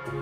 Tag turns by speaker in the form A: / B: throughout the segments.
A: You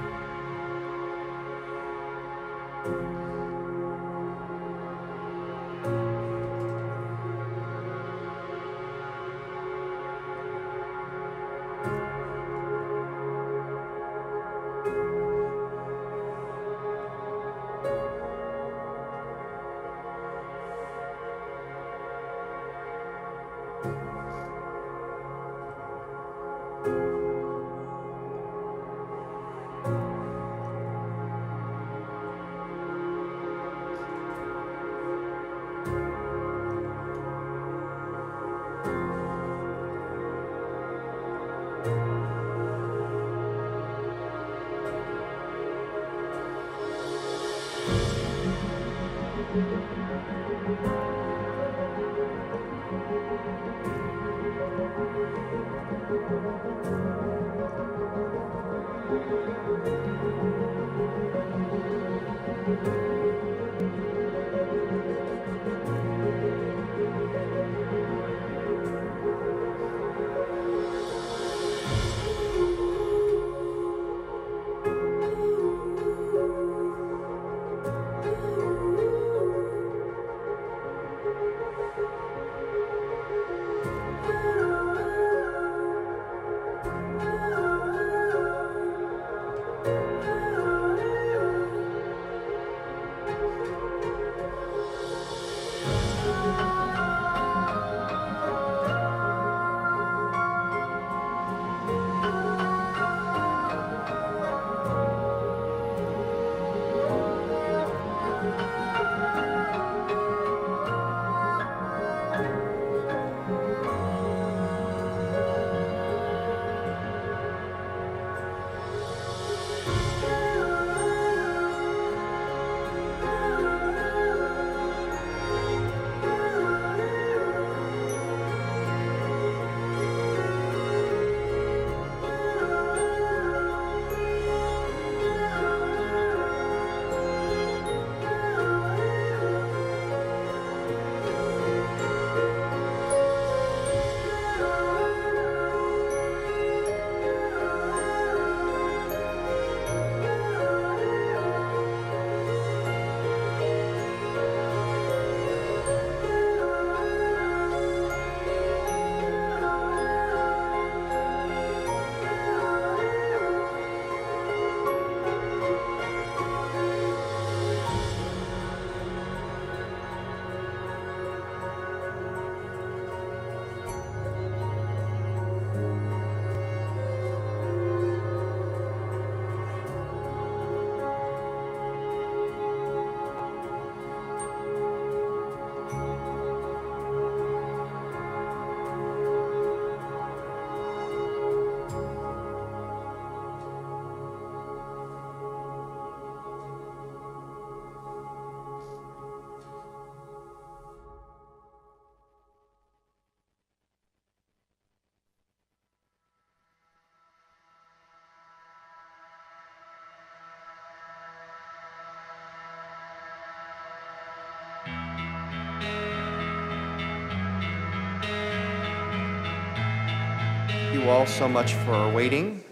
A: all so much for waiting.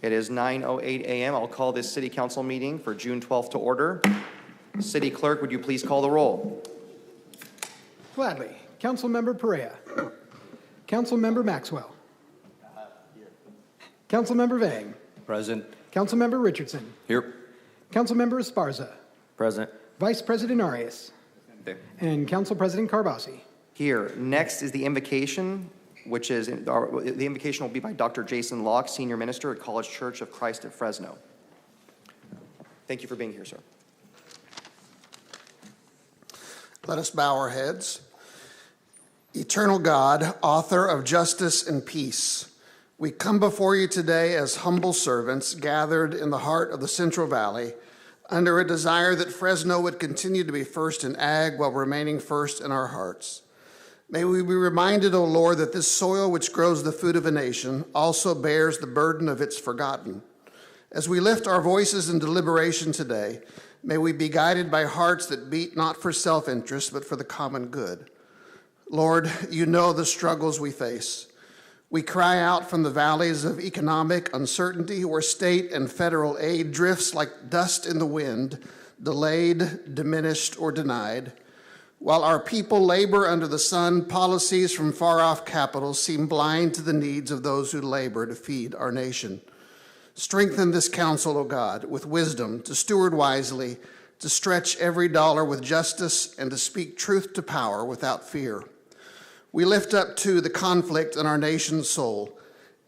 A: It is 9:08 a.m. I'll call this City Council meeting for June 12th to order. City Clerk, would you please call the roll?
B: Gladly. Councilmember Perea. Councilmember Maxwell. Councilmember Vang.
C: Present.
B: Councilmember Richardson.
C: Here.
B: Councilmember Esparza.
C: Present.
B: Vice President Arias.
C: There.
B: And Council President Carbasi.
A: Here. Next is the invocation, which is, the invocation will be by Dr. Jason Locke, Senior Minister at College Church of Christ at Fresno. Thank you for being here, sir.
D: Let us bow our heads. Eternal God, author of justice and peace, we come before you today as humble servants gathered in the heart of the Central Valley under a desire that Fresno would continue to be first in ag while remaining first in our hearts. May we be reminded, O Lord, that this soil which grows the food of a nation also bears the burden of its forgotten. As we lift our voices in deliberation today, may we be guided by hearts that beat not for self-interest, but for the common good. Lord, you know the struggles we face. We cry out from the valleys of economic uncertainty where state and federal aid drifts like dust in the wind, delayed, diminished, or denied. While our people labor under the sun, policies from far-off capitals seem blind to the needs of those who labor to feed our nation. Strengthen this council, O God, with wisdom to steward wisely, to stretch every dollar with justice, and to speak truth to power without fear. We lift up, too, the conflict in our nation's soul.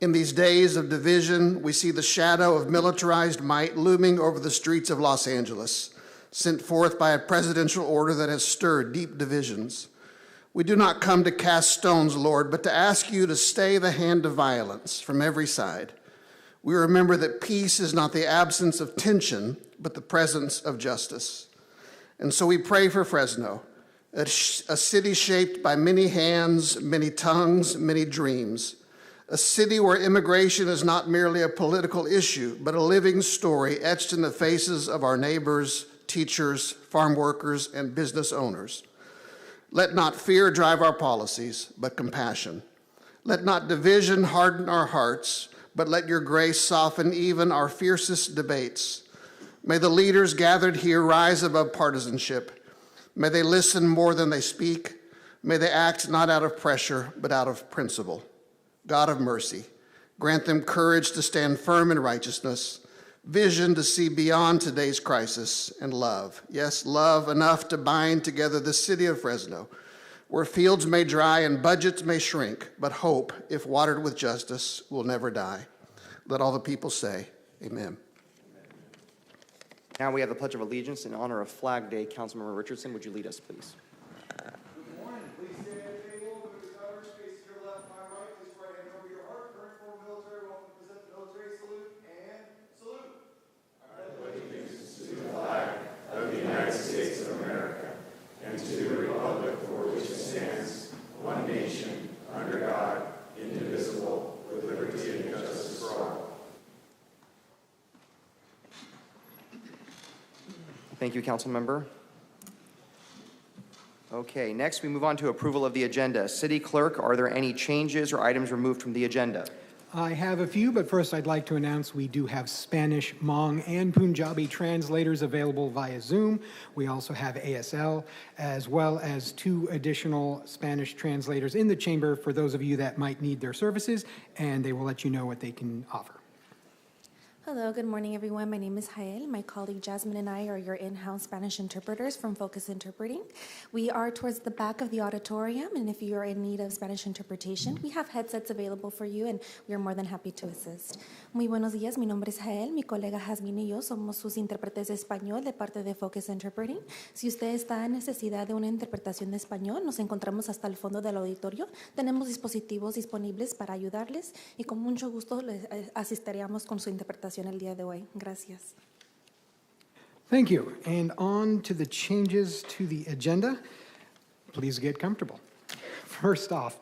D: In these days of division, we see the shadow of militarized might looming over the streets of Los Angeles, sent forth by a presidential order that has stirred deep divisions. We do not come to cast stones, Lord, but to ask you to stay the hand of violence from every side. We remember that peace is not the absence of tension, but the presence of justice. And so we pray for Fresno, a city shaped by many hands, many tongues, many dreams, a city where immigration is not merely a political issue, but a living story etched in the faces of our neighbors, teachers, farm workers, and business owners. Let not fear drive our policies, but compassion. Let not division harden our hearts, but let your grace soften even our fiercest debates. May the leaders gathered here rise above partisanship. May they listen more than they speak. May they act not out of pressure, but out of principle. God of mercy, grant them courage to stand firm in righteousness, vision to see beyond today's crisis, and love. Yes, love enough to bind together the city of Fresno, where fields may dry and budgets may shrink, but hope, if watered with justice, will never die. Let all the people say, amen.
A: Now we have the Pledge of Allegiance in honor of Flag Day. Councilmember Richardson, would you lead us, please?
C: Good morning. Please stand at the table. Move your covers. Face to your left, my right. Place your right hand over your heart. Current form military. Welcome to present the military salute and salute.
A: Thank you, Council Member. Okay, next we move on to approval of the agenda. City Clerk, are there any changes or items removed from the agenda?
B: I have a few, but first I'd like to announce we do have Spanish, Hmong, and Punjabi translators available via Zoom. We also have ASL, as well as 2 additional Spanish translators in the chamber for those of you that might need their services, and they will let you know what they can offer.
E: Hello, good morning, everyone. My name is Jael. My colleague Jasmine and I are your in-house Spanish interpreters from Focus Interpreting. We are towards the back of the auditorium, and if you are in need of Spanish interpretation, we have headsets available for you, and we are more than happy to assist. Muy buenos días, mi nombre es Jael. Mi colega Jasmine y yo somos sus intérpretes de español de parte de Focus Interpreting. Si usted está en necesidad de una interpretación de español, nos encontramos hasta el fondo del auditorio. Tenemos dispositivos disponibles para ayudarles y con mucho gusto les asistiríamos con su interpretación el día de hoy. Gracias.
B: Thank you. And on to the changes to the agenda. Please get comfortable. First off,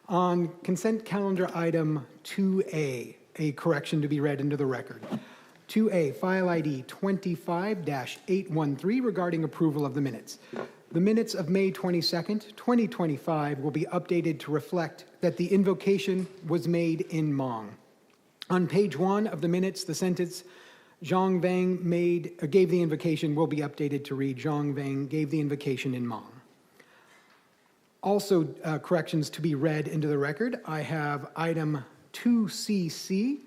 B: on consent calendar item 2A, a correction to be read into the record. 2A, file ID 25-813 regarding approval of the minutes. The minutes of May 22nd, 2025 will be updated to reflect that the invocation was made in Hmong. On page 1 of the minutes, the sentence, Zhang Vang gave the invocation will be updated to read, Zhang Vang gave the invocation in Hmong. Also, corrections to be read into the record. I have item 2CC,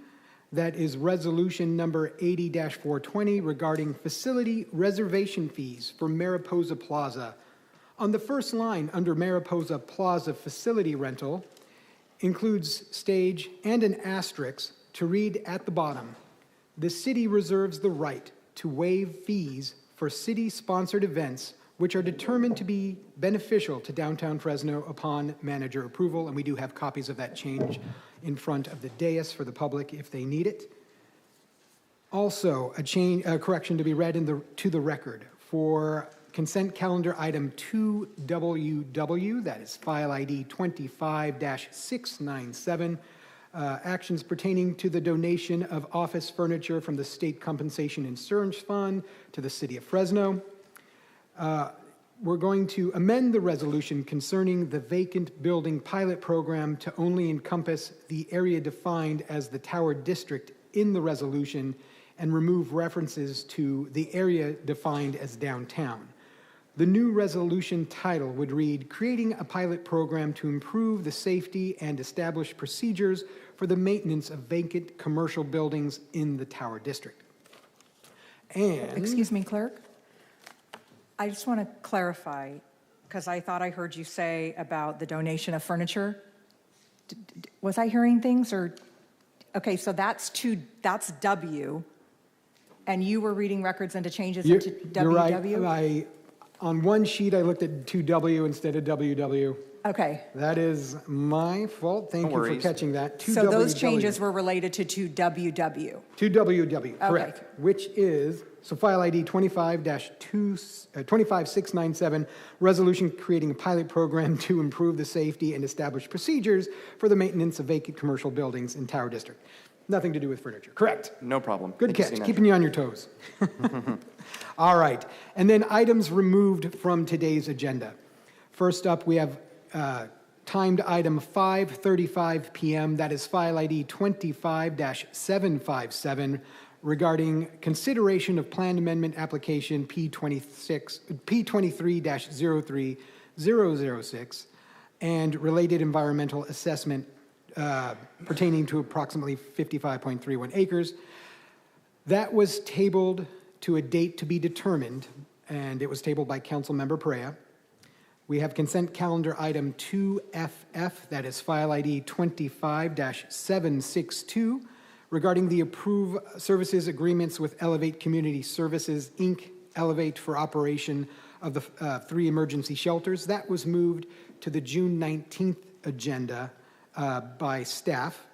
B: that is resolution number 80-420 regarding facility reservation fees for Mariposa Plaza. On the first line under Mariposa Plaza facility rental, includes stage and an asterisk to read at the bottom, the city reserves the right to waive fees for city-sponsored events which are determined to be beneficial to downtown Fresno upon manager approval, and we do have copies of that change in front of the dais for the public if they need it. Also, a correction to be read to the record for consent calendar item 2WW, that is file ID 25-697, actions pertaining to the donation of office furniture from the State Compensation Insurance Fund to the City of Fresno. we're going to amend the resolution concerning the vacant building pilot program to only encompass the area defined as the Tower District in the resolution and remove references to the area defined as downtown. The new resolution title would read, Creating a Pilot Program to Improve the Safety and Establish Procedures for the Maintenance of Vacant Commercial Buildings in the Tower District. And
F: Excuse me, clerk? I just want to clarify, because I thought I heard you say about the donation of furniture. Was I hearing things or? Okay, so that's W, and you were reading records into changes into
B: you're
F: WW?
B: right. On one sheet, I looked at 2W instead of WW.
F: Okay,
B: That is my fault. Thank
A: No
B: you for
A: worries.
B: catching that.
F: so those
B: 2WW.
F: changes were related to 2WW.
B: 2WW, correct. Which is, so file ID 25697, resolution creating a pilot program to improve the safety and establish procedures for the maintenance of vacant commercial buildings in Tower District. Nothing to do with furniture, correct?
A: No problem.
B: Good
A: Thank you,
B: catch,
A: City
B: keeping you on your toes. All right, and then items removed from today's agenda. First up, we have timed item 5:35 p.m., that is file ID 25-757, regarding consideration of plan amendment application P23-03006 and related environmental assessment pertaining to approximately 55.31 acres. That was tabled to a date to be determined, and it was tabled by Councilmember Perea. We have consent calendar item 2FF, that is file ID 25-762, regarding the approve services agreements with Elevate Community Services, Inc., Elevate for operation of the 3 emergency shelters. That was moved to the June 19th agenda by staff.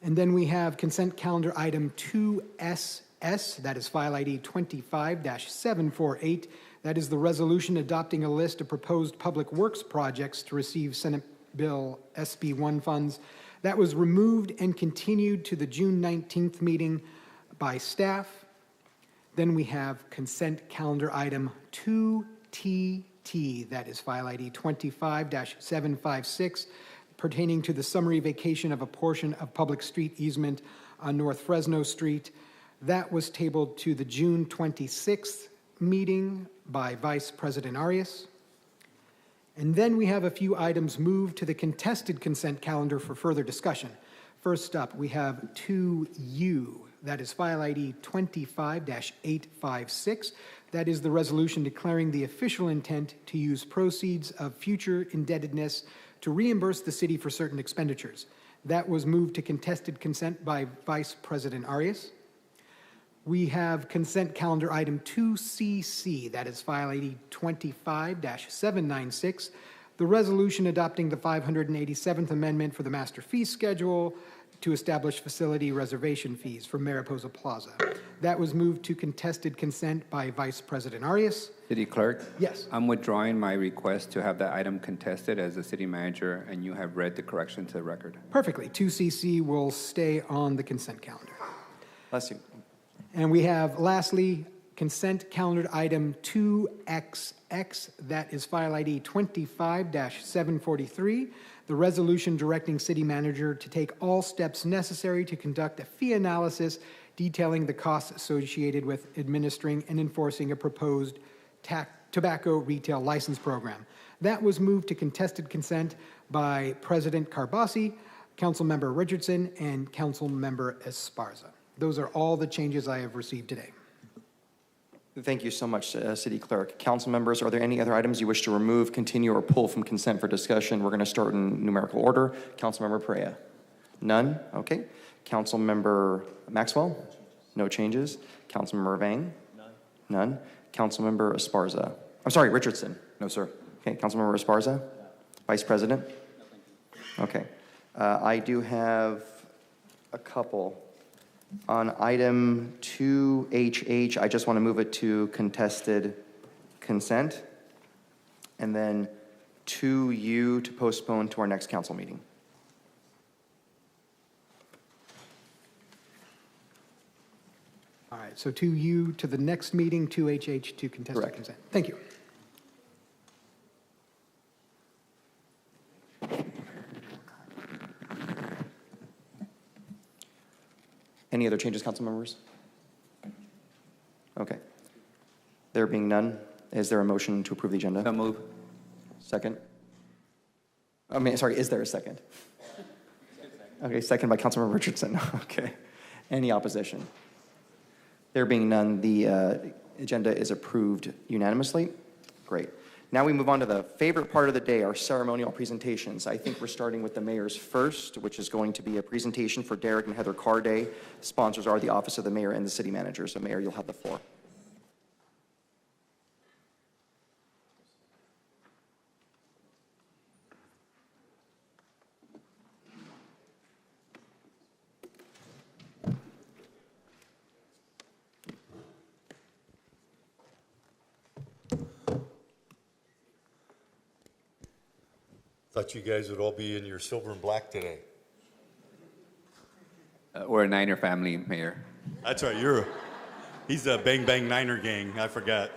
B: And then we have consent calendar item 2SS, that is file ID 25-748. That is the resolution adopting a list of proposed public works projects to receive Senate Bill SB 1 funds. That was removed and continued to the June 19th meeting by staff. Then we have consent calendar item 2TT, that is file ID 25-756, pertaining to the summary vacation of a portion of public street easement on North Fresno Street. That was tabled to the June 26th meeting by Vice President Arias. And then we have a few items moved to the contested consent calendar for further discussion. First up, we have 2U, that is file ID 25-856. That is the resolution declaring the official intent to use proceeds of future indebtedness to reimburse the city for certain expenditures. That was moved to contested consent by Vice President Arias. We have consent calendar item 2CC, that is file ID 25-796, the resolution adopting the 587th Amendment for the Master Fee Schedule to establish facility reservation fees for Mariposa Plaza. That was moved to contested consent by Vice President Arias.
G: City Clerk?
B: Yes.
G: I'm withdrawing my request to have that item contested as the city manager, and you have read the correction to the record.
B: Perfectly. 2CC will stay on the consent calendar.
A: Bless you.
B: And we have, lastly, consent calendar item 2XX, that is file ID 25-743, the resolution directing city manager to take all steps necessary to conduct a fee analysis detailing the costs associated with administering and enforcing a proposed tobacco retail license program. That was moved to contested consent by President Carbasi, Councilmember Richardson, and Councilmember Esparza. Those are all the changes I have received today.
A: Thank you so much, City Clerk. Council members, are there any other items you wish to remove, continue, or pull from consent for discussion? We're going to start in numerical order. Councilmember Perea? None? Okay. Councilmember Maxwell? No changes. Councilmember Vang? None. Councilmember Esparza? I'm sorry, Richardson? No, sir. Okay. Councilmember Esparza? Vice President? Okay. I do have a couple. On item 2HH, I just want to move it to contested consent. And then 2U to postpone to our next council meeting.
B: All right, so 2U to the next meeting, 2HH to contested
A: Correct.
B: consent. Thank you.
A: Any other changes, council members? Okay. There being none, is there a motion to approve the agenda?
G: So move.
A: Second? Is there a second? Okay, second by Councilmember Richardson. Okay. Any opposition? There being none, the agenda is approved unanimously. Great. Now we move on to the favorite part of the day, our ceremonial presentations. I think we're starting with the mayor's first, which is going to be a presentation for Derek and Heather Carr Day. Sponsors are the Office of the Mayor and the City Manager. So, Mayor, you'll have the floor.
H: Thought you guys would all be in your silver and black today.
G: We're a Niner family, Mayor.
H: That's right, he's a Bang Bang Niner gang, I forgot.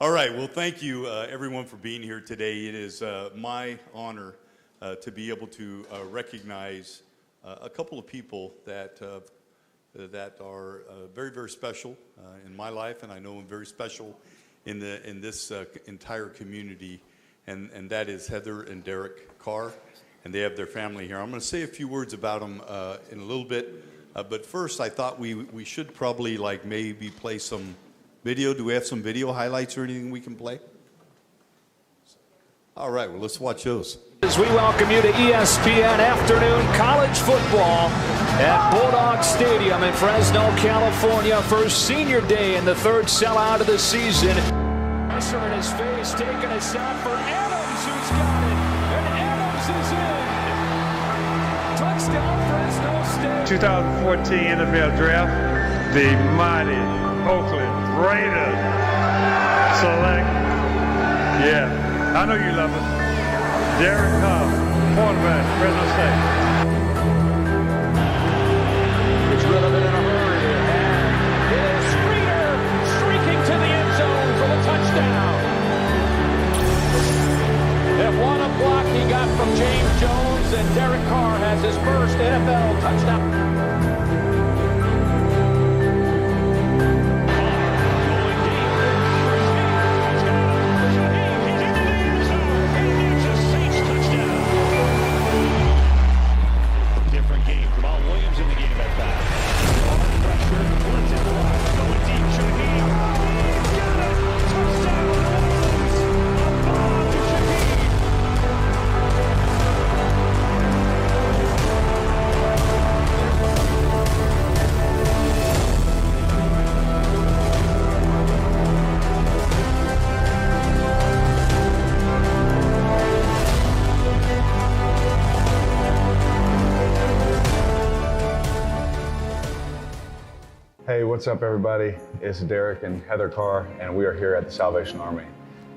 H: All right, well, thank you everyone for being here today. It is my honor to be able to recognize a couple of people that are very, very special in my life, and I know very special in this entire community, and that is Heather and Derek Carr, and they have their family here. I'm going to say a few words about them in a little bit, but first I thought we should probably maybe play some video. Do we have some video highlights or anything we can play? All right, well, let's watch those.
I: As we welcome you to ESPN Afternoon College Football at Bulldog Stadium in Fresno, California. First senior day and the third sellout of the season. Pressure in his face, taking a shot for Adams, who's got it. And Adams is in. Touchdown, Fresno State.
J: 2014 NFL Draft, the mighty Oakland Raiders select. Yeah, I know you love it. Derek Carr, quarterback, Fresno State.
I: Gets rid of it in a hurry. And here's Streeter streaking to the end zone for the touchdown. That one a block he got from James Jones, and Derek Carr has his first NFL touchdown.
K: Hey, what's up, everybody? It's Derek and Heather Carr, and we are here at the Salvation Army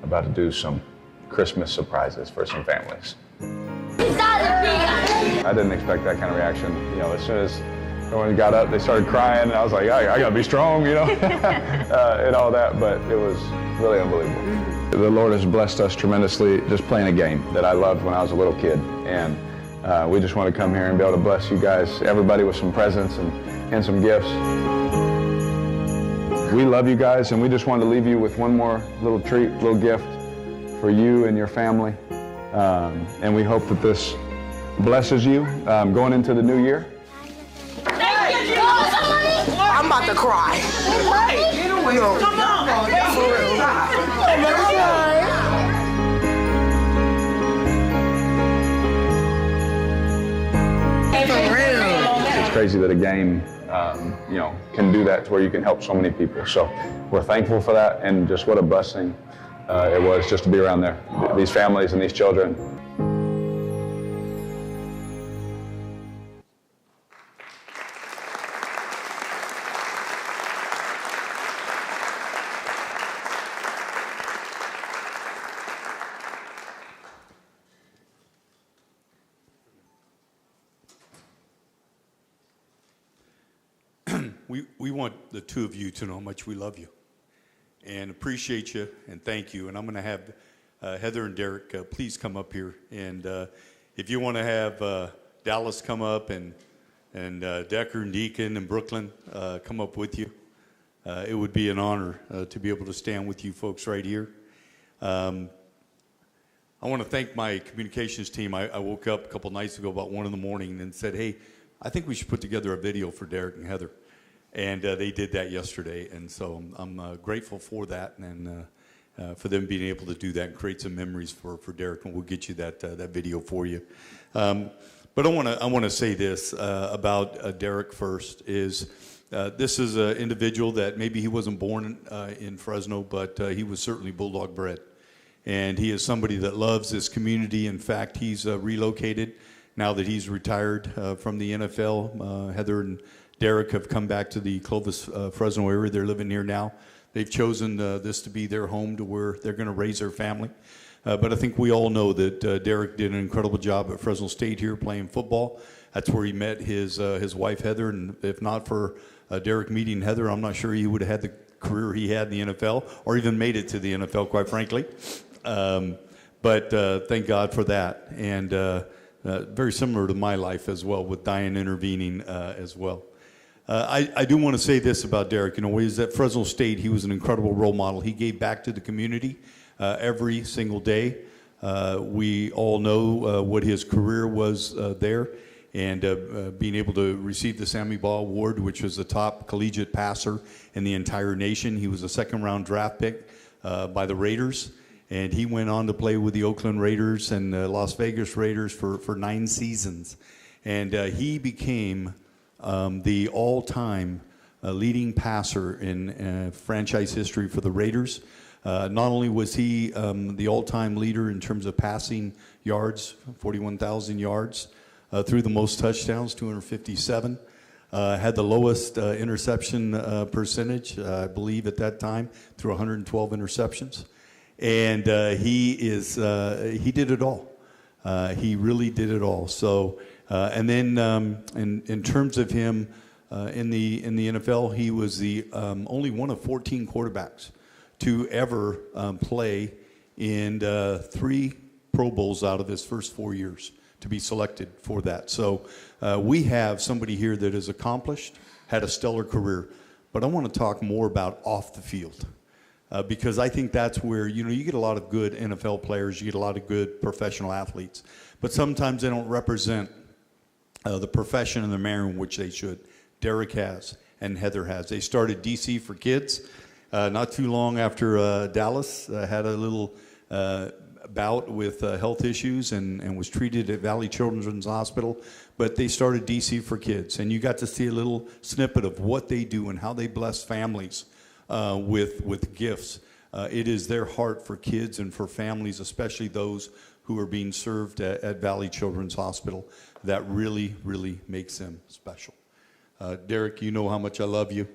K: about to do some Christmas surprises for some families. I didn't expect that kind of reaction. You know, as soon as everyone got up, they started crying, and I was like, I gotta be strong, you know, and all that, but it was really unbelievable. The Lord has blessed us tremendously just playing a game that I loved when I was a little kid, and we just want to come here and be able to bless you guys, everybody, with some presents and some gifts. We love you guys, and we just wanted to leave you with one more little treat, little gift for you and your family. And we hope that this blesses you going into the new year.
L: I'm about to cry. Get away. Come on. For real.
K: It's crazy that a game can do that to where you can help so many people. So we're thankful for that, and just what a blessing it was just to be around these families and these children.
H: We want the two of you to know how much we love you and appreciate you and thank you. And I'm going to have Heather and Derek please come up here. And if you want to have Dallas come up and Decker and Deacon and Brooklyn come up with you. It would be an honor to be able to stand with you folks right here. I want to thank my communications team. I woke up a couple nights ago about 1 in the morning and said, hey, I think we should put together a video for Derek and Heather. And they did that yesterday. And so I'm grateful for that and for them being able to do that and create some memories for Derek. And we'll get you that video for you. But I want to say this about Derek first is this is an individual that maybe he wasn't born in Fresno, but he was certainly Bulldog bred. And he is somebody that loves this community. In fact, he's relocated now that he's retired from the NFL. Heather and Derek have come back to the Clovis, Fresno area. They're living here now. They've chosen this to be their home to where they're going to raise their family. But I think we all know that Derek did an incredible job at Fresno State here playing football. That's where he met his wife, Heather. And if not for Derek meeting Heather, I'm not sure he would have had the career he had in the NFL or even made it to the NFL, quite frankly. But thank God for that. And very similar to my life as well, with Diane intervening as well. I do want to say this about Derek. You know, when he was at Fresno State, he was an incredible role model. He gave back to the community every single day. We all know what his career was there, and being able to receive the Sammy Baugh Award, which was the top collegiate passer in the entire nation. He was a second-round draft pick by the Raiders, and he went on to play with the Oakland Raiders and Las Vegas Raiders for 9 seasons. And he became the all-time leading passer in franchise history for the Raiders. Not only was he the all-time leader in terms of passing yards, 41,000 yards, threw the most touchdowns, 257, had the lowest interception percentage, I believe at that time, through 112 interceptions. And he did it all. He really did it all. So, and then in terms of him in the NFL, he was the only one of 14 quarterbacks to ever play in 3 Pro Bowls out of his first 4 years to be selected for that. So we have somebody here that is accomplished, had a stellar career. But I want to talk more about off the field. Because I think that's where, you know, you get a lot of good NFL players, you get a lot of good professional athletes, but sometimes they don't represent the profession and the manner in which they should. Derek has, and Heather has. They started DC for Kids not too long after Dallas had a little bout with health issues and was treated at Valley Children's Hospital, but they started DC for Kids, and you got to see a little snippet of what they do and how they bless families with gifts. It is their heart for kids and for families, especially those who are being served at Valley Children's Hospital, that really, really makes them special. Derek, you know how much I love you,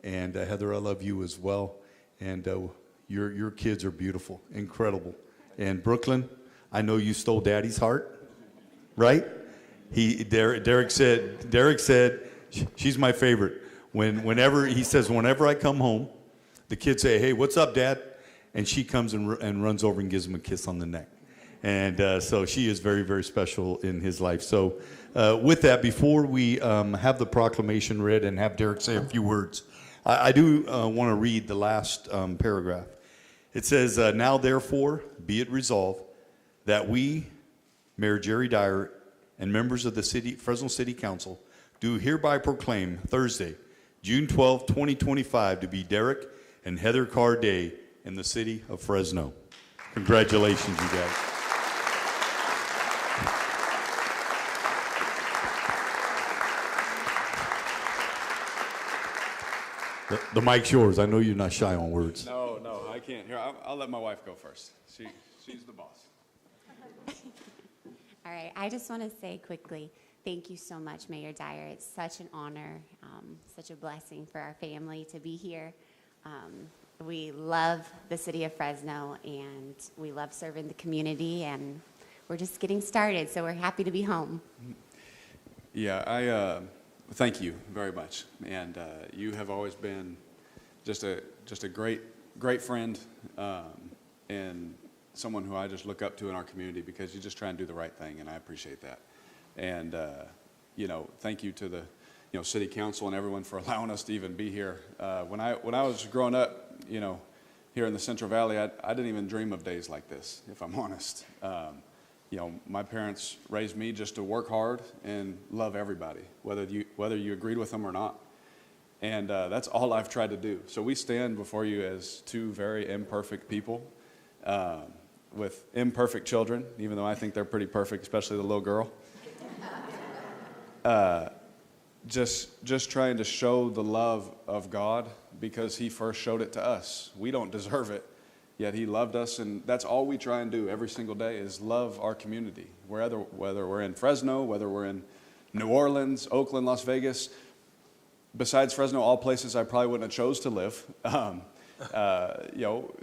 H: and Heather, I love you as well. And your kids are beautiful, incredible. And Brooklyn, I know you stole Daddy's heart, right? Derek said, she's my favorite. Whenever I come home, the kids say, hey, what's up, Dad? And she comes and runs over and gives him a kiss on the neck. And so she is very, very special in his life. So with that, before we have the proclamation read and have Derek say a few words, I do want to read the last paragraph. It says, now therefore be it resolved that we, Mayor Jerry Dyer, and members of the Fresno City Council, do hereby proclaim Thursday, June 12, 2025, to be Derek and Heather Carr Day in the city of Fresno. Congratulations, you guys. The mic's yours. I know you're not shy on words.
M: No, I can't. Here, I'll let my wife go first. She's the boss.
N: All right, I just want to say quickly, thank you so much, Mayor Dyer. It's such an honor, such a blessing for our family to be here. We love the city of Fresno, and we love serving the community, and we're just getting started, so we're happy to be home.
M: Yeah, I thank you very much, and you have always been just a great friend, and someone who I just look up to in our community because you just try and do the right thing, and I appreciate that. And, thank you to the, city council and everyone for allowing us to even be here. When I was growing up, here in the Central Valley, I didn't even dream of days like this, if I'm honest. My parents raised me just to work hard and love everybody, whether you agreed with them or not. And that's all I've tried to do. So we stand before you as two very imperfect people with imperfect children, even though I think they're pretty perfect, especially the little girl. Just trying to show the love of God because he first showed it to us. We don't deserve it, yet he loved us, and that's all we try and do every single day is love our community. Whether we're in Fresno, whether we're in New Orleans, Oakland, Las Vegas. Besides Fresno, all places I probably wouldn't have chose to live,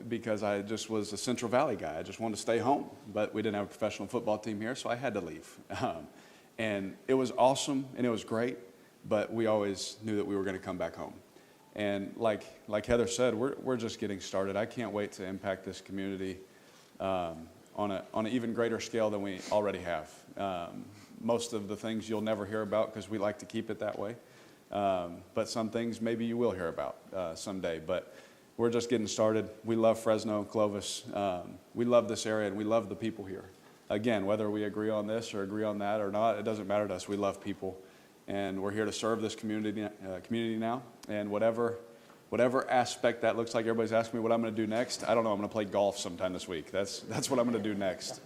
M: because I just was a Central Valley guy. I just wanted to stay home, but we didn't have a professional football team here, so I had to leave. And it was awesome, and it was great, but we always knew that we were going to come back home. And like Heather said, we're just getting started. I can't wait to impact this community on an even greater scale than we already have. Most of the things you'll never hear about because we like to keep it that way. But some things maybe you will hear about someday. But we're just getting started. We love Fresno, Clovis. We love this area, and we love the people here. Again, whether we agree on this or agree on that or not, it doesn't matter to us. We love people. And we're here to serve this community now. And whatever aspect that looks like, everybody's asking me what I'm going to do next. I don't know. I'm going to play golf sometime this week. That's what I'm going to do next.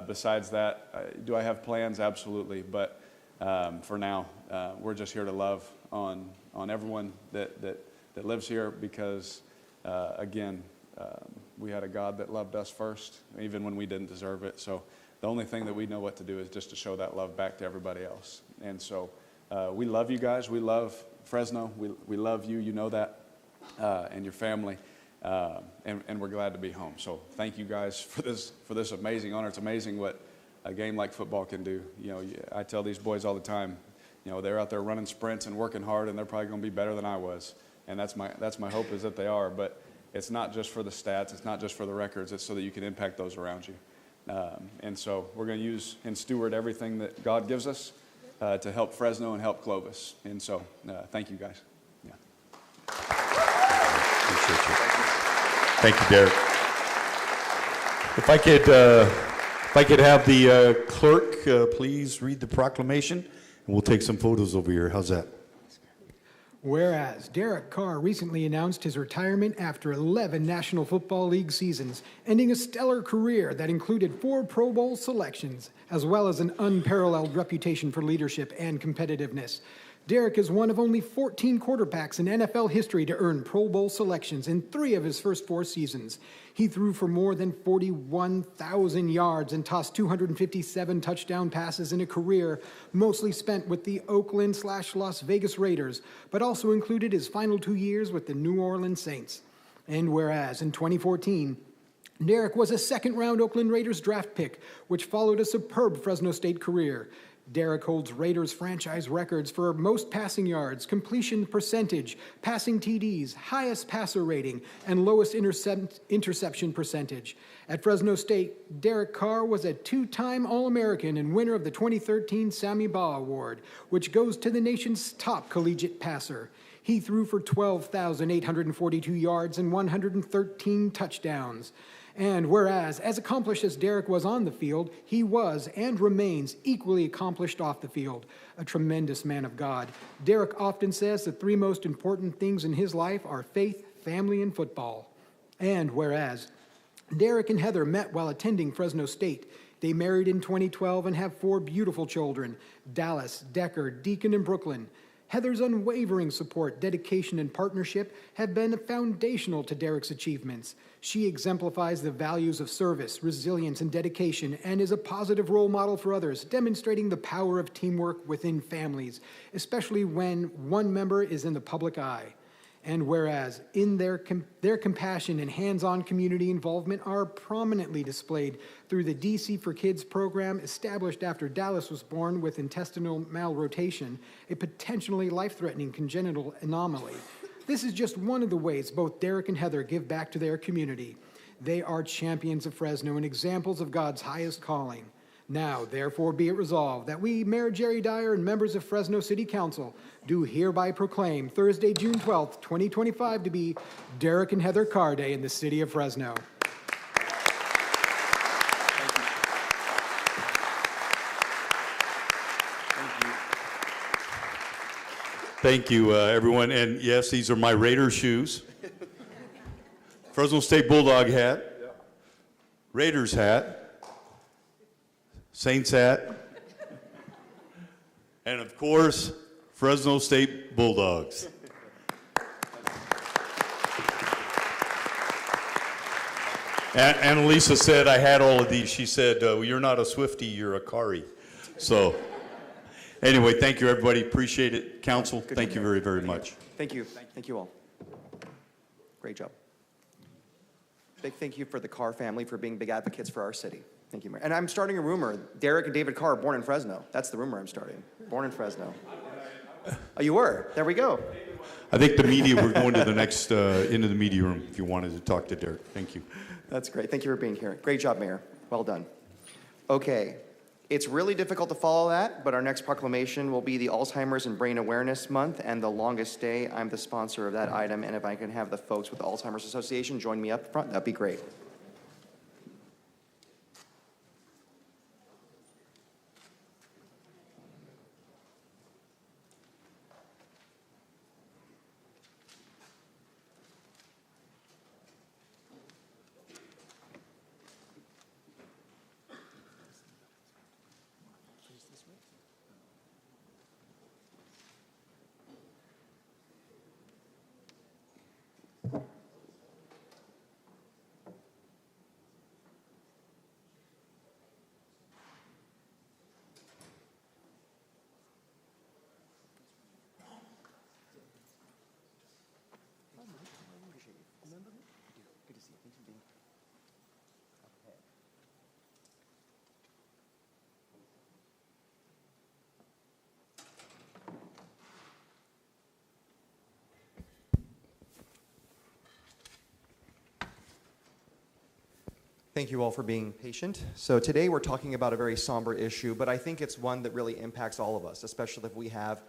M: Besides that, do I have plans? Absolutely. But for now, we're just here to love on everyone that lives here because, again, we had a God that loved us first, even when we didn't deserve it. So the only thing that we know what to do is just to show that love back to everybody else. And so we love you guys. We love Fresno. We love you. You know that, and your family. And we're glad to be home. So thank you guys for this amazing honor. It's amazing what a game like football can do. I tell these boys all the time, they're out there running sprints and working hard, and they're probably going to be better than I was. And that's my hope is that they are. But it's not just for the stats. It's not just for the records. It's so that you can impact those around you. And so we're going to use and steward everything that God gives us to help Fresno and help Clovis. And so thank you, guys. Yeah.
H: Thank you, Derek. If I could have the clerk please read the proclamation, and we'll take some photos over here. How's that?
B: Whereas Derek Carr recently announced his retirement after 11 National Football League seasons, ending a stellar career that included 4 Pro Bowl selections, as well as an unparalleled reputation for leadership and competitiveness. Derek is one of only 14 quarterbacks in NFL history to earn Pro Bowl selections in 3 of his first 4 seasons. He threw for more than 41,000 yards and tossed 257 touchdown passes in a career mostly spent with the Oakland/Las Vegas Raiders, but also included his final 2 years with the New Orleans Saints. And whereas in 2014, Derek was a second-round Oakland Raiders draft pick, which followed a superb Fresno State career. Derek holds Raiders franchise records for most passing yards, completion percentage, passing TDs, highest passer rating, and lowest interception percentage. At Fresno State, Derek Carr was a 2-time All-American and winner of the 2013 Sammy Baugh Award, which goes to the nation's top collegiate passer. He threw for 12,842 yards and 113 touchdowns. And whereas, as accomplished as Derek was on the field, he was and remains equally accomplished off the field. A tremendous man of God. Derek often says the 3 most important things in his life are faith, family, and football. And whereas, Derek and Heather met while attending Fresno State. They married in 2012 and have 4 beautiful children, Dallas, Decker, Deacon, and Brooklyn. Heather's unwavering support, dedication, and partnership have been foundational to Derek's achievements. She exemplifies the values of service, resilience, and dedication, and is a positive role model for others, demonstrating the power of teamwork within families, especially when one member is in the public eye. And whereas in their compassion and hands-on community involvement are prominently displayed through the DC for Kids program established after Dallas was born with intestinal malrotation, a potentially life-threatening congenital anomaly. This is just one of the ways both Derek and Heather give back to their community. They are champions of Fresno and examples of God's highest calling. Now, therefore, be it resolved that we, Mayor Jerry Dyer and members of Fresno City Council, do hereby proclaim Thursday, June 12th, 2025 to be Derek and Heather Carr Day in the city of Fresno.
H: Thank you, everyone. And yes, these are my Raider shoes. Fresno State Bulldog hat, Raiders hat, Saints hat, and of course, Fresno State Bulldogs. And Annalisa said I had all of these. She said, well, you're not a Swiftie, you're a Carry. So anyway, thank you, everybody. Appreciate it. Council, thank you very, very much.
A: Thank you. Thank you all. Great job. Big thank you for the Carr family for being big advocates for our city. Thank you, Mayor. And I'm starting a rumor. Derek and David Carr, born in Fresno. That's the rumor I'm starting. Born in Fresno. Oh, you were? There we go.
H: I think the media, we're going to the next, into the media room if you wanted to talk to Derek. Thank you.
A: That's great. Thank you for being here. Great job, Mayor. Well done. Okay. It's really difficult to follow that, but our next proclamation will be the Alzheimer's and Brain Awareness Month and the longest day. I'm the sponsor of that item, and if I can have the folks with the Alzheimer's Association join me up front, that'd be great. Thank you all for being patient. So today we're talking about a very somber issue, but I think it's one that really impacts all of us, especially if we have,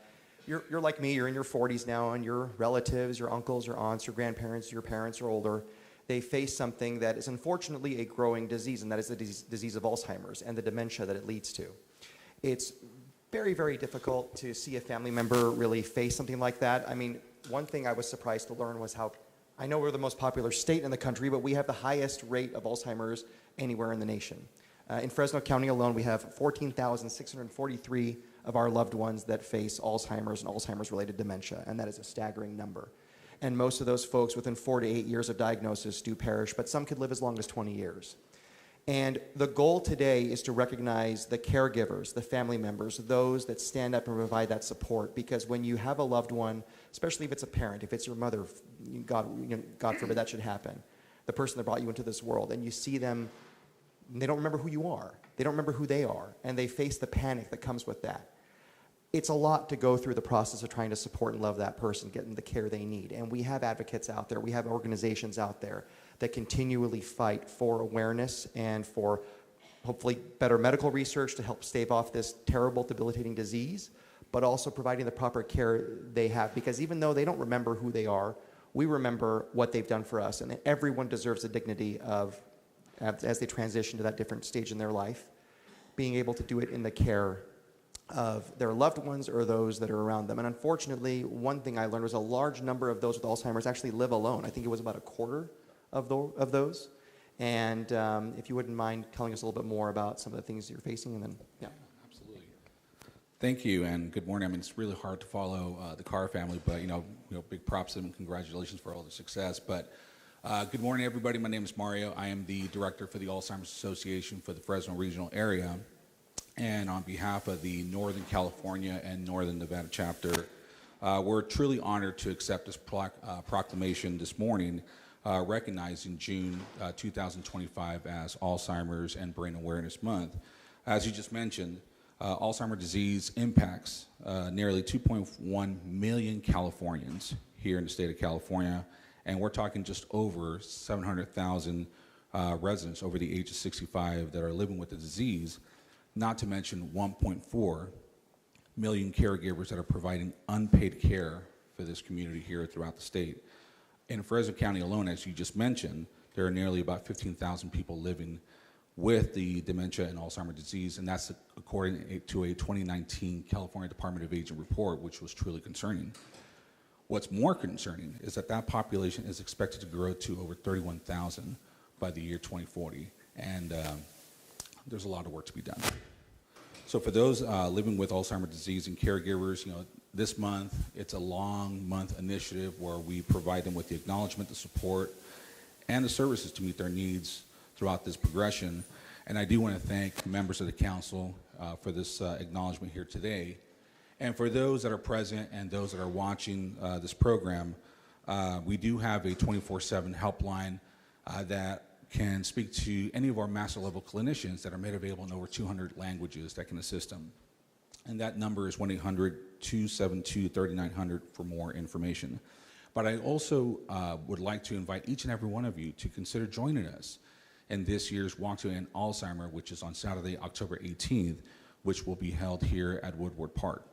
A: you're like me, you're in your 40s now, and your relatives, your uncles, your aunts, your grandparents, your parents are older. They face something that is unfortunately a growing disease, and that is the disease of Alzheimer's and the dementia that it leads to. It's very, very difficult to see a family member really face something like that. I mean, one thing I was surprised to learn was how, I know we're the most popular state in the country, but we have the highest rate of Alzheimer's anywhere in the nation. In Fresno County alone, we have 14,643 of our loved ones that face Alzheimer's and Alzheimer's-related dementia, and that is a staggering number. And most of those folks within 4 to 8 years of diagnosis do perish, but some could live as long as 20 years. And the goal today is to recognize the caregivers, the family members, those that stand up and provide that support, because when you have a loved one, especially if it's a parent, if it's your mother, God forbid that should happen, the person that brought you into this world, and you see them, they don't remember who you are. They don't remember who they are, and they face the panic that comes with that. It's a lot to go through the process of trying to support and love that person, getting the care they need. And we have advocates out there, we have organizations out there that continually fight for awareness and for hopefully better medical research to help stave off this terrible, debilitating disease, but also providing the proper care they have. Because even though they don't remember who they are, we remember what they've done for us. And everyone deserves the dignity of, as they transition to that different stage in their life, being able to do it in the care of their loved ones or those that are around them. And unfortunately, one thing I learned was a large number of those with Alzheimer's actually live alone. I think it was about a quarter of those. And if you wouldn't mind telling us a little bit more about some of the things you're facing, and then, yeah.
O: Absolutely. Thank you, and good morning. I mean, it's really hard to follow the Carr family, but, big props to them and congratulations for all the success. But good morning, everybody. My name is Mario. I am the director for the Alzheimer's Association for the Fresno regional area. And on behalf of the Northern California and Northern Nevada chapter, we're truly honored to accept this proclamation this morning, recognizing June 2025 as Alzheimer's and Brain Awareness Month. As you just mentioned, Alzheimer's disease impacts nearly 2.1 million Californians here in the state of California, and we're talking just over 700,000 residents over the age of 65 that are living with the disease. not to mention 1.4 million caregivers that are providing unpaid care for this community here throughout the state. In Fresno County alone, as you just mentioned, there are nearly about 15,000 people living with the dementia and Alzheimer's disease, and that's according to a 2019 California Department of Aging report, which was truly concerning. What's more concerning is that that population is expected to grow to over 31,000 by the year 2040, and there's a lot of work to be done. So for those living with Alzheimer's disease and caregivers, this month, it's a long month initiative where we provide them with the acknowledgement, the support, and the services to meet their needs throughout this progression. And I do want to thank members of the council for this acknowledgement here today. And for those that are present and those that are watching this program, we do have a 24/7 helpline that can speak to any of our master level clinicians that are made available in over 200 languages that can assist them. And that number is 1-800-272-3900 for more information. But I also would like to invite each and every one of you to consider joining us in this year's Walk to End Alzheimer, which is on Saturday, October 18th, which will be held here at Woodward Park.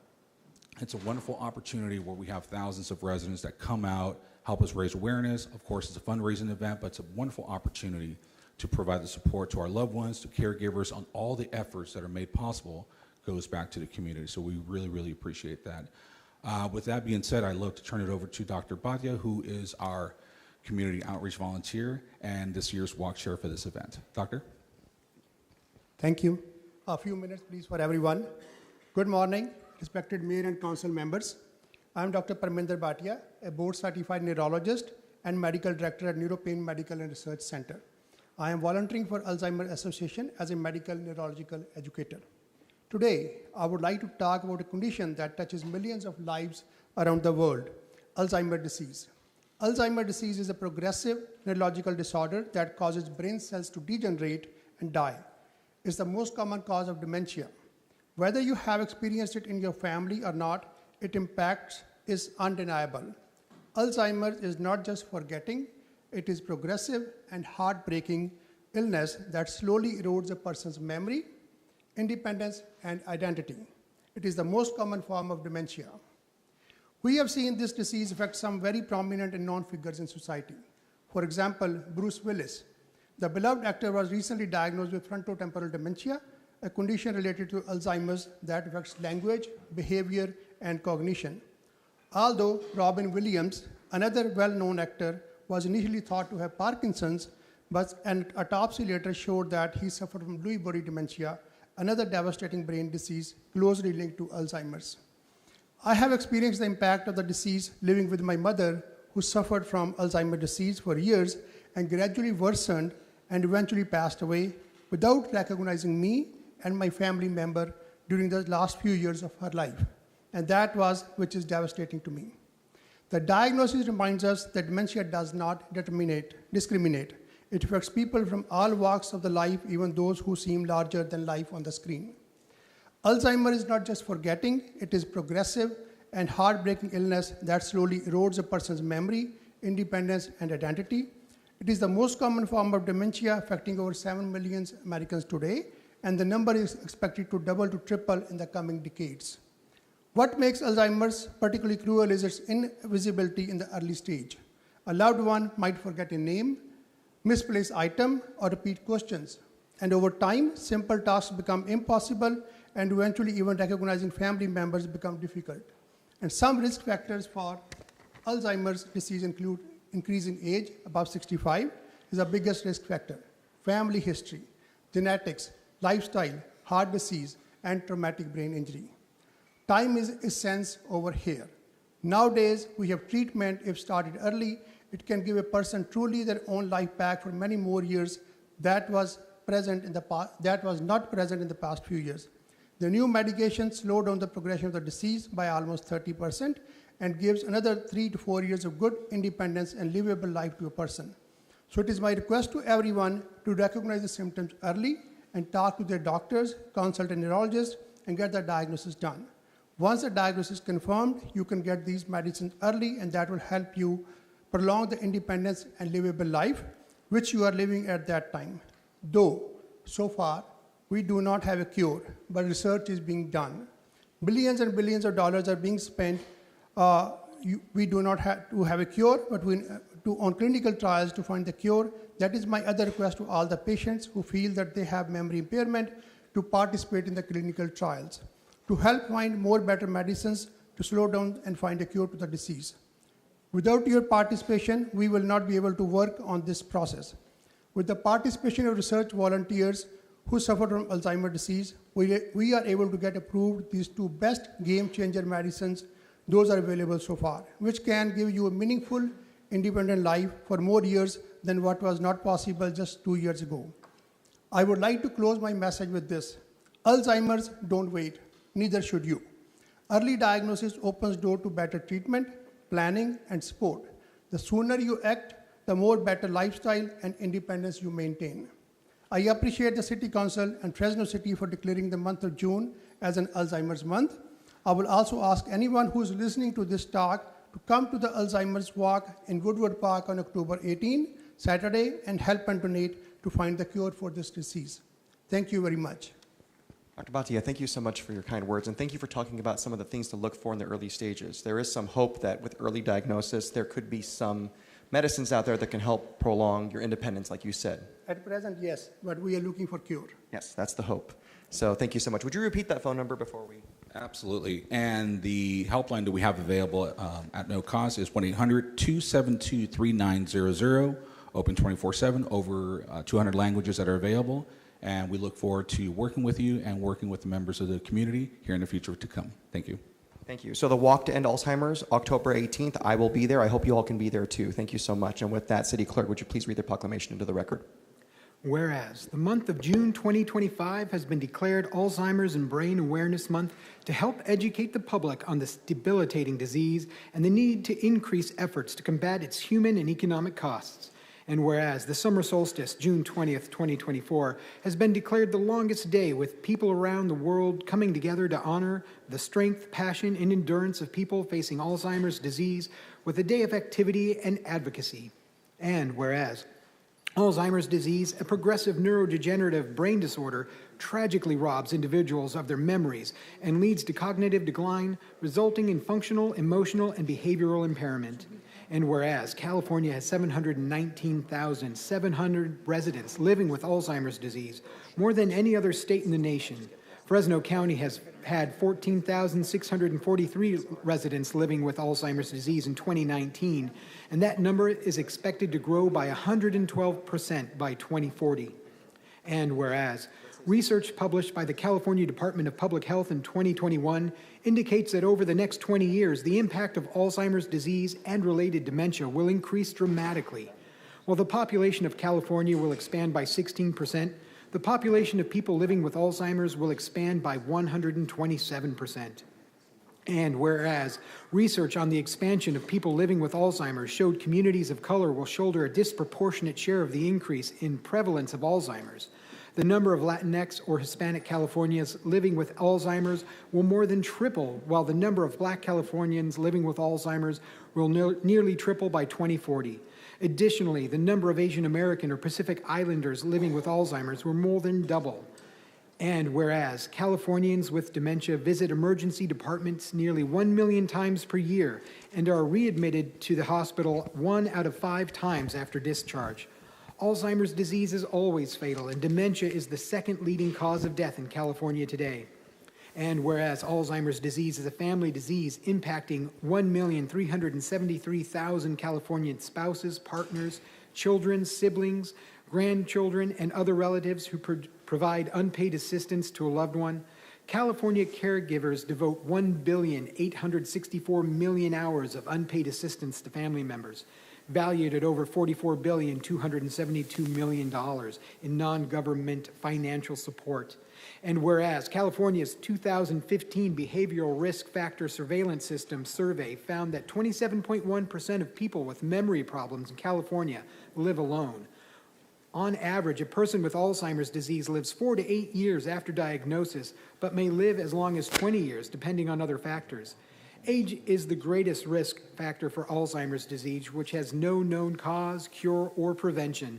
O: It's a wonderful opportunity where we have thousands of residents that come out, help us raise awareness. Of course, it's a fundraising event, but it's a wonderful opportunity to provide the support to our loved ones, to caregivers, on all the efforts that are made possible goes back to the community. So we really, really appreciate that. With that being said, I'd love to turn it over to Dr. Bhatia, who is our community outreach volunteer and this year's walk chair for this event. Doctor?
P: Thank you. A few minutes, please, for everyone. Good morning, respected mayor and council members. I'm Dr. Parminder Bhatia, a board-certified neurologist and medical director at Neuropain Medical and Research Center. I am volunteering for Alzheimer Association as a medical neurological educator. Today, I would like to talk about a condition that touches millions of lives around the world, Alzheimer's disease. Alzheimer's disease is a progressive neurological disorder that causes brain cells to degenerate and die. It's the most common cause of dementia. Whether you have experienced it in your family or not, its impact is undeniable. Alzheimer's is not just forgetting, it is progressive and heartbreaking illness that slowly erodes a person's memory, independence, and identity. It is the most common form of dementia. We have seen this disease affect some very prominent and known figures in society. For example, Bruce Willis. The beloved actor was recently diagnosed with frontotemporal dementia, a condition related to Alzheimer's that affects language, behavior, and cognition. Although Robin Williams, another well-known actor, was initially thought to have Parkinson's, but an autopsy later showed that he suffered from Lewy body dementia, another devastating brain disease closely linked to Alzheimer's. I have experienced the impact of the disease living with my mother, who suffered from Alzheimer's disease for years and gradually worsened and eventually passed away without recognizing me and my family member during the last few years of her life. And which is devastating to me. The diagnosis reminds us that dementia does not discriminate. It affects people from all walks of the life, even those who seem larger than life on the screen. Alzheimer's is not just forgetting, it is progressive and heartbreaking illness that slowly erodes a person's memory, independence, and identity. It is the most common form of dementia, affecting over 7 million Americans today, and the number is expected to double to triple in the coming decades. What makes Alzheimer's particularly cruel is its invisibility in the early stage. A loved one might forget a name, misplace item, or repeat questions. And over time, simple tasks become impossible, and eventually even recognizing family members become difficult. And some risk factors for Alzheimer's disease include increasing age, above 65 is the biggest risk factor, family history, genetics, lifestyle, heart disease, and traumatic brain injury. Time is essence over here. Nowadays, we have treatment. If started early, it can give a person truly their own life back for many more years that was not present in the past few years. The new medications slow down the progression of the disease by almost 30% and gives another 3 to 4 years of good independence and livable life to a person. So it is my request to everyone to recognize the symptoms early and talk to their doctors, consult a neurologist, and get the diagnosis done. Once the diagnosis is confirmed, you can get these medicines early, and that will help you prolong the independence and livable life which you are living at that time. Though, so far, we do not have a cure, but research is being done. Billions and billions of dollars are being spent. We do not have to have a cure, but on clinical trials to find the cure. That is my other request to all the patients who feel that they have memory impairment to participate in the clinical trials, to help find more better medicines to slow down and find a cure to the disease. Without your participation, we will not be able to work on this process. With the participation of research volunteers who suffer from Alzheimer's disease, we are able to get approved these two best game-changer medicines. Those are available so far, which can give you a meaningful, independent life for more years than what was not possible just 2 years ago. I would like to close my message with this. Alzheimer's don't wait, neither should you. Early diagnosis opens door to better treatment, planning, and support. The sooner you act, the more better lifestyle and independence you maintain. I appreciate the City Council and Fresno City for declaring the month of June as an Alzheimer's month. I will also ask anyone who is listening to this talk to come to the Alzheimer's Walk in Goodwood Park on October 18, Saturday, and help and donate to find the cure for this disease. Thank you very much.
A: Dr. Bhatia, thank you so much for your kind words, and thank you for talking about some of the things to look for in the early stages. There is some hope that with early diagnosis, there could be some medicines out there that can help prolong your independence, like you said.
P: At present, yes, but we are looking for cure.
A: Yes, that's the hope. So thank you so much. Would you repeat that phone number before we...
O: Absolutely. And the helpline that we have available at no cost is 1-800-272-3900, open 24/7, over 200 languages that are available. And we look forward to working with you and working with the members of the community here in the future to come. Thank you.
A: Thank you. So the Walk to End Alzheimer's, October 18th, I will be there. I hope you all can be there too. Thank you so much. And with that, City Clerk, would you please read the proclamation into the record?
B: Whereas the month of June 2025 has been declared Alzheimer's and Brain Awareness Month to help educate the public on this debilitating disease and the need to increase efforts to combat its human and economic costs. And whereas the summer solstice, June 20th, 2024, has been declared the longest day, with people around the world coming together to honor the strength, passion, and endurance of people facing Alzheimer's disease with a day of activity and advocacy. And whereas Alzheimer's disease, a progressive neurodegenerative brain disorder, tragically robs individuals of their memories and leads to cognitive decline, resulting in functional, emotional, and behavioral impairment. And whereas California has 719,700 residents living with Alzheimer's disease, more than any other state in the nation, Fresno County has had 14,643 residents living with Alzheimer's disease in 2019, and that number is expected to grow by 112% by 2040. And whereas research published by the California Department of Public Health in 2021 indicates that over the next 20 years, the impact of Alzheimer's disease and related dementia will increase dramatically. While the population of California will expand by 16%, the population of people living with Alzheimer's will expand by 127%. And whereas research on the expansion of people living with Alzheimer's showed communities of color will shoulder a disproportionate share of the increase in prevalence of Alzheimer's, the number of Latinx or Hispanic Californians living with Alzheimer's will more than triple, while the number of Black Californians living with Alzheimer's will nearly triple by 2040. Additionally, the number of Asian American or Pacific Islanders living with Alzheimer's will more than double. And whereas Californians with dementia visit emergency departments nearly 1 million times per year and are readmitted to the hospital 1 out of 5 times after discharge, Alzheimer's disease is always fatal, and dementia is the second leading cause of death in California today. And whereas Alzheimer's disease is a family disease impacting 1,373,000 Californian spouses, partners, children, siblings, grandchildren, and other relatives who provide unpaid assistance to a loved one, California caregivers devote 1,864,000,000 hours of unpaid assistance to family members, valued at over $44,272,000,000 in non-government financial support. And whereas California's 2015 Behavioral Risk Factor Surveillance System survey found that 27.1% of people with memory problems in California live alone. On average, a person with Alzheimer's disease lives 4 to 8 years after diagnosis, but may live as long as 20 years, depending on other factors. Age is the greatest risk factor for Alzheimer's disease, which has no known cause, cure, or prevention.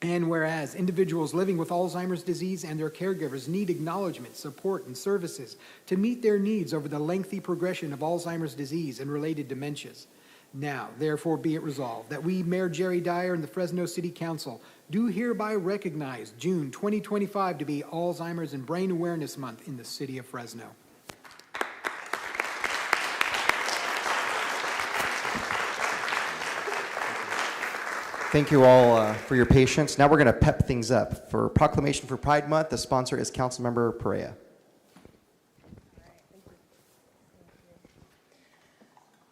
B: And whereas individuals living with Alzheimer's disease and their caregivers need acknowledgement, support, and services to meet their needs over the lengthy progression of Alzheimer's disease and related dementias. Now, therefore, be it resolved that we, Mayor Jerry Dyer and the Fresno City Council, do hereby recognize June 2025 to be Alzheimer's and Brain Awareness Month in the city of Fresno.
A: Thank you all for your patience. Now we're going to pep things up. For Proclamation for Pride Month, the sponsor is Councilmember Perea.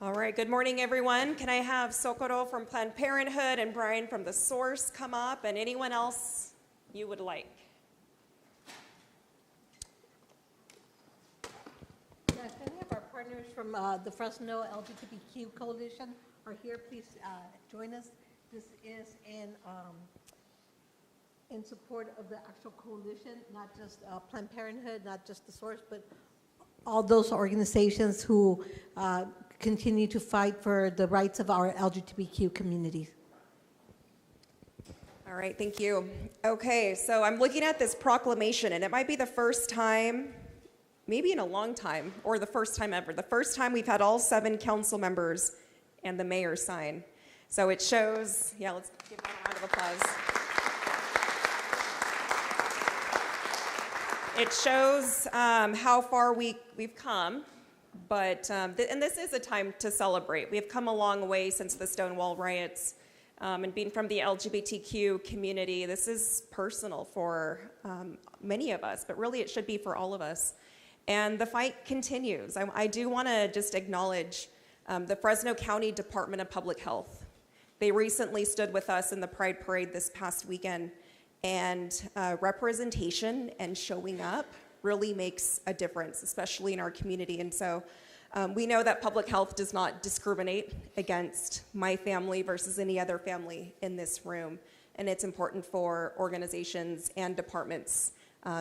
Q: All right, good morning, everyone. Can I have Socorro from Planned Parenthood and Brian from The Source come up, and anyone else you would like?
R: Yes, any of our partners from the Fresno LGBTQ Coalition are here. Please join us. This is in support of the actual coalition, not just Planned Parenthood, not just The Source, but all those organizations who continue to fight for the rights of our LGBTQ communities.
Q: All right, thank you. Okay, so I'm looking at this proclamation, and it might be the first time, maybe in a long time, or the first time ever, the first time we've had all 7 council members and the mayor sign. So it shows, yeah, let's give that a round of applause. It shows how far we've come, but, and this is a time to celebrate. We have come a long way since the Stonewall riots, and being from the LGBTQ community, this is personal for many of us, but really it should be for all of us. And the fight continues. I do want to just acknowledge the Fresno County Department of Public Health. They recently stood with us in the Pride Parade this past weekend, and representation and showing up really makes a difference, especially in our community. And so we know that public health does not discriminate against my family versus any other family in this room. And it's important for organizations and departments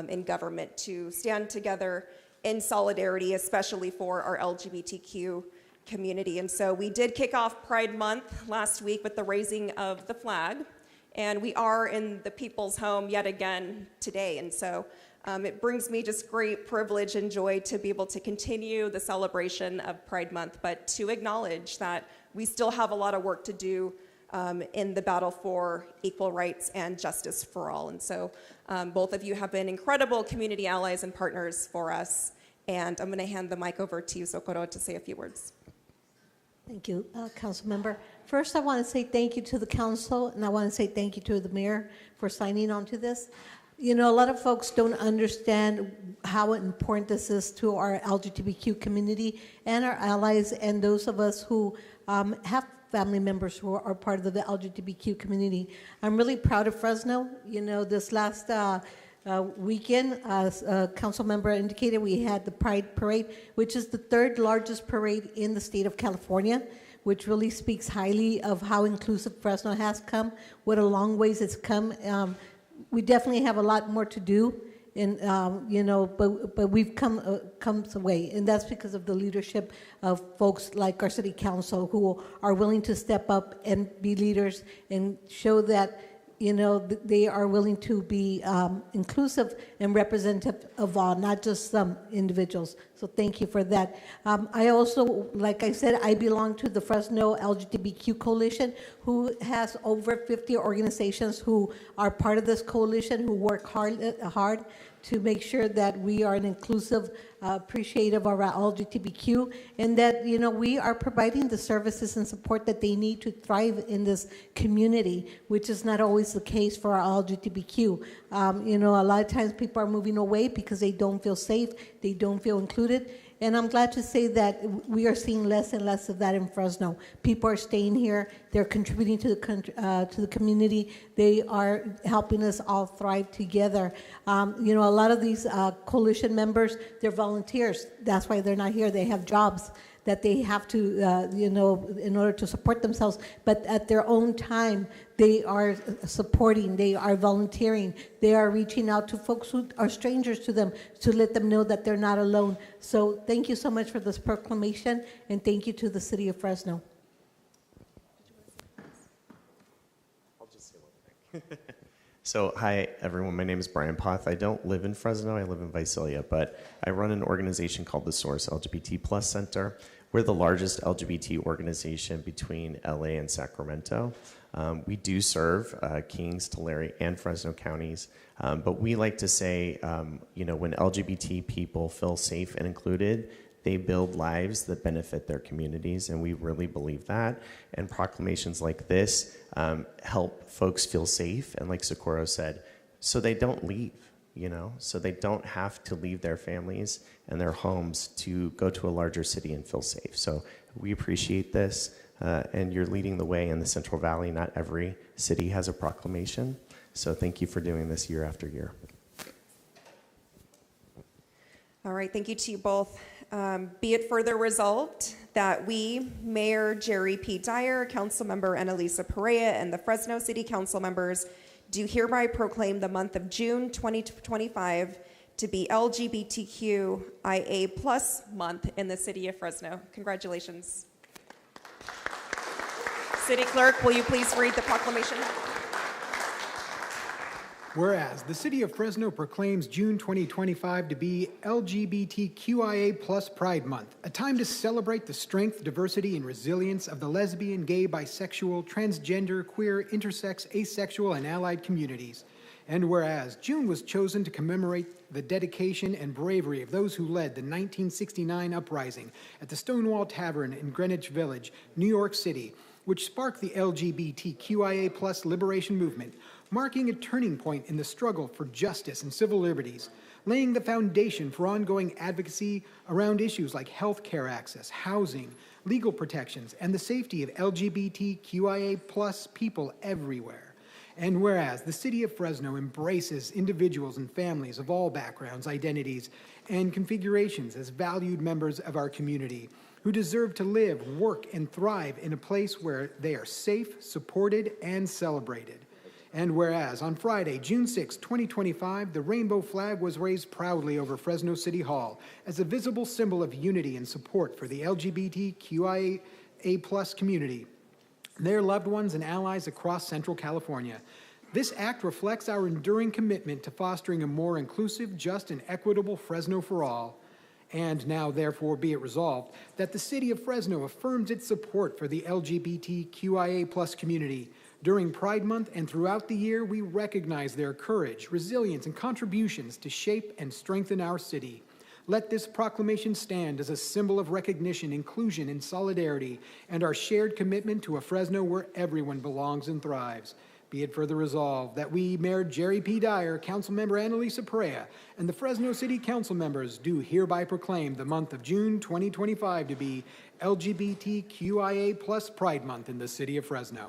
Q: in government to stand together in solidarity, especially for our LGBTQ community. And so we did kick off Pride Month last week with the raising of the flag. And we are in the people's home yet again today. And so it brings me just great privilege and joy to be able to continue the celebration of Pride Month, but to acknowledge that we still have a lot of work to do in the battle for equal rights and justice for all. And so both of you have been incredible community allies and partners for us. And I'm going to hand the mic over to you, Socorro, to say a few words.
R: Thank you, Council Member. First, I want to say thank you to the council, and I want to say thank you to the mayor for signing on to this. You know, a lot of folks don't understand how important this is to our LGBTQ community and our allies and those of us who have family members who are part of the LGBTQ community. I'm really proud of Fresno. You know, this last weekend, as a council member indicated, we had the Pride Parade, which is the 3rd largest parade in the state of California, which really speaks highly of how inclusive Fresno has come, what a long ways it's come. We definitely have a lot more to do, and you know, but we've come some way, and that's because of the leadership of folks like our city council who are willing to step up and be leaders and show that, you know, they are willing to be inclusive and representative of all, not just some individuals. So thank you for that. I also, like I said, I belong to the Fresno LGBTQ Coalition, who has over 50 organizations who are part of this coalition, who work hard to make sure that we are an inclusive, appreciative of our LGBTQ, and that, you know, we are providing the services and support that they need to thrive in this community, which is not always the case for our LGBTQ. You know, a lot of times people are moving away because they don't feel safe, they don't feel included. And I'm glad to say that we are seeing less and less of that in Fresno. People are staying here. They're contributing to the community. They are helping us all thrive together. You know, a lot of these coalition members, they're volunteers. That's why they're not here. They have jobs that they have to, you know, in order to support themselves. But at their own time, they are supporting, they are volunteering, they are reaching out to folks who are strangers to them to let them know that they're not alone. So thank you so much for this proclamation, and thank you to the city of Fresno.
A: I'll just say one thing.
S: So, hi everyone, my name is Brian Poth. I don't live in Fresno, I live in Visalia, but I run an organization called the Source LGBT Plus Center. We're the largest LGBT organization between LA and Sacramento. We do serve Kings, Tulare, and Fresno counties, but we like to say, when LGBT people feel safe and included, they build lives that benefit their communities, and we really believe that. And proclamations like this help folks feel safe, and like Socorro said, so they don't leave, so they don't have to leave their families and their homes to go to a larger city and feel safe. So we appreciate this, and you're leading the way in the Central Valley. Not every city has a proclamation, so thank you for doing this year after year.
Q: All right, thank you to you both. Be it further resolved that we, Mayor Jerry P. Dyer, Councilmember Annalisa Perea, and the Fresno City Council members do hereby proclaim the month of June 2025 to be LGBTQIA+ month in the city of Fresno. Congratulations. City Clerk, will you please read the proclamation?
B: Whereas the City of Fresno proclaims June 2025 to be LGBTQIA+ Pride Month, a time to celebrate the strength, diversity, and resilience of the lesbian, gay, bisexual, transgender, queer, intersex, asexual, and allied communities. And whereas June was chosen to commemorate the dedication and bravery of those who led the 1969 uprising at the Stonewall Tavern in Greenwich Village, New York City, which sparked the LGBTQIA+ liberation movement, marking a turning point in the struggle for justice and civil liberties, laying the foundation for ongoing advocacy around issues like health care access, housing, legal protections, and the safety of LGBTQIA+ people everywhere. And whereas the City of Fresno embraces individuals and families of all backgrounds, identities, and configurations as valued members of our community who deserve to live, work, and thrive in a place where they are safe, supported, and celebrated. And whereas on Friday, June 6, 2025, the rainbow flag was raised proudly over Fresno City Hall as a visible symbol of unity and support for the LGBTQIA+ community, their loved ones, and allies across Central California. This act reflects our enduring commitment to fostering a more inclusive, just, and equitable Fresno for all. And now, therefore, be it resolved that the City of Fresno affirms its support for the LGBTQIA+ community. During Pride Month and throughout the year, we recognize their courage, resilience, and contributions to shape and strengthen our city. Let this proclamation stand as a symbol of recognition, inclusion, and solidarity, and our shared commitment to a Fresno where everyone belongs and thrives. Be it further resolved that we, Mayor Jerry P. Dyer, Councilmember Annalisa Perea, and the Fresno City Council members do hereby proclaim the month of June 2025 to be LGBTQIA+ Pride Month in the city of Fresno.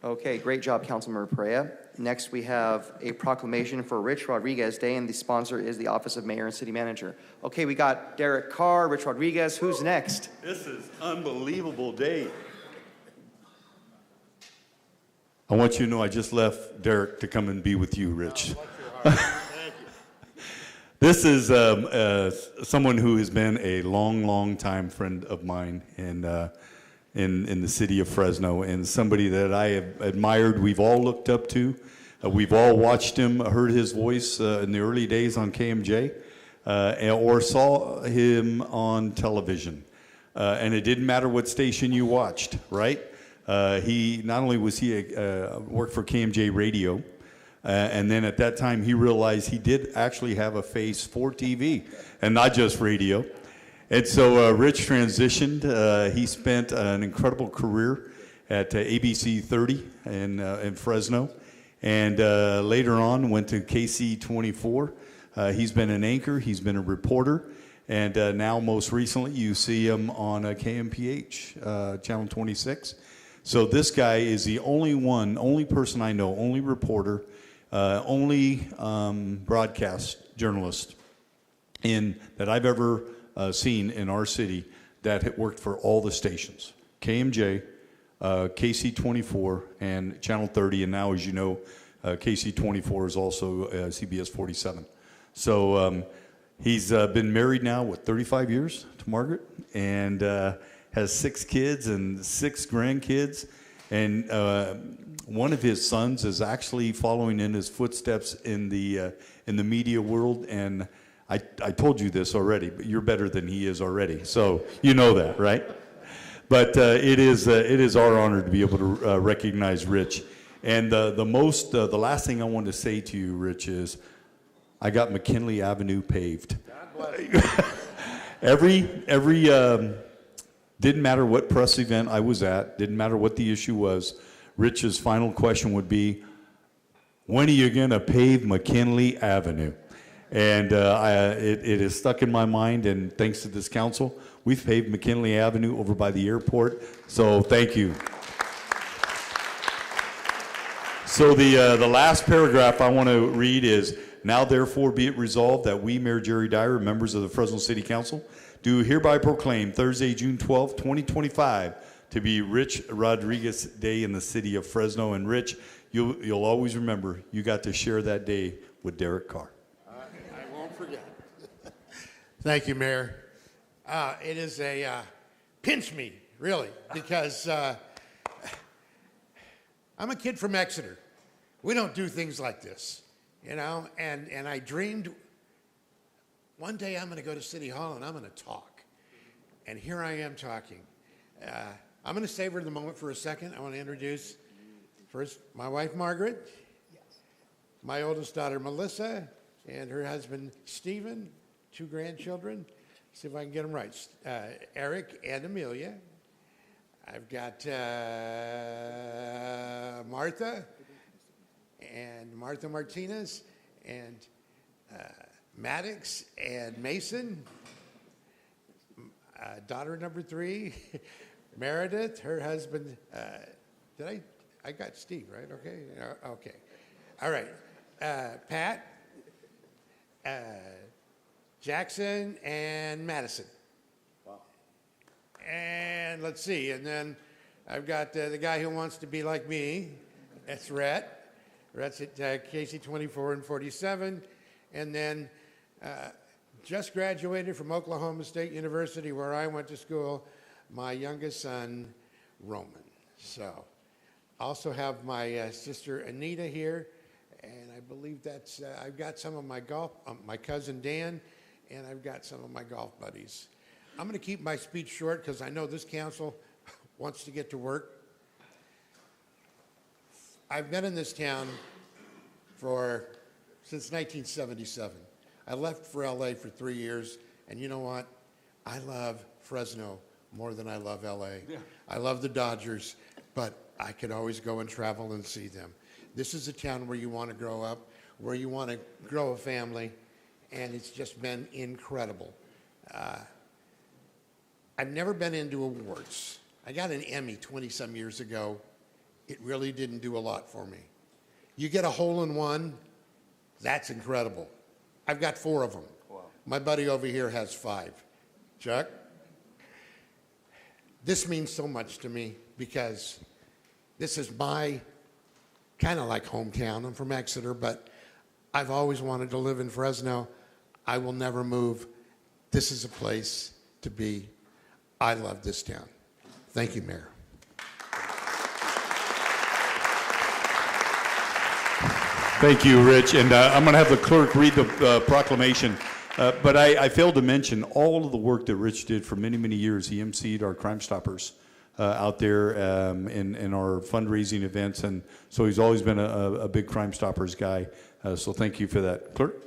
A: Okay, great job, Councilmember Perea. Next, we have a proclamation for Rich Rodriguez Day, and the sponsor is the Office of Mayor and City Manager. Okay, we got Derek Carr, Rich Rodriguez. Who's next?
H: This is unbelievable day. I want you to know I just left Derek to come and be with you, Rich. This is someone who has been a long time friend of mine, and in the city of Fresno, and somebody that I have admired, we've all looked up to. We've all watched him, heard his voice in the early days on KMJ, or saw him on television. And it didn't matter what station you watched, right? He not only was he worked for KMJ Radio, and then at that time he realized he did actually have a face for TV and not just radio. And so Rich transitioned. He spent an incredible career at ABC 30 in Fresno, and later on went to KC 24. He's been an anchor, he's been a reporter, and now most recently you see him on KMPH, Channel 26. So this guy is the only person I know, only reporter, only broadcast journalist that I've ever seen in our city that had worked for all the stations, KMJ, KC24, and Channel 30, and now, as you know, KC24 is also CBS 47. So He's been married now, 35 years to Margaret, and has 6 kids and 6 grandkids. And one of his sons is actually following in his footsteps in the media world. And I told you this already, but you're better than he is already. So you know that, right? But it is our honor to be able to recognize Rich. And the last thing I want to say to you, Rich, is I got McKinley Avenue paved. every didn't matter what press event I was at, didn't matter what the issue was, Rich's final question would be, when are you going to pave McKinley Avenue? And it is stuck in my mind, and thanks to this council, we've paved McKinley Avenue over by the airport, so thank you. So the last paragraph I want to read is, now therefore be it resolved that we, Mayor Jerry Dyer, members of the Fresno City Council, do hereby proclaim Thursday, June 12, 2025, to be Rich Rodriguez Day in the city of Fresno. And Rich, you'll always remember you got to share that day with Derek Carr.
T: I won't forget. Thank you, Mayor. It is a pinch me, really, because I'm a kid from Exeter. We don't do things like this. You know, and I dreamed one day I'm going to go to City Hall and I'm going to talk. And here I am talking. I'm going to savor the moment for a second. I want to introduce first my wife, Margaret, my oldest daughter, Melissa, and her husband, Stephen, 2 grandchildren. See if I can get them right. Eric and Amelia. I've got Martha. And Martha Martinez, and Maddox, and Mason, daughter number 3, Meredith, her husband, I got Steve, right? Okay, okay. All right, Pat, Jackson, and Madison. Wow. And let's see, and then I've got the guy who wants to be like me, that's Rhett. Rhett's at KC 24 and 47, and then just graduated from Oklahoma State University, where I went to school, my youngest son, Roman. So, also have my sister Anita here, and I believe that's, I've got some of my golf, my cousin Dan, and I've got some of my golf buddies. I'm going to keep my speech short because I know this council wants to get to work. I've been in this town since 1977. I left for LA for 3 years, and you know what? I love Fresno more than I love LA. Yeah. I love the Dodgers, but I could always go and travel and see them. This is a town where you want to grow up, where you want to grow a family, and it's just been incredible. I've never been into awards. I got an Emmy 20-some years ago. It really didn't do a lot for me. You get a hole-in-one, that's incredible. I've got 4 of them. Wow. My buddy over here has 5. Chuck? This means so much to me because this is my kind of like hometown. I'm from Exeter, but I've always wanted to live in Fresno. I will never move. This is a place to be. I love this town. Thank you, Mayor.
H: Thank you, Rich. And I'm going to have the clerk read the proclamation. But I failed to mention all of the work that Rich did for many, many years. He emceed our Crime Stoppers out there in our fundraising events. And so he's always been a big Crime Stoppers guy. So thank you for that. Clerk?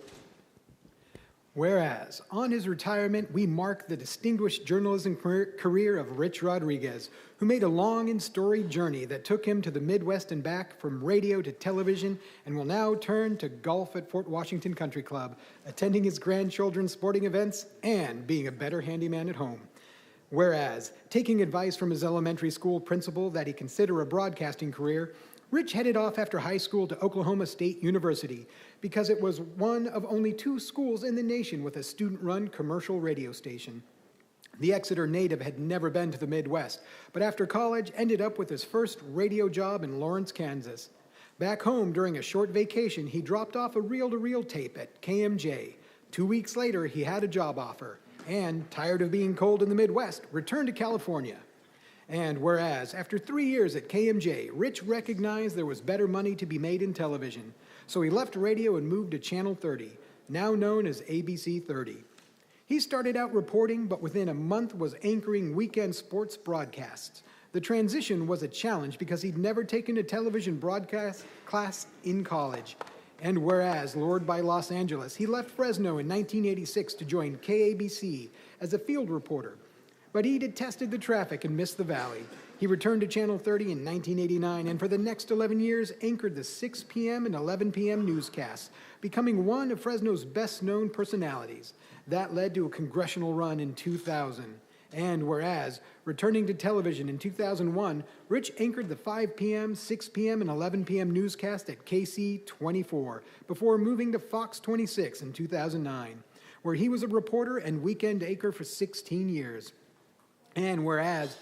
B: Whereas, on his retirement, we mark the distinguished journalism career of Rich Rodriguez, who made a long and storied journey that took him to the Midwest and back from radio to television, and will now turn to golf at Fort Washington Country Club, attending his grandchildren's sporting events, and being a better handyman at home. Whereas, taking advice from his elementary school principal that he consider a broadcasting career, Rich headed off after high school to Oklahoma State University because it was one of only 2 schools in the nation with a student-run commercial radio station. The Exeter native had never been to the Midwest, but after college ended up with his first radio job in Lawrence, Kansas. Back home during a short vacation, he dropped off a reel-to-reel tape at KMJ, 2 weeks later, he had a job offer and, tired of being cold in the Midwest, returned to California. And whereas, after 3 years at KMJ, Rich recognized there was better money to be made in television, so he left radio and moved to Channel 30, now known as ABC 30. He started out reporting, but within a month was anchoring weekend sports broadcasts. The transition was a challenge because he'd never taken a television broadcast class in college. And whereas, lured by Los Angeles, he left Fresno in 1986 to join KABC as a field reporter. But he detested the traffic and missed the valley. He returned to Channel 30 in 1989 and for the next 11 years anchored the 6 p.m. and 11 p.m. newscasts, becoming one of Fresno's best-known personalities. That led to a congressional run in 2000. And whereas, returning to television in 2001, Rich anchored the 5 p.m., 6 p.m., and 11 p.m. newscast at KC24 before moving to Fox 26 in 2009, where he was a reporter and weekend anchor for 16 years. And whereas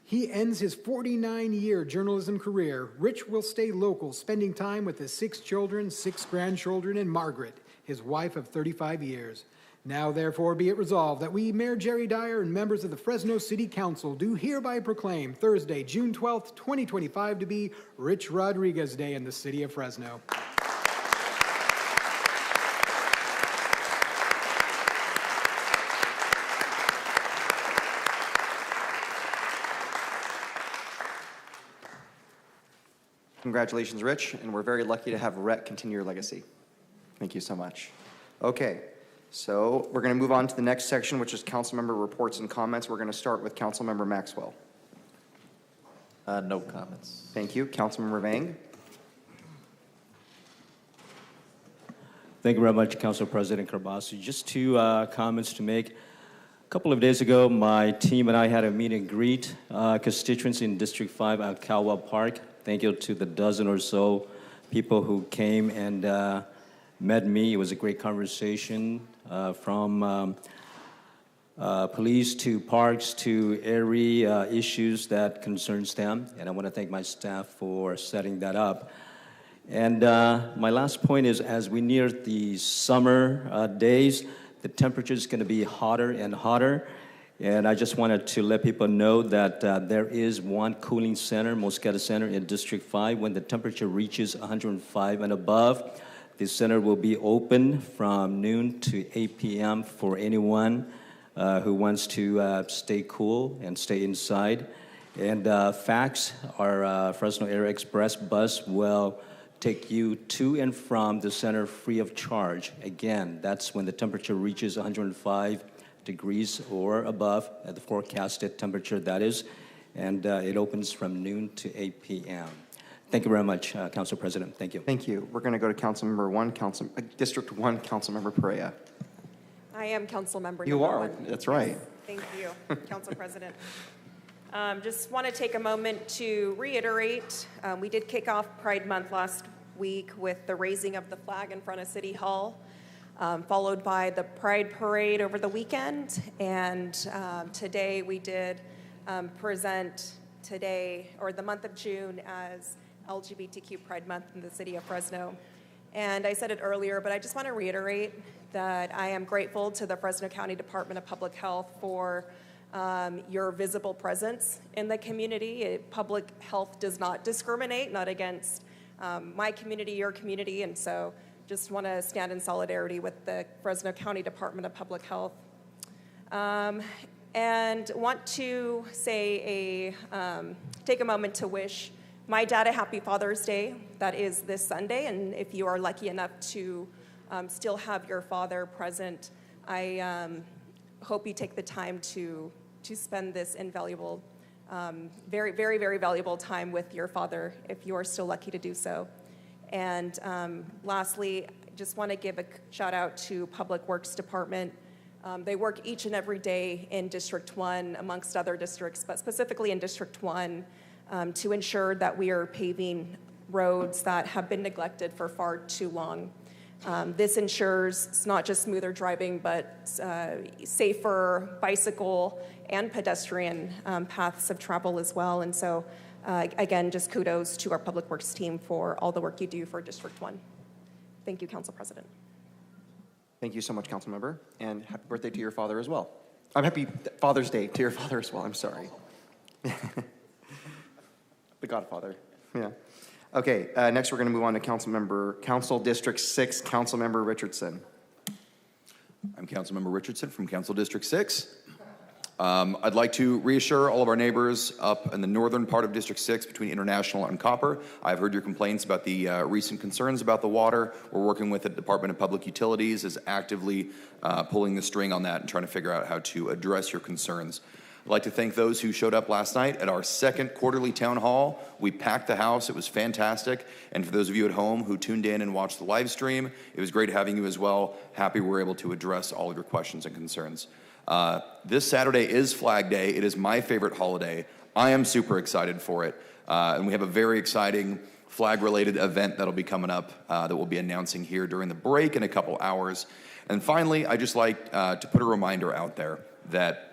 B: he ends his 49-year journalism career, Rich will stay local, spending time with his 6 children, 6 grandchildren, and Margaret, his wife of 35 years. Now, therefore, be it resolved that we, Mayor Jerry Dyer, and members of the Fresno City Council do hereby proclaim Thursday, June 12th, 2025 to be Rich Rodriguez Day in the city of Fresno.
A: Congratulations, Rich, and we're very lucky to have Rhett continue your legacy. Thank you so much. Okay, so we're going to move on to the next section, which is council member reports and comments. We're going to start with council member Maxwell.
U: No comments.
A: Thank you. Councilmember Vang.
V: Thank you very much, Council President Carbasi. Just 2 comments to make. A couple of days ago, my team and I had a meet and greet constituents in District 5 at Calwa Park. Thank you to the dozen or so people who came and met me. It was a great conversation from police to parks to every issues that concerns them. And I want to thank my staff for setting that up. And my last point is, as we near the summer days, the temperature is going to be hotter and hotter. And I just wanted to let people know that there is one cooling center, Mosqueda Center in District 5. When the temperature reaches 105 and above, the center will be open from noon to 8 p.m. for anyone who wants to stay cool and stay inside. And FAX, our Fresno Area Express bus, will take you to and from the center free of charge. Again, that's when the temperature reaches 105 degrees or above, at the forecasted temperature that is, and it opens from noon to 8 p.m. Thank you very much, Council President. Thank you.
A: Thank you. We're going to go to Councilmember 1, District 1, Councilmember Perea.
Q: I am council member
A: You
Q: number
A: are.
Q: 1.
A: That's right.
Q: Thank you, Council President. Just want to take a moment to reiterate, we did kick off Pride Month last week with the raising of the flag in front of City Hall, followed by the Pride Parade over the weekend, and today we did present today, or the month of June, as LGBTQ Pride Month in the city of Fresno. And I said it earlier, but I just want to reiterate that I am grateful to the Fresno County Department of Public Health for your visible presence in the community. Public health does not discriminate, not against my community, your community, and so just want to stand in solidarity with the Fresno County Department of Public Health. And want to say take a moment to wish my dad a happy Father's Day. That is this Sunday, and if you are lucky enough to still have your father present, I hope you take the time to spend this invaluable, very, very, very valuable time with your father if you are still lucky to do so. And lastly, I just want to give a shout out to Public Works Department. They work each and every day in District 1, amongst other districts, but specifically in District 1, to ensure that we are paving roads that have been neglected for far too long. This ensures it's not just smoother driving, but safer bicycle and pedestrian paths of travel as well. And so, again, just kudos to our Public Works team for all the work you do for District 1. Thank you, Council President.
A: Thank you so much, Councilmember, and happy birthday to your father as well. I'm happy Father's Day to your father as well. I'm sorry. The Godfather. Yeah. Okay. Next, we're going to move on to Council District 6, Councilmember Richardson.
C: I'm Councilmember Richardson from Council District 6. I'd like to reassure all of our neighbors up in the northern part of District 6 between International and Copper. I've heard your complaints about the recent concerns about the water. We're working with the Department of Public Utilities, is actively pulling the string on that and trying to figure out how to address your concerns. I'd like to thank those who showed up last night at our second quarterly town hall. We packed the house. It was fantastic. And for those of you at home who tuned in and watched the live stream, it was great having you as well. Happy we're able to address all of your questions and concerns. This Saturday is Flag Day. It is my favorite holiday. I am super excited for it. And we have a very exciting flag-related event that'll be coming up that we'll be announcing here during the break in a couple hours. And finally, I'd just like to put a reminder out there that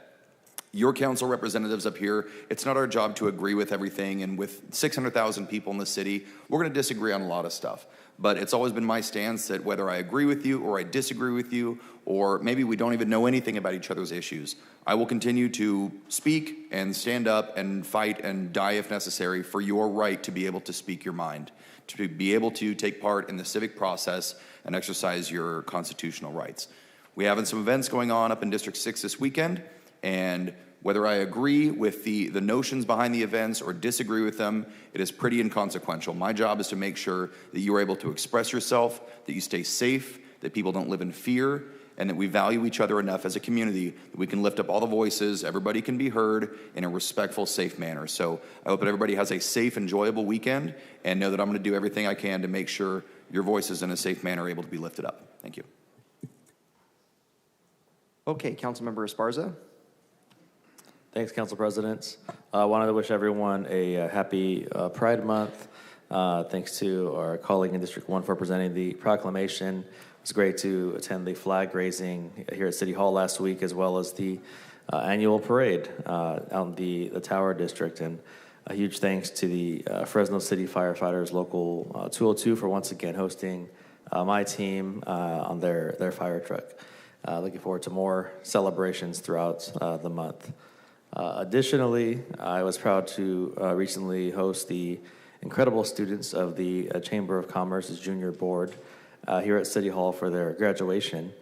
C: your council representatives up here, it's not our job to agree with everything. And with 600,000 people in the city, we're going to disagree on a lot of stuff. But it's always been my stance that whether I agree with you or I disagree with you, or maybe we don't even know anything about each other's issues, I will continue to speak and stand up and fight and die if necessary for your right to be able to speak your mind, to be able to take part in the civic process and exercise your constitutional rights. We have some events going on up in District 6 this weekend, and whether I agree with the notions behind the events or disagree with them, it is pretty inconsequential. My job is to make sure that you are able to express yourself, that you stay safe, that people don't live in fear, and that we value each other enough as a community that we can lift up all the voices, everybody can be heard in a respectful, safe manner. So I hope that everybody has a safe, enjoyable weekend, and know that I'm going to do everything I can to make sure your voices in a safe manner are able to be lifted up. Thank you.
A: Okay, Councilmember Esparza.
D: Thanks, Council President. I wanted to wish everyone a happy Pride Month. Thanks to our colleague in District 1 for presenting the proclamation. It was great to attend the flag raising here at City Hall last week, as well as the annual parade out in the Tower District. And a huge thanks to the Fresno City Firefighters Local 202 for once again hosting my team on their fire truck. Looking forward to more celebrations throughout the month. Additionally, I was proud to recently host the incredible students of the Chamber of Commerce's junior board here at City Hall for their graduation.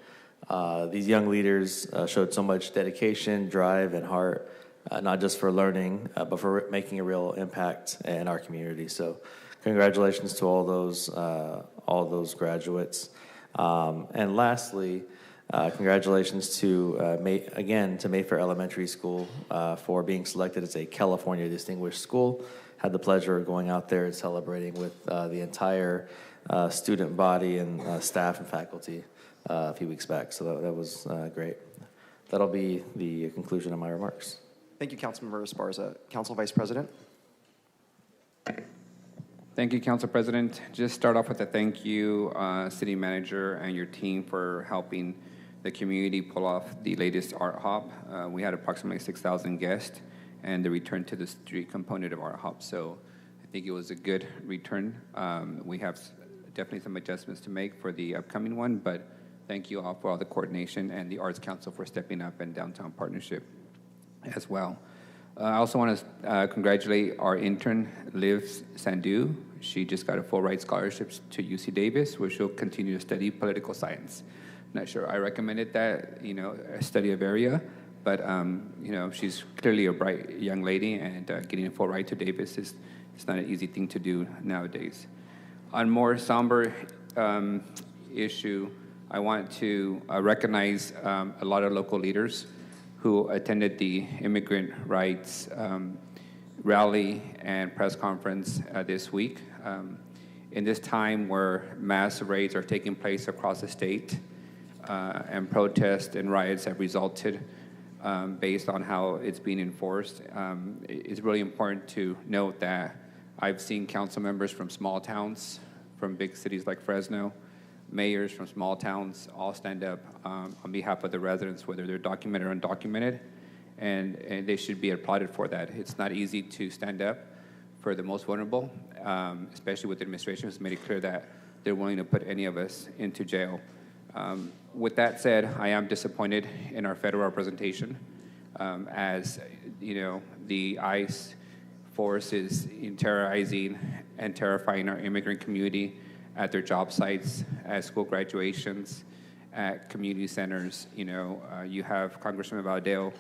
D: These young leaders showed so much dedication, drive, and heart, not just for learning, but for making a real impact in our community. So congratulations to all those graduates. And lastly, congratulations to Mayfair Elementary School for being selected as a California Distinguished School. Had the pleasure of going out there and celebrating with the entire student body and staff and faculty a few weeks back. So that was great. That'll be the conclusion of my remarks.
A: Thank you, Councilmember Esparza. Council Vice President.
G: Thank you, Council President. Just start off with a thank you, City Manager and your team for helping the community pull off the latest Art Hop. We had approximately 6,000 guests and the return to the street component of Art Hop. So I think it was a good return. We have definitely some adjustments to make for the upcoming one, but thank you all for all the coordination and the Arts Council for stepping up and Downtown Partnership as well. I also want to congratulate our intern, Liv Sandu. She just got a full ride scholarship to UC Davis, where she'll continue to study political science. Not sure I recommended that, a study of area, but, she's clearly a bright young lady, and getting a full ride to Davis is not an easy thing to do nowadays. On more somber issue, I want to recognize a lot of local leaders who attended the immigrant rights rally and press conference this week. In this time where mass raids are taking place across the state and protests and riots have resulted based on how it's being enforced, it's really important to note that I've seen council members from small towns, from big cities like Fresno, mayors from small towns all stand up on behalf of the residents, whether they're documented or undocumented, and they should be applauded for that. It's not easy to stand up for the most vulnerable, especially with the administration who's made it clear that they're willing to put any of us into jail With that said, I am disappointed in our federal representation. As you know, the ICE force is terrorizing and terrifying our immigrant community at their job sites, at school graduations, at community centers. You have Congressman Valdeo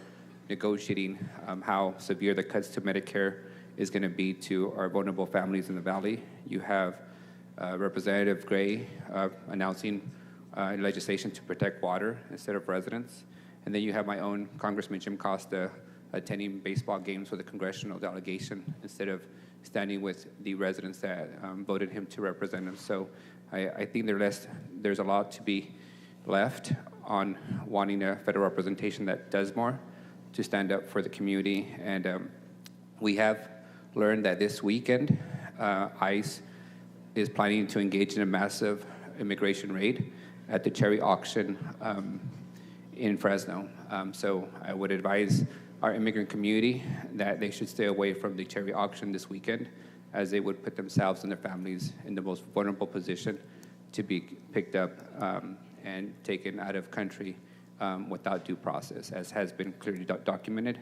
G: negotiating how severe the cuts to Medicare is going to be to our vulnerable families in the Valley. You have Representative Gray announcing legislation to protect water instead of residents. And then you have my own Congressman Jim Costa attending baseball games with a congressional delegation instead of standing with the residents that voted him to represent them. So I think there's a lot to be left on wanting a federal representation that does more to stand up for the community. And we have learned that this weekend, ICE is planning to engage in a massive immigration raid at the cherry auction in Fresno. So I would advise our immigrant community that they should stay away from the cherry auction this weekend, as they would put themselves and their families in the most vulnerable position to be picked up and taken out of country without due process, as has been clearly documented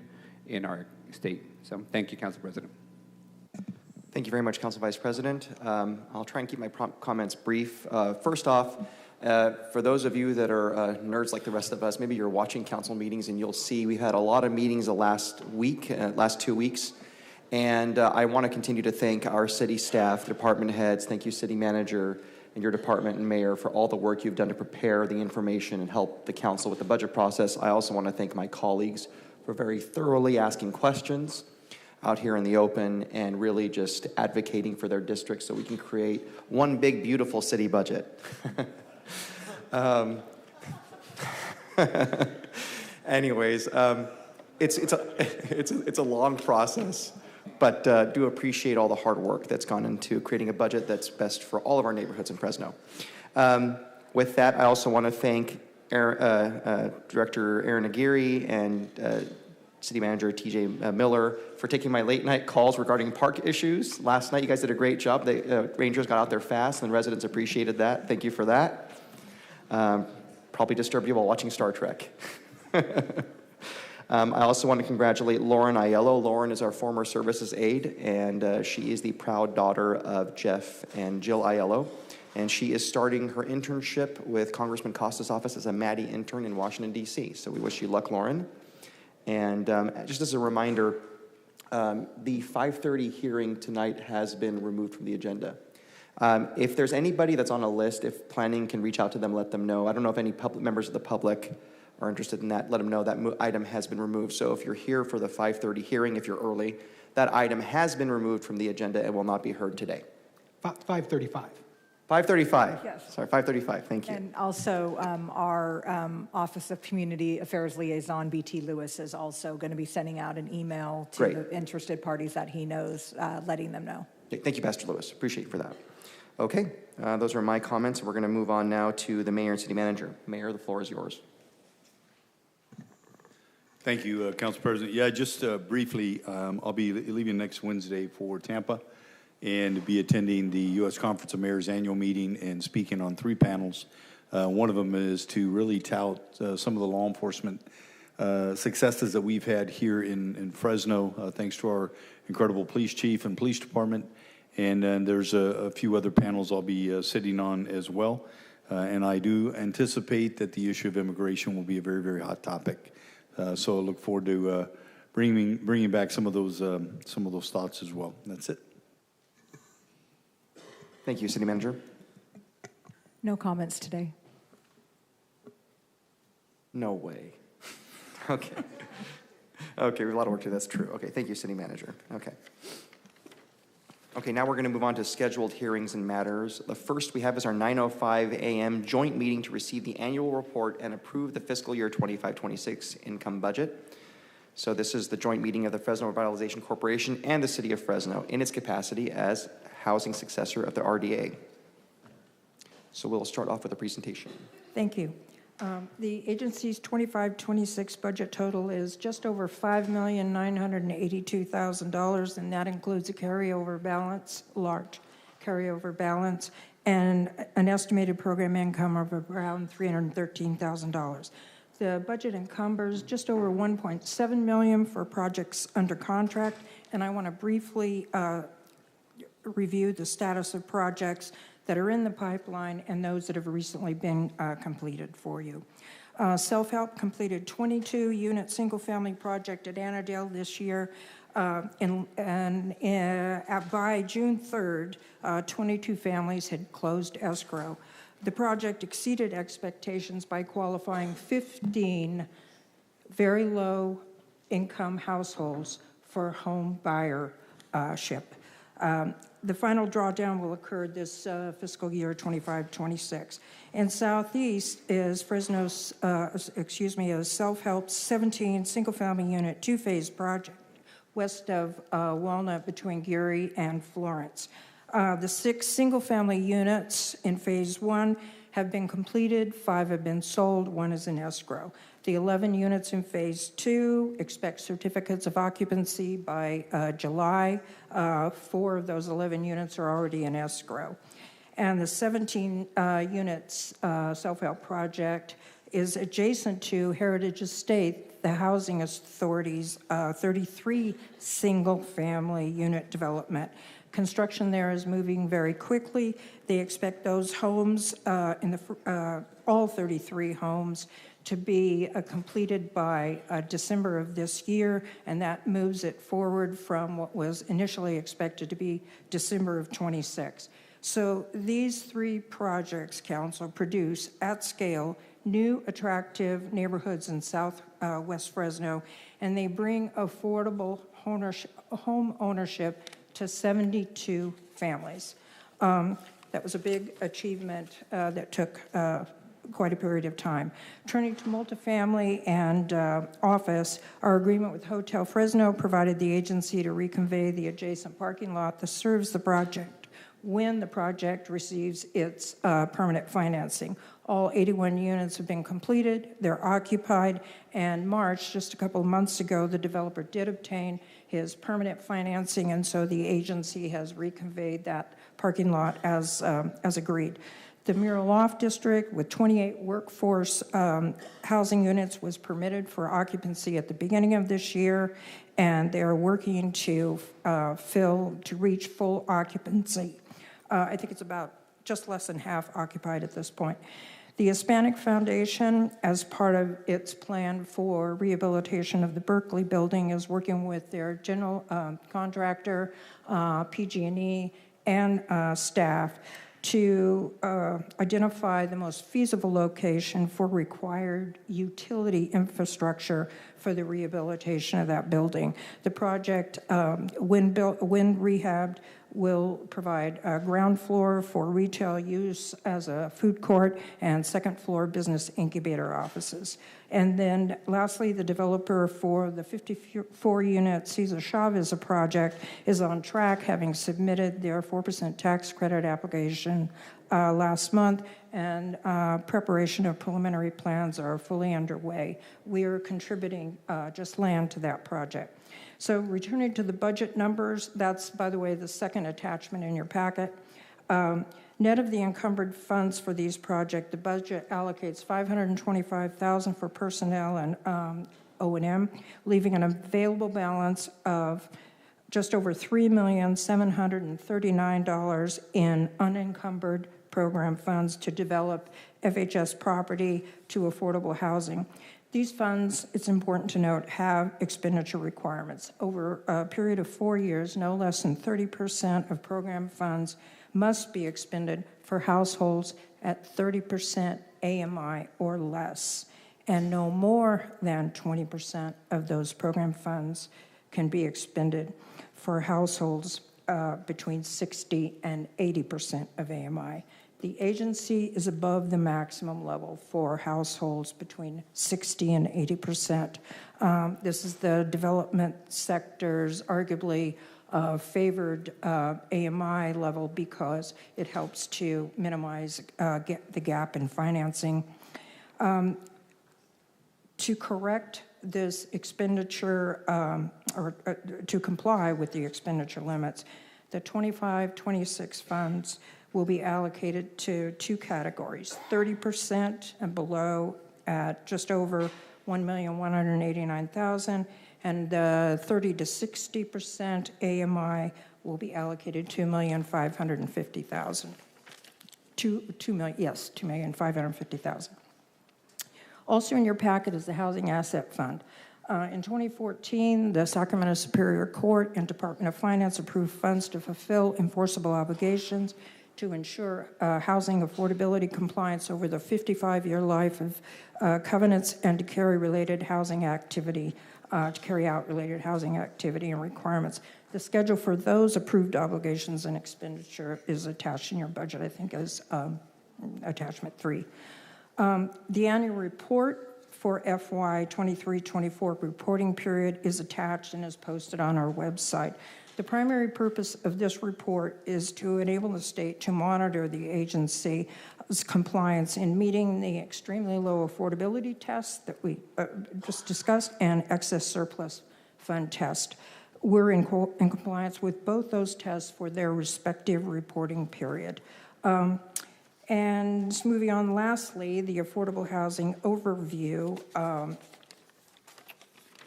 G: in our state. So thank you, Council President.
A: Thank you very much, Council Vice President. I'll try and keep my comments brief. First off, for those of you that are nerds like the rest of us, maybe you're watching council meetings and you'll see we've had a lot of meetings the last 2 weeks. And I want to continue to thank our city staff, department heads, thank you, city manager, and your department and mayor for all the work you've done to prepare the information and help the council with the budget process. I also want to thank my colleagues for very thoroughly asking questions out here in the open and really just advocating for their districts so we can create one big, beautiful city budget. Anyways, it's a long process, but do appreciate all the hard work that's gone into creating a budget that's best for all of our neighborhoods in Fresno. With that, I also want to thank Director Aaron Aguirre and City Manager TJ Miller for taking my late night calls regarding park issues. Last night, you guys did a great job. The Rangers got out there fast, and residents appreciated that. Thank you for that. Probably disturbed you while watching Star Trek. I also want to congratulate Lauren Aiello. Lauren is our former services aide, and she is the proud daughter of Jeff and Jill Aiello. And she is starting her internship with Congressman Costa's office as a Maddie intern in Washington, D.C. So we wish you luck, Lauren. And just as a reminder, the 5:30 hearing tonight has been removed from the agenda. If there's anybody that's on a list, if planning can reach out to them, let them know. I don't know if any members of the public are interested in that. Let them know that item has been removed. So if you're here for the 5:30 hearing, if you're early, that item has been removed from the agenda and will not be heard today.
B: 5:35.
A: 5:35.
E: Yes.
A: Sorry, 5:35. Thank you.
E: And also, our Office of Community Affairs Liaison, BT Lewis, is also going to be sending out an email to
A: Great.
E: the interested parties that he knows, letting them know.
A: Okay, thank you, Pastor Lewis. Appreciate you for that. Okay, those are my comments. We're going to move on now to the mayor and city manager. Mayor, the floor is yours.
H: Thank you, Council President. Yeah, just briefly, I'll be leaving next Wednesday for Tampa and be attending the U.S. Conference of Mayors annual meeting and speaking on 3 panels. One of them is to really tout some of the law enforcement successes that we've had here in Fresno, thanks to our incredible police chief and police department. And then there's a few other panels I'll be sitting on as well. And I do anticipate that the issue of immigration will be a very, very hot topic. So I look forward to bringing back some of those thoughts as well. That's it.
A: Thank you, city manager.
E: No comments today.
A: No way. Okay. Okay, we have a lot of work to do. That's true. Okay, thank you, city manager. Okay. Okay, now we're going to move on to scheduled hearings and matters. The first we have is our 9:05 a.m. joint meeting to receive the annual report and approve the fiscal year 25-26 income budget. So this is the joint meeting of the Fresno Revitalization Corporation and the City of Fresno in its capacity as housing successor of the RDA. So we'll start off with a presentation.
F: Thank you. The agency's 25-26 budget total is just over $5,982,000, and that includes a carryover balance, large carryover balance, and an estimated program income of around $313,000. The budget encumbers just over $1.7 million for projects under contract, and I want to briefly review the status of projects that are in the pipeline and those that have recently been completed for you. Self-Help completed 22-unit single-family project at Annandale this year, by June 3rd, 22 families had closed escrow. The project exceeded expectations by qualifying 15 very low-income households for home buyership. The final drawdown will occur this fiscal year 25-26. And Southeast is Fresno's, is Self-Help's 17 single-family unit two-phase project west of Walnut between Geary and Florence. The 6 single-family units in phase 1 have been completed, 5 have been sold, 1 is in escrow. The 11 units in phase 2 expect certificates of occupancy by July. 4 of those 11 units are already in escrow. And the 17 units self-help project is adjacent to Heritage Estate, the Housing Authority's 33 single-family unit development. Construction there is moving very quickly. They expect those homes, all 33 homes, to be completed by December of this year, and that moves it forward from what was initially expected to be December of 26. So these 3 projects, Council, produce at scale new attractive neighborhoods in Southwest Fresno, and they bring affordable home ownership to 72 families. That was a big achievement that took quite a period of time. Turning to multifamily and office, our agreement with Hotel Fresno provided the agency to reconvey the adjacent parking lot that serves the project when the project receives its permanent financing. All 81 units have been completed, they're occupied, and March, just a couple of months ago, the developer did obtain his permanent financing, and so the agency has reconveyed that parking lot as agreed. The Mural Loft District, with 28 workforce housing units, was permitted for occupancy at the beginning of this year, and they're working to reach full occupancy. I think it's about just less than half occupied at this point. The Hispanic Foundation, as part of its plan for rehabilitation of the Berkeley building, is working with their general contractor, PG&E, and staff to identify the most feasible location for required utility infrastructure for the rehabilitation of that building. The project, when rehabbed, will provide a ground floor for retail use as a food court and second floor business incubator offices. And then lastly, the developer for the 54-unit Cesar Chavez project is on track, having submitted their 4% tax credit application last month, and preparation of preliminary plans are fully underway. We are contributing just land to that project. So returning to the budget numbers, that's, by the way, the second attachment in your packet. Net of the encumbered funds for these projects, the budget allocates $525,000 for personnel and O&M, leaving an available balance of just over $3,739,000 in unencumbered program funds to develop FHS property to affordable housing. These funds, it's important to note, have expenditure requirements. Over a period of 4 years, no less than 30% of program funds must be expended for households at 30% AMI or less, and no more than 20% of those program funds can be expended for households between 60 and 80% of AMI. The agency is above the maximum level for households between 60 and 80%. This is the development sector's arguably favored AMI level because it helps to minimize the gap in financing. To correct this expenditure, or to comply with the expenditure limits, the 25-26 funds will be allocated to two categories, 30% and below at just over $1,189,000, and 30 to 60% AMI will be allocated $2,550,000. $2,550,000. Also in your packet is the Housing Asset Fund. In 2014, the Sacramento Superior Court and Department of Finance approved funds to fulfill enforceable obligations to ensure housing affordability compliance over the 55-year life of covenants and to carry out related housing activity and requirements. The schedule for those approved obligations and expenditure is attached in your budget, I think, as attachment 3. The annual report for FY 23-24 reporting period is attached and is posted on our website. The primary purpose of this report is to enable the state to monitor the agency's compliance in meeting the extremely low affordability test that we just discussed and excess surplus fund test. We're in compliance with both those tests for their respective reporting period. And moving on, lastly, the Affordable Housing Overview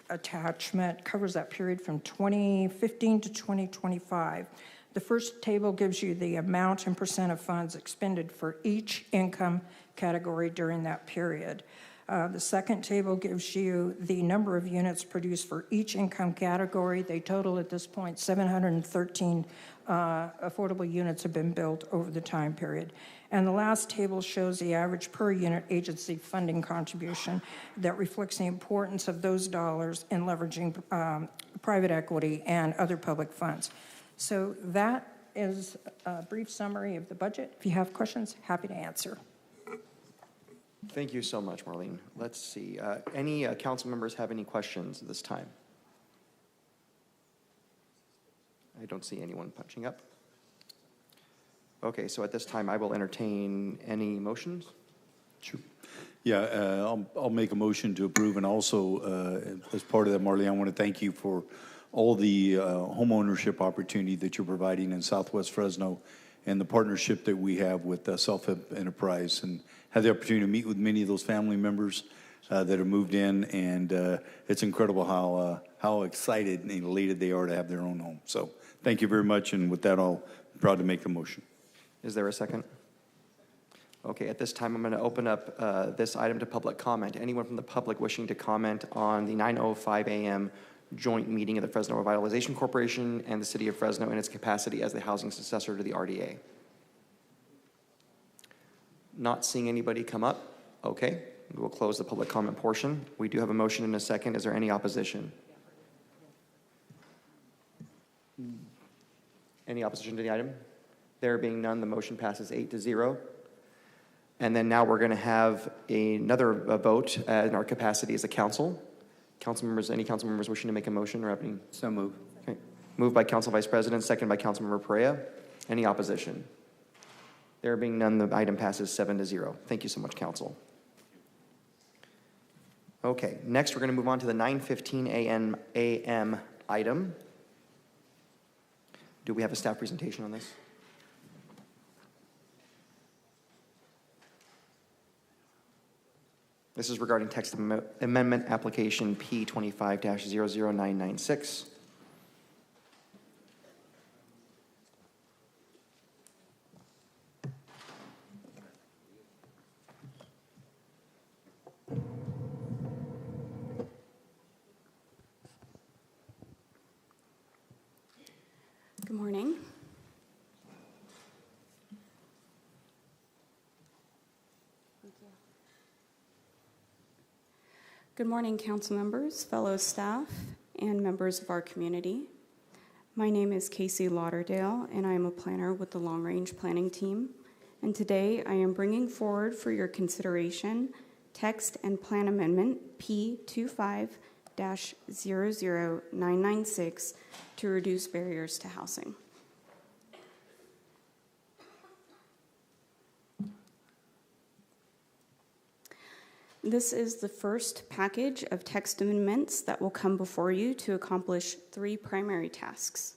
F: attachment covers that period from 2015 to 2025. The first table gives you the amount and percent of funds expended for each income category during that period. The second table gives you the number of units produced for each income category. They total at this point 713 affordable units have been built over the time period. And the last table shows the average per unit agency funding contribution that reflects the importance of those dollars in leveraging private equity and other public funds. So that is a brief summary of the budget. If you have questions, happy to answer.
A: Thank you so much, Marlene. Let's see. Any council members have any questions at this time? I don't see anyone punching up. Okay, so at this time, I will entertain any motions.
I: Sure. Yeah, I'll make a motion to approve, and also, as part of that, Marlene, I want to thank you for all the home ownership opportunity that you're providing in Southwest Fresno and the partnership that we have with Self-Help Enterprise, and had the opportunity to meet with many of those family members that have moved in, and it's incredible how excited and elated they are to have their own home. So thank you very much, and with that, I'll be proud to make the motion.
A: Is there a second? Okay, at this time, I'm going to open up this item to public comment. Anyone from the public wishing to comment on the 9:05 a.m. joint meeting of the Fresno Revitalization Corporation and the City of Fresno in its capacity as the housing successor to the RDA? Not seeing anybody come up. Okay, we will close the public comment portion. We do have a motion and a second. Is there any opposition? Any opposition to the item? There being none, the motion passes 8-0. And then now we're going to have another vote in our capacity as a council. Council members, any council members wishing to make a motion or have any?
G: So move.
A: Okay. Moved by Council Vice President, second by Councilmember Perea. Any opposition? There being none, the item passes 7-0. Thank you so much, Council. Okay, next we're going to move on to the 9:15 a.m. item. Do we have a staff presentation on this? This is regarding text amendment application P25-00996.
J: Good morning. Good morning, council members, fellow staff, and members of our community. My name is Casey Lauderdale, and I am a planner with the Long Range Planning Team. And today I am bringing forward for your consideration text and plan amendment P25-00996 to reduce barriers to housing. This is the first package of text amendments that will come before you to accomplish three primary tasks.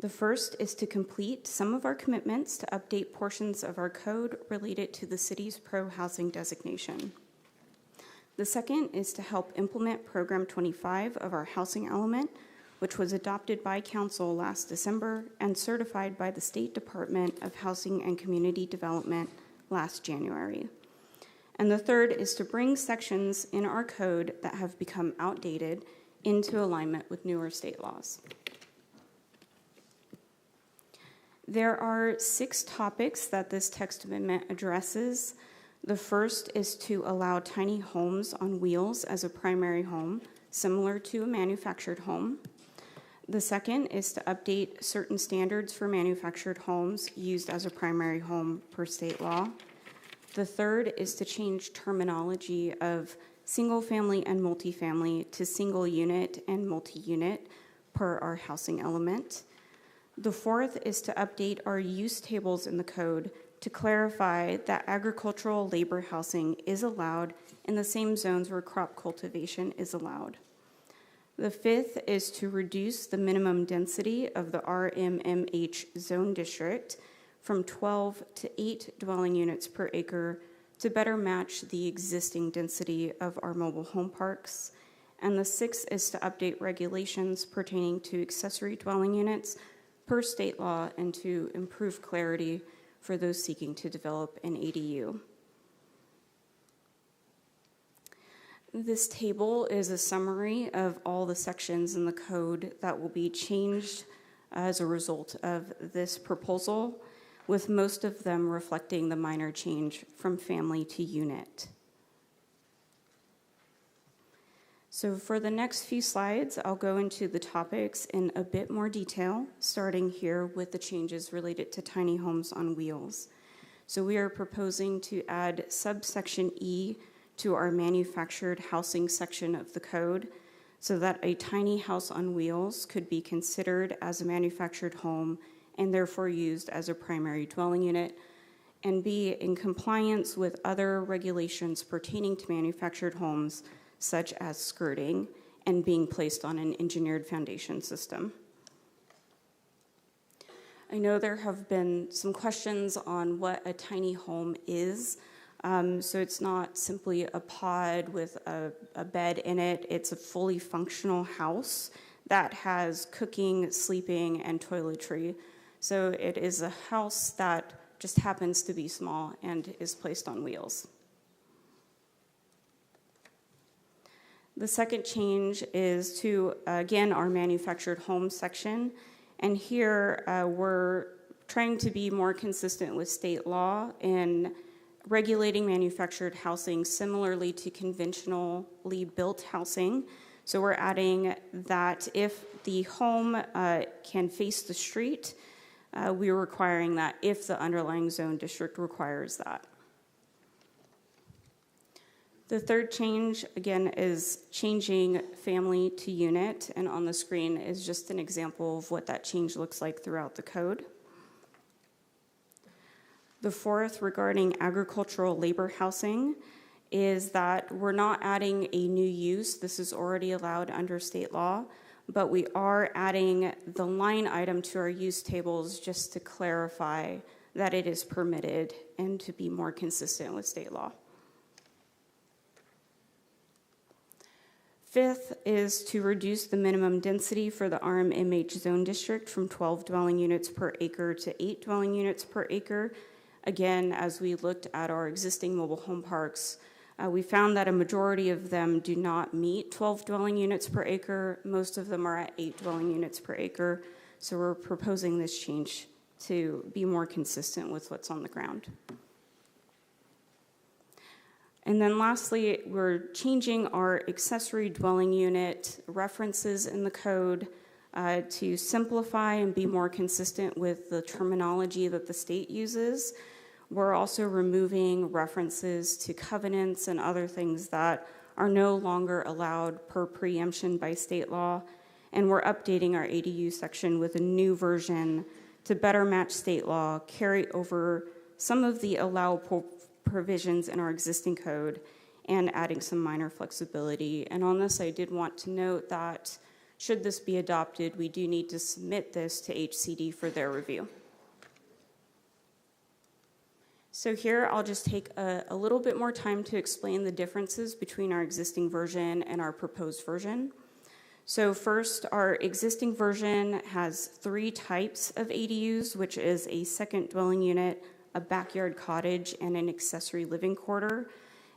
J: The first is to complete some of our commitments to update portions of our code related to the city's pro-housing designation. The second is to help implement Program 25 of our housing element, which was adopted by Council last December and certified by the State Department of Housing and Community Development last January. And the third is to bring sections in our code that have become outdated into alignment with newer state laws. There are 6 topics that this text amendment addresses. The first is to allow tiny homes on wheels as a primary home, similar to a manufactured home. The second is to update certain standards for manufactured homes used as a primary home per state law. The third is to change terminology of single family and multifamily to single unit and multi-unit per our housing element. The fourth is to update our use tables in the code to clarify that agricultural labor housing is allowed in the same zones where crop cultivation is allowed. The fifth is to reduce the minimum density of the RMMH zone district from 12 to 8 dwelling units per acre to better match the existing density of our mobile home parks. And the sixth is to update regulations pertaining to accessory dwelling units per state law and to improve clarity for those seeking to develop an ADU. This table is a summary of all the sections in the code that will be changed as a result of this proposal, with most of them reflecting the minor change from family to unit. So for the next few slides, I'll go into the topics in a bit more detail, starting here with the changes related to tiny homes on wheels. So we are proposing to add subsection E to our manufactured housing section of the code so that a tiny house on wheels could be considered as a manufactured home and therefore used as a primary dwelling unit and be in compliance with other regulations pertaining to manufactured homes, such as skirting and being placed on an engineered foundation system. I know there have been some questions on what a tiny home is. So it's not simply a pod with a bed in it. It's a fully functional house that has cooking, sleeping, and toiletry. So it is a house that just happens to be small and is placed on wheels. The second change is to, again, our manufactured home section. And here we're trying to be more consistent with state law in regulating manufactured housing similarly to conventionally built housing. So we're adding that if the home can face the street, we're requiring that if the underlying zone district requires that. The third change, again, is changing family to unit, and on the screen is just an example of what that change looks like throughout the code. The fourth, regarding agricultural labor housing, is that we're not adding a new use. This is already allowed under state law, but we are adding the line item to our use tables just to clarify that it is permitted and to be more consistent with state law. Fifth is to reduce the minimum density for the RMMH zone district from 12 dwelling units per acre to 8 dwelling units per acre. Again, as we looked at our existing mobile home parks, we found that a majority of them do not meet 12 dwelling units per acre. Most of them are at 8 dwelling units per acre. So we're proposing this change to be more consistent with what's on the ground. And then lastly, we're changing our accessory dwelling unit references in the code to simplify and be more consistent with the terminology that the state uses. We're also removing references to covenants and other things that are no longer allowed per preemption by state law. And we're updating our ADU section with a new version to better match state law, carry over some of the allowable provisions in our existing code, and adding some minor flexibility. And on this, I did want to note that Should this be adopted, we do need to submit this to HCD for their review. So here, I'll just take a little bit more time to explain the differences between our existing version and our proposed version. So first, our existing version has 3 types of ADUs, which is a second dwelling unit, a backyard cottage, and an accessory living quarter.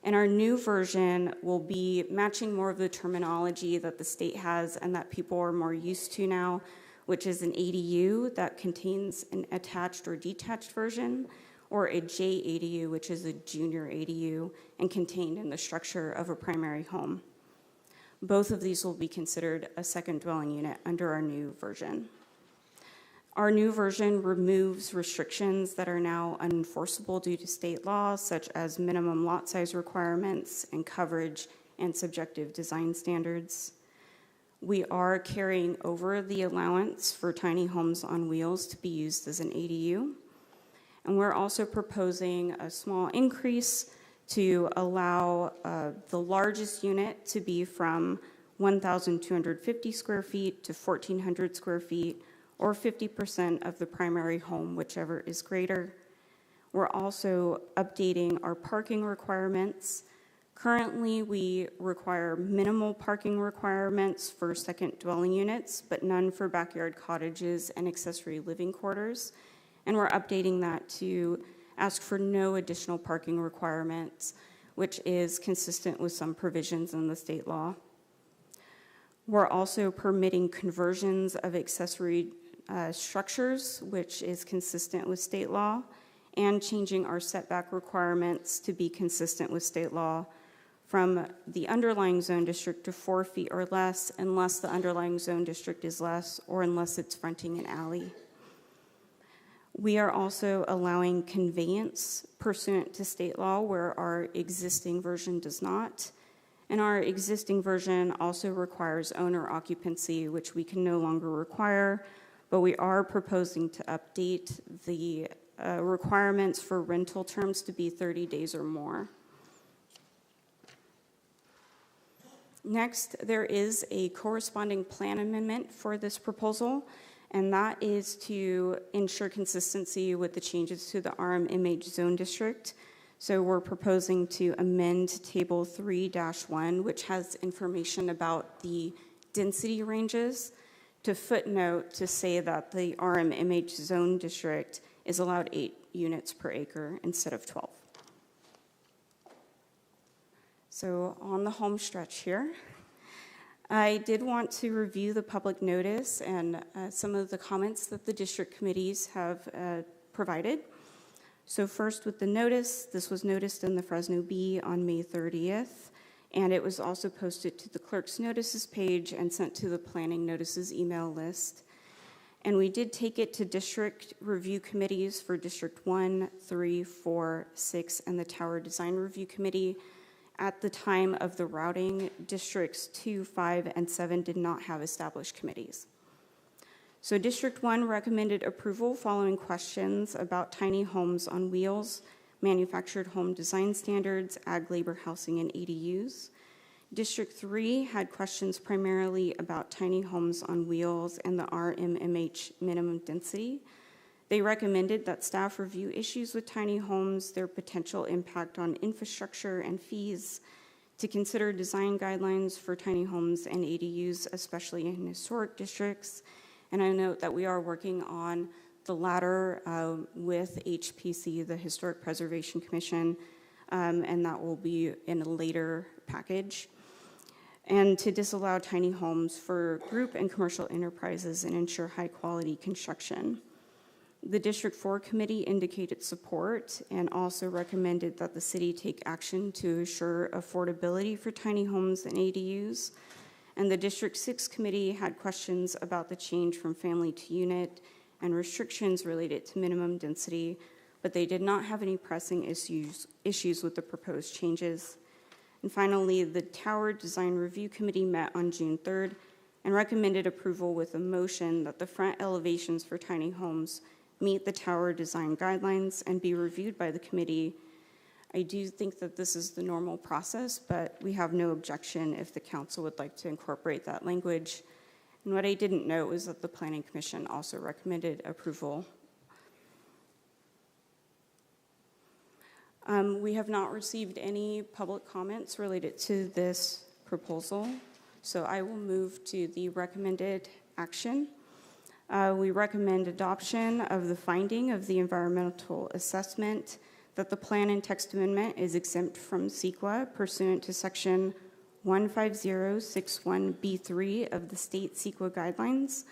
J: And our new version will be matching more of the terminology that the state has and that people are more used to now, which is an ADU that contains an attached or detached version, or a JADU, which is a junior ADU and contained in the structure of a primary home. Both of these will be considered a second dwelling unit under our new version. Our new version removes restrictions that are now unenforceable due to state law, such as minimum lot size requirements and coverage and subjective design standards. We are carrying over the allowance for tiny homes on wheels to be used as an ADU. And we're also proposing a small increase to allow the largest unit to be from 1,250 square feet to 1,400 square feet, or 50% of the primary home, whichever is greater. We're also updating our parking requirements. Currently, we require minimal parking requirements for second dwelling units, but none for backyard cottages and accessory living quarters. And we're updating that to ask for no additional parking requirements, which is consistent with some provisions in the state law. We're also permitting conversions of accessory structures, which is consistent with state law, and changing our setback requirements to be consistent with state law from the underlying zone district to 4 feet or less, unless the underlying zone district is less or unless it's fronting an alley. We are also allowing conveyance pursuant to state law where our existing version does not. And our existing version also requires owner occupancy, which we can no longer require, but we are proposing to update the requirements for rental terms to be 30 days or more. Next, there is a corresponding plan amendment for this proposal, and that is to ensure consistency with the changes to the RMMH zone district. So we're proposing to amend Table 3-1, which has information about the density ranges, to footnote to say that the RMMH zone district is allowed 8 units per acre instead of 12. So on the home stretch here, I did want to review the public notice and some of the comments that the district committees have provided. So first with the notice, this was noticed in the Fresno Bee on May 30th, and it was also posted to the clerk's notices page and sent to the planning notices email list. And we did take it to district review committees for District 1, 3, 4, 6, and the Tower Design Review Committee. At the time of the routing, Districts 2, 5, and 7 did not have established committees. So District 1 recommended approval following questions about tiny homes on wheels, manufactured home design standards, ag labor housing, and ADUs. District 3 had questions primarily about tiny homes on wheels and the RMMH minimum density. They recommended that staff review issues with tiny homes, their potential impact on infrastructure and fees, to consider design guidelines for tiny homes and ADUs, especially in historic districts. And I note that we are working on the latter with HPC, the Historic Preservation Commission, and that will be in a later package. And to disallow tiny homes for group and commercial enterprises and ensure high quality construction. The District 4 committee indicated support and also recommended that the city take action to assure affordability for tiny homes and ADUs. And the District 6 committee had questions about the change from family to unit and restrictions related to minimum density, but they did not have any pressing issues with the proposed changes. And finally, the Tower Design Review Committee met on June 3rd and recommended approval with a motion that the front elevations for tiny homes meet the tower design guidelines and be reviewed by the committee. I do think that this is the normal process, but we have no objection if the council would like to incorporate that language. And what I didn't note was that the Planning Commission also recommended approval. We have not received any public comments related to this proposal, so I will move to the recommended action. We recommend adoption of the finding of the environmental assessment that the plan and text amendment is exempt from CEQA pursuant to section 15061B3 of the state CEQA guidelines,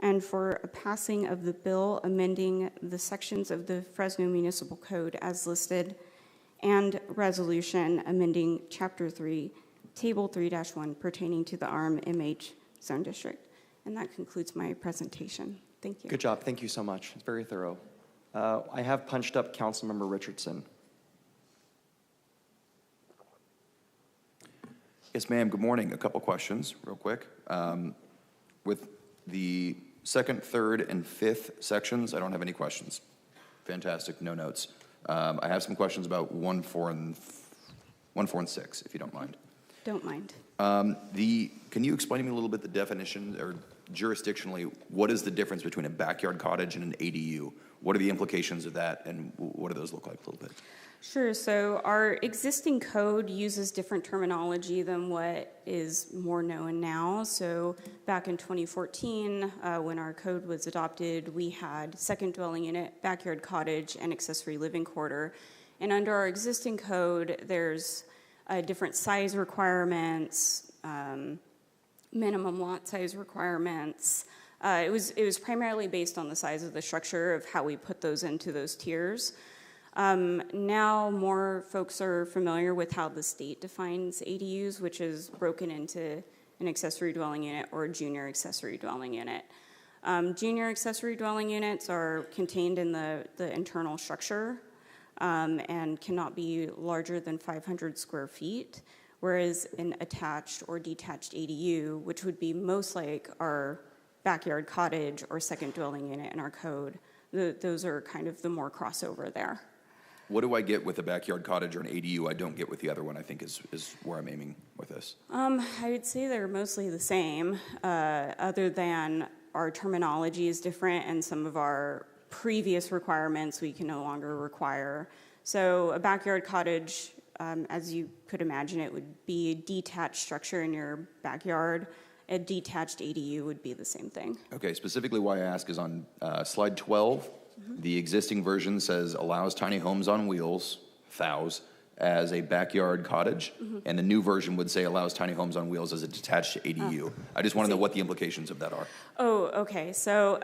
J: and for a passing of the bill amending the sections of the Fresno Municipal Code as listed, and resolution amending Chapter 3, Table 3-1 pertaining to the RMMH Zone District. And that concludes my presentation. Thank you.
A: Good job. Thank you so much. It's very thorough. I have punched up Councilmember Richardson.
C: Yes, ma'am. Good morning. A couple questions, real quick. With the second, third, and fifth sections, I don't have any questions. Fantastic. No notes. I have some questions about 1, 4, and 6, if you don't mind.
J: Don't mind.
C: Can you explain to me a little bit the definition, or jurisdictionally, what is the difference between a backyard cottage and an ADU? What are the implications of that, and what do those look like a little bit?
J: Sure. So our existing code uses different terminology than what is more known now. So back in 2014, when our code was adopted, we had second dwelling unit, backyard cottage, and accessory living quarter. And under our existing code, there's different size requirements, minimum lot size requirements. It was primarily based on the size of the structure of how we put those into those tiers. Now more folks are familiar with how the state defines ADUs, which is broken into an accessory dwelling unit or a junior accessory dwelling unit. Junior accessory dwelling units are contained in the internal structure and cannot be larger than 500 square feet, whereas an attached or detached ADU, which would be most like our backyard cottage or second dwelling unit in our code, those are kind of the more crossover there.
C: What do I get with a backyard cottage or an ADU I don't get with the other one, I think is where I'm aiming with this?
J: I would say they're mostly the same, other than our terminology is different and some of our previous requirements we can no longer require. So a backyard cottage, as you could imagine, it would be a detached structure in your backyard. A detached ADU would be the same thing.
C: Okay, specifically why I ask is on slide 12, the existing version says allows tiny homes on wheels, THOWs, as a backyard cottage, and the new version would say allows tiny homes on wheels as a detached ADU. I just want to know what the implications of that are.
J: Oh, okay. So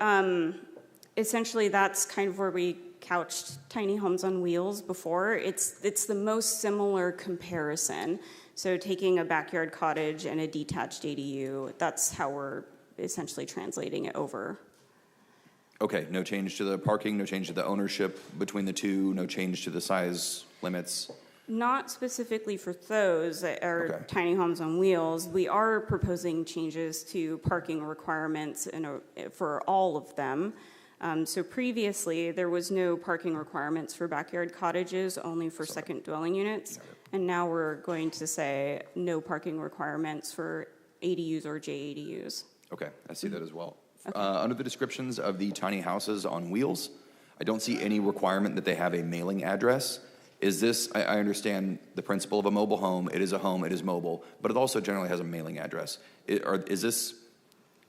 J: essentially that's kind of where we couched tiny homes on wheels before. It's the most similar comparison. So taking a backyard cottage and a detached ADU, that's how we're essentially translating it over.
C: Okay, no change to the parking, no change to the ownership between the two, no change to the size limits?
J: Not specifically for those that are tiny homes on wheels. We are proposing changes to parking requirements for all of them. So previously, there was no parking requirements for backyard cottages, only for second dwelling units. And now we're going to say no parking requirements for ADUs or JADUs.
C: Okay, I see that as well. Under the descriptions of the tiny houses on wheels, I don't see any requirement that they have a mailing address. Is this, I understand the principle of a mobile home, it is mobile, but it also generally has a mailing address. Is this,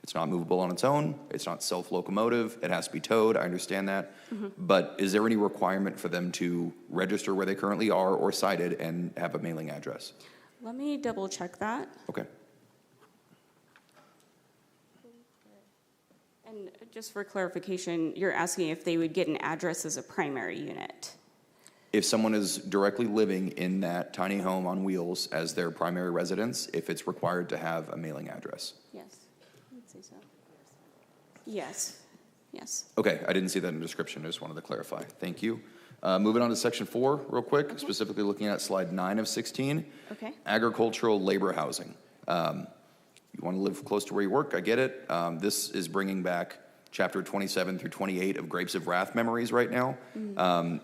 C: it's not movable on its own, it's not self-locomotive, it has to be towed, I understand that. But is there any requirement for them to register where they currently are or sited and have a mailing address?
J: Let me double check that.
C: Okay.
J: And just for clarification, you're asking if they would get an address as a primary unit.
C: If someone is directly living in that tiny home on wheels as their primary residence, if it's required to have a mailing address?
J: Yes, I would say so. Yes, yes.
C: Okay, I didn't see that in the description. I just wanted to clarify. Thank you. Moving on to section 4 real quick, specifically looking at slide 9 of 16.
J: Okay.
C: Agricultural labor housing. You want to live close to where you work, I get it. This is bringing back chapter 27 through 28 of Grapes of Wrath memories right now.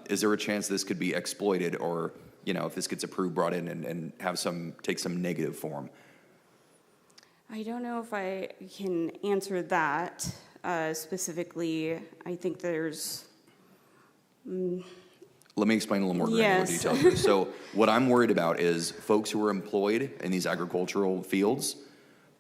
C: Is there a chance this could be exploited, or, you know, if this gets approved, brought in and take some negative form?
J: I don't know if I can answer that specifically. I think there's.
C: Let me explain a little more granular
J: Yes.
C: detail here. So what I'm worried about is folks who are employed in these agricultural fields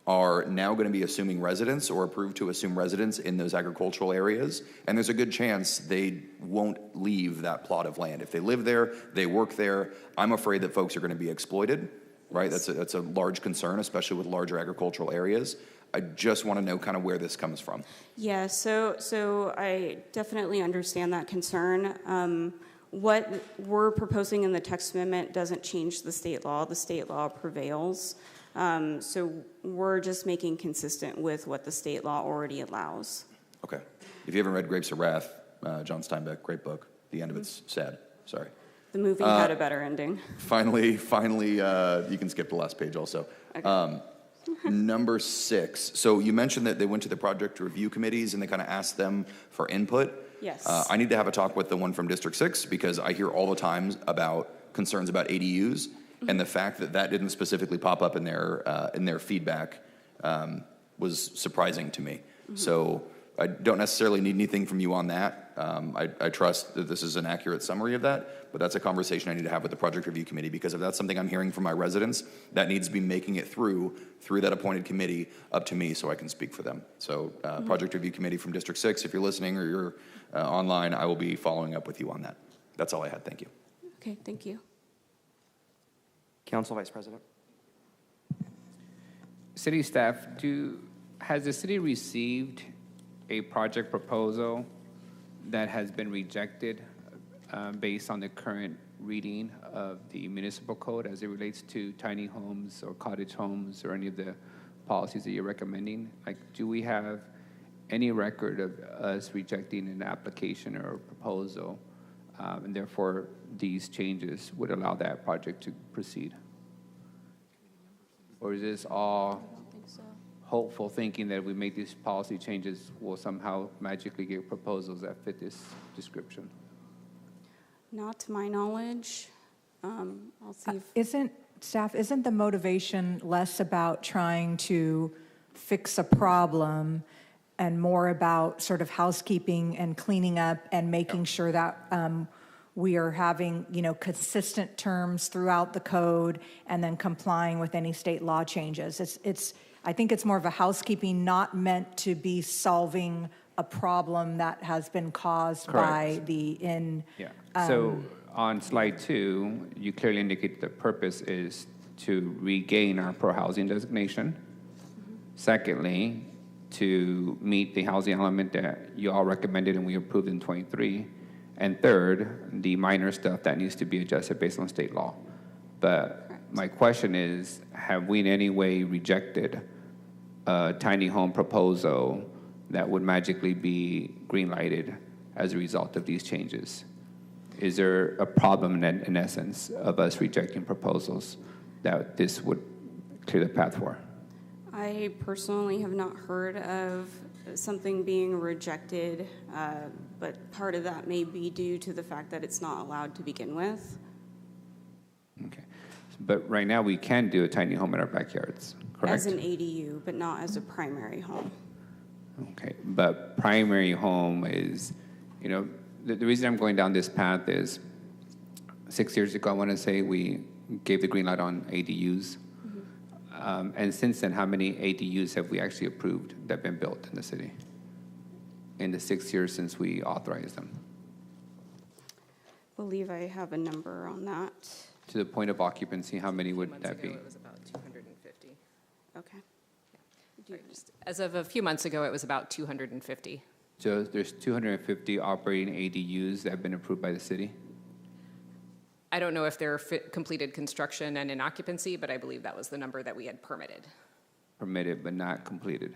C: are now going to be assuming residence or approved to assume residence in those agricultural areas. And there's a good chance they won't leave that plot of land. If they live there, they work there, I'm afraid that folks are going to be exploited, right? That's a large concern, especially with larger agricultural areas. I just want to know kind of where this comes from.
J: Yeah, so I definitely understand that concern. What we're proposing in the text amendment doesn't change the state law. The state law prevails. So we're just making consistent with what the state law already allows.
C: Okay. If you haven't read Grapes of Wrath, John Steinbeck, great book. The end of it's sad. Sorry.
J: The movie had a better ending.
C: Finally, you can skip the last page also.
J: Okay.
C: Number 6. So you mentioned that they went to the project review committees and they kind of asked them for input.
J: Yes.
C: I need to have a talk with the one from District 6 because I hear all the time about concerns about ADUs, and the fact that that didn't specifically pop up in their feedback was surprising to me. So I don't necessarily need anything from you on that. I trust that this is an accurate summary of that, but that's a conversation I need to have with the project review committee, because if that's something I'm hearing from my residents, that needs to be making it through that appointed committee up to me so I can speak for them. So project review committee from District 6, if you're listening or you're online, I will be following up with you on that. That's all I had. Thank you.
J: Okay, thank you.
A: Council Vice President.
G: City staff, has the city received a project proposal that has been rejected based on the current reading of the municipal code as it relates to tiny homes or cottage homes or any of the policies that you're recommending? Like, do we have any record of us rejecting an application or a proposal, and therefore these changes would allow that project to proceed? Or is this all hopeful thinking that if we make these policy changes, we'll somehow magically get proposals that fit this description?
J: Not to my knowledge. I'll see if...
E: Isn't the motivation less about trying to fix a problem and more about sort of housekeeping and cleaning up and making sure that we are having, consistent terms throughout the code and then complying with any state law changes? I think it's more of a housekeeping, not meant to be solving a problem that has been caused by the
G: So on slide 2, you clearly indicate the purpose is to regain our pro-housing designation. Secondly, to meet the housing element that you all recommended and we approved in 23. And third, the minor stuff that needs to be adjusted based on state law. But my question is, have we in any way rejected a tiny home proposal that would magically be green-lighted as a result of these changes? Is there a problem in essence of us rejecting proposals that this would clear the path for?
J: I personally have not heard of something being rejected, but part of that may be due to the fact that it's not allowed to begin with.
G: Okay. But right now we can do a tiny home in our backyards, correct?
J: As an ADU, but not as a primary home.
G: Okay, but primary home is, the reason I'm going down this path is 6 years ago, I want to say we gave the green light on ADUs. And since then, how many ADUs have we actually approved that have been built in the city in the 6 years since we authorized them?
J: I believe I have a number on that.
G: To the point of occupancy, how many would that be?
K: It was about 250.
J: Okay.
K: Sorry, as of a few months ago, it was about 250.
G: So there's 250 operating ADUs that have been approved by the city?
K: I don't know if they're completed construction and in occupancy, but I believe that was the number that we had permitted.
G: Permitted but not completed.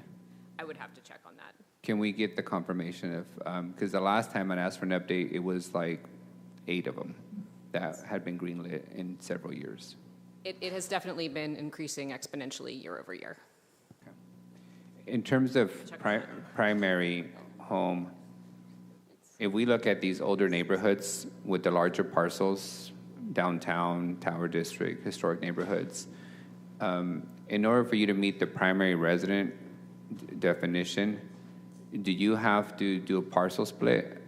K: I would have to check on that.
G: Can we get the confirmation of, because the last time I asked for an update, it was like 8 of them that had been greenlit in several years.
K: It has definitely been increasing exponentially year over year.
G: Okay. In terms of primary home, if we look at these older neighborhoods with the larger parcels, downtown, Tower District, historic neighborhoods, In order for you to meet the primary resident definition, do you have to do a parcel split?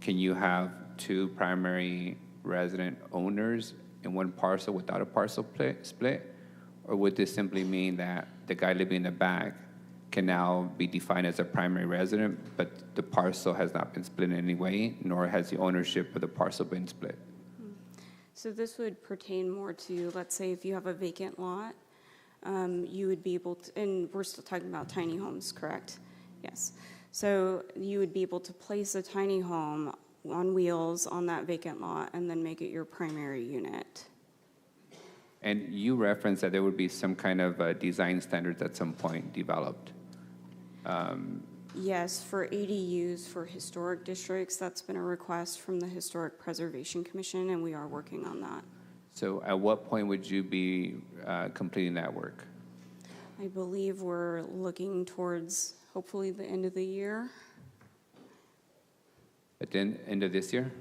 G: Can you have two primary resident owners in one parcel without a parcel split? Or would this simply mean that the guy living in the back can now be defined as a primary resident, but the parcel has not been split in any way, nor has the ownership of the parcel been split?
J: So this would pertain more to, let's say, if you have a vacant lot, you would be able to, and we're still talking about tiny homes, correct? Yes. So you would be able to place a tiny home on wheels on that vacant lot and then make it your primary unit.
G: And you referenced that there would be some kind of design standards at some point developed.
J: Yes, for ADUs for historic districts, that's been a request from the Historic Preservation Commission, and we are working on that.
G: So at what point would you be completing that work?
J: I believe we're looking towards hopefully the end of the year.
G: At the end of this year?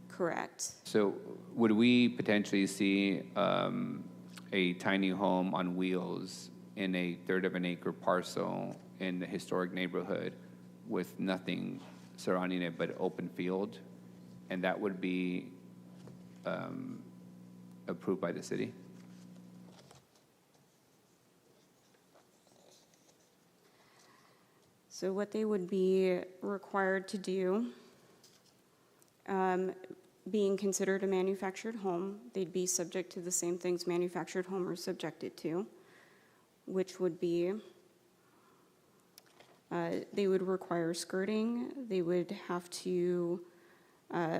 J: Correct.
G: So would we potentially see a tiny home on wheels in a third of an acre parcel in the historic neighborhood with nothing surrounding it but open field? And that would be approved by the city?
J: So what they would be required to do, being considered a manufactured home, they'd be subject to the same things manufactured home are subjected to, which would be, they would require skirting, they would have to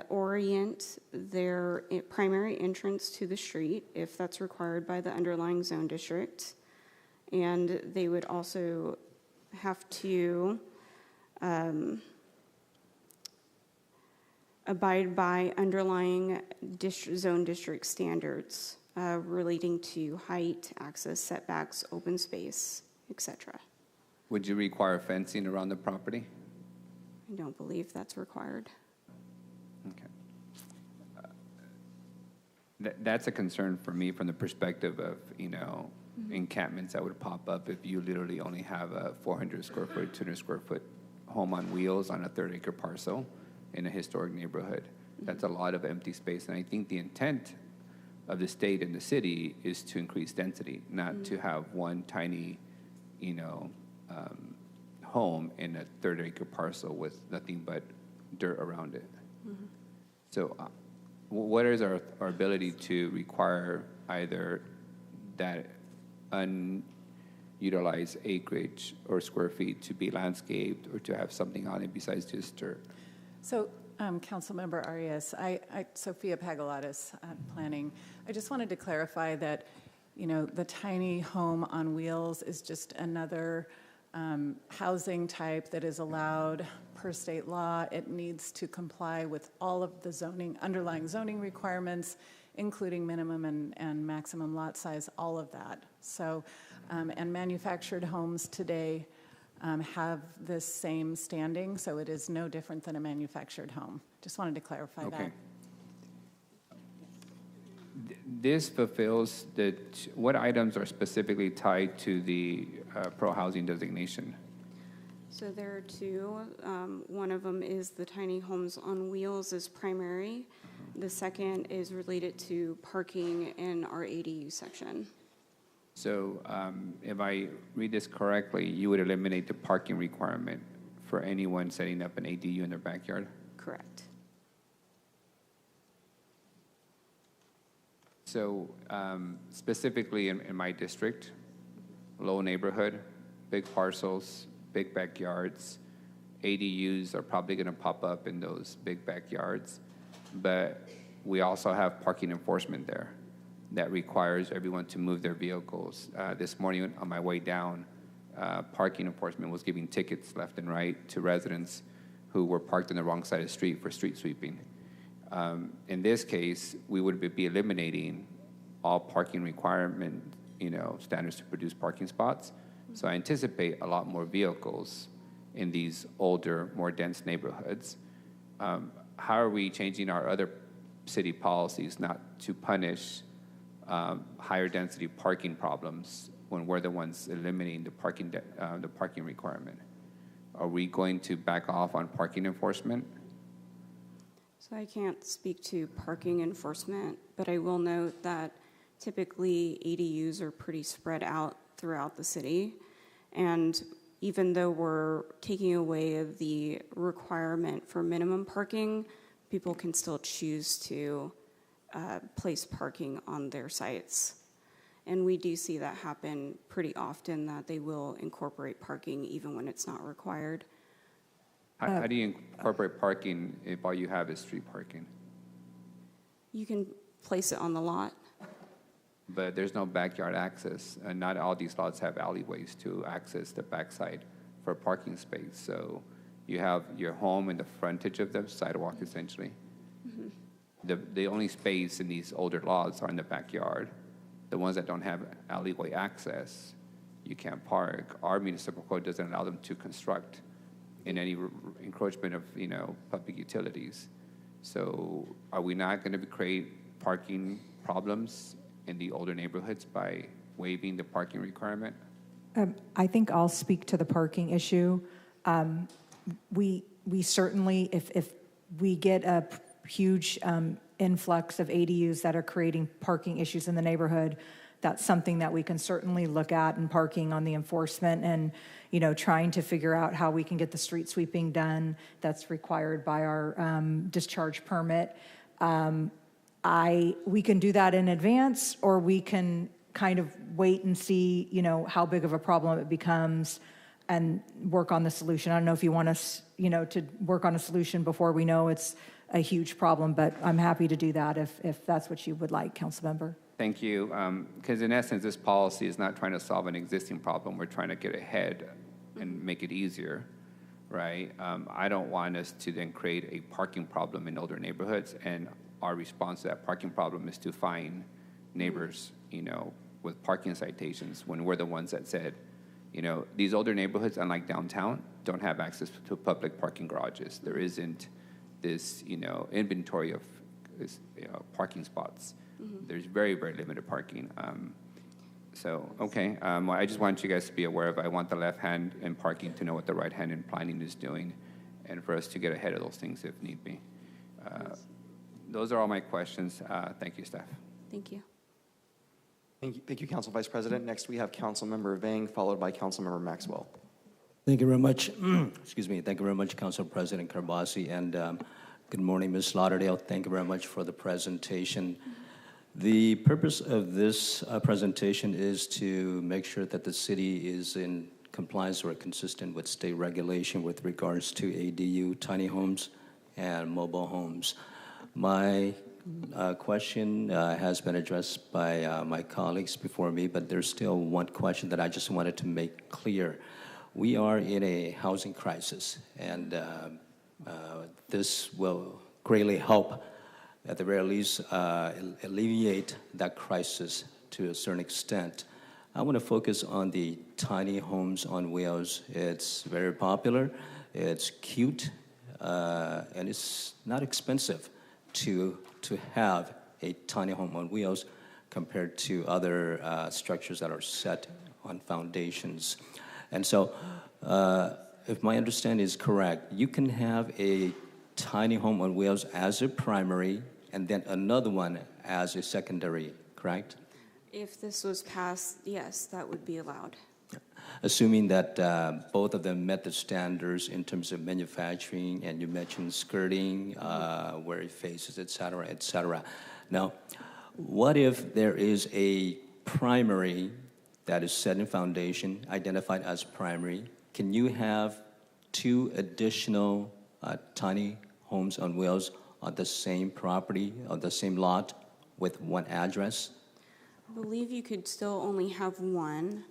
J: orient their primary entrance to the street if that's required by the underlying zone district, and they would also have to abide by underlying zone district standards relating to height, access, setbacks, open space, etc.
G: Would you require fencing around the property?
J: I don't believe that's required.
G: Okay. That's a concern for me from the perspective of, encampments that would pop up if you literally only have a 400 square foot, 200 square foot home on wheels on a 30-acre parcel in a historic neighborhood. That's a lot of empty space, and I think the intent of the state and the city is to increase density, not to have one tiny, home in a 30-acre parcel with nothing but dirt around it. So what is our ability to require either that unutilized acreage or square feet to be landscaped or to have something on it besides just dirt?
L: So, Councilmember Arias, Sophia Pagalatis, Planning. I just wanted to clarify that, the tiny home on wheels is just another housing type that is allowed per state law. It needs to comply with all of the underlying zoning requirements, including minimum and maximum lot size, all of that. So, and manufactured homes today have this same standing, so it is no different than a manufactured home. Just wanted to clarify that.
G: This fulfills what items are specifically tied to the pro-housing designation?
J: So there are two. One of them is the tiny homes on wheels is primary. The second is related to parking in our ADU section.
G: So if I read this correctly, you would eliminate the parking requirement for anyone setting up an ADU in their backyard?
J: Correct.
G: So specifically in my district, low neighborhood, big parcels, big backyards, ADUs are probably going to pop up in those big backyards, but we also have parking enforcement there that requires everyone to move their vehicles. This morning on my way down, parking enforcement was giving tickets left and right to residents who were parked on the wrong side of the street for street sweeping. In this case, we would be eliminating all parking requirement, standards to produce parking spots. So I anticipate a lot more vehicles in these older, more dense neighborhoods. How are we changing our other city policies not to punish higher density parking problems when we're the ones eliminating the parking requirement? Are we going to back off on parking enforcement?
J: So I can't speak to parking enforcement, but I will note that typically ADUs are pretty spread out throughout the city. And even though we're taking away the requirement for minimum parking, people can still choose to place parking on their sites. And we do see that happen pretty often, that they will incorporate parking even when it's not required.
G: How do you incorporate parking if all you have is street parking?
J: You can place it on the lot.
G: But there's no backyard access, and not all these lots have alleyways to access the backside for parking space. So you have your home in the frontage of the sidewalk, essentially.
J: Mm-hmm.
G: The only space in these older lots are in the backyard. The ones that don't have alleyway access, you can't park. Our municipal code doesn't allow them to construct in any encroachment of, public utilities. So are we not going to create parking problems in the older neighborhoods by waiving the parking requirement?
E: I think I'll speak to the parking issue. We certainly, if we get a huge influx of ADUs that are creating parking issues in the neighborhood, that's something that we can certainly look at, and parking on the enforcement, and trying to figure out how we can get the street sweeping done that's required by our discharge permit. We can do that in advance, or we can kind of wait and see, how big of a problem it becomes and work on the solution. I don't know if you want us, to work on a solution before we know it's a huge problem, but I'm happy to do that if that's what you would like, Councilmember.
G: Thank you. Because in essence, this policy is not trying to solve an existing problem. We're trying to get ahead and make it easier, right? I don't want us to then create a parking problem in older neighborhoods, and our response to that parking problem is to fine neighbors, with parking citations, when we're the ones that said, these older neighborhoods, unlike downtown, don't have access to public parking garages. There isn't this, inventory of this, parking spots.
J: Mm-hmm.
G: There's very, very limited parking. Okay. Well, I just want you guys to be aware of, I want the left hand in parking to know what the right hand in planning is doing, and for us to get ahead of those things if need be. Those are all my questions. Thank you, staff.
J: Thank you.
A: Thank you, Council Vice President. Next, we have Councilmember Vang, followed by Councilmember Maxwell.
V: Thank you very much. Excuse me. Thank you very much, Council President Karbasi, and good morning, Ms. Lauderdale. Thank you very much for the presentation. The purpose of this presentation is to make sure that the city is in compliance or consistent with state regulation with regards to ADU, tiny homes, and mobile homes. My question has been addressed by my colleagues before me, but there's still one question that I just wanted to make clear. We are in a housing crisis, and this will greatly help, at the very least, alleviate that crisis to a certain extent. I want to focus on the tiny homes on wheels. It's very popular, it's cute, and it's not expensive to have a tiny home on wheels compared to other structures that are set on foundations. And so, if my understanding is correct, you can have a tiny home on wheels as a primary and then another one as a secondary, correct?
J: If this was passed, yes, that would be allowed.
V: Assuming that both of them met the standards in terms of manufacturing, and you mentioned skirting, where it faces, et cetera, et cetera. Now, what if there is a primary that is set in foundation, identified as primary? Can you have two additional tiny homes on wheels on the same property, on the same lot, with one address?
J: I believe you could still only have one.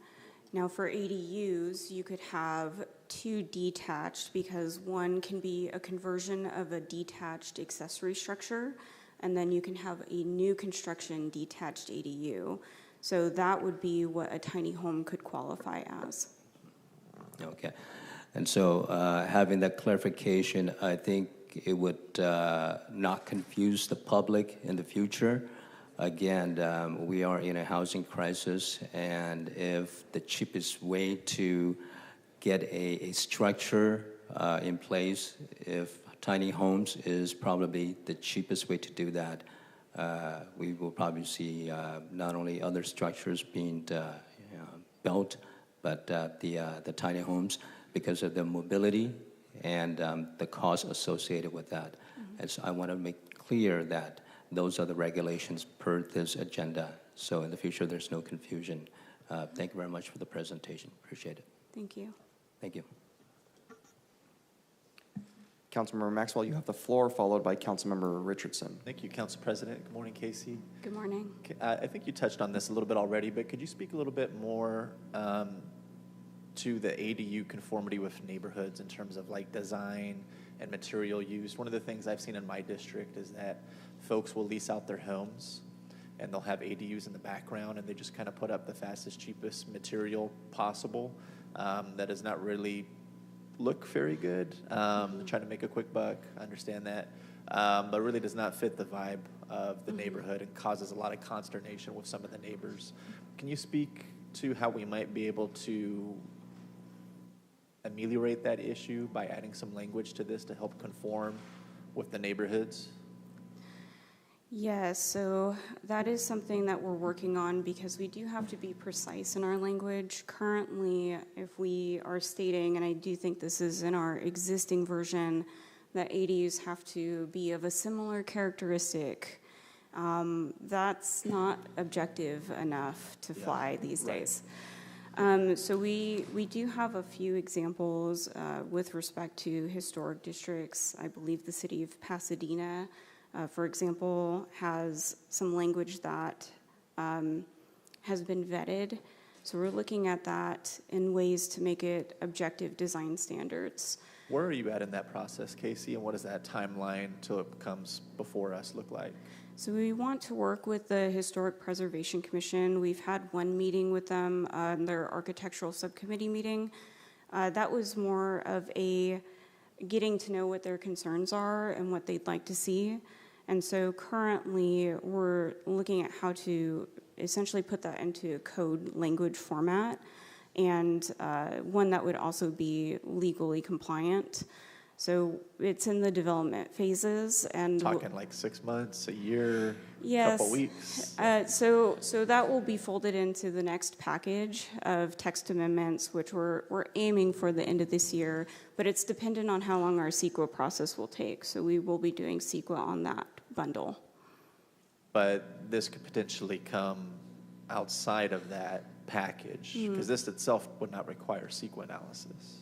J: Now, for ADUs, you could have two detached, because one can be a conversion of a detached accessory structure, and then you can have a new construction detached ADU. So that would be what a tiny home could qualify as.
V: Okay. And so having that clarification, I think it would not confuse the public in the future again, we are in a housing crisis, and if the cheapest way to get a structure in place, if tiny homes is probably the cheapest way to do that, we will probably see not only other structures being built, but the tiny homes, because of the mobility and the cost associated with that. And so I want to make clear that those are the regulations per this agenda. So in the future, there's no confusion. Thank you very much for the presentation. Appreciate it.
J: Thank you.
V: Thank you.
A: Councilmember Maxwell, you have the floor, followed by Councilmember Richardson.
U: Thank you, Council President. Good morning, Casey.
J: Good morning.
U: I think you touched on this a little bit already, but could you speak a little bit more to the ADU conformity with neighborhoods in terms of like design and material used? One of the things I've seen in my district is that folks will lease out their homes and they'll have ADUs in the background, and they just kind of put up the fastest, cheapest material possible that does not really look very good. Trying to make a quick buck, I understand that, but really does not fit the vibe of the neighborhood and causes a lot of consternation with some of the neighbors. Can you speak to how we might be able to ameliorate that issue by adding some language to this to help conform with the neighborhoods?
J: Yes, so that is something that we're working on because we do have to be precise in our language. Currently, if we are stating, and I do think this is in our existing version, that ADUs have to be of a similar characteristic, that's not objective enough to fly these days. So we do have a few examples with respect to historic districts. I believe the city of Pasadena, for example, has some language that has been vetted. So we're looking at that in ways to make it objective design standards.
U: Where are you at in that process, Casey, and what does that timeline till it comes before us look like?
J: So we want to work with the Historic Preservation Commission. We've had one meeting with them, their architectural subcommittee meeting. That was more of a getting to know what their concerns are and what they'd like to see. And so currently we're looking at how to essentially put that into a code language format, and one that would also be legally compliant. So it's in the development phases, and
U: Talking like 6 months, a year,
J: yes,
U: couple weeks.
J: So that will be folded into the next package of text amendments, which we're aiming for the end of this year. But it's dependent on how long our CEQA process will take. So we will be doing CEQA on that bundle.
U: But this could potentially come outside of that package, because this itself would not require CEQA analysis.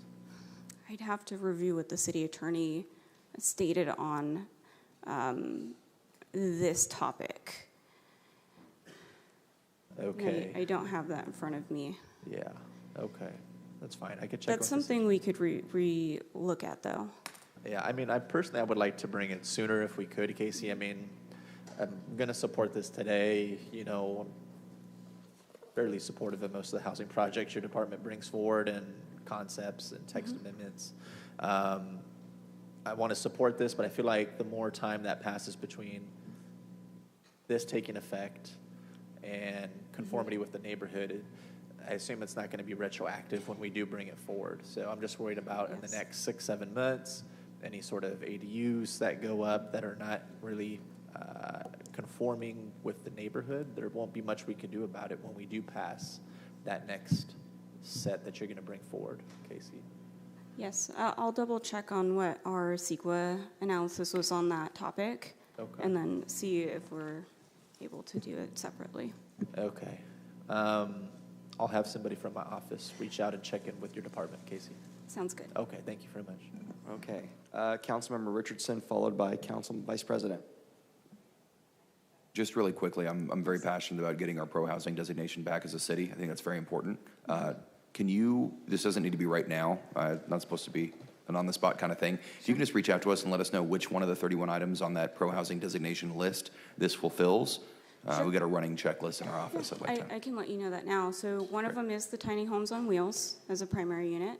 J: I'd have to review what the city attorney stated on this topic.
U: Okay.
J: I don't have that in front of me.
U: Yeah, okay. That's fine. I could check.
J: That's something we could re-look at, though.
U: Yeah, I mean, I would like to bring it sooner if we could, Casey. I mean, I'm going to support this today. You know, I'm fairly supportive of most of the housing projects your department brings forward and concepts and text amendments. I want to support this, but I feel like the more time that passes between this taking effect and conformity with the neighborhood, I assume it's not going to be retroactive when we do bring it forward. So I'm just worried about in the next 6-7 months, any sort of ADUs that go up that are not really conforming with the neighborhood. There won't be much we can do about it when we do pass that next set that you're going to bring forward, Casey.
J: Yes, I'll double check on what our CEQA analysis was on that topic, and then see if we're able to do it separately.
U: Okay. I'll have somebody from my office reach out and check in with your department, Casey.
J: Sounds good.
U: Okay, thank you very much.
A: Okay. Councilmember Richardson, followed by Council Vice President.
C: Just really quickly, I'm very passionate about getting our pro-housing designation back as a city. I think that's very important. This doesn't need to be right now, not supposed to be an on-the-spot kind of thing. If you can just reach out to us and let us know which one of the 31 items on that pro-housing designation list this fulfills. We've got a running checklist in our office at like time.
J: I can let you know that now. So one of them is the tiny homes on wheels as a primary unit.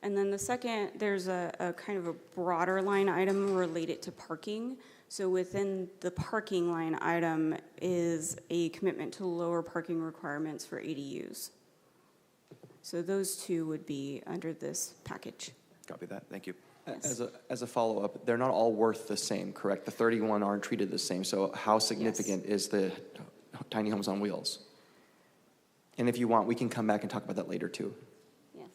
J: And then the second, there's a kind of a broader line item related to parking. So within the parking line item is a commitment to lower parking requirements for ADUs. So those two would be under this package.
C: Copy that. Thank you.
A: As a follow-up, they're not all worth the same, correct? The 31 aren't treated the same, so how significant is the tiny homes on wheels? And if you want, we can come back and talk about that later, too.
J: Yes.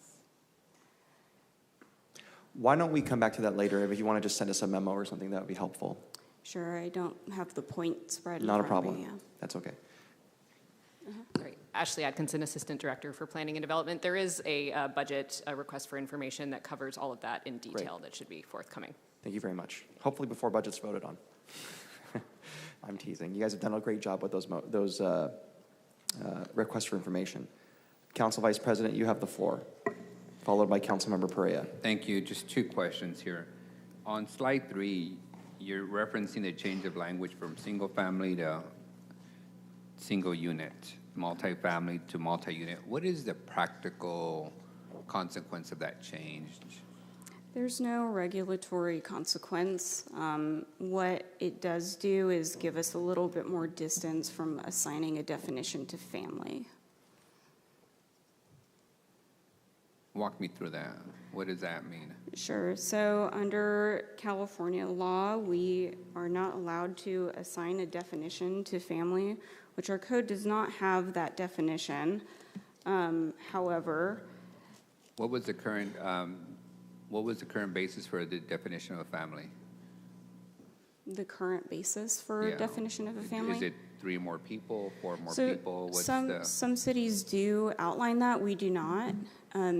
A: Why don't we come back to that later? If you want to just send us a memo or something, that would be helpful.
J: Sure, I don't have the point spread.
A: Not a
J: in front of
A: problem.
J: me, yeah.
A: That's okay.
K: Great. Ashley Atkinson, Assistant Director for Planning and Development. There is a budget request for information that covers all of that in detail that should be forthcoming.
A: Thank you very much. Hopefully before budget's voted on. I'm teasing. You guys have done a great job with those requests for information. Council Vice President, you have the floor, followed by Councilmember Perea.
G: Thank you. Just two questions here. On slide 3, you're referencing the change of language from single family to single unit, multifamily to multi-unit. What is the practical consequence of that change?
J: There's no regulatory consequence. What it does do is give us a little bit more distance from assigning a definition to family.
G: Walk me through that. What does that mean?
J: Sure. So under California law, we are not allowed to assign a definition to family, which our code does not have that definition. However,
G: What was the current basis for the definition of a family?
J: the current basis for
G: Yeah.
J: definition of a family.
G: Is it 3 more people, 4 more
J: So
G: people? What's
J: some cities do outline that, we do not.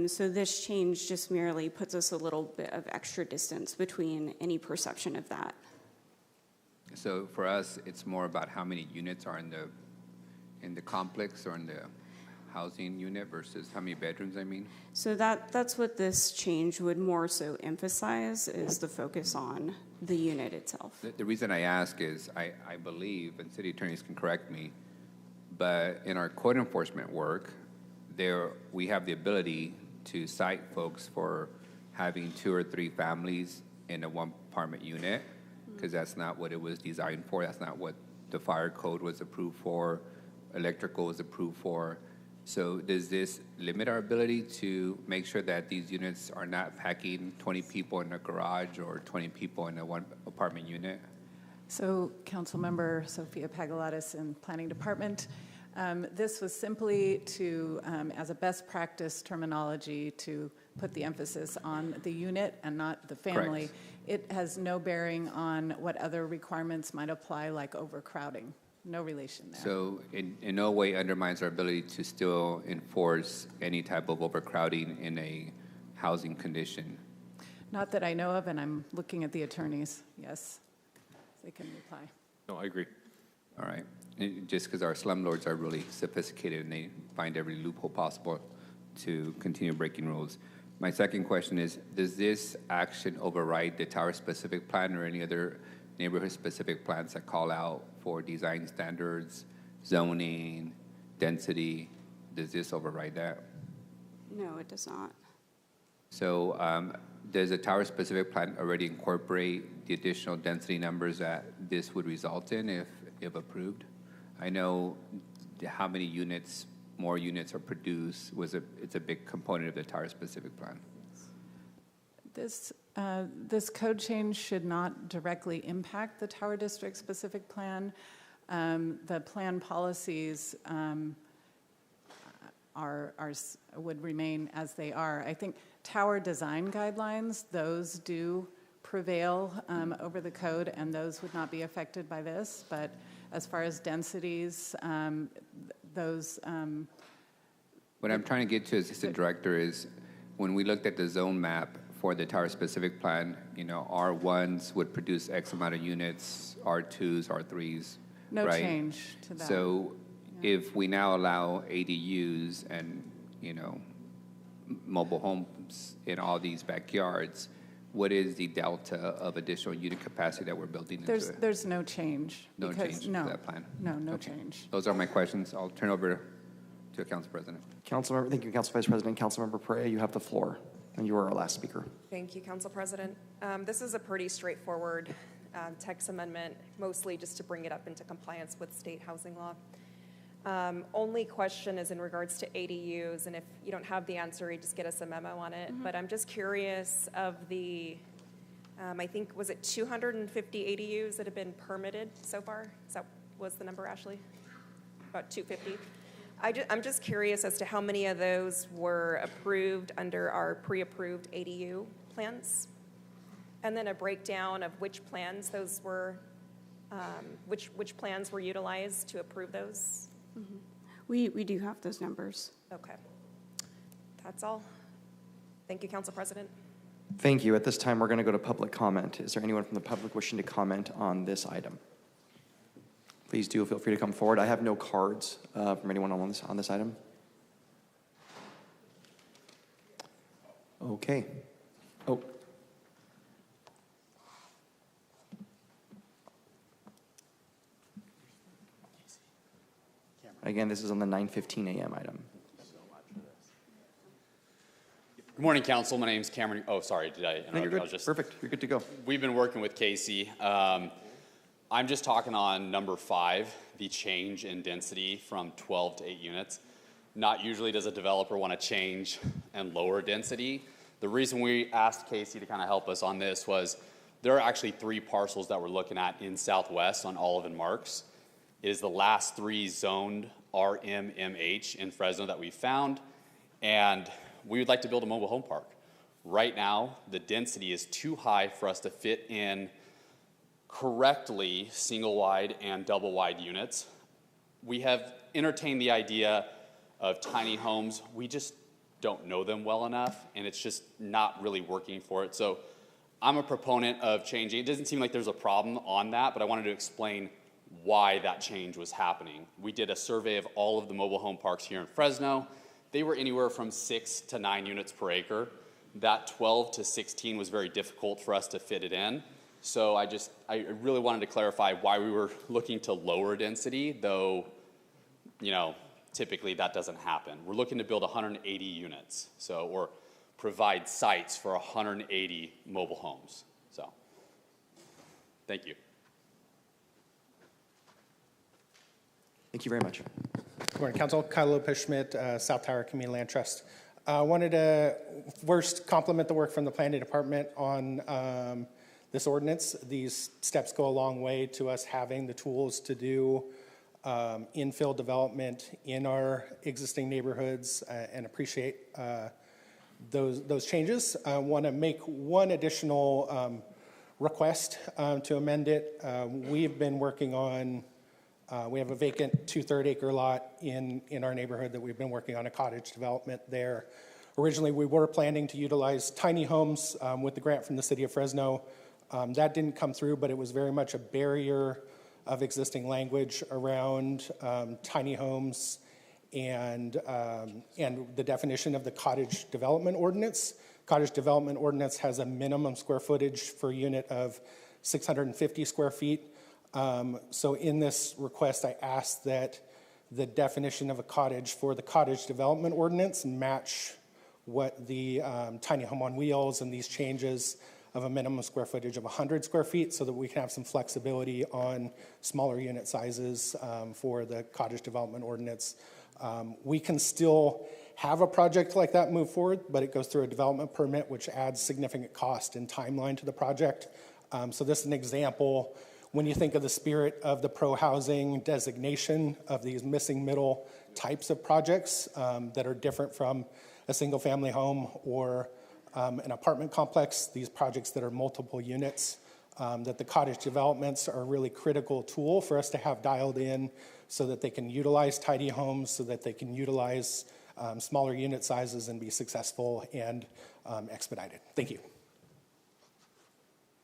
J: So this change just merely puts us a little bit of extra distance between any perception of that.
G: So for us, it's more about how many units are in the complex or in the housing unit versus how many bedrooms, I mean?
J: So that's what this change would more so emphasize, is the focus on the unit itself.
G: The reason I ask is I believe, and city attorneys can correct me, but in our code enforcement work, we have the ability to cite folks for having 2 or 3 families in a 1 apartment unit, because that's not what it was designed for. That's not what the fire code was approved for, electrical was approved for. So does this limit our ability to make sure that these units are not packing 20 people in a garage or 20 people in a 1 apartment unit?
L: So, Councilmember Sophia Pagalatis in Planning Department, this was simply to, as a best practice terminology, to put the emphasis on the unit and not the family.
G: Correct.
L: It has no bearing on what other requirements might apply, like overcrowding. No relation there.
G: So in no way undermines our ability to still enforce any type of overcrowding in a housing condition?
L: Not that I know of, and I'm looking at the attorneys. Yes, they can reply.
G: No, I agree. All right. Just because our slumlords are really sophisticated and they find every loophole possible to continue breaking rules. My second question is, does this action override the tower-specific plan or any other neighborhood-specific plans that call out for design standards, zoning, density? Does this override that?
J: No, it does not.
G: So does the tower-specific plan already incorporate the additional density numbers that this would result in if approved? I know how many units, more units are produced, it's a big component of the tower-specific plan.
L: This code change should not directly impact the Tower District specific plan. The plan policies would remain as they are. I think tower design guidelines, those do prevail over the code, and those would not be affected by this. But as far as densities, those...
G: What I'm trying to get to as Assistant Director is, when we looked at the zone map for the tower-specific plan, R1s would produce X amount of units, R2s, R3s,
L: No
G: right?
L: change to that.
G: So if we now allow ADUs and, mobile homes in all these backyards, what is the delta of additional unit capacity that we're building into it?
L: There's no change.
G: No
L: because-
G: change to
L: no,
G: that plan?
L: No
G: Okay.
L: change.
G: Those are my questions. I'll turn over to Council President.
A: Thank you, Council Vice President. Councilmember Perea, you have the floor. And you are our last speaker.
Q: Thank you, Council President. This is a pretty straightforward text amendment, mostly just to bring it up into compliance with state housing law. Only question is in regards to ADUs, and if you don't have the answer, you just get us a memo on it. But I'm just curious of the, I think, was it 250 ADUs that have been permitted so far? Was the number, Ashley? About 250? I'm just curious as to how many of those were approved under our pre-approved ADU plans, and then a breakdown of which plans those were, which plans were utilized to approve those.
J: Mm-hmm. We do have those numbers.
Q: Okay, that's all. Thank you, Council President.
A: Thank you. At this time, we're going to go to public comment. Is there anyone from the public wishing to comment on this item? Please do feel free to come forward. I have no cards from anyone on this item. Okay. Oh. Again, this is on the 9:15 a.m. item.
M: Good morning, Council. My name's Cameron. Oh, sorry. Did I interrupt?
A: No, you're good.
M: I was just,
A: perfect. You're good to go.
M: We've been working with Casey. I'm just talking on number 5, the change in density from 12 to 8 units. Not usually does a developer want to change and lower density. The reason we asked Casey to kind of help us on this was there are actually 3 parcels that we're looking at in Southwest on Olive and Marks. It is the last 3 zoned RMMH in Fresno that we found, and we would like to build a mobile home park. Right now, the density is too high for us to fit in correctly single wide and double wide units. We have entertained the idea of tiny homes. We just don't know them well enough, and it's just not really working for it. So I'm a proponent of changing. It doesn't seem like there's a problem on that, but I wanted to explain why that change was happening. We did a survey of all of the mobile home parks here in Fresno. They were anywhere from 6 to 9 units per acre. That 12 to 16 was very difficult for us to fit it in. So I really wanted to clarify why we were looking to lower density, though, typically that doesn't happen. We're looking to build 180 units, or provide sites for 180 mobile homes. So, thank you.
A: Thank you very much.
N: Good morning, Council. Kyle Lopez-Schmidt, South Tower Community Land Trust. I wanted to first compliment the work from the Planning Department on this ordinance. These steps go a long way to us having the tools to do infill development in our existing neighborhoods and appreciate those changes. I want to make one additional request to amend it. We've been working on, we have a vacant 2/3 acre lot in our neighborhood that we've been working on a cottage development there. Originally, we were planning to utilize tiny homes with the grant from the city of Fresno. That didn't come through, but it was very much a barrier of existing language around tiny homes and the definition of the cottage development ordinance. Cottage development ordinance has a minimum square footage per unit of 650 square feet. So in this request, I asked that the definition of a cottage for the cottage development ordinance match what the tiny home on wheels and these changes of a minimum square footage of 100 square feet so that we can have some flexibility on smaller unit sizes for the cottage development ordinance. We can still have a project like that move forward, but it goes through a development permit, which adds significant cost and timeline to the project. So this is an example. When you think of the spirit of the pro-housing designation of these missing middle types of projects that are different from a single-family home or an apartment complex, these projects that are multiple units, that the cottage developments are a really critical tool for us to have dialed in so that they can utilize tiny homes, so that they can utilize smaller unit sizes and be successful and expedited. Thank you.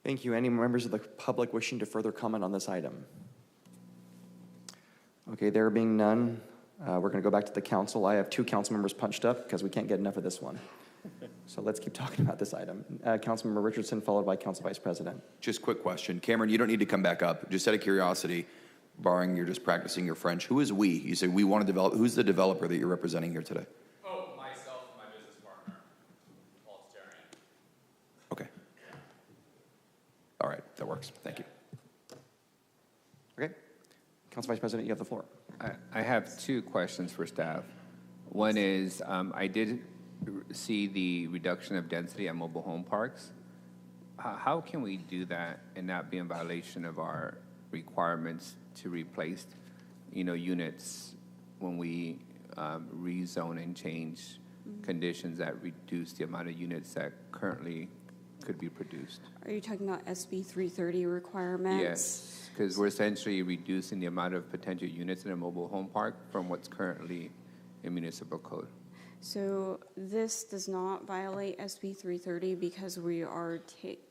A: Thank you. Any members of the public wishing to further comment on this item? Okay, there being none, we're going to go back to the council. I have 2 council members punched up because we can't get enough of this one. So let's keep talking about this item. Councilmember Richardson, followed by Council Vice President.
C: Just quick question. Cameron, you don't need to come back up. Just out of curiosity, barring you're just practicing your French, who is we? You say we want to develop. Who's the developer that you're representing here today?
M: Oh, myself and my business partner, Paul Terran.
A: that works. Thank you. Okay. Council Vice President, you have the floor.
G: I have two questions for staff. One is, I did see the reduction of density at mobile home parks. How can we do that and not be in violation of our requirements to replace, units when we rezone and change conditions that reduce the amount of units that currently could be produced?
J: Are you talking about SB 330 requirements?
G: Yes, because we're essentially reducing the amount of potential units in a mobile home park from what's currently in municipal code.
J: So this does not violate SB 330 because we are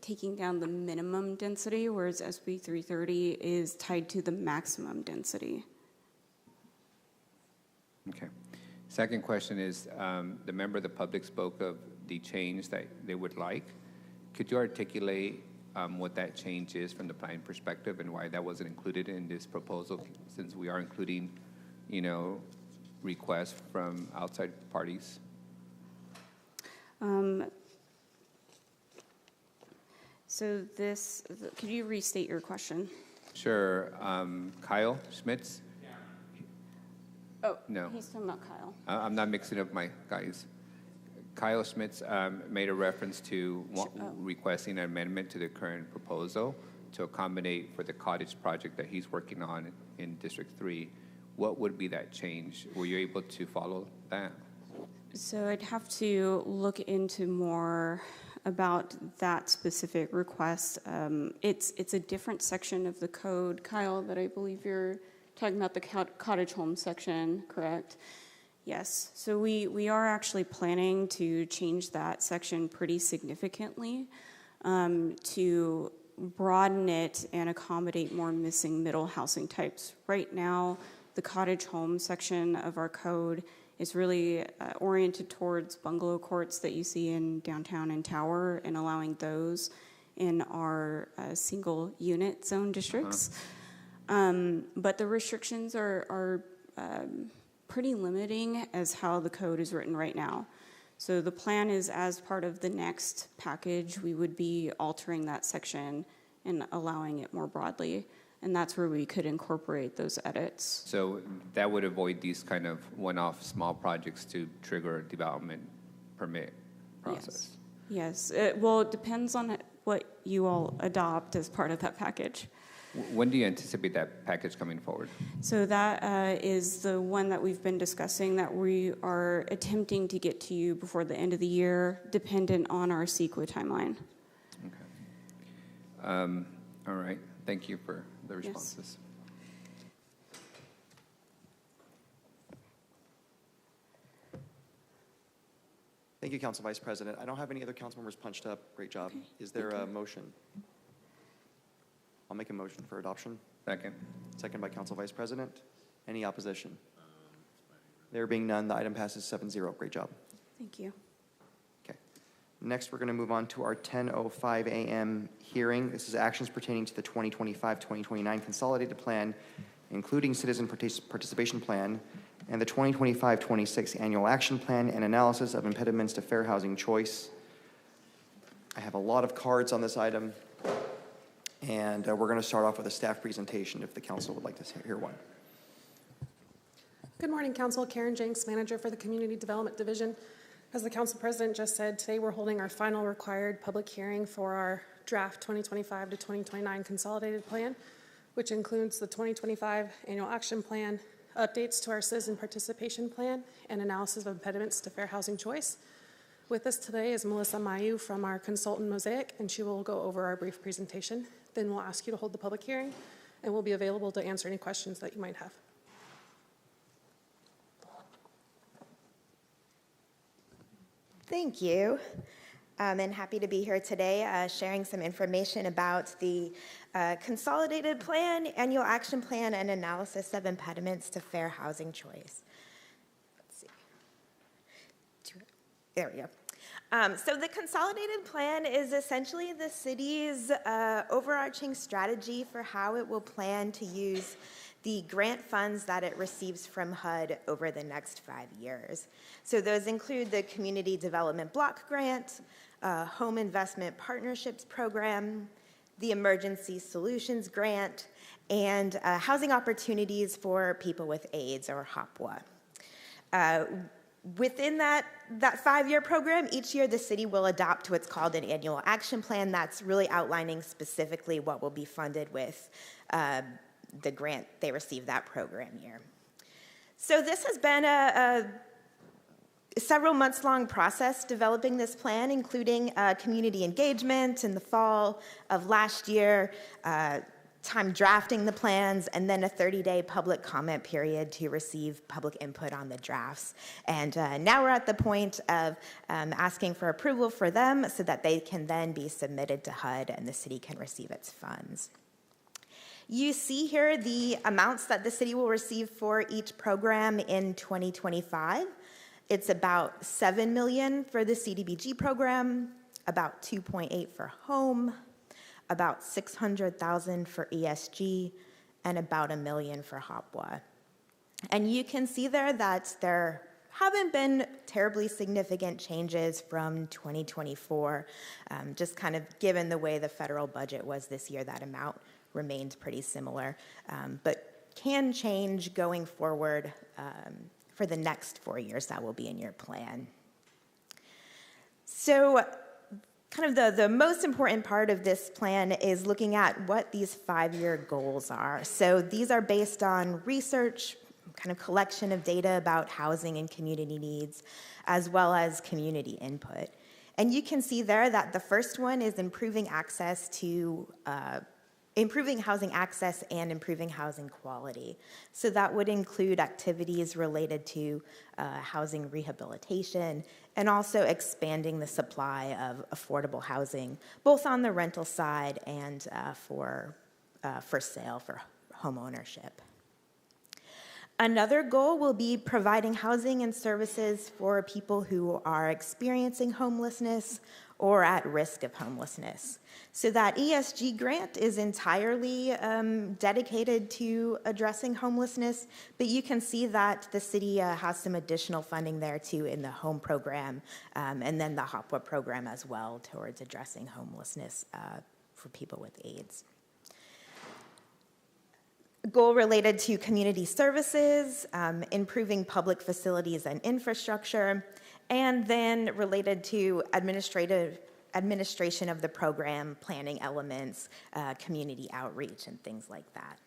J: taking down the minimum density, whereas SB 330 is tied to the maximum density.
G: Okay. Second question is, the member of the public spoke of the change that they would like. Could you articulate what that change is from the planning perspective and why that wasn't included in this proposal, since we are including, requests from outside parties?
J: So this, could you restate your question?
G: Sure. Kyle Schmitz?
J: Oh,
G: No.
J: he's talking about Kyle.
G: I'm not mixing up my guys. Kyle Schmitz made a reference to requesting an amendment to the current proposal to accommodate for the cottage project that he's working on in District 3. What would be that change? Were you able to follow that?
J: So I'd have to look into more about that specific request. It's a different section of the code, Kyle, that I believe you're talking about, the cottage home section, correct? Yes. So we are actually planning to change that section pretty significantly to broaden it and accommodate more missing middle housing types. Right now, the cottage home section of our code is really oriented towards bungalow courts that you see in downtown and Tower, and allowing those in our single unit zone districts. But the restrictions are pretty limiting as how the code is written right now. So the plan is, as part of the next package, we would be altering that section and allowing it more broadly. And that's where we could incorporate those edits.
G: So that would avoid these kind of one-off small projects to trigger a development permit process?
J: Yes. Well, it depends on what you all adopt as part of that package.
G: When do you anticipate that package coming forward?
J: So that is the one that we've been discussing, that we are attempting to get to you before the end of the year, dependent on our CEQA timeline.
G: Okay. All right. Thank you for the responses.
A: Thank you, Council Vice President. I don't have any other council members punched up. Great job. Is there a motion? I'll make a motion for adoption.
G: Second.
A: Second by Council Vice President. Any opposition? There being none, the item passes 7-0. Great job.
J: Thank you.
A: Okay. Next, we're going to move on to our 10:05 a.m. hearing. This is actions pertaining to the 2025-2029 Consolidated Plan, including Citizen Participation Plan, and the 2025-26 Annual Action Plan and Analysis of Impediments to Fair Housing Choice. I have a lot of cards on this item, and we're going to start off with a staff presentation if the council would like to hear one.
O: Good morning, Council. Karen Jenks, Manager for the Community Development Division. As the Council President just said, today we're holding our final required public hearing for our draft 2025 to 2029 Consolidated Plan, which includes the 2025 Annual Action Plan, updates to our Citizen Participation Plan, and analysis of impediments to fair housing choice. With us today is Melissa Mayu from our consultant Mosaic, and she will go over our brief presentation. Then we'll ask you to hold the public hearing, and we'll be available to answer any questions that you might have.
P: Thank you. And happy to be here today sharing some information about the Consolidated Plan, Annual Action Plan, and Analysis of Impediments to Fair Housing Choice. Let's see. There we go. So the Consolidated Plan is essentially the city's overarching strategy for how it will plan to use the grant funds that it receives from HUD over the next 5 years. So those include the Community Development Block Grant, Home Investment Partnerships Program, the Emergency Solutions Grant, and housing opportunities for people with AIDS, or HOPWA. Within that 5-year program, each year the city will adopt what's called an annual action plan that's really outlining specifically what will be funded with the grant they receive that program year. So this has been a several months long process developing this plan, including community engagement in the fall of last year, time drafting the plans, and then a 30-day public comment period to receive public input on the drafts. And now we're at the point of asking for approval for them so that they can then be submitted to HUD and the city can receive its funds. You see here the amounts that the city will receive for each program in 2025. It's about $7 million for the CDBG program, about $2.8 for home, about $600,000 for ESG, and about $1 million for HOPWA. And you can see there that there haven't been terribly significant changes from 2024, just kind of given the way the federal budget was this year, that amount remained pretty similar, but can change going forward for the next 4 years that will be in your plan. So kind of the most important part of this plan is looking at what these 5-year goals are. So these are based on research, kind of collection of data about housing and community needs, as well as community input. And you can see there that the first one is improving access to improving housing access and improving housing quality. So that would include activities related to housing rehabilitation and also expanding the supply of affordable housing, both on the rental side and for sale, for home ownership. Another goal will be providing housing and services for people who are experiencing homelessness or at risk of homelessness. So that ESG grant is entirely dedicated to addressing homelessness, but you can see that the city has some additional funding there too in the home program, and then the HOPWA program as well towards addressing homelessness for people with AIDS. Goal related to community services, improving public facilities and infrastructure, and then related to administration of the program, planning elements, community outreach, and things like that.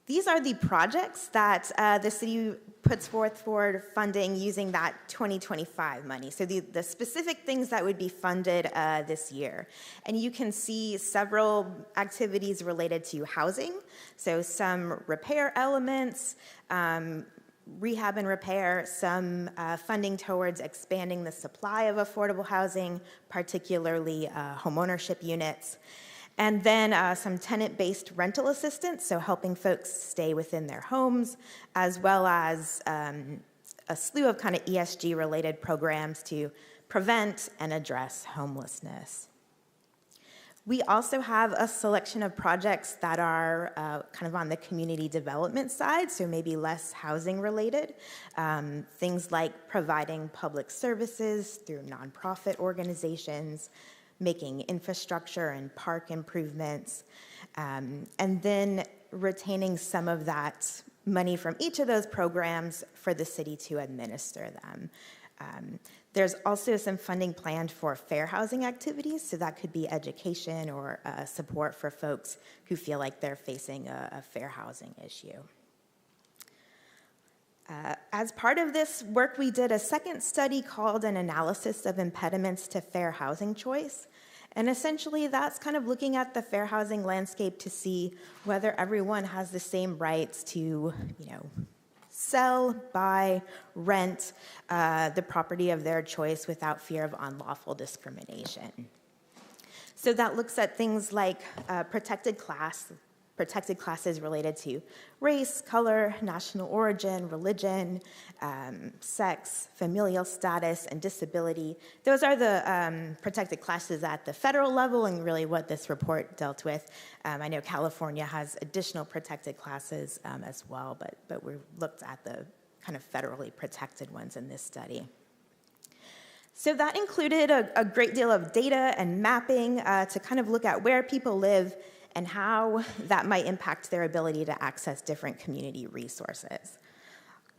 P: These are the projects that the city puts forth for funding using that 2025 money. So the specific things that would be funded this year. And you can see several activities related to housing. So some repair elements, rehab and repair, some funding towards expanding the supply of affordable housing, particularly homeownership units. And then some tenant-based rental assistance, so helping folks stay within their homes, as well as a slew of kind of ESG-related programs to prevent and address homelessness. We also have a selection of projects that are kind of on the community development side, so maybe less housing-related. Things like providing public services through nonprofit organizations, making infrastructure and park improvements, and then retaining some of that money from each of those programs for the city to administer them. There's also some funding planned for fair housing activities, so that could be education or support for folks who feel like they're facing a fair housing issue. As part of this work, we did a second study called an analysis of impediments to fair housing choice. And essentially, that's kind of looking at the fair housing landscape to see whether everyone has the same rights to, sell, buy, rent the property of their choice without fear of unlawful discrimination. So that looks at things like protected classes related to race, color, national origin, religion, sex, familial status, and disability. Those are the protected classes at the federal level and really what this report dealt with. I know California has additional protected classes as well, but we looked at the kind of federally protected ones in this study. So that included a great deal of data and mapping to kind of look at where people live and how that might impact their ability to access different community resources.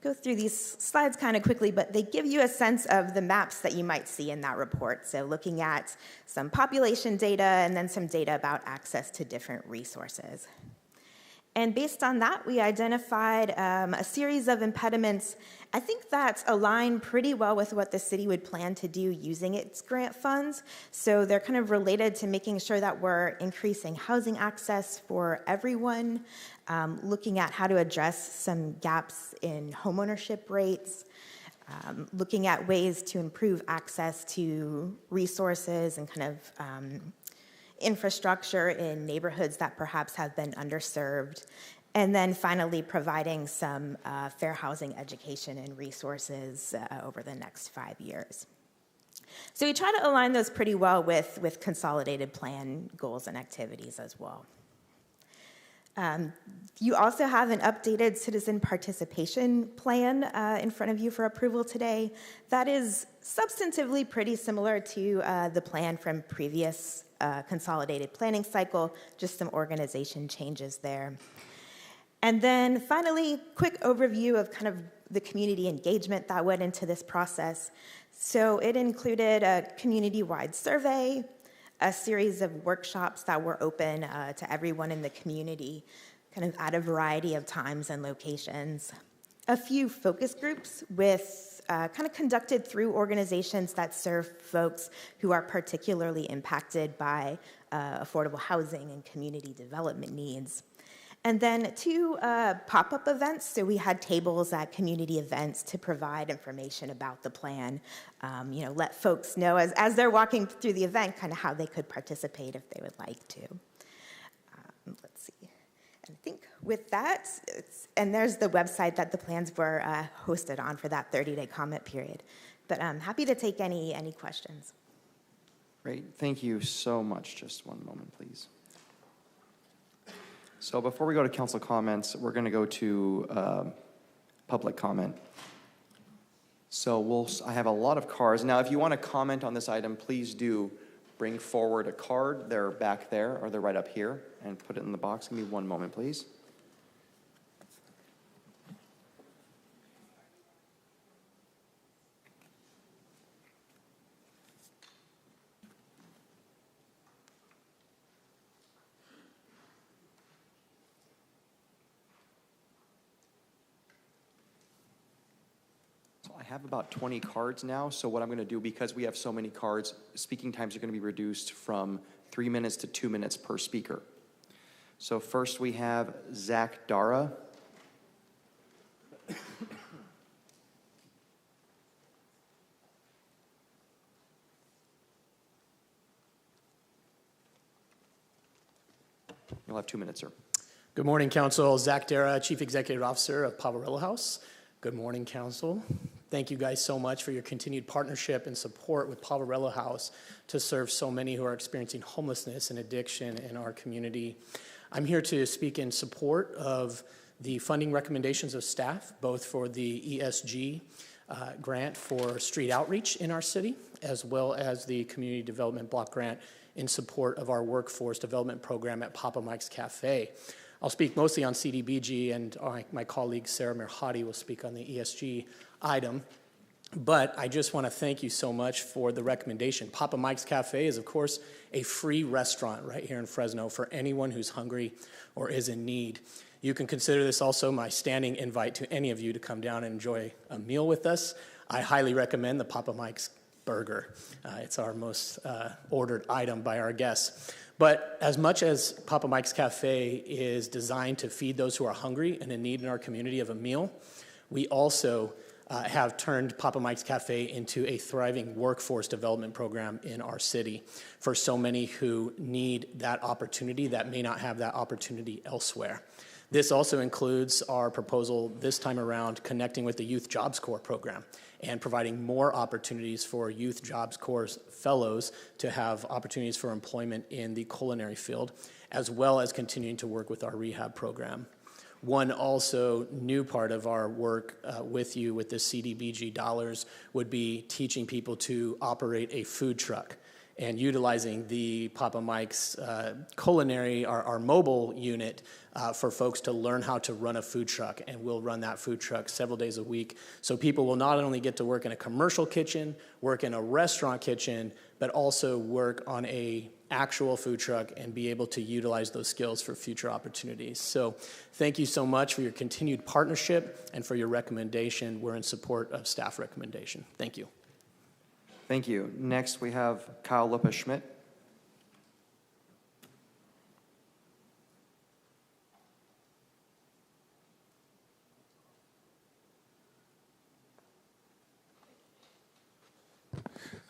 P: Go through these slides kind of quickly, but they give you a sense of the maps that you might see in that report. So looking at some population data and then some data about access to different resources. And based on that, we identified a series of impediments, I think that align pretty well with what the city would plan to do using its grant funds. So they're kind of related to making sure that we're increasing housing access for everyone, looking at how to address some gaps in homeownership rates, looking at ways to improve access to resources and kind of infrastructure in neighborhoods that perhaps have been underserved, and then finally providing some fair housing education and resources over the next 5 years. So we try to align those pretty well with consolidated plan goals and activities as well. You also have an updated citizen participation plan in front of you for approval today. That is substantively pretty similar to the plan from previous consolidated planning cycle, just some organization changes there. And then finally, quick overview of kind of the community engagement that went into this process. So it included a community-wide survey, a series of workshops that were open to everyone in the community, kind of at a variety of times and locations. A few focus groups with kind of conducted through organizations that serve folks who are particularly impacted by affordable housing and community development needs. And then 2 pop-up events. So we had tables at community events to provide information about the plan, let folks know as they're walking through the event kind of how they could participate if they would like to. Let's see. I think with that, and there's the website that the plans were hosted on for that 30-day comment period. But I'm happy to take any questions.
A: Great, thank you so much. Just one moment, please. So before we go to council comments, we're going to go to public comment. So I have a lot of cards. Now, if you want to comment on this item, please do bring forward a card. They're back there, or they're right up here, and put it in the box. Give me one moment, please. I have about 20 cards now, so what I'm going to do, because we have so many cards, speaking times are going to be reduced from 3 minutes to 2 minutes per speaker. So first we have Zach Dara. You'll have 2 minutes, sir.
R: Good morning, Council. Zach Dara, Chief Executive Officer of Poverello House. Good morning, Council. Thank you guys so much for your continued partnership and support with Poverello House to serve so many who are experiencing homelessness and addiction in our community. I'm here to speak in support of the funding recommendations of staff, both for the ESG grant for street outreach in our city, as well as the Community Development Block Grant in support of our workforce development program at Papa Mike's Cafe. I'll speak mostly on CDBG, and my colleague Sarah Merhadi will speak on the ESG item. But I just want to thank you so much for the recommendation. Papa Mike's Cafe is, of course, a free restaurant right here in Fresno for anyone who's hungry or is in need. You can consider this also my standing invite to any of you to come down and enjoy a meal with us. I highly recommend the Papa Mike's burger. It's our most ordered item by our guests. But as much as Papa Mike's Cafe is designed to feed those who are hungry and in need in our community of a meal, we also have turned Papa Mike's Cafe into a thriving workforce development program in our city for so many who need that opportunity that may not have that opportunity elsewhere. This also includes our proposal this time around connecting with the Youth Jobs Corps program and providing more opportunities for Youth Jobs Corps fellows to have opportunities for employment in the culinary field, as well as continuing to work with our rehab program. One also new part of our work with you with the CDBG dollars would be teaching people to operate a food truck and utilizing the Papa Mike's culinary, our mobile unit, for folks to learn how to run a food truck. And we'll run that food truck several days a week. So people will not only get to work in a commercial kitchen, work in a restaurant kitchen, but also work on a actual food truck and be able to utilize those skills for future opportunities. So thank you so much for your continued partnership and for your recommendation. We're in support of staff recommendation. Thank you.
A: Thank you. Next, we have Kyle Lopez-Schmidt.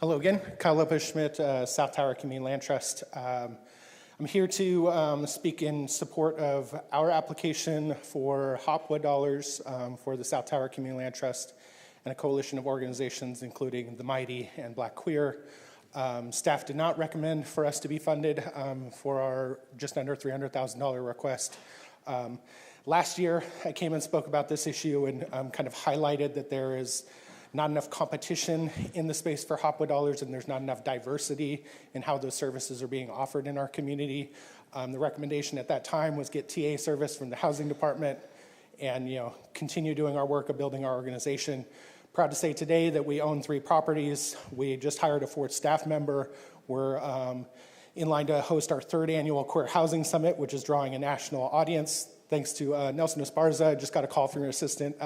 N: Hello again, Kyle Lopez-Schmidt, South Tower Community Land Trust. I'm here to speak in support of our application for Hopwood dollars for the South Tower Community Land Trust and a coalition of organizations including the Mighty and Black Queer. Staff did not recommend for us to be funded for our just under $300,000 request. Last year, I came and spoke about this issue and kind of highlighted that there is not enough competition in the space for Hopwood dollars, and there's not enough diversity in how those services are being offered in our community. The recommendation at that time was get TA service from the housing department and continue doing our work of building our organization. Proud to say today that we own 3 properties. We just hired a 4th staff member. We're in line to host our 3rd annual Queer Housing Summit, which is drawing a national audience. Thanks to Nelson Esparza, I just got a call from your assistant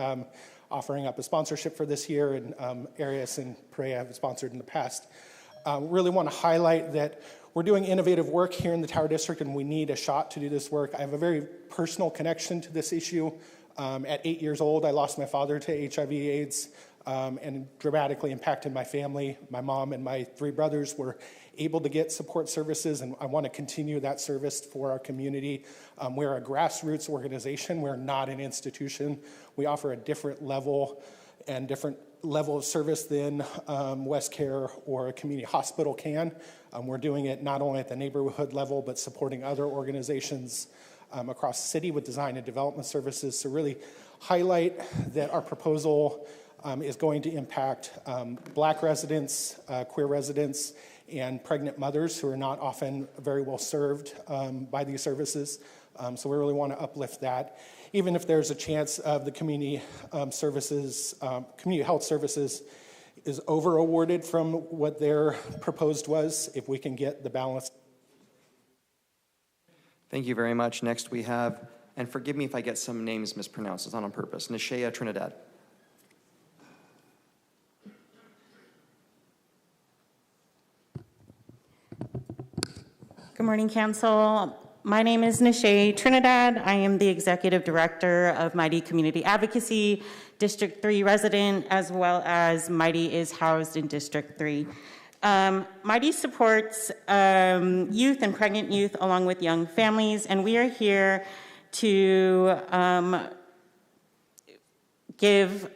N: offering up a sponsorship for this year, and Arias and Perea have sponsored in the past. Really want to highlight that we're doing innovative work here in the Tower District, and we need a shot to do this work. I have a very personal connection to this issue. At 8 years old, I lost my father to HIV/AIDS, and dramatically impacted my family. My mom and my 3 brothers were able to get support services, and I want to continue that service for our community. We're a grassroots organization. We're not an institution. We offer a different level of service than West Care or a community hospital can. We're doing it not only at the neighborhood level, but supporting other organizations across the city with design and development services. So really highlight that our proposal is going to impact Black residents, queer residents, and pregnant mothers who are not often very well served by these services. So we really want to uplift that. Even if there's a chance of the community services, community health services is over awarded from what their proposed was, if we can get the balance.
A: Thank you very much. Next we have, and forgive me if I get some names mispronounced, it's not on purpose, Nishea Trinidad.
S: Good morning, Council. My name is Nishea Trinidad. I am the Executive Director of Mighty Community Advocacy, District 3 resident, as well as Mighty is housed in District 3. Mighty supports youth and pregnant youth along with young families, and we are here to give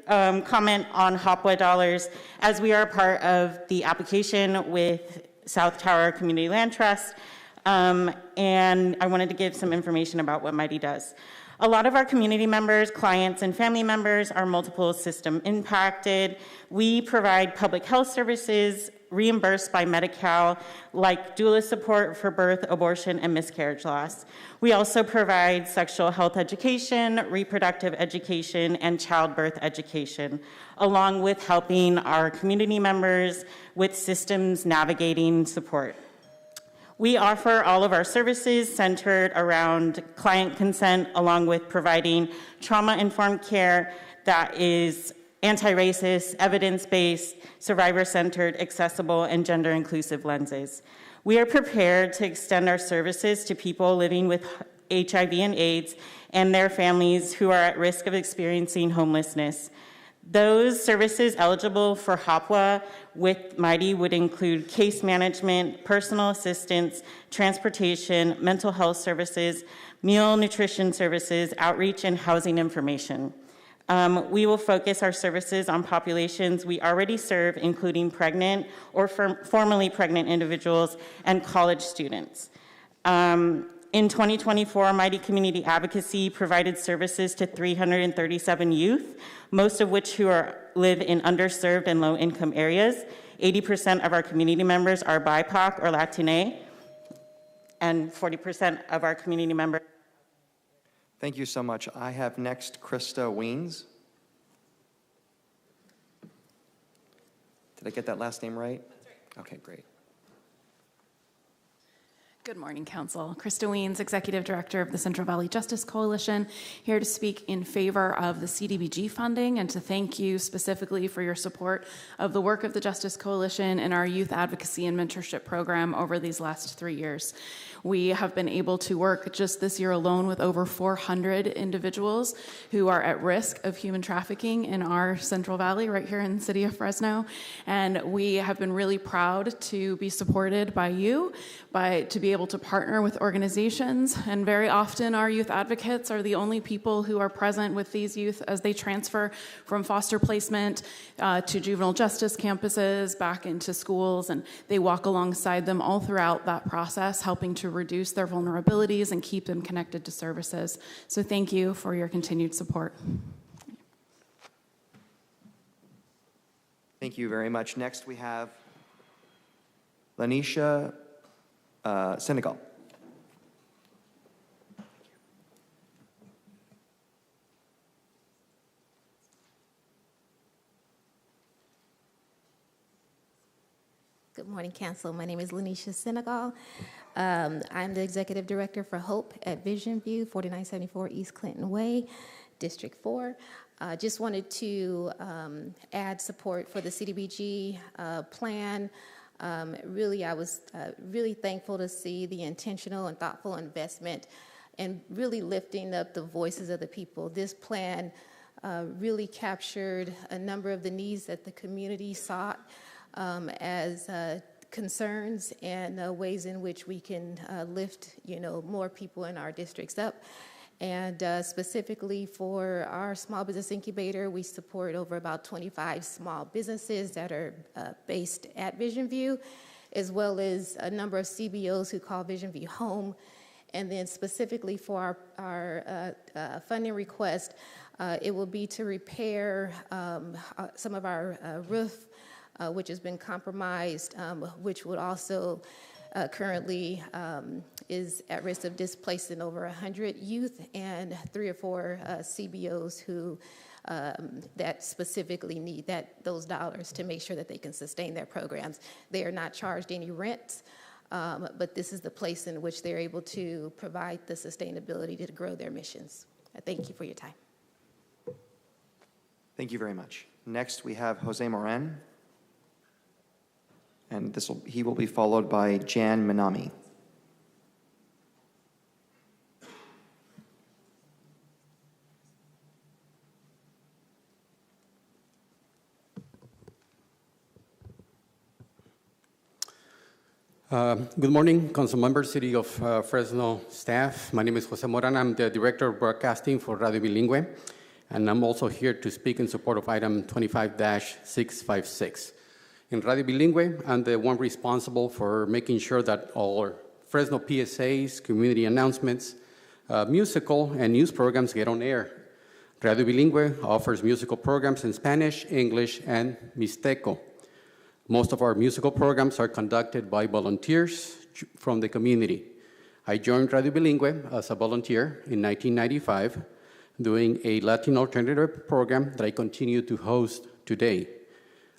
S: comment on Hopwood dollars, as we are part of the application with South Tower Community Land Trust, and I wanted to give some information about what Mighty does. A lot of our community members, clients, and family members are multiple system impacted. We provide public health services reimbursed by Medi-Cal, like doula support for birth, abortion, and miscarriage loss. We also provide sexual health education, reproductive education, and childbirth education, along with helping our community members with systems navigating support. We offer all of our services centered around client consent, along with providing trauma-informed care that is anti-racist, evidence-based, survivor-centered, accessible, and gender-inclusive lenses. We are prepared to extend our services to people living with HIV and AIDS and their families who are at risk of experiencing homelessness. Those services eligible for HOPWA with Mighty would include case management, personal assistance, transportation, mental health services, meal nutrition services, outreach, and housing information. We will focus our services on populations we already serve, including pregnant or formerly pregnant individuals and college students. In 2024, Mighty Community Advocacy provided services to 337 youth, most of which live in underserved and low-income areas. 80% of our community members are BIPOC or Latine, and 40% of our community members.
A: Thank you so much. I have next Krista Weens. Did I get that last name right? That's right. Okay, great.
D: Good morning, Council. Krista Weens, Executive Director of the Central Valley Justice Coalition, here to speak in favor of the CDBG funding and to thank you specifically for your support of the work of the Justice Coalition and our youth advocacy and mentorship program over these last 3 years. We have been able to work just this year alone with over 400 individuals who are at risk of human trafficking in our Central Valley, right here in the city of Fresno. And we have been really proud to be supported by you, to be able to partner with organizations. And very often our youth advocates are the only people who are present with these youth as they transfer from foster placement to juvenile justice campuses, back into schools, and they walk alongside them all throughout that process, helping to reduce their vulnerabilities and keep them connected to services. So thank you for your continued support.
A: Thank you very much. Next, we have Lanisha Senegal.
T: Good morning, Council. My name is Lanisha Senegal. I'm the Executive Director for Hope at Vision View, 4974 East Clinton Way, District 4. Just wanted to add support for the CDBG plan. Really, I was really thankful to see the intentional and thoughtful investment and really lifting up the voices of the people. This plan really captured a number of the needs that the community sought as concerns and ways in which we can lift, more people in our districts up. And specifically for our small business incubator, we support over about 25 small businesses that are based at Vision View, as well as a number of CBOs who call Vision View home. And then specifically for our funding request, it will be to repair some of our roof, which has been compromised, which would also currently is at risk of displacing over 100 youth and 3 or 4 CBOs who that specifically need those dollars to make sure that they can sustain their programs. They are not charged any rent, but this is the place in which they're able to provide the sustainability to grow their missions. Thank you for your time.
A: Thank you very much. Next, we have Jose Moran. And he will be followed by Jan Minami.
W: Good morning, Council members, City of Fresno staff. My name is Jose Moran. I'm the Director of Broadcasting for Radio Bilingüe, and I'm also here to speak in support of item 25-656. In Radio Bilingüe, I'm the one responsible for making sure that all our Fresno PSAs, community announcements, musical and news programs get on air. Radio Bilingüe offers musical programs in Spanish, English, and Mixteco. Most of our musical programs are conducted by volunteers from the community. I joined Radio Bilingüe as a volunteer in 1995, doing a Latin alternative program that I continue to host today.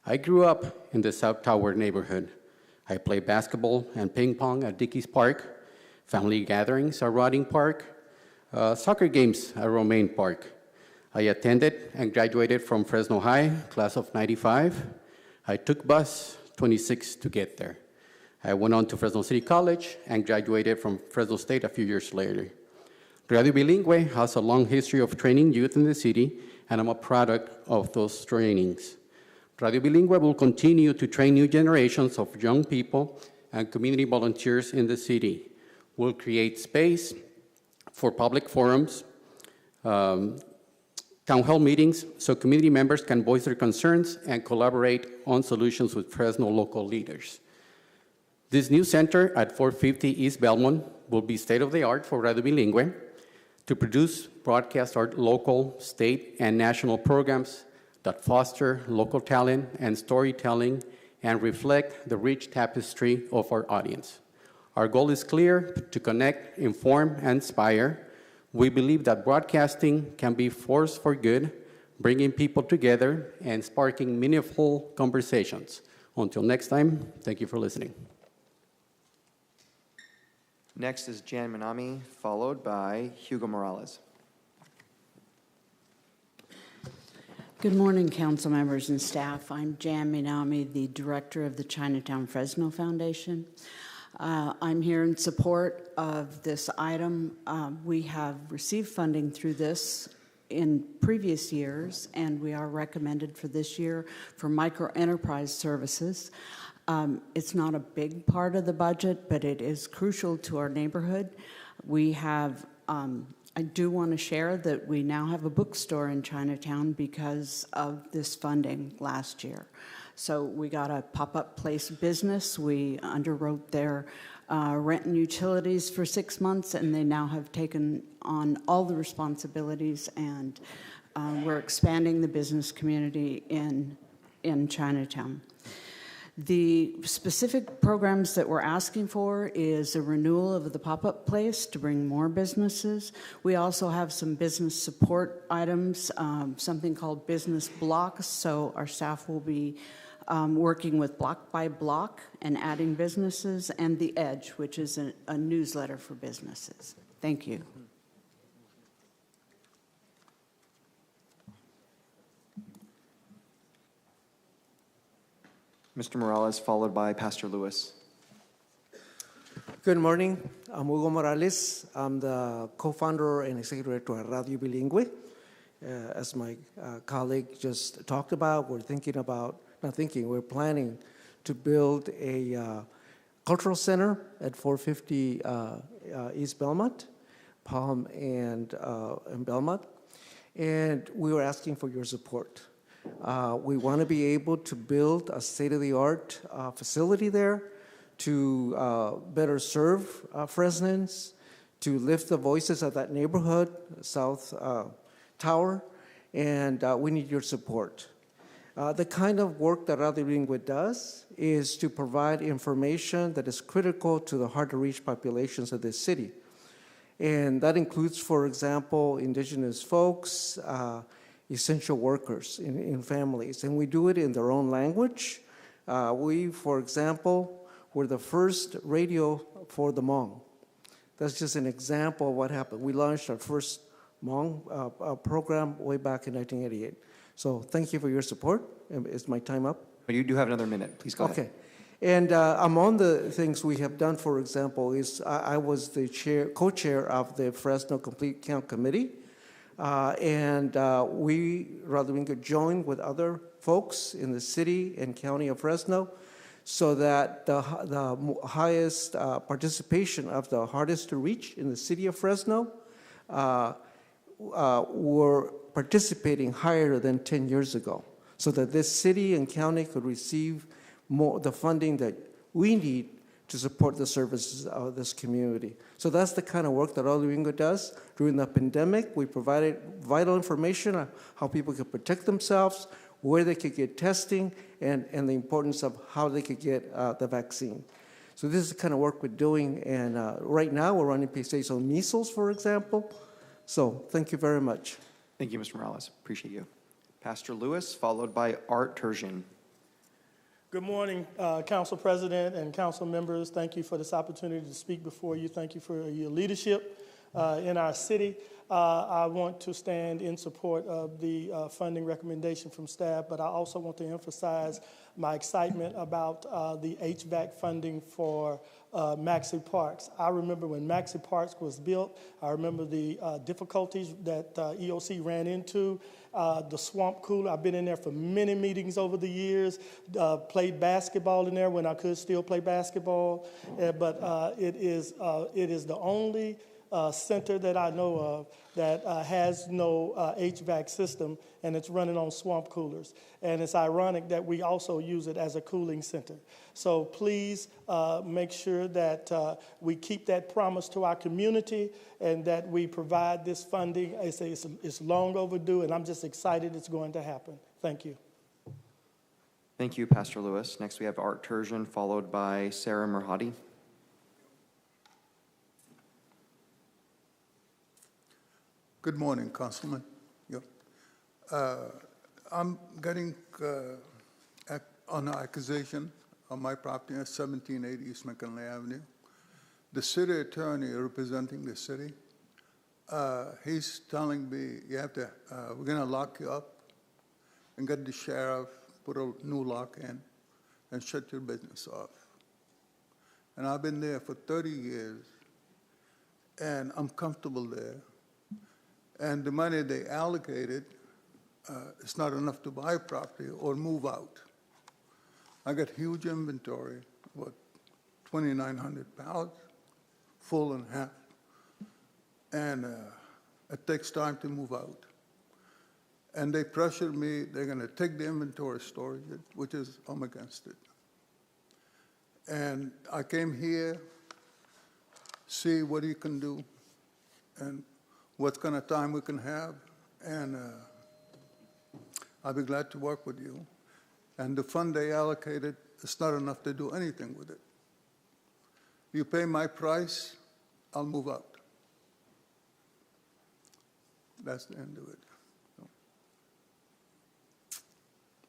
W: I grew up in the South Tower neighborhood. I played basketball and ping pong at Dickey's Park, family gatherings at Rodding Park, soccer games at Romaine Park. I attended and graduated from Fresno High, class of 95. I took bus 26 to get there. I went on to Fresno City College and graduated from Fresno State a few years later. Radio Bilingüe has a long history of training youth in the city, and I'm a product of those trainings. Radio Bilingüe will continue to train new generations of young people and community volunteers in the city. We'll create space for public forums, town hall meetings, so community members can voice their concerns and collaborate on solutions with Fresno local leaders. This new center at 450 East Belmont will be state-of-the-art for Radio Bilingüe to produce, broadcast our local, state, and national programs that foster local talent and storytelling and reflect the rich tapestry of our audience. Our goal is clear: to connect, inform, and inspire. We believe that broadcasting can be force for good, bringing people together and sparking meaningful conversations. Until next time, thank you for listening.
A: Next is Jan Minami, followed by Hugo Morales.
B: Good morning, council members and staff. I'm Jan Minami, the director of the Chinatown Fresno Foundation. I'm here in support of this item. We have received funding through this in previous years, and we are recommended for this year for micro-enterprise services. It's not a big part of the budget, but it is crucial to our neighborhood. We have, I do want to share that we now have a bookstore in Chinatown because of this funding last year. So we got a pop-up place business. We underwrote their rent and utilities for 6 months, and they now have taken on all the responsibilities, and we're expanding the business community in Chinatown. The specific programs that we're asking for is a renewal of the pop-up place to bring more businesses. We also have some business support items, something called business blocks, so our staff will be working with block by block and adding businesses, and The Edge, which is a newsletter for businesses. Thank you.
A: Mr. Morales, followed by Pastor Lewis.
F: Good morning. I'm Hugo Morales. I'm the co-founder and executive director at Radio Bilingüe. As my colleague just talked about, we're planning to build a cultural center at 450 East Belmont, Palm and Belmont. And we were asking for your support. We want to be able to build a state-of-the-art facility there to better serve Fresnans, to lift the voices of that neighborhood, South Tower, and we need your support. The kind of work that Radio Bilingüe does is to provide information that is critical to the hard-to-reach populations of this city. And that includes, for example, indigenous folks, essential workers in families, and we do it in their own language. We, for example, were the first radio for the Hmong. That's just an example of what happened. We launched our first Hmong program way back in 1988. So thank you for your support. Is my time up?
A: But you do have another minute. Please go ahead.
F: Okay. And among the things we have done, for example, is I was the co-chair of the Fresno Complete Count Committee. And we, Radio Bilingüe, joined with other folks in the city and county of Fresno so that the highest participation of the hardest to reach in the city of Fresno were participating higher than 10 years ago, so that this city and county could receive more the funding that we need to support the services of this community. So that's the kind of work that Radio Bilingüe does. During the pandemic, we provided vital information on how people could protect themselves, where they could get testing, and the importance of how they could get the vaccine. So this is the kind of work we're doing, and right now we're running PSAs on measles, for example. So thank you very much.
A: Thank you, Mr. Morales. Appreciate you. Pastor Lewis, followed by Art Terzian.
H: Good morning, Council President and Council members. Thank you for this opportunity to speak before you. Thank you for your leadership in our city. I want to stand in support of the funding recommendation from staff, but I also want to emphasize my excitement about the HVAC funding for Maxey Parks. I remember when Maxey Parks was built. I remember the difficulties that EOC ran into. The swamp cooler, I've been in there for many meetings over the years, played basketball in there when I could still play basketball, but it is the only center that I know of that has no HVAC system, and it's running on swamp coolers. And it's ironic that we also use it as a cooling center. So please make sure that we keep that promise to our community and that we provide this funding. It's long overdue, and I'm just excited it's going to happen. Thank you.
A: Thank you, Pastor Lewis. Next, we have Art Turgeon, followed by Sarah Merhadi.
E: Good morning, Councilman. I'm getting on an accusation on my property at 1780 East McKinley Avenue. The city attorney representing the city, he's telling me we're going to lock you up and get the sheriff, put a new lock in, and shut your business off. And I've been there for 30 years, and I'm comfortable there. And the money they allocated, it's not enough to buy property or move out. I got huge inventory, about 2,900 pounds, full and half. And it takes time to move out. And they pressured me, they're going to take the inventory storage, which is, I'm against it. And I came here, see what you can do, and what kind of time we can have, and I'll be glad to work with you. And the fund they allocated, it's not enough to do anything with it. You pay my price, I'll move out. That's the end of it.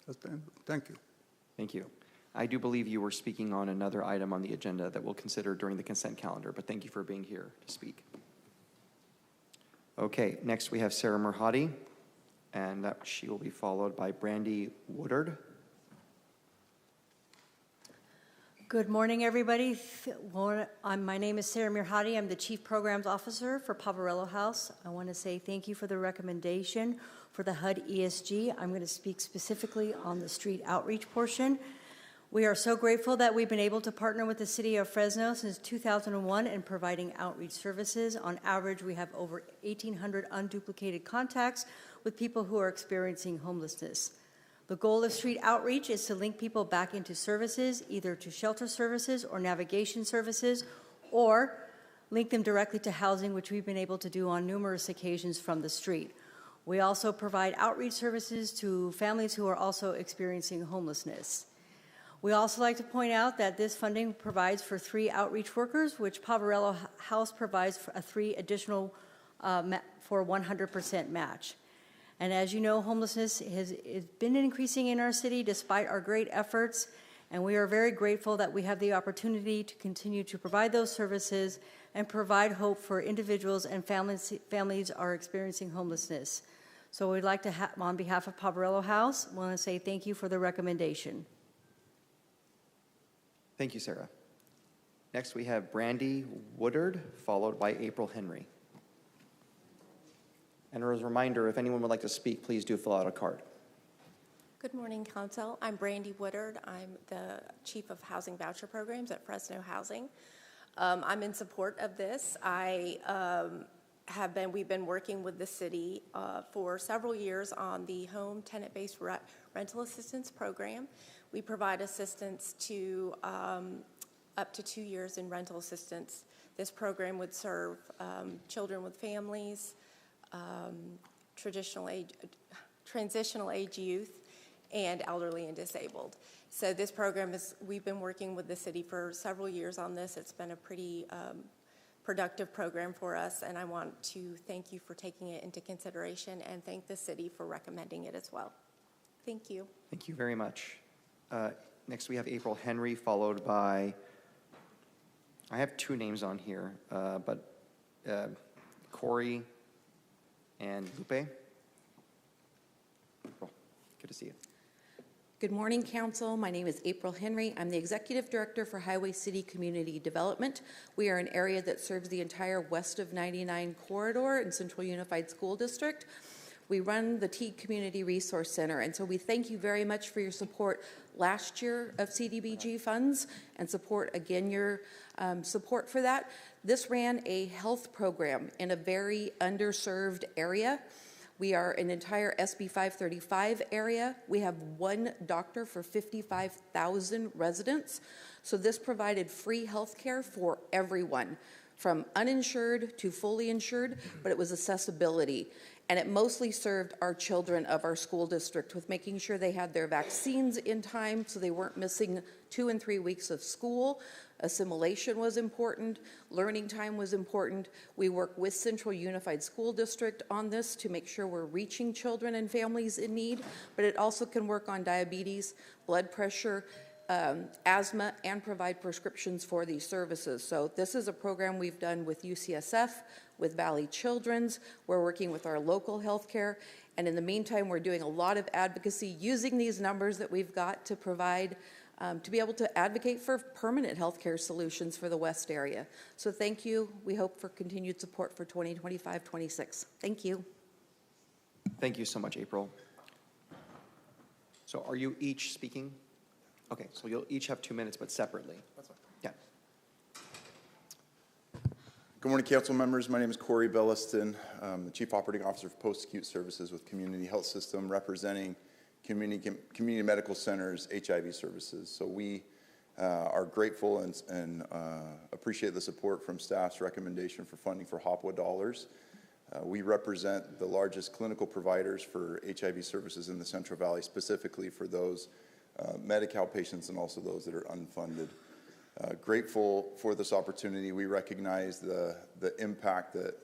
E: That's the end. Thank you.
A: Thank you. I do believe you were speaking on another item on the agenda that we'll consider during the consent calendar, but thank you for being here to speak. Okay, next we have Sarah Merhadi, and she will be followed by Brandy Woodard.
I: Good morning, everybody. My name is Sarah Merhadi. I'm the Chief Programs Officer for Poverello House. I want to say thank you for the recommendation for the HUD ESG. I'm going to speak specifically on the street outreach portion. We are so grateful that we've been able to partner with the City of Fresno since 2001 in providing outreach services. On average, we have over 1,800 unduplicated contacts with people who are experiencing homelessness. The goal of street outreach is to link people back into services, either to shelter services or navigation services, or link them directly to housing, which we've been able to do on numerous occasions from the street. We also provide outreach services to families who are also experiencing homelessness. We also like to point out that this funding provides for 3 outreach workers, which Poverello House provides for 3 additional for 100% match. And as you know, homelessness has been increasing in our city despite our great efforts, and we are very grateful that we have the opportunity to continue to provide those services and provide hope for individuals and families are experiencing homelessness. So we'd like to, on behalf of Poverello House, want to say thank you for the recommendation.
A: Thank you, Sarah. Next, we have Brandy Woodard, followed by April Henry. And as a reminder, if anyone would like to speak, please do fill out a card.
V: Good morning, Council. I'm Brandy Woodard. I'm the Chief of Housing Voucher Programs at Fresno Housing. I'm in support of this. We've been working with the city for several years on the home tenant-based rental assistance program. We provide assistance to up to 2 years in rental assistance. This program would serve children with families, transitional age youth, and elderly and disabled. So this program we've been working with the city for several years on this. It's been a pretty productive program for us, and I want to thank you for taking it into consideration and thank the city for recommending it as well. Thank you.
A: Thank you very much. Next, we have April Henry, followed by, I have 2 names on here, but Corey and Lupe. April, good to see you.
X: Good morning, Council. My name is April Henry. I'm the Executive Director for Highway City Community Development. We are an area that serves the entire west of 99 corridor in Central Unified School District. We run the Teague Community Resource Center, and so we thank you very much for your support last year of CDBG funds and support again your support for that. This ran a health program in a very underserved area. We are an entire SB 535 area. We have one doctor for 55,000 residents. So this provided free health care for everyone, from uninsured to fully insured, but it was accessibility. And it mostly served our children of our school district with making sure they had their vaccines in time so they weren't missing 2 and 3 weeks of school. Assimilation was important. Learning time was important. We work with Central Unified School District on this to make sure we're reaching children and families in need, but it also can work on diabetes, blood pressure, asthma, and provide prescriptions for these services. So this is a program we've done with UCSF, with Valley Children's. We're working with our local healthcare. And in the meantime, we're doing a lot of advocacy using these numbers that we've got to provide, to be able to advocate for permanent healthcare solutions for the West area. So thank you. We hope for continued support for 2025-26. Thank you.
A: Thank you so much, April. So are you each speaking? Okay, so you'll each have 2 minutes, but separately. That's fine. Yeah.
K: Good morning, council members. My name is Corey Belliston. I'm the Chief Operating Officer for Post-Acute Services with Community Health System, representing community medical centers, HIV services. So we are grateful and appreciate the support from staff's recommendation for funding for HOPWA dollars. We represent the largest clinical providers for HIV services in the Central Valley, specifically for those Medi-Cal patients and also those that are unfunded. Grateful for this opportunity. We recognize the impact that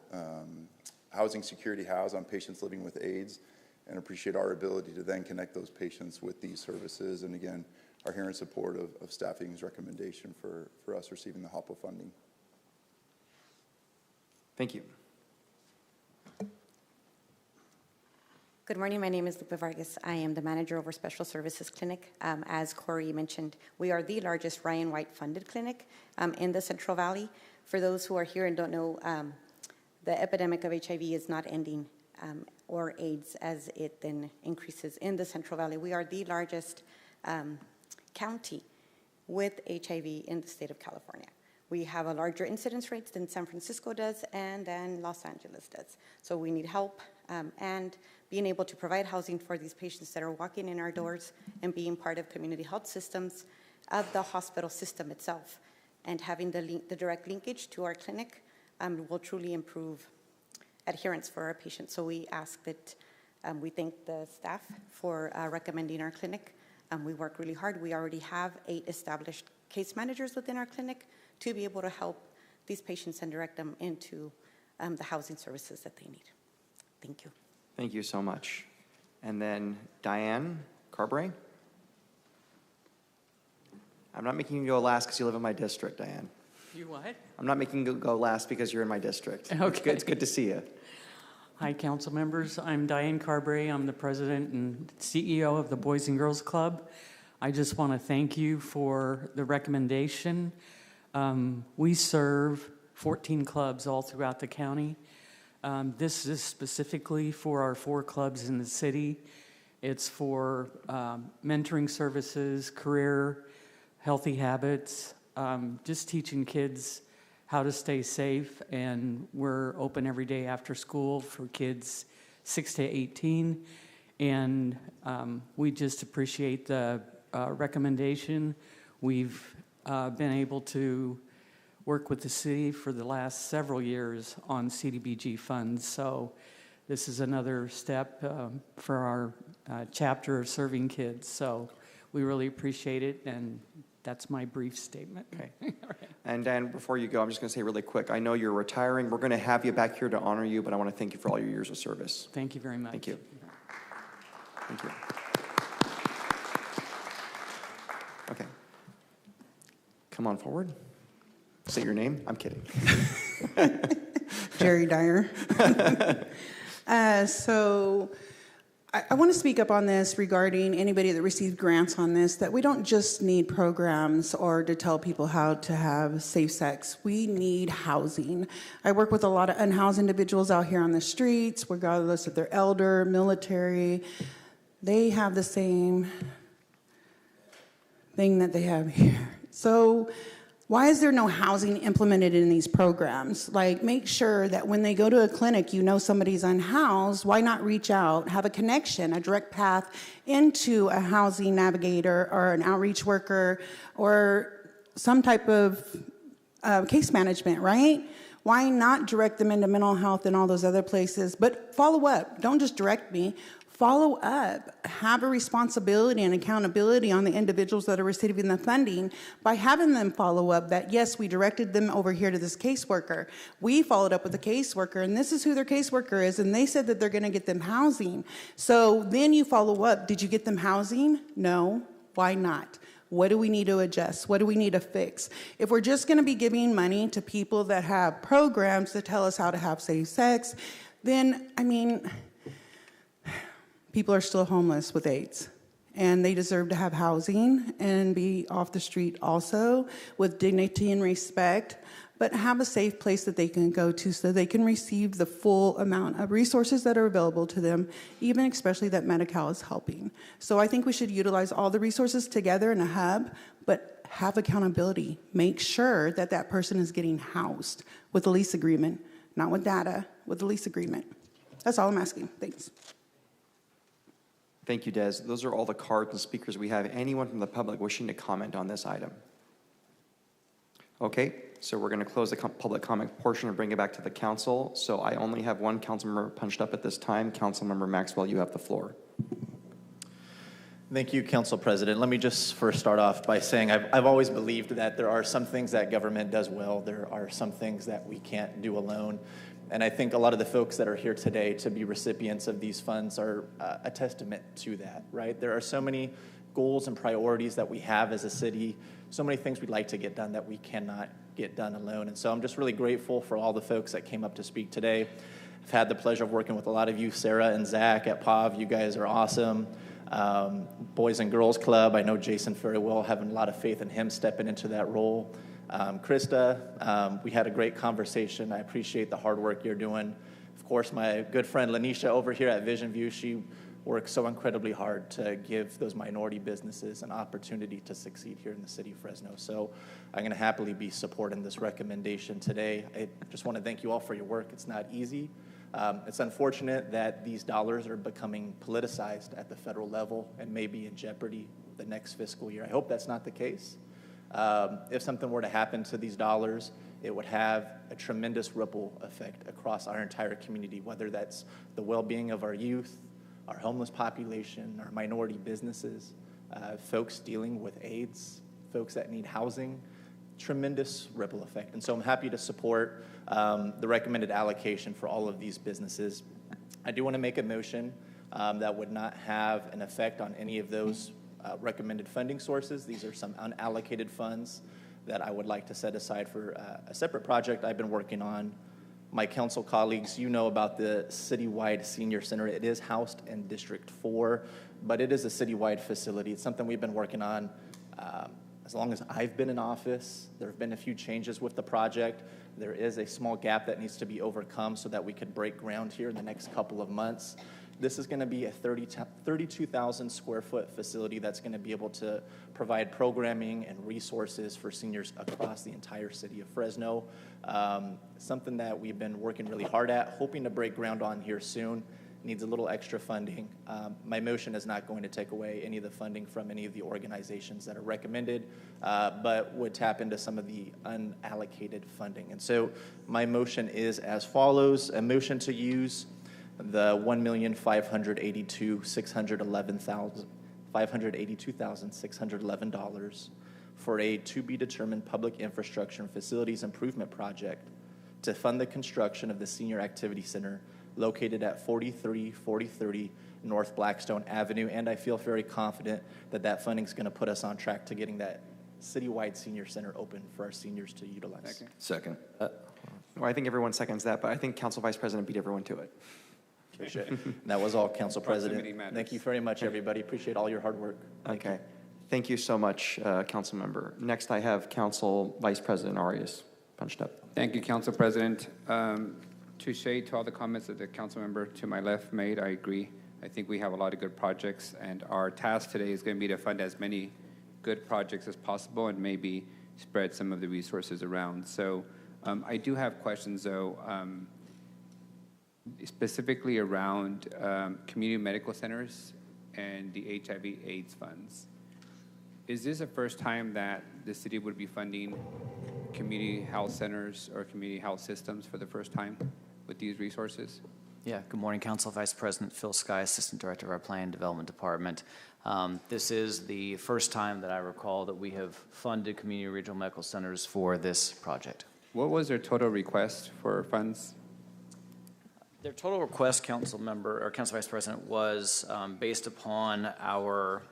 K: housing security has on patients living with AIDS and appreciate our ability to then connect those patients with these services. And again, are here in support of staffing's recommendation for us receiving the HOPWA funding.
A: Thank you.
L: Good morning. My name is Lupe Vargas. I am the manager over Special Services Clinic. As Corey mentioned, we are the largest Ryan White funded clinic in the Central Valley. For those who are here and don't know, the epidemic of HIV is not ending, or AIDS as it then increases in the Central Valley. We are the largest county with HIV in the state of California. We have a larger incidence rates than San Francisco does and than Los Angeles does. So we need help and being able to provide housing for these patients that are walking in our doors and being part of community health systems of the hospital system itself. And having the direct linkage to our clinic will truly improve adherence for our patients. So we ask that we thank the staff for recommending our clinic. We work really hard. We already have 8 established case managers within our clinic to be able to help these patients and direct them into the housing services that they need. Thank you.
A: Thank you so much. And then Diane Carr. I'm not making you go last because you live in my district, Diane.
Q: You what?
A: I'm not making you go last because you're in my district.
Q: Okay.
A: It's good to see you.
Q: Hi, council members. I'm Diane Carr. I'm the president and CEO of the Boys and Girls Club. I just want to thank you for the recommendation. We serve 14 clubs all throughout the county. This is specifically for our 4 clubs in the city. It's for mentoring services, career, healthy habits, just teaching kids how to stay safe. And we're open every day after school for kids 6 to 18. And we just appreciate the recommendation. We've been able to work with the city for the last several years on CDBG funds. So this is another step for our chapter of serving kids. So we really appreciate it, and that's my brief statement.
A: Okay. And Dan, before you go, I'm just going to say really quick, I know you're retiring. We're going to have you back here to honor you, but I want to thank you for all your years of service.
Q: Thank you very much.
A: Thank you. Thank you. Okay. Come on forward. Say your name. I'm kidding.
U: Jerry Dyer. So
C: I want to speak up on this regarding anybody that received grants on this, that we don't just need programs or to tell people how to have safe sex. We need housing. I work with a lot of unhoused individuals out here on the streets, regardless if they're elder, military. They have the same thing that they have here. So why is there no housing implemented in these programs? Like, make sure that when they go to a clinic, you know somebody's unhoused. Why not reach out, have a connection, a direct path into a housing navigator or an outreach worker or some type of case management, right? Why not direct them into mental health and all those other places? But follow up. Don't just direct me. Follow up, have a responsibility and accountability on the individuals that are receiving the funding by having them follow up that, yes, we directed them over here to this caseworker. We followed up with the caseworker, and this is who their caseworker is, and they said that they're going to get them housing. So then you follow up, did you get them housing? No. Why not? What do we need to adjust? What do we need to fix? If we're just going to be giving money to people that have programs that tell us how to have safe sex, then, I mean, people are still homeless with AIDS, and they deserve to have housing and be off the street also with dignity and respect, but have a safe place that they can go to so they can receive the full amount of resources that are available to them, even especially that Medi-Cal is helping. So I think we should utilize all the resources together in a hub, but have accountability. Make sure that that person is getting housed with a lease agreement, not with data, with a lease agreement. That's all I'm asking. Thanks.
A: Thank you, Des. Those are all the cards and speakers we have. Anyone from the public wishing to comment on this item? Okay, so we're going to close the public comment portion and bring it back to the council. So I only have one council member punched up at this time. Councilmember Maxwell, you have the floor.
G: Thank you, Council President. Let me just first start off by saying I've always believed that there are some things that government does well. There are some things that we can't do alone. And I think a lot of the folks that are here today to be recipients of these funds are a testament to that, right? There are so many goals and priorities that we have as a city, so many things we'd like to get done that we cannot get done alone. And so I'm just really grateful for all the folks that came up to speak today. I've had the pleasure of working with a lot of you, Sarah and Zach at POV. You guys are awesome. Boys and Girls Club, I know Jason very well, having a lot of faith in him stepping into that role. Krista, we had a great conversation. I appreciate the hard work you're doing. Of course, my good friend Lanisha over here at Vision View, she works so incredibly hard to give those minority businesses an opportunity to succeed here in the city of Fresno. So I'm going to happily be supporting this recommendation today. I just want to thank you all for your work. It's not easy. It's unfortunate that these dollars are becoming politicized at the federal level and may be in jeopardy the next fiscal year. I hope that's not the case. If something were to happen to these dollars, it would have a tremendous ripple effect across our entire community, whether that's the well-being of our youth, our homeless population, our minority businesses, folks dealing with AIDS, folks that need housing, tremendous ripple effect. And so I'm happy to support the recommended allocation for all of these businesses. I do want to make a motion that would not have an effect on any of those recommended funding sources. These are some unallocated funds that I would like to set aside for a separate project I've been working on. My council colleagues, you know about the citywide senior center. It is housed in District 4, but it is a citywide facility. It's something we've been working on as long as I've been in office. There have been a few changes with the project. There is a small gap that needs to be overcome so that we could break ground here in the next couple of months. This is going to be a 32,000 square foot facility that's going to be able to provide programming and resources for seniors across the entire city of Fresno. Something that we've been working really hard at, hoping to break ground on here soon. Needs a little extra funding. My motion is not going to take away any of the funding from any of the organizations that are recommended, but would tap into some of the unallocated funding. And so my motion is as follows: a motion to use the $1,582,611 for a to-be-determined public infrastructure and facilities improvement project to fund the construction of the Senior Activity Center located at 434030 North Blackstone Avenue. And I feel very confident that that funding is going to put us on track to getting that citywide senior center open for our seniors to utilize.
A: Second. Well, I think everyone seconds that, but I think Council Vice President beat everyone to it.
G: Appreciate it. And that was all, Council President.
W: Proximity matters.
G: Thank you very much, everybody. Appreciate all your hard work.
A: Okay. Thank you so much, council member. Next, I have Council Vice President Arias punched up.
W: Thank you, Council President. Touche to all the comments that the council member to my left made. I agree. I think we have a lot of good projects, and our task today is going to be to fund as many good projects as possible and maybe spread some of the resources around. So I do have questions, though, specifically around community medical centers and the HIV/AIDS funds. Is this the first time that the city would be funding community health centers or community health systems for the first time with these resources?
J: Yeah, good morning, Council. Vice President Phil Sky, Assistant Director of our Plan and Development Department. This is the first time that I recall that we have funded community regional medical centers for this project.
W: What was their total request for funds?
J: Their total request, Council Vice President, was based upon our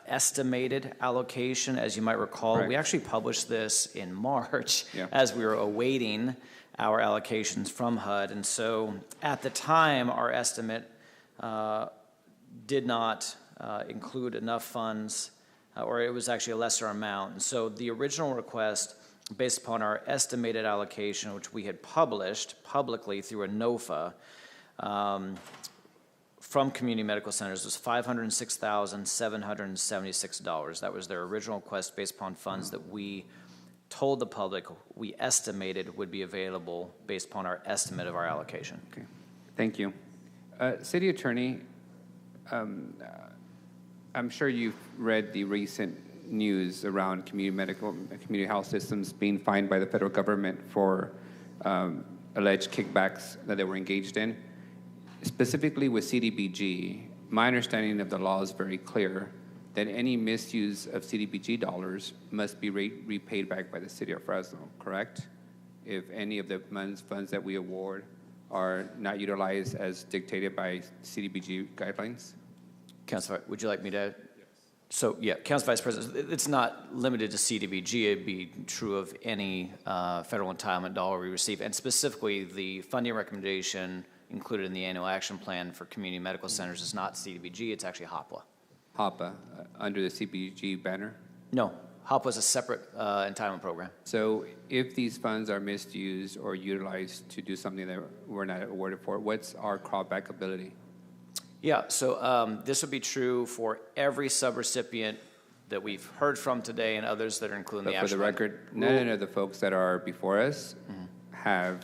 J: estimated allocation. As you might recall,
W: Correct.
J: we actually published this in March
W: Yeah.
J: as we were awaiting our allocations from HUD. And so at the time, our estimate did not include enough funds, or it was actually a lesser amount. And so the original request, based upon our estimated allocation, which we had published publicly through a NOFA, from community medical centers, was $506,776. That was their original request based upon funds that we told the public we estimated would be available based upon our estimate of our allocation.
W: Okay, thank you. City Attorney, I'm sure you've read the recent news around community health systems being fined by the federal government for alleged kickbacks that they were engaged in. Specifically with CDBG, my understanding of the law is very clear that any misuse of CDBG dollars must be repaid back by the city of Fresno, correct? If any of the funds that we award are not utilized as dictated by CDBG guidelines?
J: Councilor, would you like me to? So, yeah, Council Vice President, it's not limited to CDBG. It'd be true of any federal entitlement dollar we receive, and specifically the funding recommendation included in the annual action plan for community medical centers is not CDBG, it's actually HOPWA.
W: HOPWA, under the CDBG banner?
J: No, HOPWA is a separate entitlement program.
W: So if these funds are misused or utilized to do something that we're not awarded for, what's our callback ability?
J: Yeah, so this would be true for every subrecipient that we've heard from today and others that are included in the
W: But
J: action
W: for the
J: plan.
W: record, none of the folks that are before us have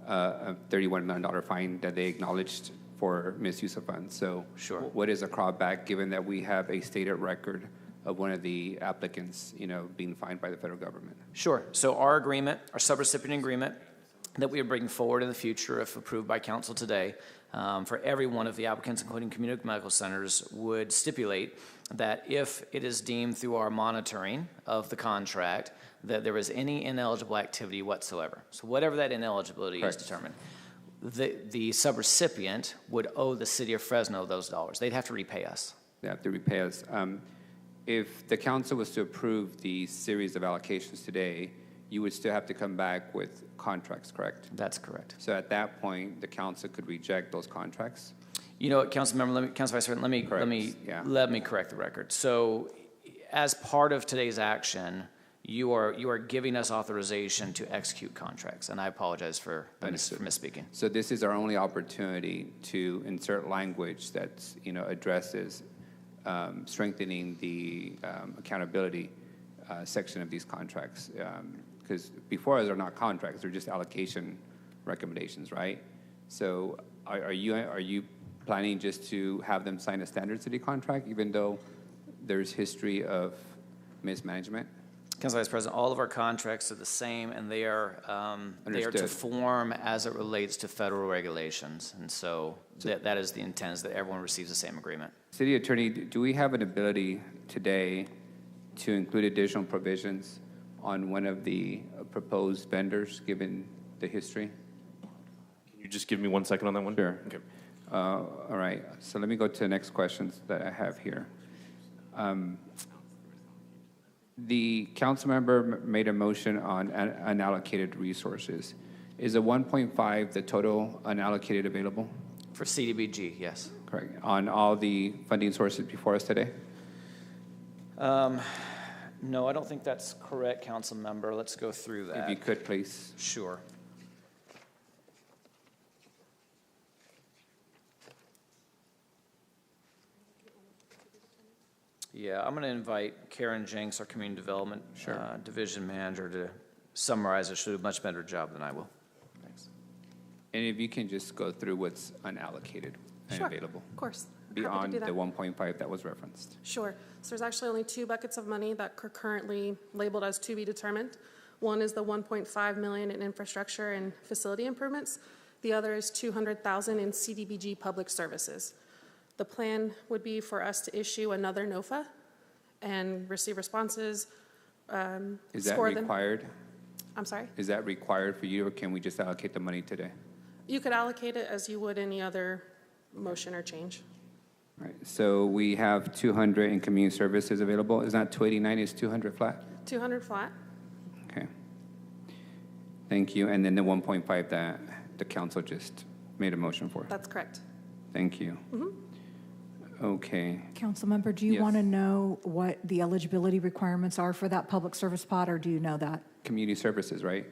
W: a $31 million fine that they acknowledged for misuse of funds. So
J: Sure.
W: What is a callback given that we have a stated record of one of the applicants, being fined by the federal government?
J: Sure. So our agreement, our subrecipient agreement that we are bringing forward in the future, if approved by council today, for every one of the applicants, including community medical centers, would stipulate that if it is deemed through our monitoring of the contract that there is any ineligible activity whatsoever, so whatever that ineligibility
W: Correct.
J: is determined, the subrecipient would owe the city of Fresno those dollars. They'd have to repay us.
W: They have to repay us. If the council was to approve the series of allocations today, you would still have to come back with contracts, correct?
J: That's correct.
W: So at that point, the council could reject those contracts?
J: You know what, Council Vice President, let me correct the record. So, as part of today's action, you are giving us authorization to execute contracts, and I apologize for misspeaking.
W: So this is our only opportunity to insert language that addresses strengthening the accountability section of these contracts, because before us are not contracts; they're just allocation recommendations, right? So are you planning just to have them sign a standard city contract, even though there's history of mismanagement?
J: Council Vice President, all of our contracts are the same, and they are to
W: Understood.
J: form as it relates to federal regulations, and so that is the intent, is that everyone receives the same agreement.
W: City Attorney, do we have an ability today to include additional provisions on one of the proposed vendors, given the history?
M: Can you just give me 1 second on that one?
W: Sure.
M: Okay.
W: All right, so let me go to the next questions that I have here. The council member made a motion on unallocated resources. Is the 1.5 the total unallocated available?
J: For CDBG, yes.
W: Correct. On all the funding sources before us today?
J: No, I don't think that's correct, council member. Let's go through that.
W: If you could, please.
J: Sure. Yeah, I'm going to invite Karen Jenks, our Community Development Division Manager, to summarize it. She'll do a much better job than I will. Thanks.
W: And if you can just go through what's unallocated and
O: Sure,
W: available.
O: of course. Happy to
W: Beyond
O: do
W: the
O: that.
W: 1.5 that was referenced.
O: Sure. So there's actually only 2 buckets of money that are currently labeled as to be determined. One is the $1.5 million in infrastructure and facility improvements. The other is $200,000 in CDBG public services. The plan would be for us to issue another NOFA and receive responses.
W: Is that
O: score them.
W: required?
O: I'm sorry?
W: Is that required for you, or can we just allocate the money today?
O: You could allocate it as you would any other motion or change.
W: All right, so we have 200 in community services available. Is that 289, is 200 flat?
O: 200 flat.
W: Okay. Thank you. And then the 1.5 that the council just made a motion for.
O: That's correct.
W: Thank you. Okay.
P: Councilmember, do you
W: Yes.
P: want to know what the eligibility requirements are for that public service pot, or do you know that?
W: Community services, right?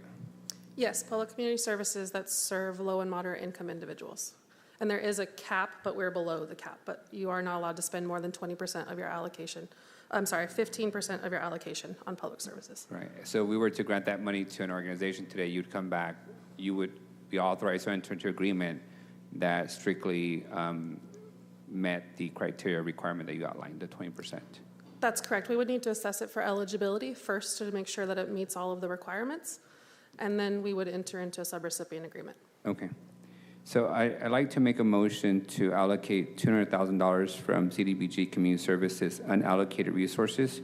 O: Yes, public community services that serve low and moderate income individuals. And there is a cap, but we're below the cap. But you are not allowed to spend more than 20% of your allocation. I'm sorry, 15% of your allocation on public services.
W: Right. So if we were to grant that money to an organization today, you'd come back, you would be authorized to enter into agreement that strictly met the criteria requirement that you outlined, the 20%.
O: That's correct. We would need to assess it for eligibility first to make sure that it meets all of the requirements. And then we would enter into a subrecipient agreement.
W: Okay. So I'd like to make a motion to allocate $200,000 from CDBG Community Services unallocated resources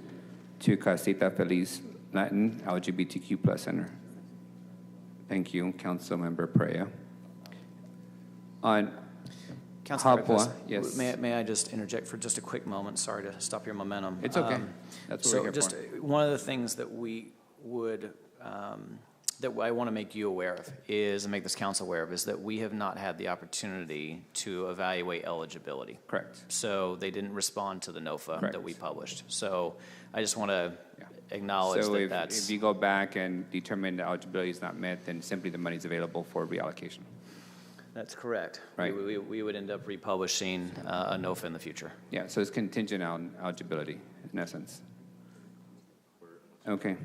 W: to Casita Feliz Latin LGBTQ Plus Center. Thank you, Councilmember Perea. On
J: Councilmember
W: Hopwa, yes.
J: May I just interject for just a quick moment? Sorry to stop your momentum.
W: It's okay. That's what we're here
J: just
W: for.
J: one of the things that we would that I want to make you aware of is, and make this council aware of, is that we have not had the opportunity to evaluate eligibility.
W: Correct.
J: So they didn't respond to the NOFA
W: Correct.
J: that we published. So I just want to acknowledge
W: So
J: that that's...
W: if you go back and determine the eligibility is not met, then simply the money is available for reallocation.
J: That's correct.
W: Right.
J: We would end up republishing a NOFA in the future.
W: Yeah, so it's contingent on eligibility, in essence. Okay.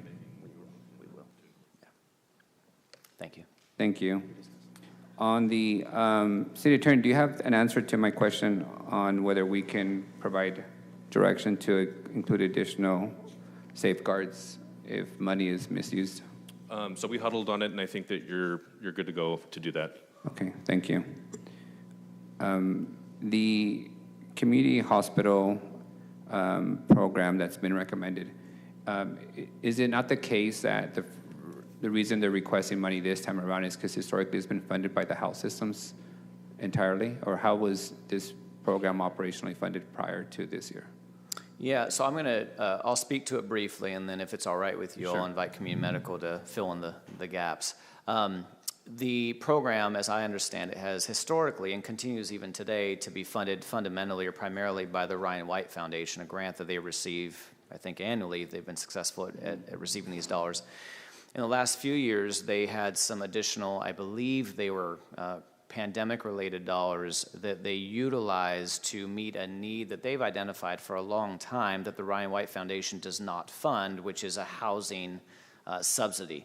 J: Thank you.
W: Thank you. On the city attorney, do you have an answer to my question on whether we can provide direction to include additional safeguards if money is misused?
M: So we huddled on it, and I think that you're good to go to do that.
W: Okay, thank you. The community hospital program that's been recommended, is it not the case that the reason they're requesting money this time around is because historically it's been funded by the health systems entirely? Or how was this program operationally funded prior to this year?
J: Yeah, so I'm going to, I'll speak to it briefly, and then if it's all right with you,
W: Sure.
J: I'll invite community medical to fill in the gaps. The program, as I understand it, has historically and continues even today to be funded fundamentally or primarily by the Ryan White Foundation, a grant that they receive, I think annually. They've been successful at receiving these dollars. In the last few years, they had some additional, I believe they were pandemic-related dollars that they utilized to meet a need that they've identified for a long time that the Ryan White Foundation does not fund, which is a housing subsidy.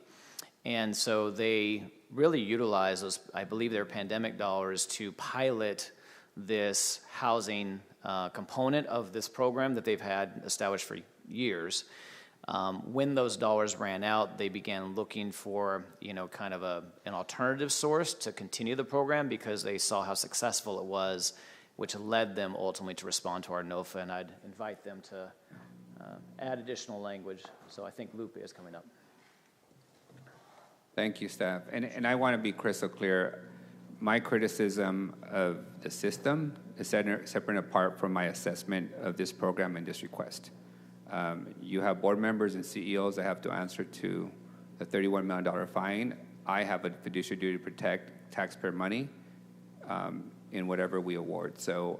J: And so they really utilize those, I believe, their pandemic dollars to pilot this housing component of this program that they've had established for years. When those dollars ran out, they began looking for, kind of an alternative source to continue the program because they saw how successful it was, which led them ultimately to respond to our NOFA, and I'd invite them to add additional language. So I think Lupe is coming up.
W: Thank you, staff. And I want to be crystal clear. My criticism of the system is separate and apart from my assessment of this program and this request. You have board members and CEOs that have to answer to the $31 million fine. I have a fiduciary duty to protect taxpayer money.
N: in whatever we award. So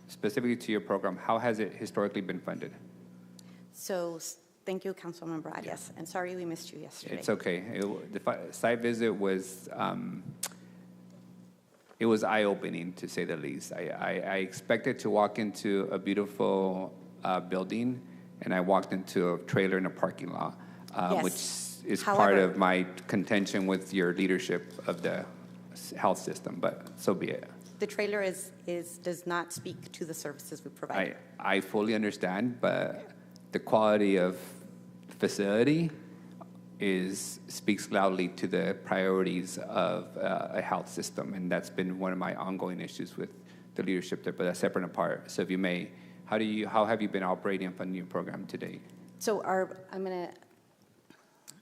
N: specifically to your program, how has it historically been funded?
L: So thank you, Councilmember Arias, and sorry we missed you yesterday.
N: It's okay. The site visit was, it was eye-opening, to say the least. I expected to walk into a beautiful building, and I walked into a trailer in a parking lot,
L: Yes.
N: which is
L: However,
N: part of my contention with your leadership of the health system, but so be it.
L: the trailer does not speak to the services we provide.
N: I fully understand, but the quality of facility speaks loudly to the priorities of a health system, and that's been one of my ongoing issues with the leadership there, but that's separate and apart. So if you may, how have you been operating and funding your program to date?
L: So I'm going to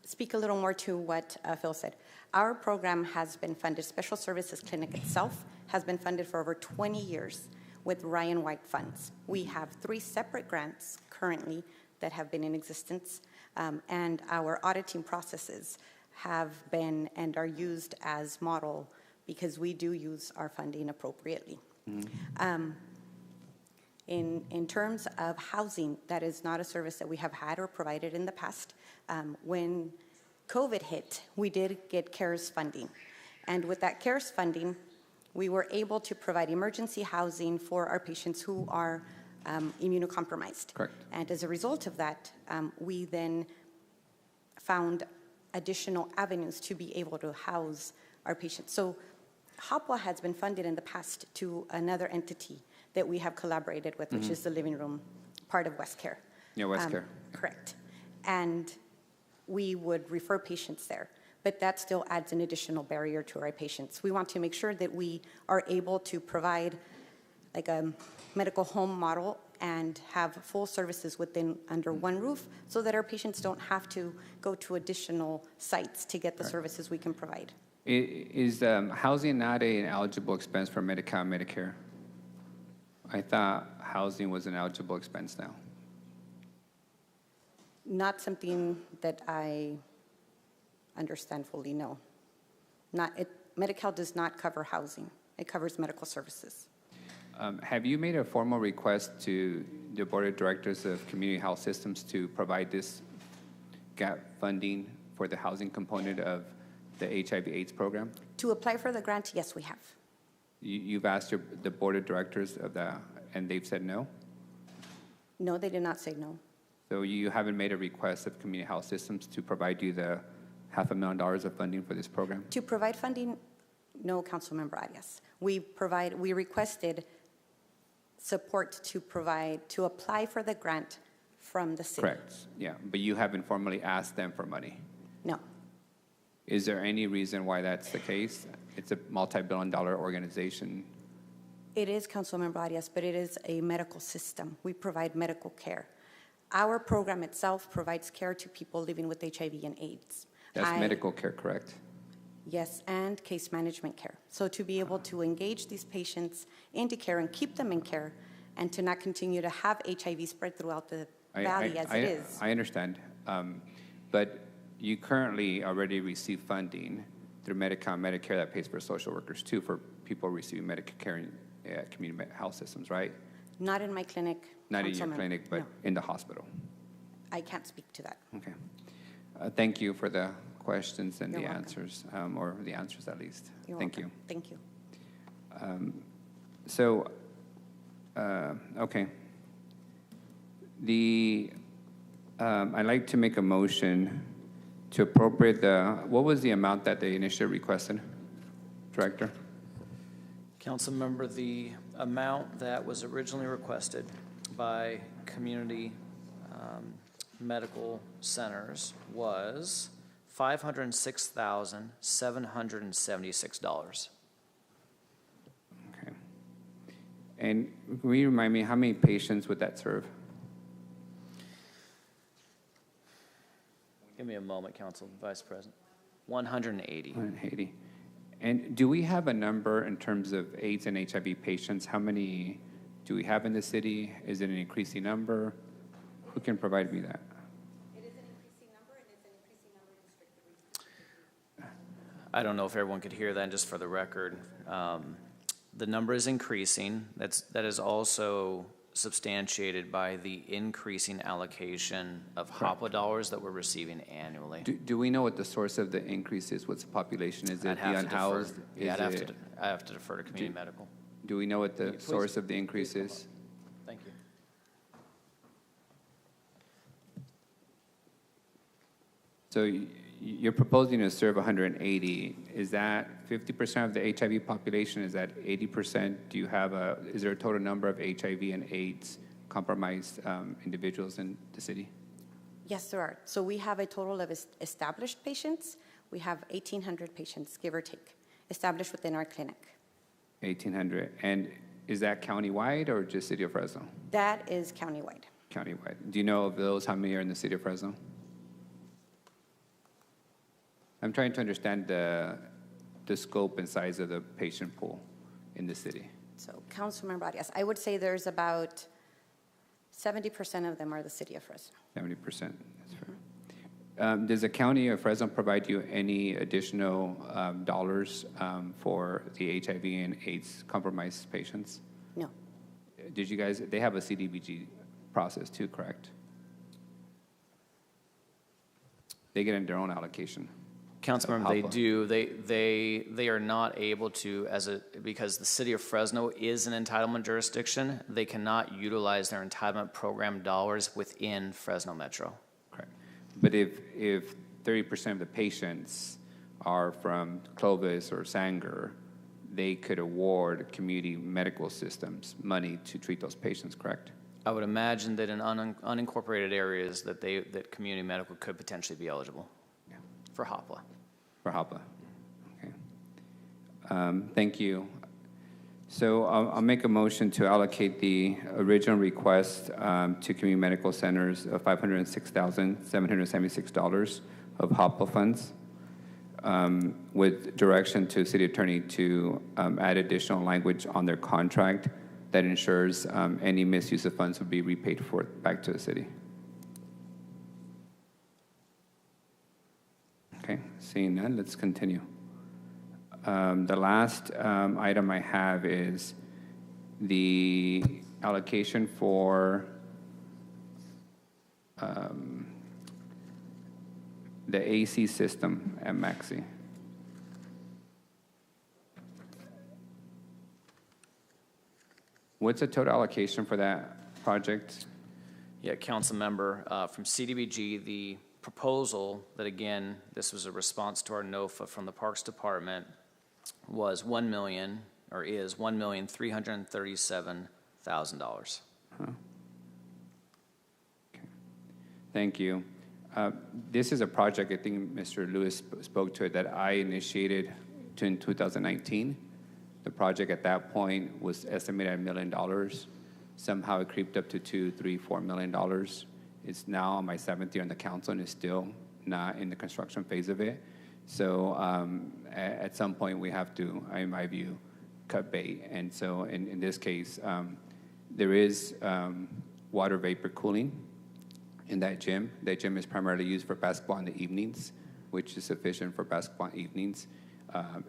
L: speak a little more to what Phil said. Our program has been funded, Special Services Clinic itself has been funded for over 20 years with Ryan White funds. We have 3 separate grants currently that have been in existence, and our auditing processes have been and are used as model because we do use our funding appropriately. In terms of housing, that is not a service that we have had or provided in the past. When COVID hit, we did get CARES funding. And with that CARES funding, we were able to provide emergency housing for our patients who are immunocompromised.
N: Correct.
L: And as a result of that, we then found additional avenues to be able to house our patients. So HOPWA has been funded in the past to another entity that we have collaborated with, which is the living room part of WestCare.
N: Yeah, WestCare.
L: Correct. And we would refer patients there, but that still adds an additional barrier to our patients. We want to make sure that we are able to provide like a medical home model and have full services under one roof so that our patients don't have to go to additional sites to get the services we can provide.
N: Is housing not an eligible expense for Medi-Cal and Medicare? I thought housing was an eligible expense now.
L: Not something that I understand fully, no. Medi-Cal does not cover housing. It covers medical services.
N: Have you made a formal request to the Board of Directors of Community Health Systems to provide this gap funding for the housing component of the HIV/AIDS program?
L: To apply for the grant, yes, we have.
N: You've asked the Board of Directors of that, and they've said no?
L: No, they did not say no.
N: So you haven't made a request of Community Health Systems to provide you the $500,000 of funding for this program?
L: To provide funding, no, Councilmember Arias. We requested support to apply for the grant from the city.
N: Correct, yeah, but you haven't formally asked them for money?
L: No.
N: Is there any reason why that's the case? It's a multi-billion-dollar organization.
L: It is, Councilmember Arias, but it is a medical system. We provide medical care. Our program itself provides care to people living with HIV and AIDS.
N: That's medical care, correct?
L: Yes, and case management care. So to be able to engage these patients into care and keep them in care and to not continue to have HIV spread throughout the valley as it is.
N: I understand, but you currently already receive funding through Medi-Cal and Medicare that pays for social workers too for people receiving Medicare in community health systems, right?
L: Not in my clinic.
N: Not in your clinic, but in the hospital.
L: I can't speak to that.
N: Okay. Thank you for the questions and
L: You're
N: the
L: welcome.
N: answers, or the answers at least.
L: You're
N: Thank
L: welcome.
N: you.
L: Thank you.
N: Okay. I'd like to make a motion to appropriate what was the amount that they initially requested, Director?
J: Councilmember, the amount that was originally requested by community medical centers was $506,776.
N: Okay. And will you remind me, how many patients would that serve?
J: Give me a moment, Council Vice President. 180.
N: 180. And do we have a number in terms of AIDS and HIV patients? How many do we have in the city? Is it an increasing number? Who can provide me that?
L: It is an increasing number, and it's an increasing number in restricted regions.
J: I don't know if everyone could hear that, just for the record. the number is increasing. That is also substantiated by the increasing allocation of HOPWA dollars that we're receiving annually.
N: Do we know what the source of the increase is? What's the population? Is it the unhoused?
J: Yeah,
N: Is
J: I have to defer to community medical.
N: Do we know what the
J: Please-
N: source of the increase is?
J: Thank you.
N: So you're proposing to serve 180. Is that 50% of the HIV population? Is that 80%? Do you have is there a total number of HIV and AIDS compromised individuals in the city?
L: Yes, there are. So we have a total of established patients. We have 1,800 patients, give or take, established within our clinic.
N: 1,800. And is that countywide or just City of Fresno?
L: That is countywide.
N: Countywide. Do you know of those, how many are in the City of Fresno? I'm trying to understand the scope and size of the patient pool in the city.
L: So Councilmember Arias, I would say there's about 70% of them are the City of Fresno.
N: 70%, that's fair. Does the county of Fresno provide you any additional dollars for the HIV and AIDS compromised patients?
L: No.
N: Did you guys, they have a CDBG process too, correct? They get in their own allocation.
J: Councilmember, they do. They are not able to, because the City of Fresno is an entitlement jurisdiction, they cannot utilize their entitlement program dollars within Fresno Metro.
N: Correct. But if 30% of the patients are from Clovis or Sanger, they could award community medical systems money to treat those patients, correct?
J: I would imagine that in unincorporated areas that community medical could potentially be eligible for HOPWA.
N: For HOPWA, okay. Thank you. So I'll make a motion to allocate the original request to community medical centers of $506,776 of HOPWA funds with direction to city attorney to add additional language on their contract that ensures any misuse of funds will be repaid for back to the city. Okay, seeing none, let's continue. The last item I have is the allocation for the AC system at Maxi. What's the total allocation for that project?
J: Yeah, council member, from CDBG, the proposal that, again, this was a response to our NOFA from the Parks Department, was $1,337,000.
N: Huh. Okay. Thank you. This is a project, I think Mr. Lewis spoke to it, that I initiated in 2019. The project at that point was estimated at $1 million. Somehow it creeped up to $2, $3, $4 million. It's now on my 7th year on the council and is still not in the construction phase of it. So at some point we have to, in my view, cut bait. And so in this case, there is water vapor cooling in that gym. That gym is primarily used for basketball in the evenings, which is sufficient for basketball evenings.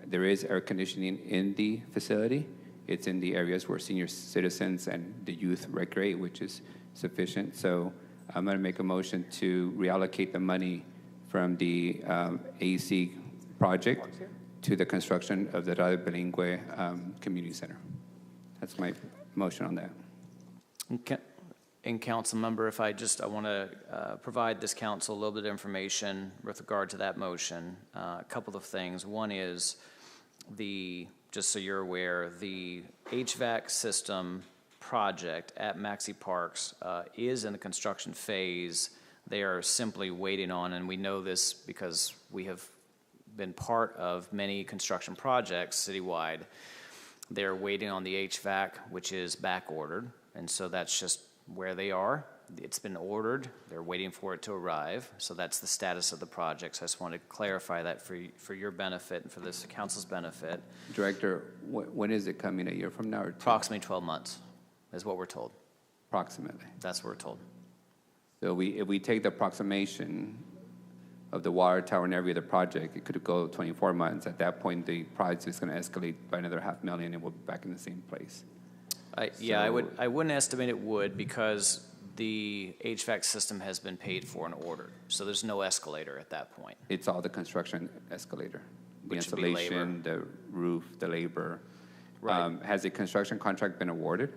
N: There is air conditioning in the facility. It's in the areas where senior citizens and the youth recreate, which is sufficient. So I'm going to make a motion to reallocate the money from the AC project to the construction of the Radio Bilingüe Community Center. That's my motion on that.
J: And council member, if I want to provide this council a little bit of information with regard to that motion. A couple of things. One is just so you're aware, the HVAC system project at Maxi Parks is in the construction phase. They are simply waiting on, and we know this because we have been part of many construction projects citywide. They're waiting on the HVAC, which is back ordered, and so that's just where they are. It's been ordered. They're waiting for it to arrive. So that's the status of the project. So I just want to clarify that for your benefit and for this council's benefit.
N: Director, when is it coming? A year from now or two?
J: Approximately 12 months is what we're told.
N: Approximately.
J: That's what we're told.
N: So if we take the approximation of the water tower and every other project, it could go 24 months. At that point, the project is going to escalate by another $500,000 and we'll be back in the same place.
J: I wouldn't estimate it would because the HVAC system has been paid for and ordered. So there's no escalator at that point.
N: It's all the construction escalator. The
J: Which would be
N: installation, the roof, the labor.
J: Right.
N: Has a construction contract been awarded?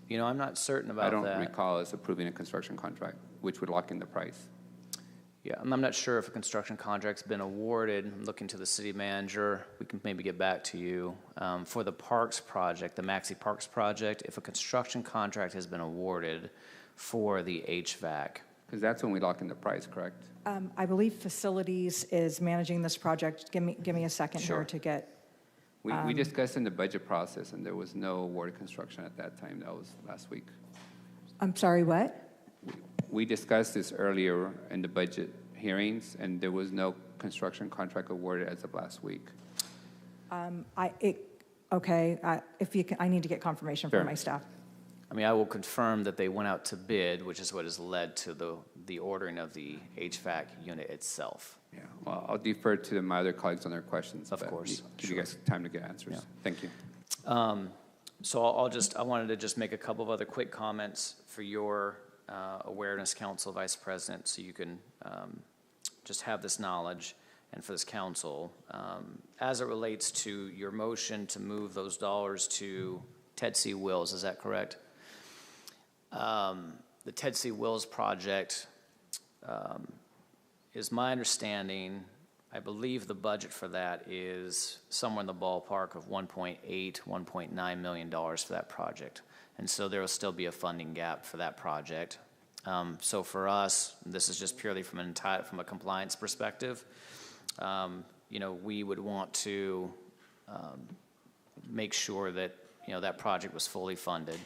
J: You know, I'm not certain about that.
N: I don't recall us approving a construction contract, which would lock in the price.
J: Yeah, I'm not sure if a construction contract's been awarded. I'm looking to the city manager. We can maybe get back to you. For the Parks project, the Maxi Parks project, if a construction contract has been awarded for the HVAC.
N: Because that's when we lock in the price, correct?
P: I believe Facilities is managing this project. Give me a second
J: Sure.
P: here to get.
N: We discussed in the budget process, and there was no awarded construction at that time. That was last week.
P: I'm sorry, what?
N: We discussed this earlier in the budget hearings, and there was no construction contract awarded as of last week.
P: If you can, I need to get confirmation
N: Fair.
P: from my staff.
J: I mean, I will confirm that they went out to bid, which is what has led to the ordering of the HVAC unit itself.
N: Yeah, well, I'll defer to my other colleagues on their questions.
J: Of course,
N: Give you guys time to get answers.
J: Yeah.
N: Thank you.
J: So I wanted to just make a couple of other quick comments for your awareness, Council Vice President, so you can just have this knowledge, and for this council, as it relates to your motion to move those dollars to Ted C. Wills, is that correct? The Ted C. Wills project is my understanding, I believe the budget for that is somewhere in the ballpark of $1.8, $1.9 million for that project. And so there will still be a funding gap for that project. So for us, this is just purely from a compliance perspective. We would want to make sure that that project was fully funded.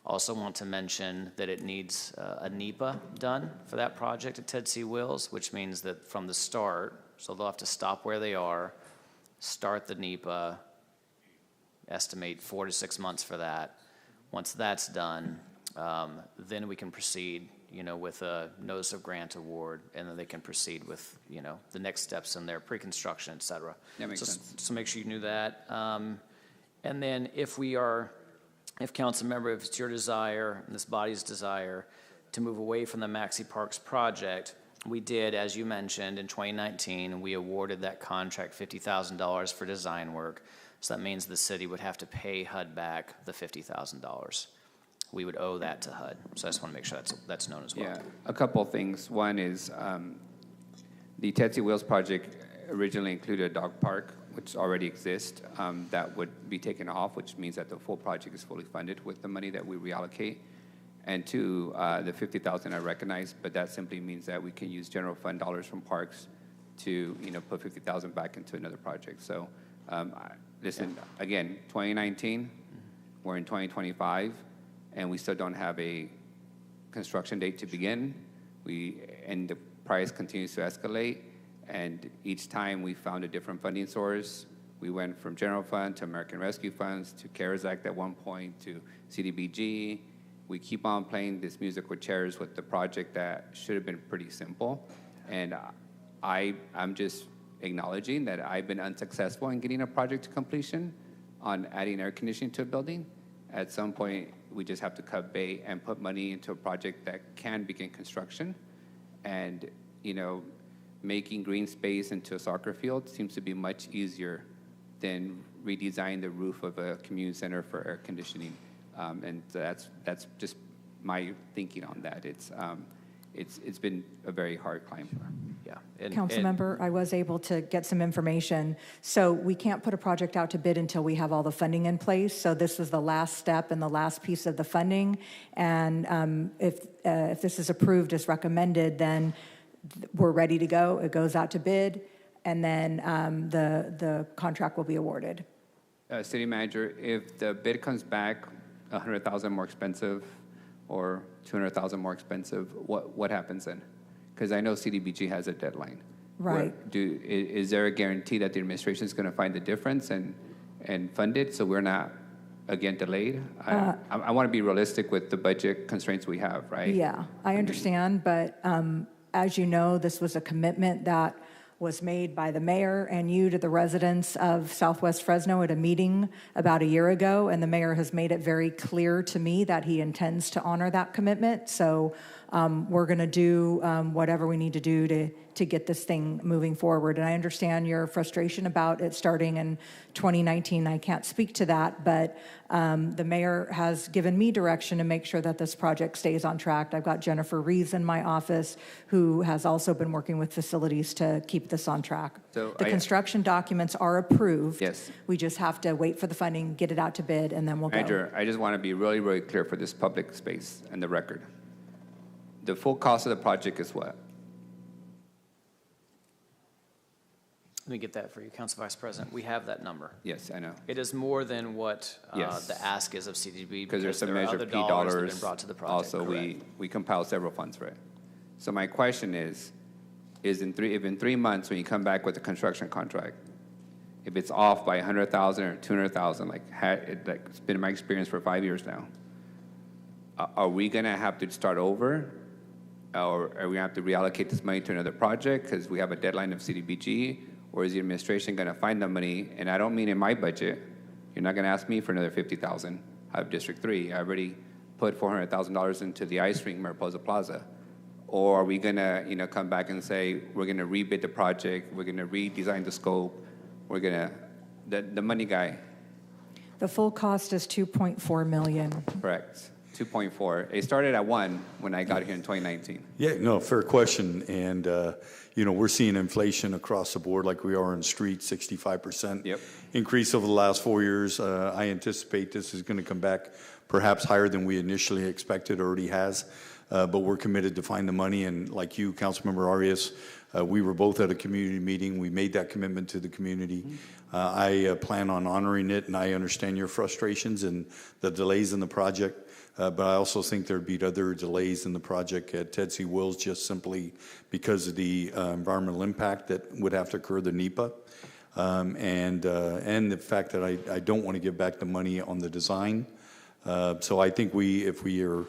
J: Also want to mention that it needs a NEPA done for that project at Ted C. Wills, which means that from the start, so they'll have to stop where they are, start the NEPA, estimate 4 to 6 months for that. Once that's done, then we can proceed, with a notice of grant award, and then they can proceed with, the next steps in their pre-construction, et cetera.
N: That makes sense.
J: So make sure you knew that. And then if council member, if it's your desire and this body's desire to move away from the Maxi Parks project, we did, as you mentioned, in 2019, we awarded that contract $50,000 for design work. So that means the city would have to pay HUD back the $50,000. We would owe that to HUD. So I just want to make sure that's known as well.
N: Yeah, a couple of things. One is the Ted C. Wills project originally included a dog park, which already exists. That would be taken off, which means that the full project is fully funded with the money that we reallocate. And two, the $50,000 I recognize, but that simply means that we can use general fund dollars from parks to put $50,000 back into another project. So listen, again, 2019, we're in 2025, and we still don't have a construction date to begin. And the price continues to escalate. And each time we found a different funding source. We went from general fund to American Rescue Funds to CARES Act at one point to CDBG. We keep on playing this musical chairs with the project that should have been pretty simple. And I'm just acknowledging that I've been unsuccessful in getting a project to completion on adding air conditioning to a building. At some point, we just have to cut bait and put money into a project that can begin construction. And, making green space into a soccer field seems to be much easier than redesigning the roof of a community center for air conditioning. And that's just my thinking on that. It's been a very hard climb.
J: Yeah.
P: Councilmember, I was able to get some information. So we can't put a project out to bid until we have all the funding in place. So this was the last step and the last piece of the funding. And if this is approved as recommended, then we're ready to go. It goes out to bid, and then the contract will be awarded.
N: City Manager, if the bid comes back $100,000 more expensive or $200,000 more expensive, what happens then? Because I know CDBG has a deadline.
P: Right.
N: Is there a guarantee that the administration is going to find the difference and fund it so we're not, again, delayed? I want to be realistic with the budget constraints we have, right?
P: Yeah, I understand, but As you know, this was a commitment that was made by the mayor and you to the residents of Southwest Fresno at a meeting about a year ago, and the mayor has made it very clear to me that he intends to honor that commitment. So we're going to do whatever we need to do to get this thing moving forward. And I understand your frustration about it starting in 2019. I can't speak to that, but the mayor has given me direction to make sure that this project stays on track. I've got Jennifer Reeves in my office, who has also been working with facilities to keep this on track.
N: So
P: the construction documents are approved.
N: Yes.
P: We just have to wait for the funding, get it out to bid, and then we'll go.
N: Manager, I just want to be really, really clear for this public space and the record. The full cost of the project is what?
J: Let me get that for you, Council Vice President. We have that number.
N: Yes, I know.
J: It is more than what
N: Yes.
J: the ask is of CDB
N: Because there's some
J: there are
N: measure
J: other
N: P
J: dollars that have
N: dollars.
J: been brought to the project.
N: Also, we compile several funds for it. So my question is if in 3 months, when you come back with a construction contract, if it's off by 100,000 or 200,000, like it's been my experience for 5 years now, are we going to have to start over? Or are we going to have to reallocate this money to another project because we have a deadline of CDBG? Or is the administration going to find the money? And I don't mean in my budget. You're not going to ask me for another $50,000 out of District 3. I already put $400,000 into the ice rink, Mariposa Plaza. Or are we going to, come back and say, we're going to rebid the project, we're going to redesign the scope, we're going to, the money guy?
P: The full cost is $2.4 million.
N: Correct. 2.4. It started at 1 when I got here in 2019.
D: Yeah, no, fair question. And, we're seeing inflation across the board like we are in streets, 65% increase over the last 4 years. I anticipate this is going to come back perhaps higher than we initially expected, already has. But we're committed to find the money. And like you, Councilmember Arias, we were both at a community meeting. We made that commitment to the community. I plan on honoring it, and I understand your frustrations and the delays in the project. But I also think there'd be other delays in the project at Ted C. Wills just simply because of the environmental impact that would have to occur, the NEPA, and the fact that I don't want to give back the money on the design. So I think if we are,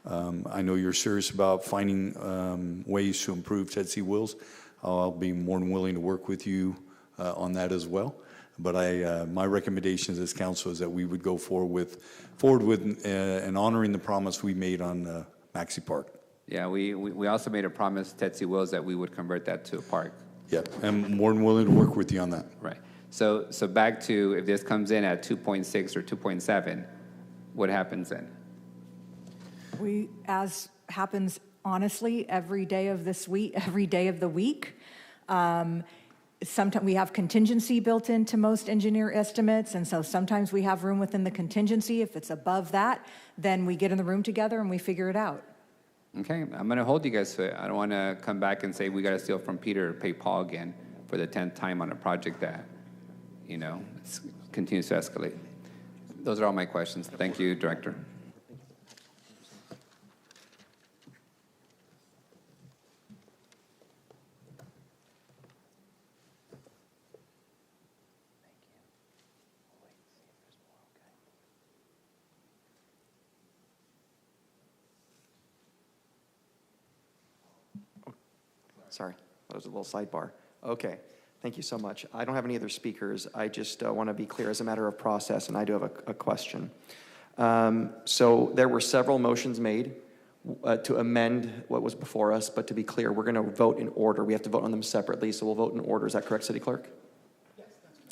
D: I know you're serious about finding ways to improve Ted C. Wills. I'll be more than willing to work with you on that as well. But my recommendation to this council is that we would go forward with and honoring the promise we made on Maxi Park.
N: Yeah, we also made a promise, Ted C. Wills, that we would convert that to a park.
D: Yeah, I'm more than willing to work with you on that.
N: Right. So back to if this comes in at 2.6 or 2.7, what happens then?
P: As happens honestly every day of this week, every day of the week. Sometimes we have contingency built into most engineer estimates, and so sometimes we have room within the contingency. If it's above that, then we get in the room together and we figure it out.
N: Okay, I'm going to hold you guys to it. I don't want to come back and say we got to steal from Peter to pay Paul again for the 10th time on a project that, continues to escalate. Those are all my questions. Thank you, Director.
A: Sorry, that was a little sidebar. Okay, thank you so much. I don't have any other speakers. I just want to be clear as a matter of process, and I do have a question. So there were several motions made to amend what was before us, but to be clear, we're going to vote in order. We have to vote on them separately, so we'll vote in order. Is that correct, City Clerk? Yes.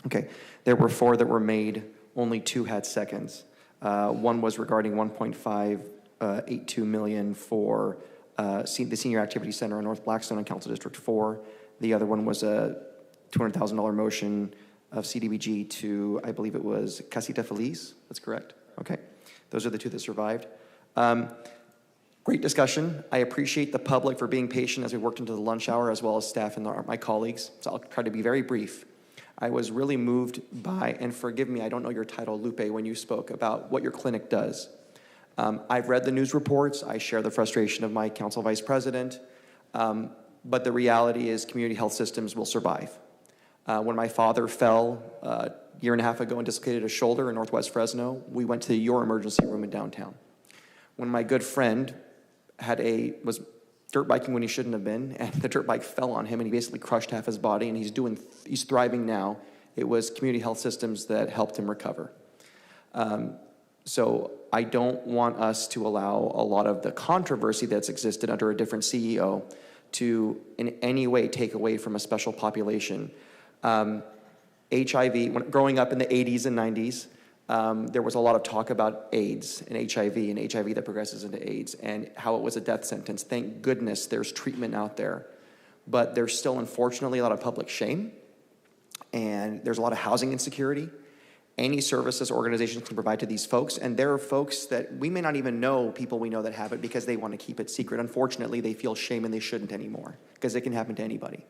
A: Okay. There were 4 that were made. Only 2 had seconds. One was regarding $1.582 million for the Senior Activity Center in North Blackstone in Council District 4. The other one was a $200,000 motion of CDBG to, I believe it was Casita Feliz. That's correct? Okay. Those are the 2 that survived. Great discussion. I appreciate the public for being patient as we worked into the lunch hour, as well as staff and my colleagues. So I'll try to be very brief. I was really moved by, and forgive me, I don't know your title, Lupe, when you spoke about what your clinic does. I've read the news reports. I share the frustration of my council vice president. But the reality is community health systems will survive. When my father fell a year and a half ago and dislocated his shoulder in Northwest Fresno, we went to your emergency room in downtown. When my good friend was dirt biking when he shouldn't have been, and the dirt bike fell on him, and he basically crushed half his body, and he's thriving now. It was community health systems that helped him recover. So I don't want us to allow a lot of the controversy that's existed under a different CEO to in any way take away from a special population. HIV, growing up in the 80s and 90s, there was a lot of talk about AIDS and HIV that progresses into AIDS, and how it was a death sentence. Thank goodness there's treatment out there. But there's still, unfortunately, a lot of public shame, and there's a lot of housing insecurity. Any services organizations can provide to these folks, and there are folks that we may not even know, people we know that have it, because they want to keep it secret. Unfortunately, they feel shame and they shouldn't anymore, because it can happen to anybody.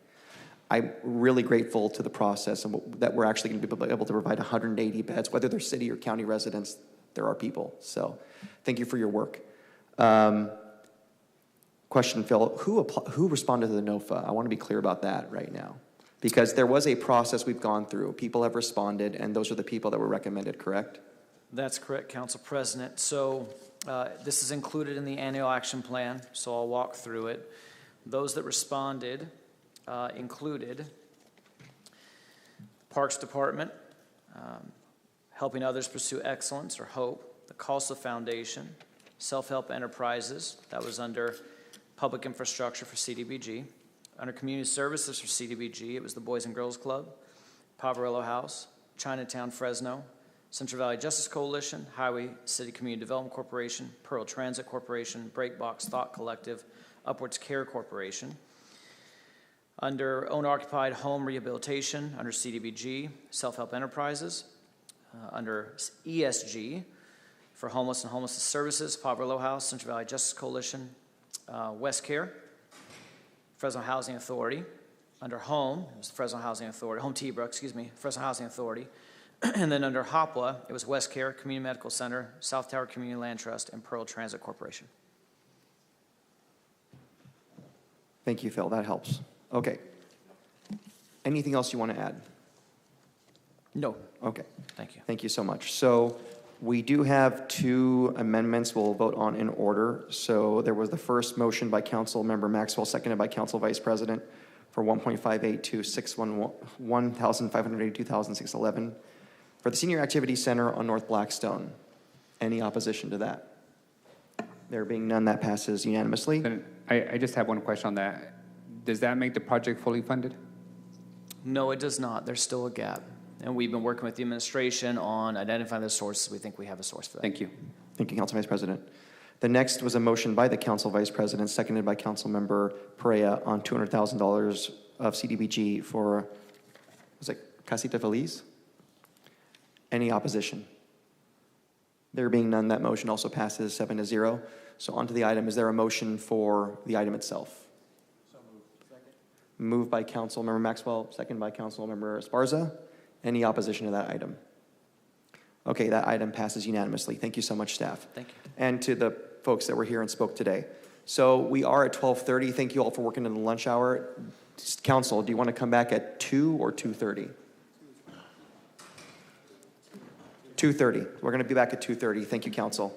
A: I'm really grateful to the process and that we're actually going to be able to provide 180 beds, whether they're city or county residents, there are people. So thank you for your work. Question, Phil, who responded to the NOFA? I want to be clear about that right now, because there was a process we've gone through. People have responded, and those are the people that were recommended, correct?
J: That's correct, Council President. So this is included in the annual action plan, so I'll walk through it. Those that responded included Parks Department, Helping Others Pursue Excellence or HOPE, the CALSA Foundation, Self-Help Enterprises, that was under Public Infrastructure for CDBG. Under Community Services for CDBG, it was the Boys and Girls Club, Poverello House, Chinatown Fresno, Central Valley Justice Coalition, Highway City Community Development Corporation, Pearl Transit Corporation, Breakbox Thought Collective, Upwards Care Corporation. Under Owner-Occupied Home Rehabilitation, under CDBG, Self-Help Enterprises. Under ESG, for Homeless and Homelessness Services, Poverello House, Central Valley Justice Coalition, West Care, Fresno Housing Authority. Under Home, it was the Fresno Housing Authority, Home T-Brook, Fresno Housing Authority. And then under HOPWA, it was West Care, Community Medical Center, South Tower Community Land Trust, and Pearl Transit Corporation.
A: Thank you, Phil. That helps. Okay. Anything else you want to add?
J: No.
A: Okay.
J: Thank you.
A: Thank you so much. So we do have two amendments we'll vote on in order. So there was the first motion by Council Member Maxwell, seconded by Council Vice President, for 1.58 to 1,582,611 for the Senior Activity Center on North Blackstone. Any opposition to that? There being none, that passes unanimously.
N: I just have one question on that. Does that make the project fully funded?
J: No, it does not. There's still a gap. And we've been working with the administration on identifying the sources. We think we have a source for that.
N: Thank you.
A: Thank you, Council Vice President. The next was a motion by the Council Vice President, seconded by Council Member Perea, on $200,000 of CDBG for, was it Casita Feliz? Any opposition? There being none, that motion also passes 7-0. So on to the item. Is there a motion for the item itself? So moved. Second. Moved by Council Member Maxwell, second by Council Member Esparza. Any opposition to that item? Okay, that item passes unanimously. Thank you so much, staff.
J: Thank you.
A: And to the folks that were here and spoke today. So we are at 12:30. Thank you all for working in the lunch hour. Council, do you want to come back at 2 or 2:30? 2:30. We're going to be back at 2:30. Thank you, Council.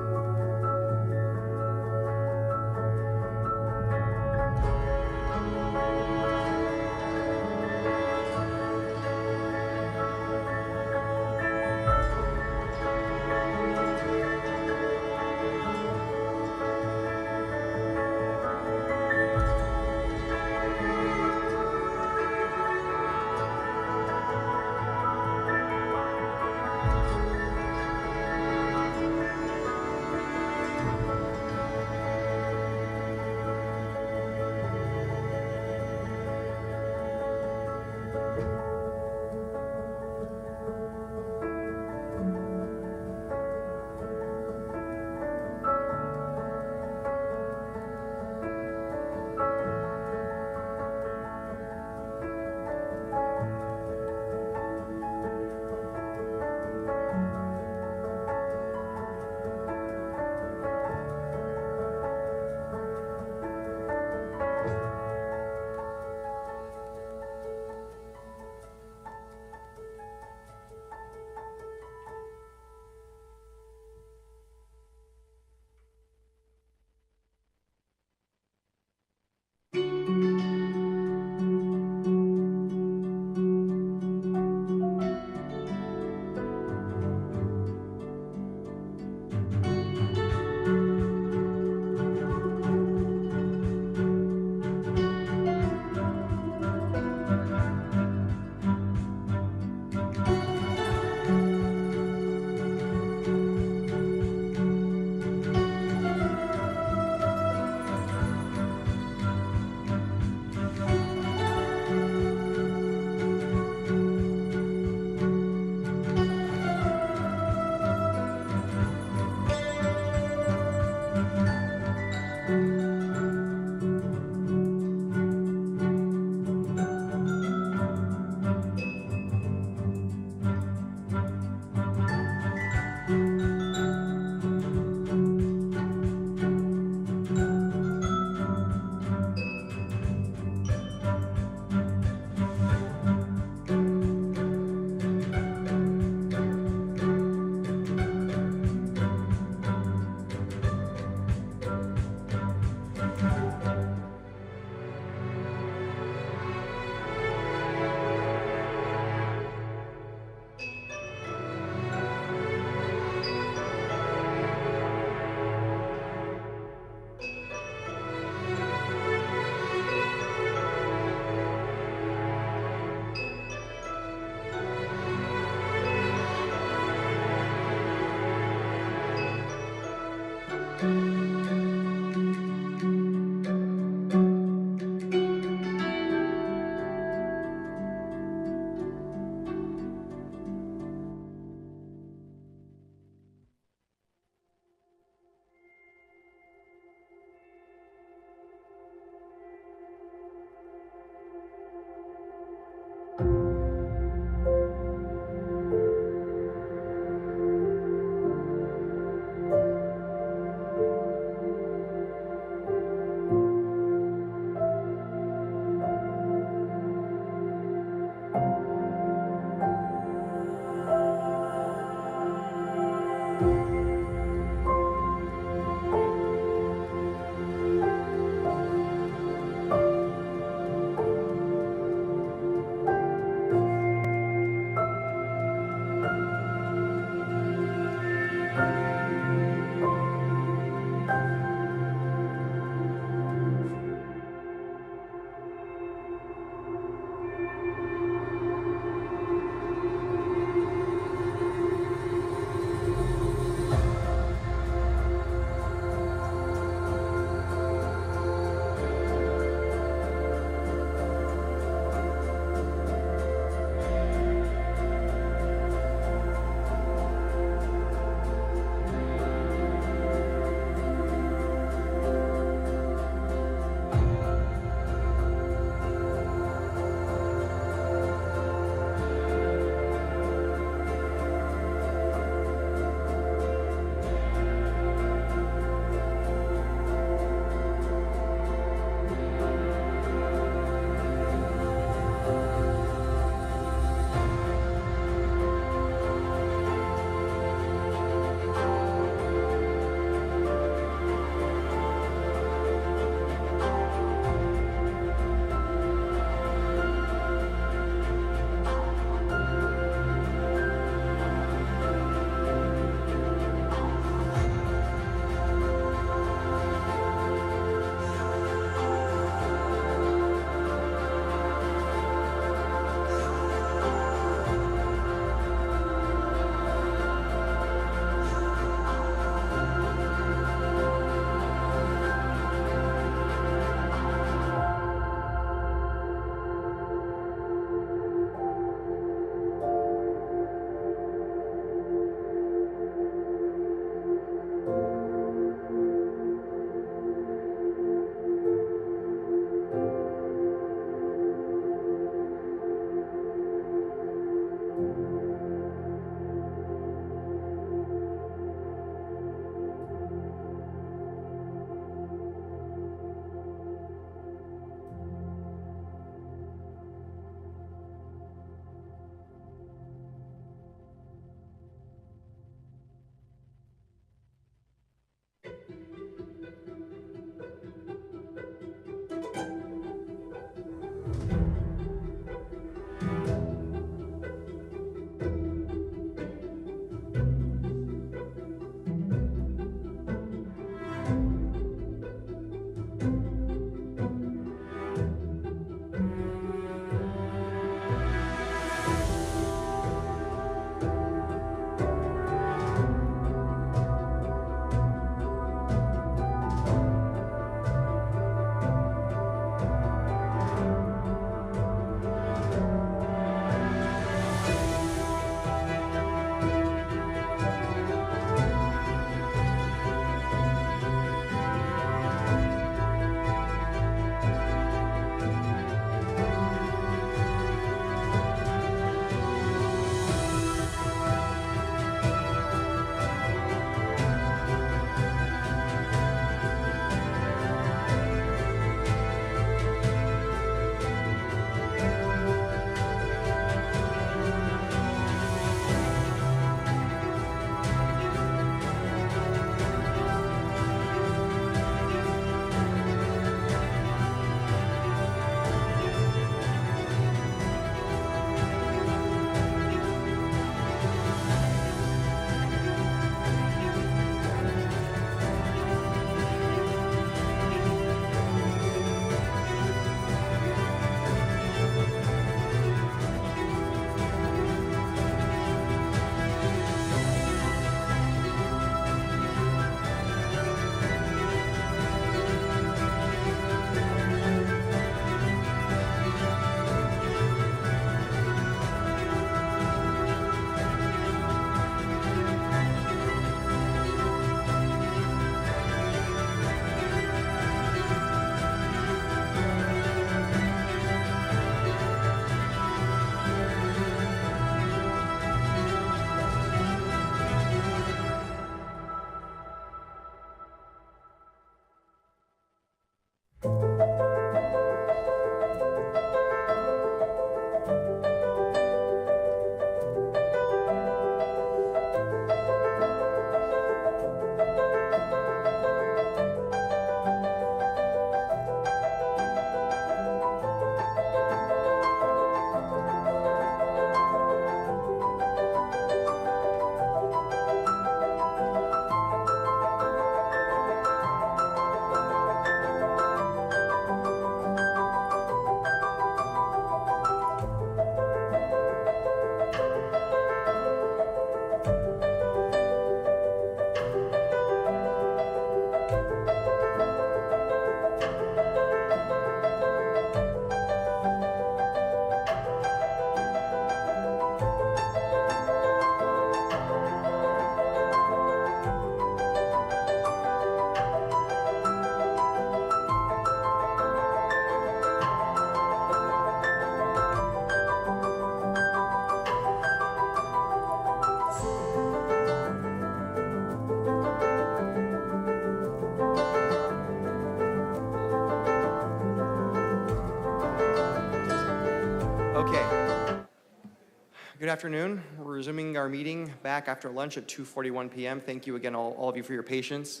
A: Good afternoon. We're resuming our meeting back after lunch at 2:41 p.m. Thank you again, all of you, for your patience.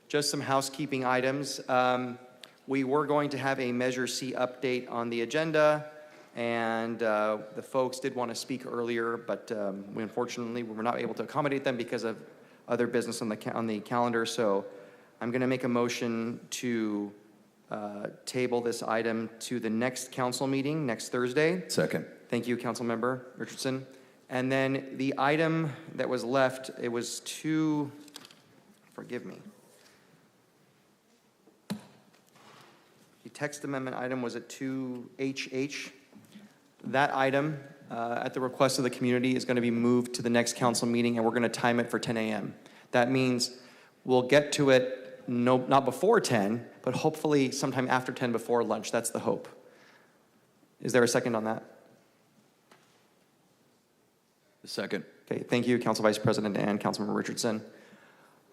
A: Just some housekeeping items. We were going to have a Measure C update on the agenda, and the folks did want to speak earlier, but we unfortunately were not able to accommodate them because of other business on the calendar. So I'm going to make a motion to table this item to the next council meeting next Thursday.
R: Second.
A: Thank you, Councilmember Richardson. And then the item that was left, it was forgive me. The text amendment item was at 2HH. That item, at the request of the community, is going to be moved to the next council meeting, and we're going to time it for 10 a.m. That means we'll get to it not before 10, but hopefully sometime after 10 before lunch. That's the hope. Is there a second on that?
R: Second.
A: Okay, thank you, Council Vice President and Councilmember Richardson.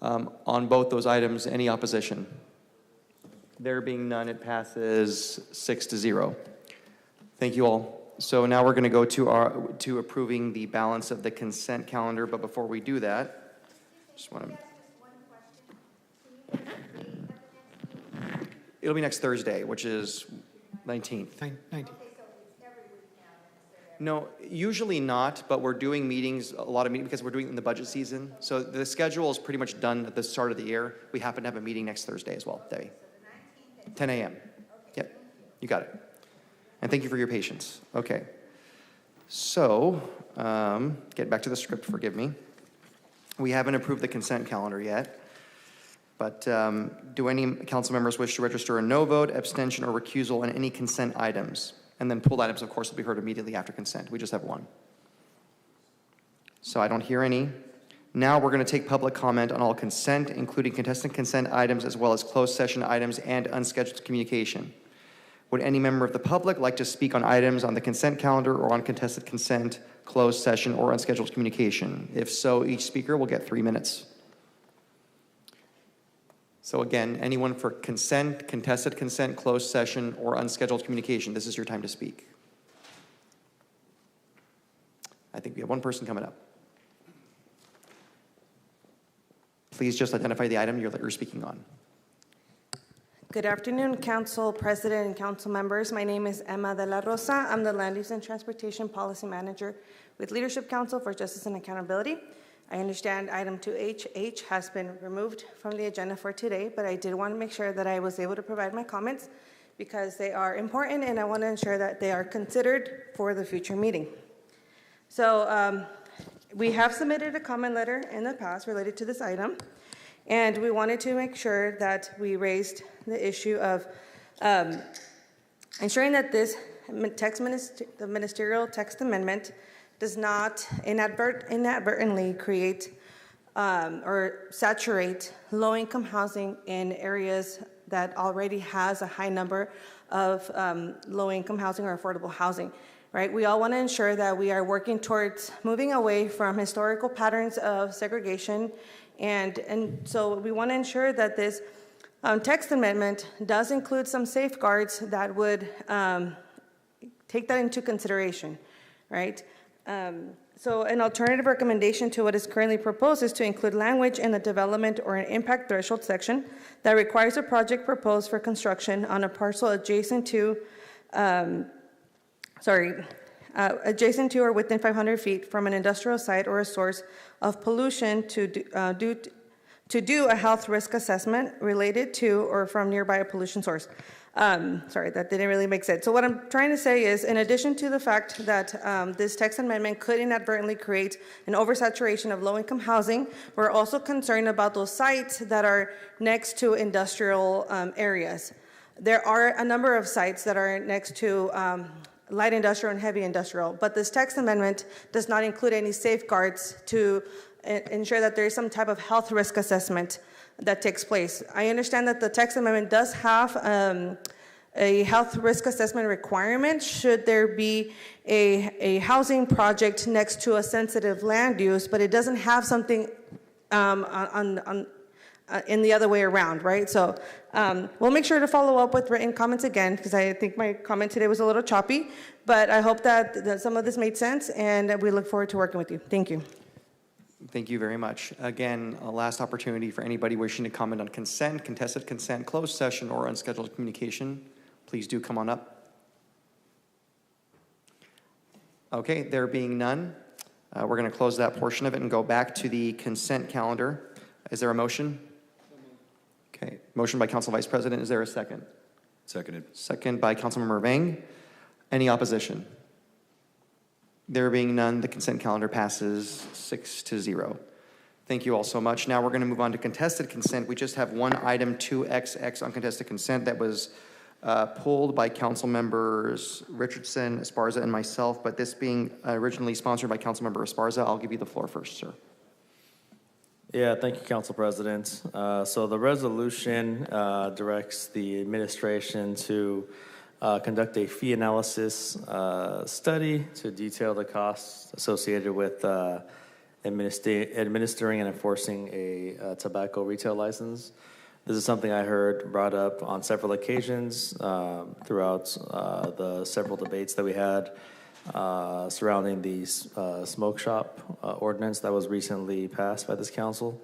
A: On both those items, any opposition? There being none, it passes 6-0. Thank you all. So now we're going to go to approving the balance of the consent calendar. But before we do that, just want to. It'll be next Thursday, which is 19th.
S: 19th.
A: No, usually not, but we're doing meetings, a lot of meetings, because we're doing it in the budget season. So the schedule is pretty much done at the start of the year. We happen to have a meeting next Thursday as well, Debbie. 10 a.m. Yep, you got it. And thank you for your patience. Okay. So, get back to the script, forgive me. We haven't approved the consent calendar yet, but do any council members wish to register a no vote, abstention, or recusal on any consent items? And then pulled items, of course, will be heard immediately after consent. We just have one. So I don't hear any. Now we're going to take public comment on all consent, including contested consent items, as well as closed session items and unscheduled communication. Would any member of the public like to speak on items on the consent calendar or on contested consent, closed session, or unscheduled communication? If so, each speaker will get 3 minutes. So again, anyone for consent, contested consent, closed session, or unscheduled communication, this is your time to speak. I think we have one person coming up. Please just identify the item you're speaking on.
T: Good afternoon, Council President and Council members. My name is Emma de la Rosa. I'm the Land Use and Transportation Policy Manager with Leadership Council for Justice and Accountability. I understand item 2HH has been removed from the agenda for today, but I did want to make sure that I was able to provide my comments because they are important and I want to ensure that they are considered for the future meeting. So we have submitted a comment letter in the past related to this item, and we wanted to make sure that we raised the issue of ensuring that this the ministerial text amendment does not inadvertently create or saturate low-income housing in areas that already has a high number of low-income housing or affordable housing, right? We all want to ensure that we are working towards moving away from historical patterns of segregation, and so we want to ensure that this text amendment does include some safeguards that would take that into consideration, right? So an alternative recommendation to what is currently proposed is to include language in the development or an impact threshold section that requires a project proposed for construction on a parcel adjacent to or within 500 feet from an industrial site or a source of pollution to do a health risk assessment related to or from nearby a pollution source. Sorry, that didn't really make sense. So what I'm trying to say is, in addition to the fact that this text amendment could inadvertently create an oversaturation of low-income housing, we're also concerned about those sites that are next to industrial areas. There are a number of sites that are next to light industrial and heavy industrial, but this text amendment does not include any safeguards to ensure that there is some type of health risk assessment that takes place. I understand that the text amendment does have a health risk assessment requirement should there be a housing project next to a sensitive land use, but it doesn't have something in the other way around, right? So we'll make sure to follow up with written comments again, because I think my comment today was a little choppy, but I hope that some of this made sense, and we look forward to working with you. Thank you.
A: Thank you very much. Again, a last opportunity for anybody wishing to comment on consent, contested consent, closed session, or unscheduled communication. Please do come on up. Okay, there being none, we're going to close that portion of it and go back to the consent calendar. Is there a motion? Okay, motion by Council Vice President. Is there a second?
R: Seconded.
A: Second by Councilmember Vang. Any opposition? There being none, the consent calendar passes 6-0. Thank you all so much. Now we're going to move on to contested consent. We just have one item, 2XX, uncontested consent that was pulled by Council Members Richardson, Esparza, and myself, but this being originally sponsored by Councilmember Esparza, I'll give you the floor first, sir.
B: Yeah, thank you, Council President. So the resolution directs the administration to conduct a fee analysis study to detail the costs associated with administering and enforcing a tobacco retail license. This is something I heard brought up on several occasions throughout the several debates that we had surrounding the smoke shop ordinance that was recently passed by this council.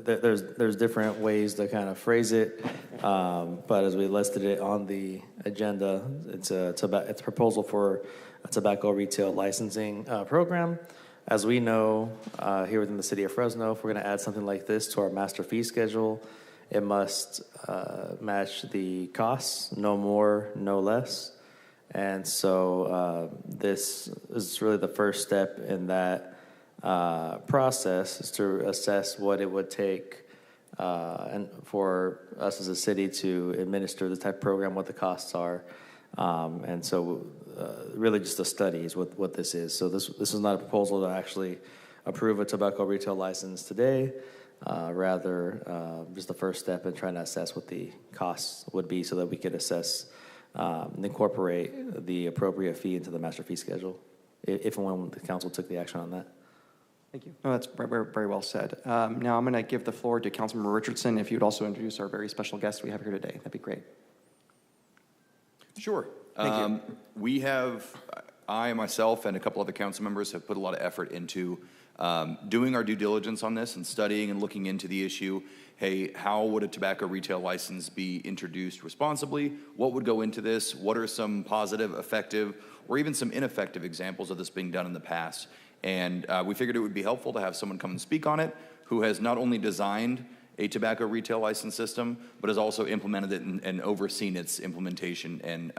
B: There's different ways to kind of phrase it, but as we listed it on the agenda, it's a proposal for a tobacco retail licensing program. As we know, here within the city of Fresno, if we're going to add something like this to our master fee schedule, it must match the costs, no more, no less. And so this is really the first step in that process, is to assess what it would take and for us as a city to administer this type of program, what the costs are. And so really just a study is what this is. So this is not a proposal to actually approve a tobacco retail license today, rather just the first step in trying to assess what the costs would be so that we could assess and incorporate the appropriate fee into the master fee schedule, if and when the council took the action on that.
A: Thank you. No, that's very, very well said. Now I'm going to give the floor to Councilmember Richardson. If you'd also introduce our very special guest we have here today, that'd be great.
R: Sure.
A: Thank
R: you. I myself and a couple other council members have put a lot of effort into doing our due diligence on this and studying and looking into the issue. Hey, how would a tobacco retail license be introduced responsibly? What would go into this? What are some positive, effective, or even some ineffective examples of this being done in the past? And we figured it would be helpful to have someone come and speak on it who has not only designed a tobacco retail license system, but has also implemented it and overseen its implementation and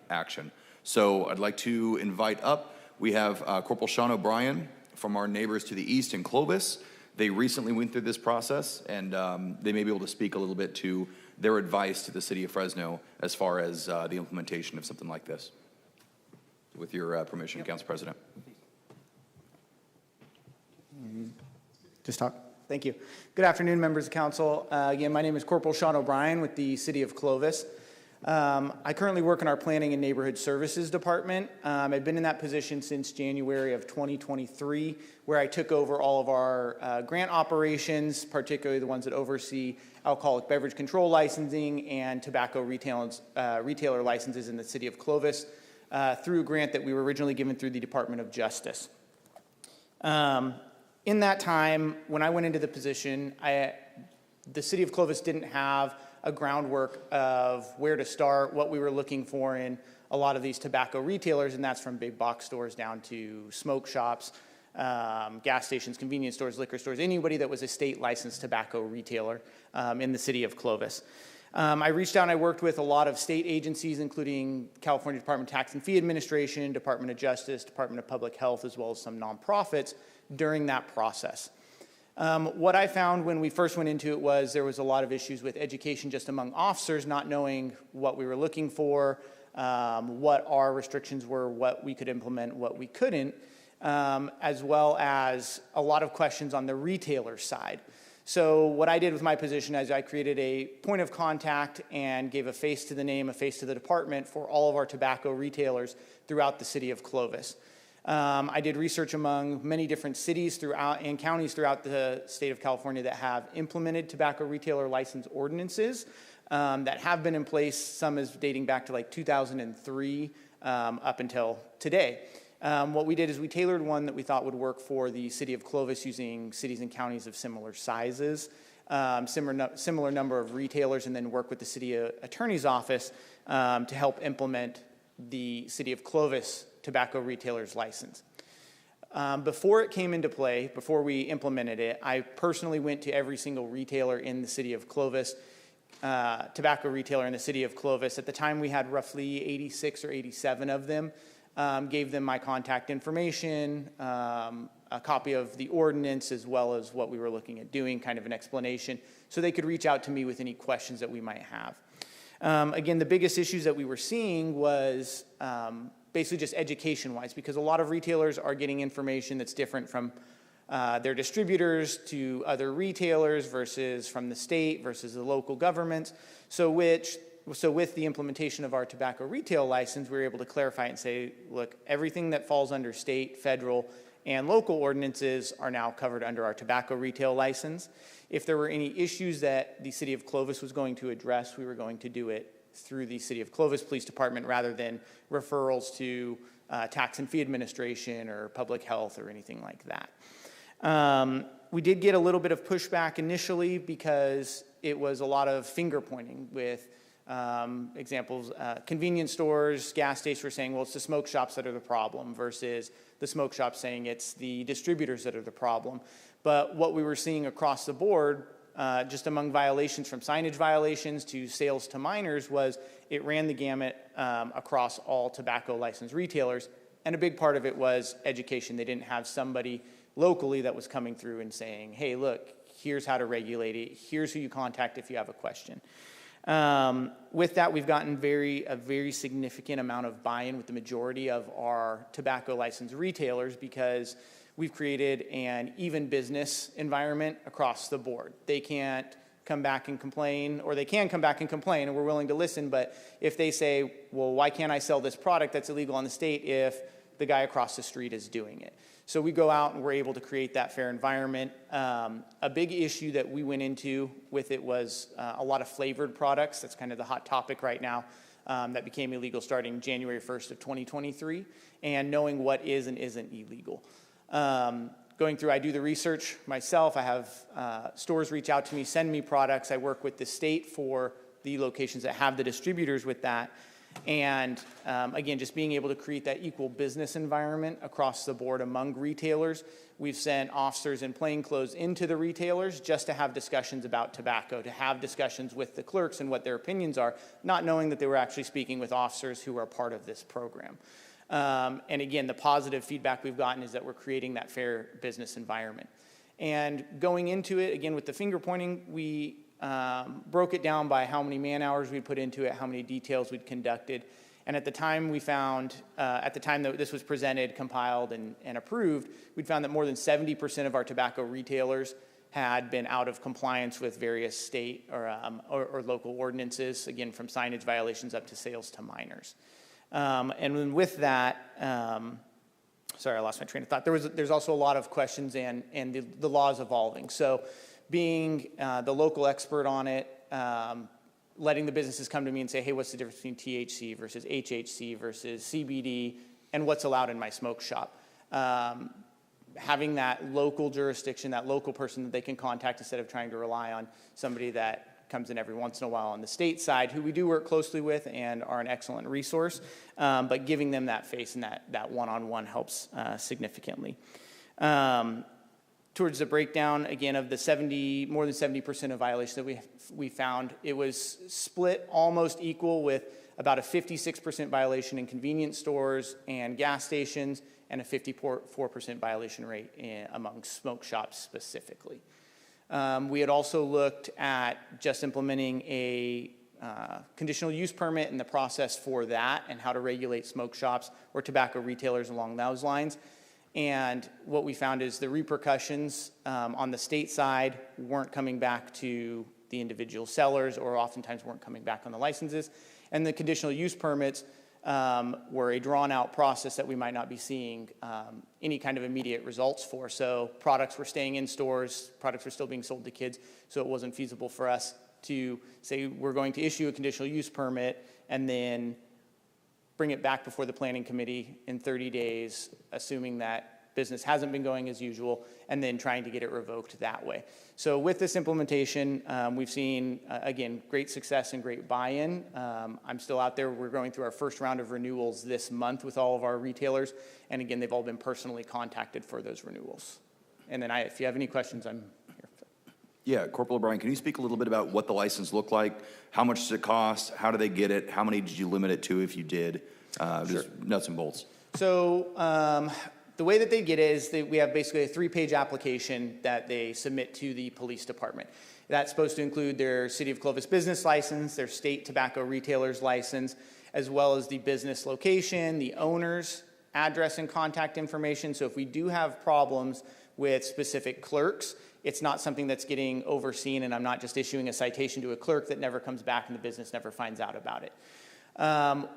R: action. So I'd like to invite up, we have Corporal Sean O'Brien from our neighbors to the east in Clovis. They recently went through this process, and they may be able to speak a little bit to their advice to the city of Fresno as far as the implementation of something like this. With your permission, yep. Council President.
F: Just talk. Thank you. Good afternoon, members of council. Again, my name is Corporal Sean O'Brien with the City of Clovis. I currently work in our Planning and Neighborhood Services Department. I've been in that position since January of 2023, where I took over all of our grant operations, particularly the ones that oversee alcoholic beverage control licensing and tobacco retailer licenses in the City of Clovis, through a grant that we were originally given through the Department of Justice. In that time, when I went into the position, the City of Clovis didn't have a groundwork of where to start, what we were looking for in a lot of these tobacco retailers, and that's from big box stores down to smoke shops, gas stations, convenience stores, liquor stores, anybody that was a state licensed tobacco retailer in the City of Clovis. I reached out and I worked with a lot of state agencies, including California Department of Tax and Fee Administration, Department of Justice, Department of Public Health, as well as some nonprofits during that process. What I found when we first went into it was there was a lot of issues with education just among officers, not knowing what we were looking for, what our restrictions were, what we could implement, what we couldn't, as well as a lot of questions on the retailer side. So what I did with my position is I created a point of contact and gave a face to the name, a face to the department for all of our tobacco retailers throughout the City of Clovis. I did research among many different cities throughout and counties throughout the state of California that have implemented tobacco retailer license ordinances that have been in place. Some is dating back to like 2003 up until today. What we did is we tailored one that we thought would work for the city of Clovis using cities and counties of similar sizes, similar number of retailers, and then work with the city attorney's office to help implement the city of Clovis tobacco retailer's license. Before it came into play, before we implemented it, I personally went to every single retailer in the city of Clovis, tobacco retailer in the city of Clovis. At the time, we had roughly 86 or 87 of them. Gave them my contact information, a copy of the ordinance, as well as what we were looking at doing, kind of an explanation, so they could reach out to me with any questions that we might have. Again, the biggest issues that we were seeing was basically just education-wise, because a lot of retailers are getting information that's different from their distributors to other retailers versus from the state versus the local governments. So with the implementation of our tobacco retail license, we were able to clarify and say, look, everything that falls under state, federal, and local ordinances are now covered under our tobacco retail license. If there were any issues that the city of Clovis was going to address, we were going to do it through the city of Clovis Police Department rather than referrals to Tax and Fee Administration or Public Health or anything like that. We did get a little bit of pushback initially because it was a lot of finger pointing with examples, convenience stores, gas stations were saying, well, it's the smoke shops that are the problem versus the smoke shops saying it's the distributors that are the problem. But what we were seeing across the board, just among violations from signage violations to sales to minors, was it ran the gamut across all tobacco licensed retailers. And a big part of it was education. They didn't have somebody locally that was coming through and saying, hey, look, here's how to regulate it. Here's who you contact if you have a question. With that, we've gotten a very significant amount of buy-in with the majority of our tobacco licensed retailers because we've created an even business environment across the board. They can't come back and complain, or they can come back and complain, and we're willing to listen, but if they say, well, why can't I sell this product that's illegal in the state if the guy across the street is doing it? So we go out and we're able to create that fair environment. A big issue that we went into with it was a lot of flavored products. That's kind of the hot topic right now. That became illegal starting January 1st of 2023, and knowing what is and isn't illegal. Going through, I do the research myself. I have stores reach out to me, send me products. I work with the state for the locations that have the distributors with that. And again, just being able to create that equal business environment across the board among retailers. We've sent officers in plainclothes into the retailers just to have discussions about tobacco, to have discussions with the clerks and what their opinions are, not knowing that they were actually speaking with officers who are part of this program. And again, the positive feedback we've gotten is that we're creating that fair business environment. And going into it, again, with the finger pointing, we broke it down by how many man hours we put into it, how many details we'd conducted. And at the time we found, at the time that this was presented, compiled, and approved, we'd found that more than 70% of our tobacco retailers had been out of compliance with various state or local ordinances, again, from signage violations up to sales to minors. And then with that, sorry, I lost my train of thought. There's also a lot of questions and the law's evolving. So being the local expert on it, letting the businesses come to me and say, hey, what's the difference between THC versus HHC versus CBD, and what's allowed in my smoke shop? Having that local jurisdiction, that local person that they can contact instead of trying to rely on somebody that comes in every once in a while on the state side, who we do work closely with and are an excellent resource, but giving them that face and that one-on-one helps significantly. Towards the breakdown, again, of the more than 70% of violations that we found, it was split almost equal, with about a 56% violation in convenience stores and gas stations, and a 54% violation rate among smoke shops specifically. We had also looked at just implementing a conditional use permit and the process for that, and how to regulate smoke shops or tobacco retailers along those lines. And what we found is the repercussions on the state side weren't coming back to the individual sellers, or oftentimes weren't coming back on the licenses. And the conditional use permits, were a drawn-out process that we might not be seeing any kind of immediate results for. So products were staying in stores, products were still being sold to kids, so it wasn't feasible for us to say we're going to issue a conditional use permit and then bring it back before the planning committee in 30 days, assuming that business hasn't been going as usual, and then trying to get it revoked that way. So with this implementation, we've seen, again, great success and great buy-in. I'm still out there. We're going through our first round of renewals this month with all of our retailers, and again, they've all been personally contacted for those renewals. And then if you have any questions, I'm here.
R: Yeah, Corporal O'Brien, can you speak a little bit about what the license looked like? How much does it cost? How do they get it? How many did you limit it to if you did? Just nuts and bolts.
F: So the way that they get it is that we have basically a 3-page application that they submit to the police department. That's supposed to include their City of Clovis business license, their state tobacco retailer's license, as well as the business location, the owner's address and contact information. So if we do have problems with specific clerks, it's not something that's getting overseen, and I'm not just issuing a citation to a clerk that never comes back and the business never finds out about it.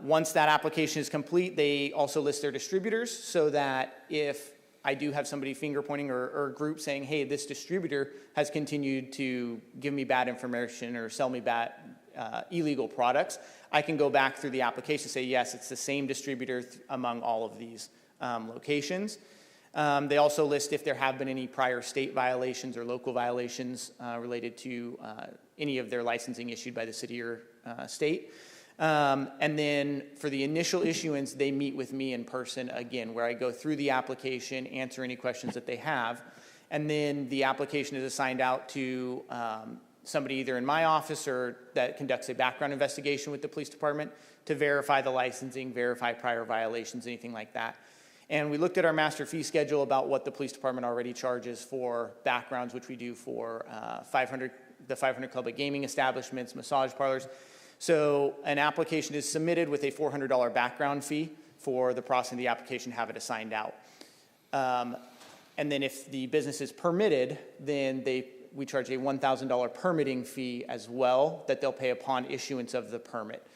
F: Once that application is complete, they also list their distributors so that if I do have somebody finger pointing or a group saying, hey, this distributor has continued to give me bad information or sell me bad illegal products, I can go back through the application and say, yes, it's the same distributor among all of these locations. They also list if there have been any prior state violations or local violations related to any of their licensing issued by the city or state. And then for the initial issuance, they meet with me in person again, where I go through the application, answer any questions that they have, and then the application is assigned out to somebody either in my office or that conducts a background investigation with the police department to verify the licensing, verify prior violations, anything like that. And we looked at our master fee schedule about what the police department already charges for backgrounds, which we do for the 500 Club at gaming establishments, massage parlors. So an application is submitted with a $400 background fee for the processing of the application to have it assigned out. And then if the business is permitted, then we charge a $1,000 permitting fee as well that they'll pay upon issuance of the permit.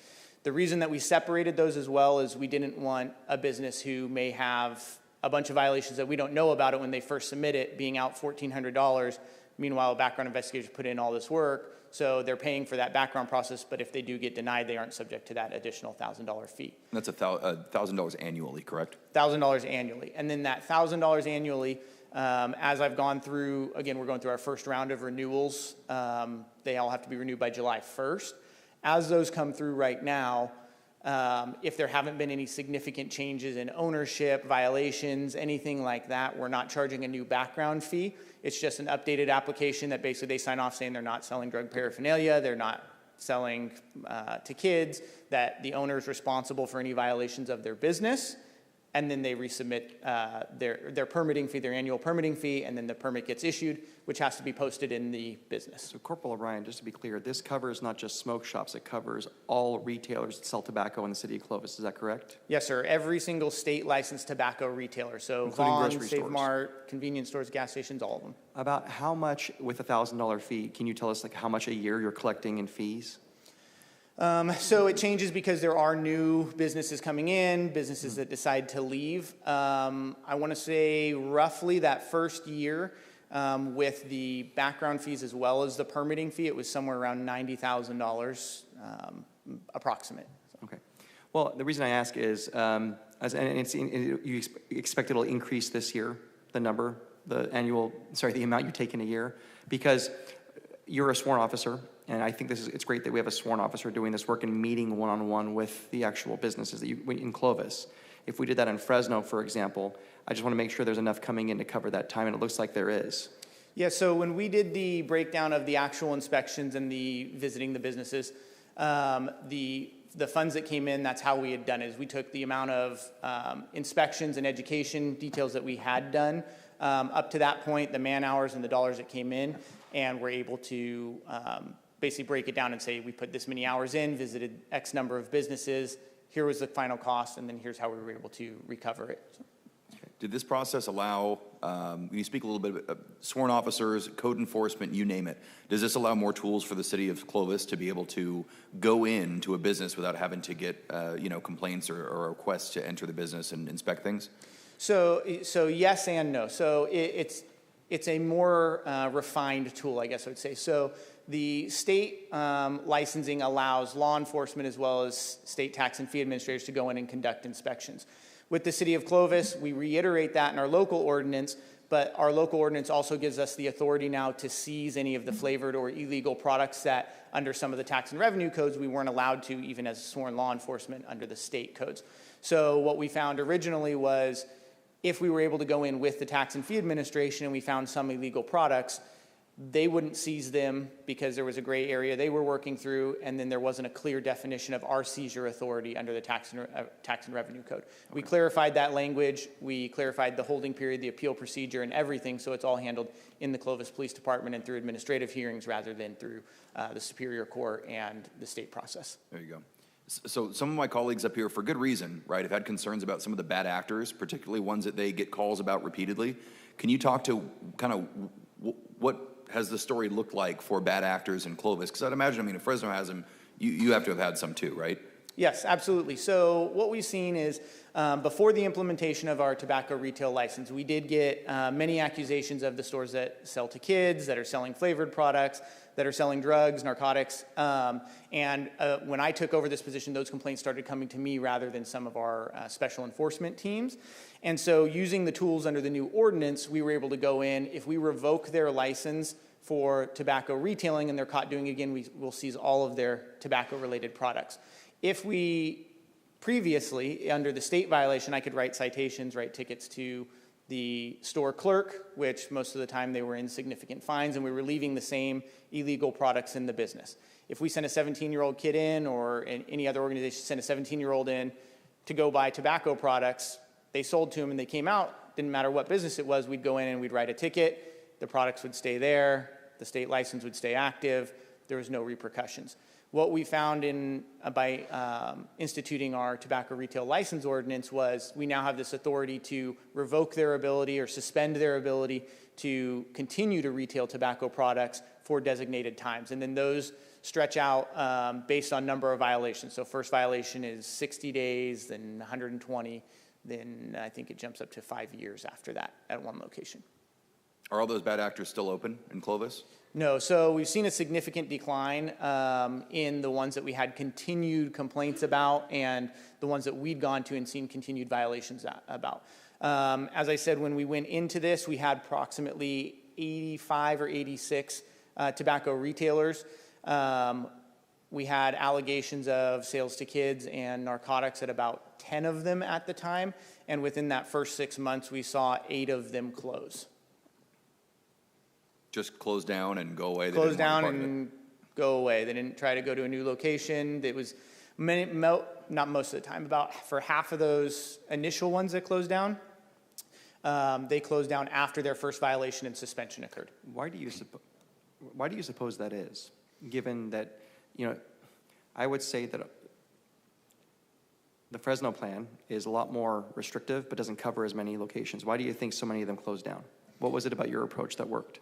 F: The reason that we separated those as well is we didn't want a business who may have a bunch of violations that we don't know about it when they first submit it being out $1,400. Meanwhile, a background investigator put in all this work. So they're paying for that background process, but if they do get denied, they aren't subject to that additional $1,000 fee.
R: That's $1,000 annually, correct?
F: $1,000 annually. And then that $1,000 annually, as I've gone through, again, we're going through our first round of renewals. They all have to be renewed by July 1st. As those come through right now, if there haven't been any significant changes in ownership, violations, anything like that, we're not charging a new background fee. It's just an updated application that basically they sign off saying they're not selling drug paraphernalia, they're not selling to kids, that the owner is responsible for any violations of their business, and then they resubmit their permitting fee, their annual permitting fee, and then the permit gets issued, which has to be posted in the business.
A: So Corporal O'Brien, just to be clear, this covers not just smoke shops, it covers all retailers that sell tobacco in the city of Clovis, is that correct?
F: Yes, sir. Every single state licensed tobacco retailer. So
A: Including
F: Vaughn,
A: grocery
F: Save
A: stores.
F: Mart, convenience stores, gas stations, all of them.
A: About how much, with a $1,000 fee, can you tell us like how much a year you're collecting in fees?
F: So it changes because there are new businesses coming in, businesses that decide to leave. I want to say roughly that first year with the background fees as well as the permitting fee, it was somewhere around $90,000 approximate.
A: Okay. Well, the reason I ask is, you expect it'll increase this year, the amount you take in a year, because you're a sworn officer, and I think it's great that we have a sworn officer doing this work and meeting one-on-one with the actual businesses in Clovis. If we did that in Fresno, for example, I just want to make sure there's enough coming in to cover that time, and it looks like there is.
F: Yeah, so when we did the breakdown of the actual inspections and the visiting the businesses, the funds that came in, that's how we had done it. Is we took the amount of inspections and education details that we had done up to that point, the man hours and the dollars that came in, and we're able to basically break it down and say we put this many hours in, visited X number of businesses, here was the final cost, and then here's how we were able to recover it. So.
R: Did this process allow Can you speak a little bit about sworn officers, code enforcement, you name it? Does this allow more tools for the city of Clovis to be able to go into a business without having to get, complaints or requests to enter the business and inspect things?
F: So yes and no. So it's a more refined tool, I guess I would say. So the state licensing allows law enforcement as well as state tax and fee administrators to go in and conduct inspections. With the city of Clovis, we reiterate that in our local ordinance, but our local ordinance also gives us the authority now to seize any of the flavored or illegal products that under some of the tax and revenue codes we weren't allowed to even as sworn law enforcement under the state codes. So what we found originally was if we were able to go in with the tax and fee administration and we found some illegal products, they wouldn't seize them because there was a gray area they were working through, and then there wasn't a clear definition of our seizure authority under the tax and revenue code. Okay. We clarified that language. We clarified the holding period, the appeal procedure, and everything, so it's all handled in the Clovis Police Department and through administrative hearings rather than through the Superior Court and the state process.
R: There you go. So some of my colleagues up here, for good reason, right, have had concerns about some of the bad actors, particularly ones that they get calls about repeatedly. Can you talk to kind of what has the story looked like for bad actors in Clovis? Because I'd imagine, if Fresno has them, you have to have had some too, right?
F: Yes, absolutely. So what we've seen is before the implementation of our tobacco retail license, we did get many accusations of the stores that sell to kids, that are selling flavored products, that are selling drugs, narcotics. And when I took over this position, those complaints started coming to me rather than some of our special enforcement teams. And so using the tools under the new ordinance, we were able to go in. If we revoke their license for tobacco retailing and they're caught doing it again, we will seize all of their tobacco-related products. If we previously, under the state violation, I could write citations, write tickets to the store clerk, which most of the time they were insignificant fines, and we were leaving the same illegal products in the business. If we sent a 17-year-old kid in, or any other organization sent a 17-year-old in to go buy tobacco products, they sold to them and they came out, didn't matter what business it was, we'd go in and we'd write a ticket, the products would stay there, the state license would stay active, there was no repercussions. What we found by instituting our tobacco retail license ordinance was we now have this authority to revoke their ability or suspend their ability to continue to retail tobacco products for designated times. And then those stretch out based on number of violations. So first violation is 60 days, then 120, then I think it jumps up to 5 years after that at one location.
R: Are all those bad actors still open in Clovis?
F: No, so we've seen a significant decline in the ones that we had continued complaints about and the ones that we'd gone to and seen continued violations about. As I said, when we went into this, we had approximately 85 or 86 tobacco retailers. We had allegations of sales to kids and narcotics at about 10 of them at the time, and within that first 6 months, we saw 8 of them close.
R: Just close down and go away?
F: Close down and go away. They didn't try to go to a new location. It was, not most of the time, for half of those initial ones that closed down, they closed down after their first violation and suspension occurred.
A: Why do you suppose that is? Given that, I would say that the Fresno plan is a lot more restrictive but doesn't cover as many locations. Why do you think so many of them closed down? What was it about your approach that worked?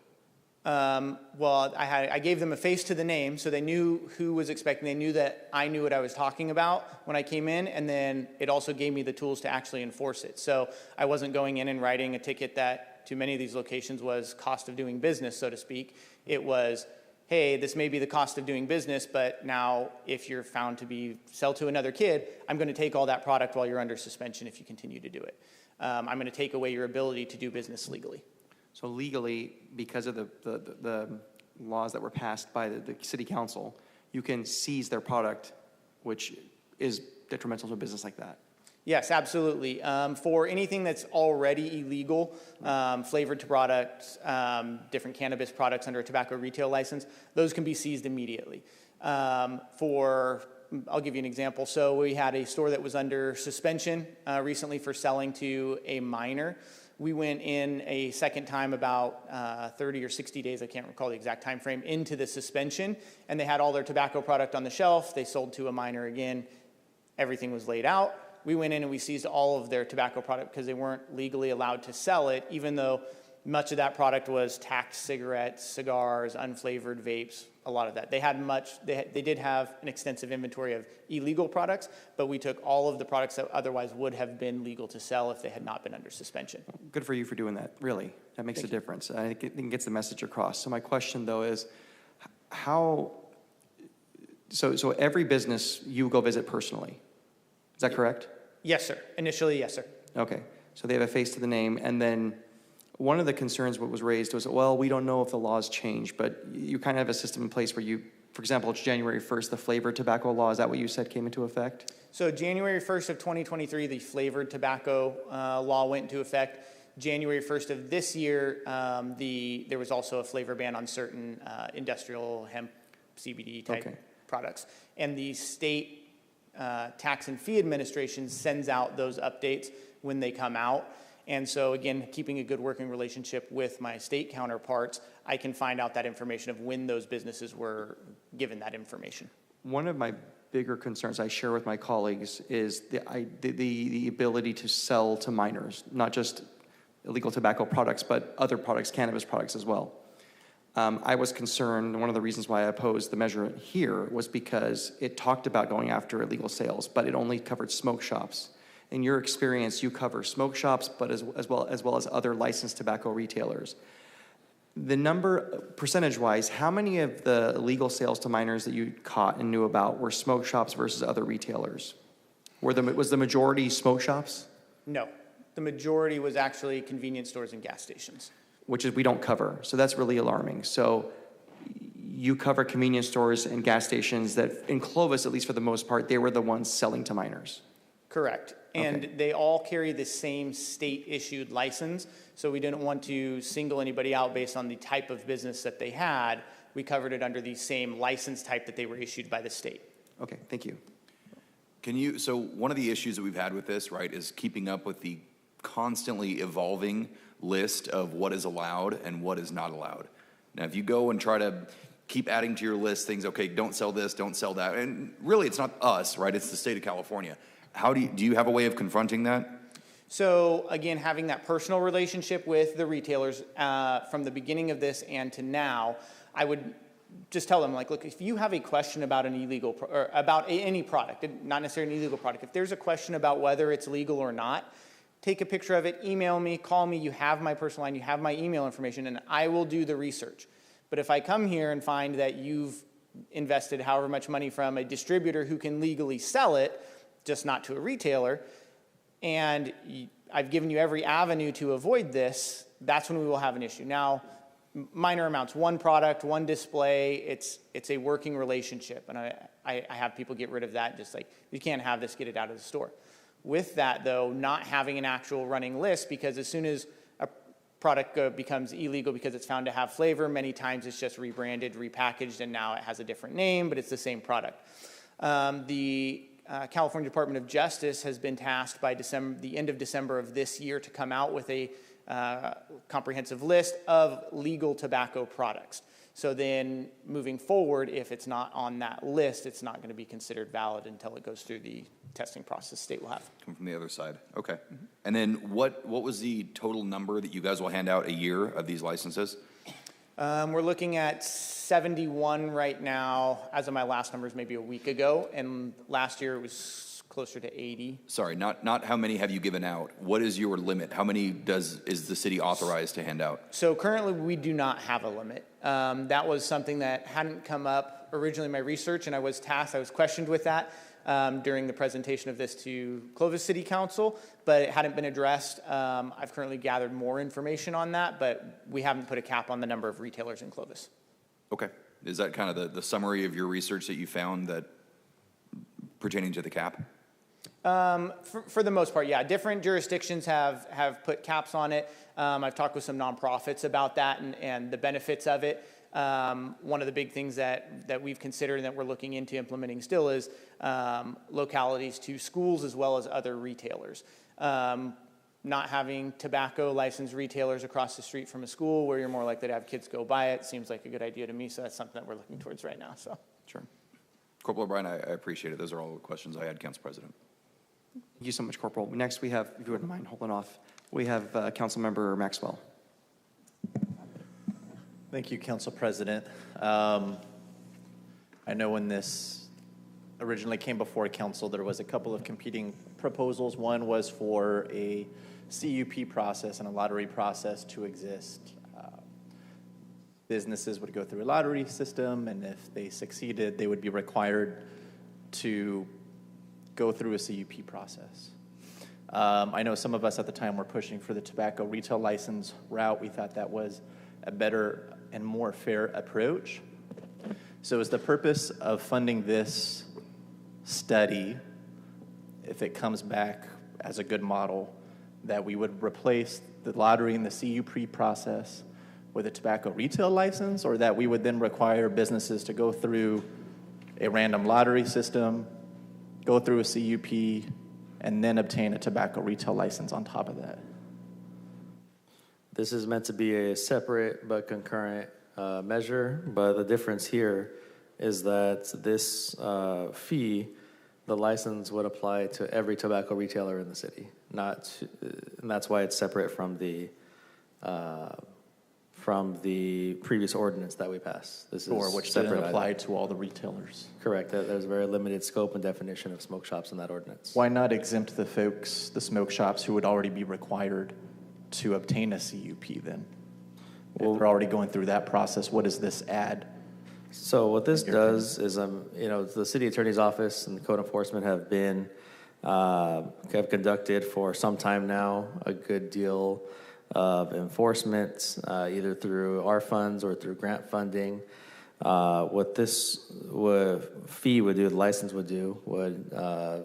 F: Well, I gave them a face to the name, so they knew who was expecting. They knew that I knew what I was talking about when I came in, and then it also gave me the tools to actually enforce it. So I wasn't going in and writing a ticket that to many of these locations was cost of doing business, so to speak. It was, hey, this may be the cost of doing business, but now if you're found to sell to another kid, I'm going to take all that product while you're under suspension if you continue to do it. I'm going to take away your ability to do business legally.
A: So legally, because of the laws that were passed by the city council, you can seize their product, which is detrimental to a business like that.
F: Yes, absolutely. For anything that's already illegal, flavored products, different cannabis products under a tobacco retail license, those can be seized immediately. I'll give you an example. So we had a store that was under suspension recently for selling to a minor. We went in a second time about 30 or 60 days, I can't recall the exact time frame, into the suspension, and they had all their tobacco product on the shelf. They sold to a minor again. Everything was laid out. we went in and we seized all of their tobacco product because they weren't legally allowed to sell it, even though much of that product was taxed cigarettes, cigars, unflavored vapes, a lot of that. They did have an extensive inventory of illegal products, but we took all of the products that otherwise would have been legal to sell if they had not been under suspension.
A: Good for you for doing that, really. That makes a difference. I think it gets the message across. So my question, though, is so every business you go visit personally, is that correct?
F: Yes, sir. Initially, yes, sir.
A: Okay, so they have a face to the name, and then one of the concerns what was raised was, well, we don't know if the laws change, but you kind of have a system in place where you, for example, it's January 1st, the flavored tobacco law, is that what you said came into effect?
F: So January 1st of 2023, the flavored tobacco law went into effect. January 1st of this year, there was also a flavor ban on certain industrial hemp CBD type products. And the state tax and fee administration sends out those updates when they come out. And so again, keeping a good working relationship with my state counterparts, I can find out that information of when those businesses were given that information.
A: One of my bigger concerns I share with my colleagues is the ability to sell to minors, not just illegal tobacco products, but other products, cannabis products as well. I was concerned, one of the reasons why I opposed the measure here was because it talked about going after illegal sales, but it only covered smoke shops. In your experience, you cover smoke shops, but as well as other licensed tobacco retailers. The number, percentage-wise, how many of the illegal sales to minors that you caught and knew about were smoke shops versus other retailers? Was the majority smoke shops?
F: No, the majority was actually convenience stores and gas stations.
A: Which is we don't cover, so that's really alarming. So you cover convenience stores and gas stations that, in Clovis, at least for the most part, they were the ones selling to minors.
F: Correct. And they all carry the same state-issued license, so we didn't want to single anybody out based on the type of business that they had. We covered it under the same license type that they were issued by the state.
A: Okay, thank you.
R: So one of the issues that we've had with this, right, is keeping up with the constantly evolving list of what is allowed and what is not allowed. Now, if you go and try to keep adding to your list things, okay, don't sell this, don't sell that, and really it's not us, right, it's the state of California. How do you have a way of confronting that?
F: So again, having that personal relationship with the retailers from the beginning of this and to now, I would just tell them, like, look, if you have a question about an illegal or about any product, not necessarily an illegal product, if there's a question about whether it's legal or not, take a picture of it, email me, call me, you have my personal line, you have my email information, and I will do the research. But if I come here and find that you've invested however much money from a distributor who can legally sell it, just not to a retailer, and I've given you every avenue to avoid this, that's when we will have an issue. Now, minor amounts, one product, one display, it's a working relationship, and I have people get rid of that, just like, you can't have this, get it out of the store. With that, though, not having an actual running list, because as soon as a product becomes illegal because it's found to have flavor, many times it's just rebranded, repackaged, and now it has a different name, but it's the same product. The California Department of Justice has been tasked by the end of December of this year to come out with a comprehensive list of legal tobacco products. So then moving forward, if it's not on that list, it's not going to be considered valid until it goes through the testing process the state will have.
R: Come from the other side. Okay. And then what was the total number that you guys will hand out a year of these licenses?
F: We're looking at 71 right now. As of my last numbers, maybe a week ago, and last year it was closer to 80.
R: Sorry, not how many have you given out. What is your limit? How many is the city authorized to hand out?
F: So currently we do not have a limit. That was something that hadn't come up originally in my research, and I was questioned with that during the presentation of this to Clovis City Council, but it hadn't been addressed. I've currently gathered more information on that, but we haven't put a cap on the number of retailers in Clovis.
R: Okay. Is that kind of the summary of your research that you found that pertaining to the cap?
F: For the most part, yeah. Different jurisdictions have put caps on it. I've talked with some nonprofits about that and the benefits of it. One of the big things that we've considered and that we're looking into implementing still is localities to schools as well as other retailers. Not having tobacco licensed retailers across the street from a school where you're more likely to have kids go buy it seems like a good idea to me, so that's something that we're looking towards right now. So.
R: Sure. Corporal O'Brien, I appreciate it. Those are all the questions I had, Council President.
A: Thank you so much, Corporal. Next, we have, if you wouldn't mind holding off, we have Councilmember Maxwell.
G: Thank you, Council President. I know when this originally came before Council, there was a couple of competing proposals. One was for a CUP process and a lottery process to exist. Businesses would go through a lottery system, and if they succeeded, they would be required to go through a CUP process. I know some of us at the time were pushing for the tobacco retail license route. We thought that was a better and more fair approach. So is the purpose of funding this study, if it comes back as a good model, that we would replace the lottery and the CUP process with a tobacco retail license, or that we would then require businesses to go through a random lottery system, go through a CUP, and then obtain a tobacco retail license on top of that?
B: This is meant to be a separate but concurrent measure, but the difference here is that this fee, the license would apply to every tobacco retailer in the city, and that's why it's separate from the previous ordinance that we passed. This is
G: which
B: separate
G: didn't apply
B: item.
G: to all the retailers.
B: Correct. There's a very limited scope and definition of smoke shops in that ordinance.
G: Why not exempt the folks, the smoke shops, who would already be required to obtain a CUP then? Well, if they're already going through that process, what does this add?
B: So what this does is, the city attorney's office and code enforcement have conducted for some time now a good deal of enforcement, either through our funds or through grant funding. What this fee would do, the license would do, would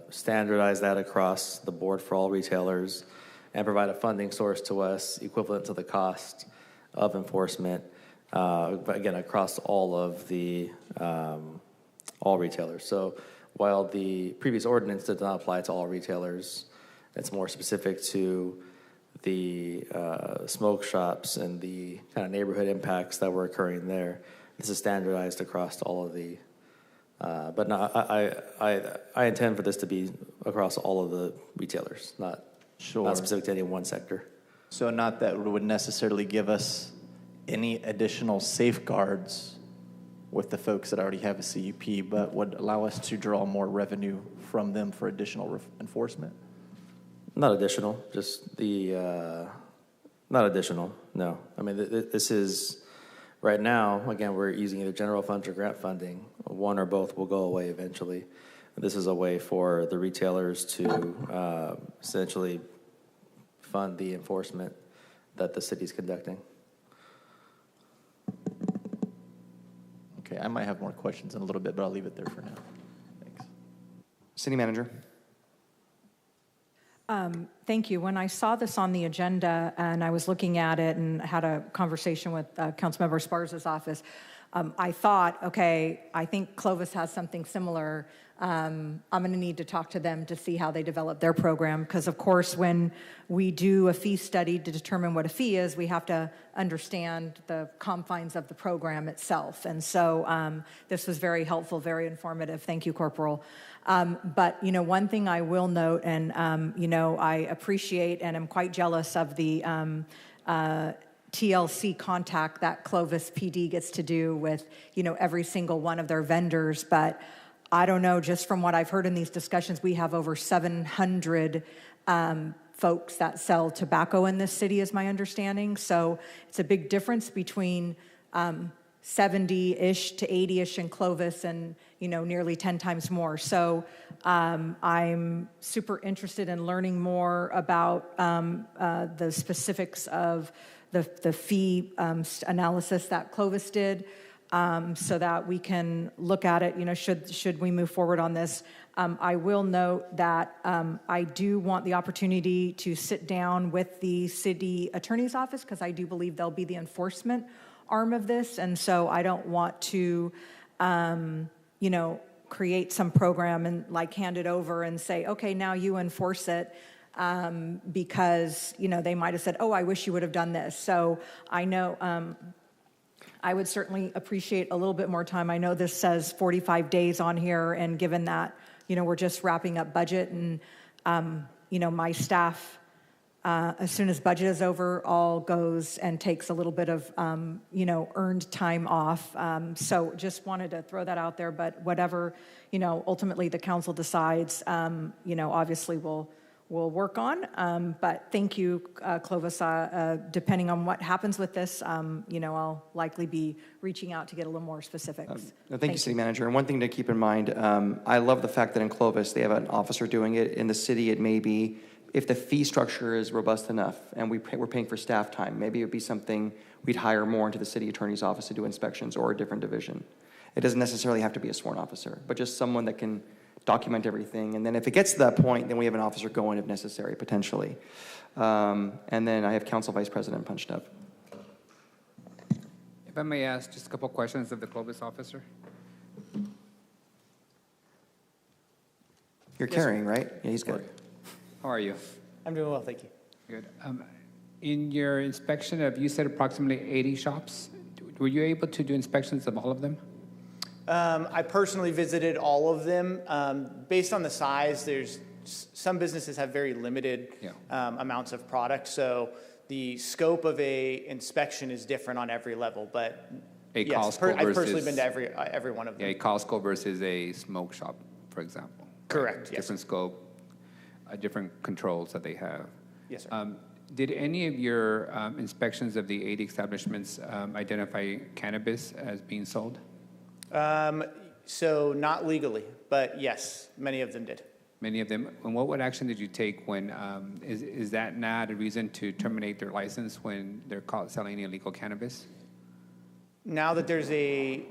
B: standardize that across the board for all retailers and provide a funding source to us equivalent to the cost of enforcement, again, across all of the, all retailers. So while the previous ordinance did not apply to all retailers, it's more specific to the smoke shops and the kind of neighborhood impacts that were occurring there. This is standardized across all of the, but no, I intend for this to be across all of the retailers, not specific to any one sector.
G: So not that it would necessarily give us any additional safeguards with the folks that already have a CUP, but would allow us to draw more revenue from them for additional enforcement?
B: Not additional, just the, not additional, no. I mean, this is, right now, again, we're using either general funds or grant funding. One or both will go away eventually. This is a way for the retailers to essentially fund the enforcement that the city's conducting.
G: Okay, I might have more questions in a little bit, but I'll leave it there for now. Thanks.
A: City Manager.
P: Thank you. When I saw this on the agenda and I was looking at it and had a conversation with Councilmember Esparza's office, I thought, okay, I think Clovis has something similar. I'm going to need to talk to them to see how they develop their program, because of course when we do a fee study to determine what a fee is, we have to understand the confines of the program itself. And so this was very helpful, very informative. Thank you, Corporal. But, one thing I will note, and, I appreciate and am quite jealous of the TLC contact that Clovis PD gets to do with, every single one of their vendors. But I don't know, just from what I've heard in these discussions, we have over 700 folks that sell tobacco in this city, is my understanding. So it's a big difference between 70-ish to 80-ish in Clovis and, nearly 10 times more. So I'm super interested in learning more about the specifics of the fee analysis that Clovis did, so that we can look at it, should we move forward on this. I will note that I do want the opportunity to sit down with the city attorney's office, because I do believe they'll be the enforcement arm of this. And so I don't want to, create some program and hand it over and say, okay, now you enforce it. Because, they might have said, oh, I wish you would have done this. So I know I would certainly appreciate a little bit more time. I know this says 45 days on here, and given that, we're just wrapping up budget, and My staff, as soon as budget is over, all goes and takes a little bit of, earned time off. So just wanted to throw that out there, but whatever, ultimately the council decides, obviously we'll work on. But thank you, Clovis. Depending on what happens with this, I'll likely be reaching out to get a little more specifics.
A: Thank you, City Manager. And one thing to keep in mind, I love the fact that in Clovis, they have an officer doing it. In the city, it may be, if the fee structure is robust enough and we're paying for staff time, maybe it would be something we'd hire more into the city attorney's office to do inspections or a different division. It doesn't necessarily have to be a sworn officer, but just someone that can document everything. And then if it gets to that point, then we have an officer go in if necessary, potentially. And then I have Council Vice President punched up.
N: If I may ask just a couple questions of the Clovis officer.
A: You're carrying, right? Yeah, he's good.
N: How are you?
F: I'm doing well, thank you.
N: Good. In your inspection of, you said approximately 80 shops, were you able to do inspections of all of them?
F: I personally visited all of them. Based on the size, there's some businesses have very limited amounts of product, so the scope of a inspection is different on every level. But yes, I've personally been to every one of them.
N: Yeah, a Costco versus a smoke shop, for example.
F: Correct. Yes.
N: Different scope, different controls that they have.
F: Yes, sir.
N: Did any of your inspections of the 80 establishments identify cannabis as being sold?
F: So not legally, but yes, many of them did.
N: Many of them. And what action did you take when, is that not a reason to terminate their license when they're caught selling illegal cannabis?
F: Now that there's a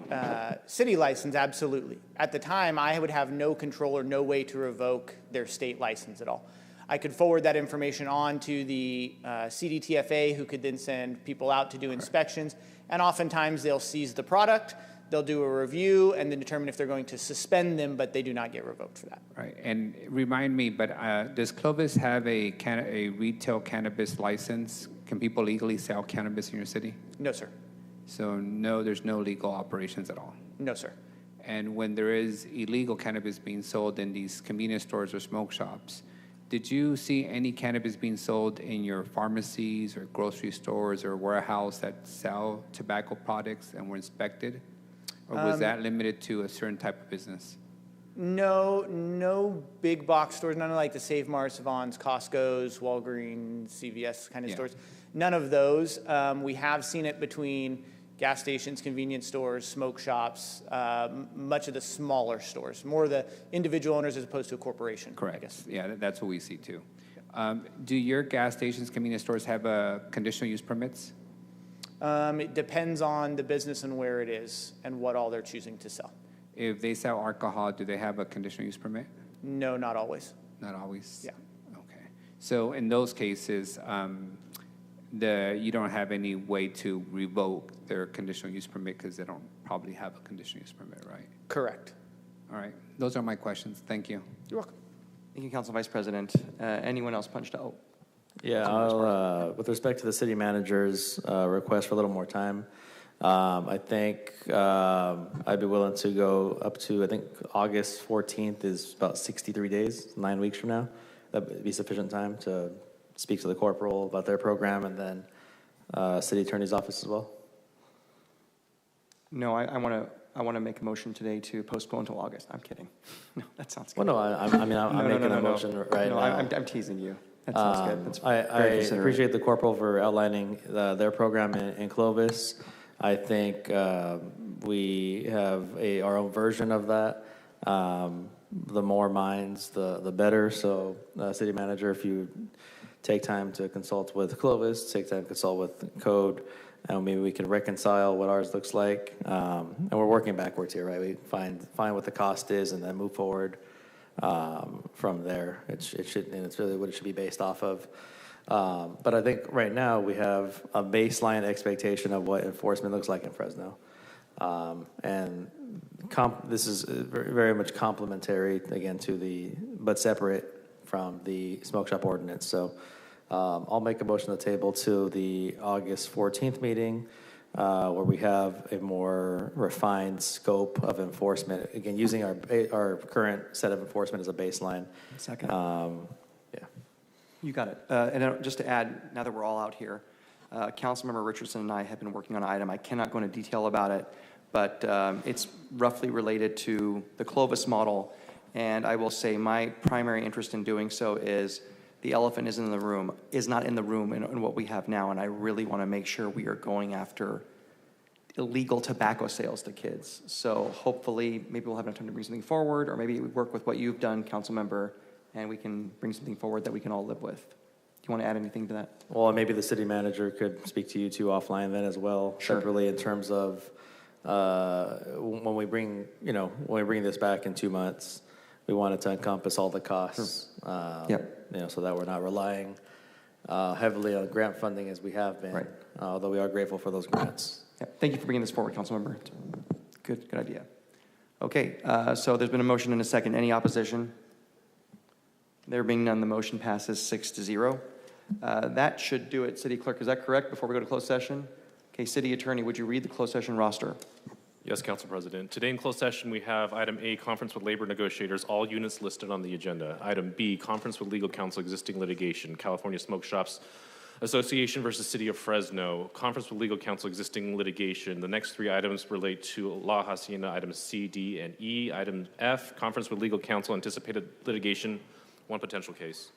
F: city license, absolutely. At the time, I would have no control or no way to revoke their state license at all. I could forward that information on to the CDTFA, who could then send people out to do inspections, and oftentimes they'll seize the product, they'll do a review, and then determine if they're going to suspend them, but they do not get revoked for that.
N: Right, and remind me, but does Clovis have a retail cannabis license? Can people legally sell cannabis in your city?
F: No, sir.
N: So no, there's no legal operations at all?
F: No, sir.
N: And when there is illegal cannabis being sold in these convenience stores or smoke shops, did you see any cannabis being sold in your pharmacies or grocery stores or warehouse that sell tobacco products and were inspected? Or was that limited to a certain type of business?
F: No big box stores, none of like the Save Mart, Savon's, Costco's, Walgreens, CVS kind of stores. None of those. We have seen it between gas stations, convenience stores, smoke shops, much of the smaller stores, more the individual owners as opposed to a corporation.
N: Correct.
F: I guess.
N: Yeah, that's what we see too. Do your gas stations, convenience stores have conditional use permits?
F: It depends on the business and where it is and what all they're choosing to sell.
N: If they sell alcohol, do they have a conditional use permit?
F: No, not always.
N: Not always?
F: Yeah.
N: Okay. So in those cases, you don't have any way to revoke their conditional use permit because they don't probably have a conditional use permit, right?
F: Correct.
N: All right. Those are my questions. Thank you.
F: You're welcome.
A: Thank you, Council Vice President. Anyone else punched out?
B: Yeah, I'll, with respect to the city manager's request for a little more time, I think I'd be willing to go up to, I think August 14th is about 63 days, 9 weeks from now. That would be sufficient time to speak to the corporal about their program and then city attorney's office as well.
A: No, I want to make a motion today to postpone until August. I'm kidding. No, that sounds good.
B: Well, no, I'm making a motion right now.
A: I'm teasing you. That sounds good. That's
B: I
A: very considerate.
B: appreciate the corporal for outlining their program in Clovis. I think we have our own version of that. The more minds, the better. So, city manager, if you take time to consult with Clovis, take time to consult with Code, and maybe we can reconcile what ours looks like. And we're working backwards here, right? We find what the cost is and then move forward from there. It's really what it should be based off of. But I think right now we have a baseline expectation of what enforcement looks like in Fresno. And this is very, very much complementary, again, but separate from the smoke shop ordinance. So I'll make a motion to the table to the August 14th meeting where we have a more refined scope of enforcement, again, using our current set of enforcement as a baseline.
A: Second. You got it. Just to add, now that we're all out here, Councilmember Richardson and I have been working on an item. I cannot go into detail about it, but it's roughly related to the Clovis model. And I will say my primary interest in doing so is the elephant is not in the room in what we have now. And I really want to make sure we are going after illegal tobacco sales to kids. So hopefully, maybe we'll have enough time to bring something forward, or maybe we work with what you've done, council member, and we can bring something forward that we can all live with. Do you want to add anything to that?
B: Well, maybe the city manager could speak to you two offline then as well, separately in terms of when we bring this back in 2 months, we want it to encompass all the costs. So that we're not relying heavily on grant funding as we have been, although we are grateful for those grants.
A: Thank you for bringing this forward, Councilmember. Good idea. Okay, so there's been a motion and a second. Any opposition? There being none, the motion passes 6-0. That should do it, City Clerk. Is that correct before we go to closed session? Okay, City Attorney, would you read the closed session roster?
M: Yes, Council President. Today in closed session, we have item A, conference with labor negotiators, all units listed on the agenda. Item B, conference with legal counsel, existing litigation, California Smoke Shops Association versus City of Fresno. Conference with legal counsel, existing litigation. The next three items relate to La Hacienda, items C, D, and E. Item F, conference with legal counsel, anticipated litigation, one potential case.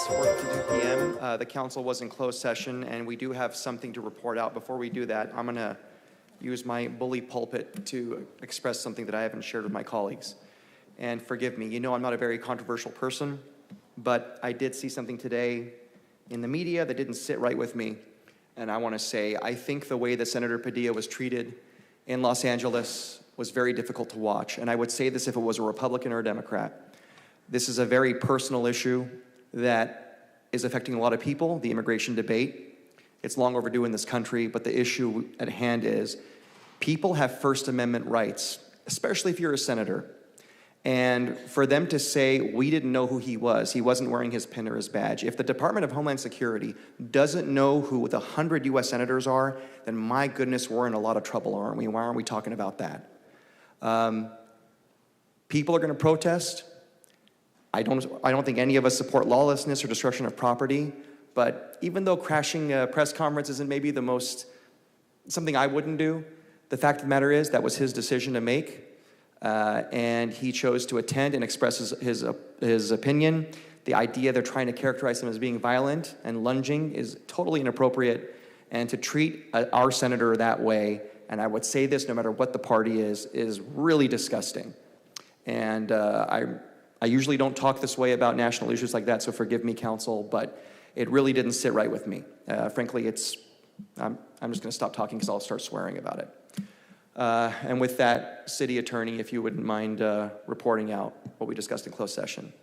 A: It's 4:52 p.m. The council was in closed session, and we do have something to report out. Before we do that, I'm going to use my bully pulpit to express something that I haven't shared with my colleagues. And forgive me, you know I'm not a very controversial person, but I did see something today in the media that didn't sit right with me. And I want to say, I think the way that Senator Padilla was treated in Los Angeles was very difficult to watch. And I would say this if it was a Republican or a Democrat. This is a very personal issue that is affecting a lot of people, the immigration debate. It's long overdue in this country, but the issue at hand is people have First Amendment rights, especially if you're a senator. And for them to say, we didn't know who he wasn't wearing his pin or his badge. If the Department of Homeland Security doesn't know who the 100 U.S. senators are, then my goodness, we're in a lot of trouble, aren't we? Why aren't we talking about that? People are going to protest. I don't think any of us support lawlessness or destruction of property, but even though crashing a press conference isn't maybe something I wouldn't do, the fact of the matter is that was his decision to make. And he chose to attend and express his opinion. The idea they're trying to characterize him as being violent and lunging is totally inappropriate. And to treat our senator that way, and I would say this no matter what the party is really disgusting. And I usually don't talk this way about national issues like that, so forgive me, counsel, but it really didn't sit right with me. Frankly, I'm just going to stop talking because I'll start swearing about it. And with that, City Attorney, if you wouldn't mind reporting out what we discussed in closed session.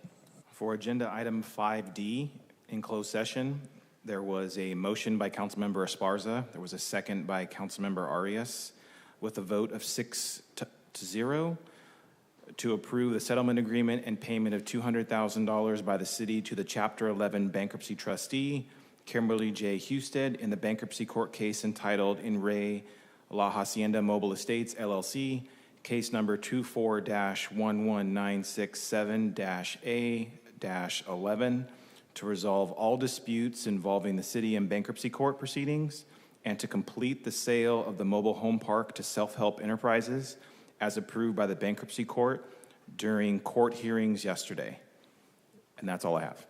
E: For agenda item 5D in closed session, there was a motion by Councilmember Esparza. There was a second by Councilmember Arias with a vote of 6-0 to approve the settlement agreement and payment of $200,000 by the city to the Chapter 11 bankruptcy trustee, Kimberly J. Husted, in the bankruptcy court case entitled In Re La Hacienda Mobile Estates, LLC, case number 24-11967-A-11, to resolve all disputes involving the city and bankruptcy court proceedings, and to complete the sale of the mobile home park to Self-Help Enterprises, as approved by the bankruptcy court during court hearings yesterday. And that's all I have.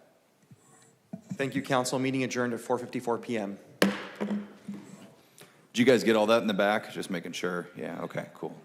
A: Thank you, council. Meeting adjourned at 4:54 p.m.
R: Did you guys get all that in the back? Just making sure. Yeah, okay, cool.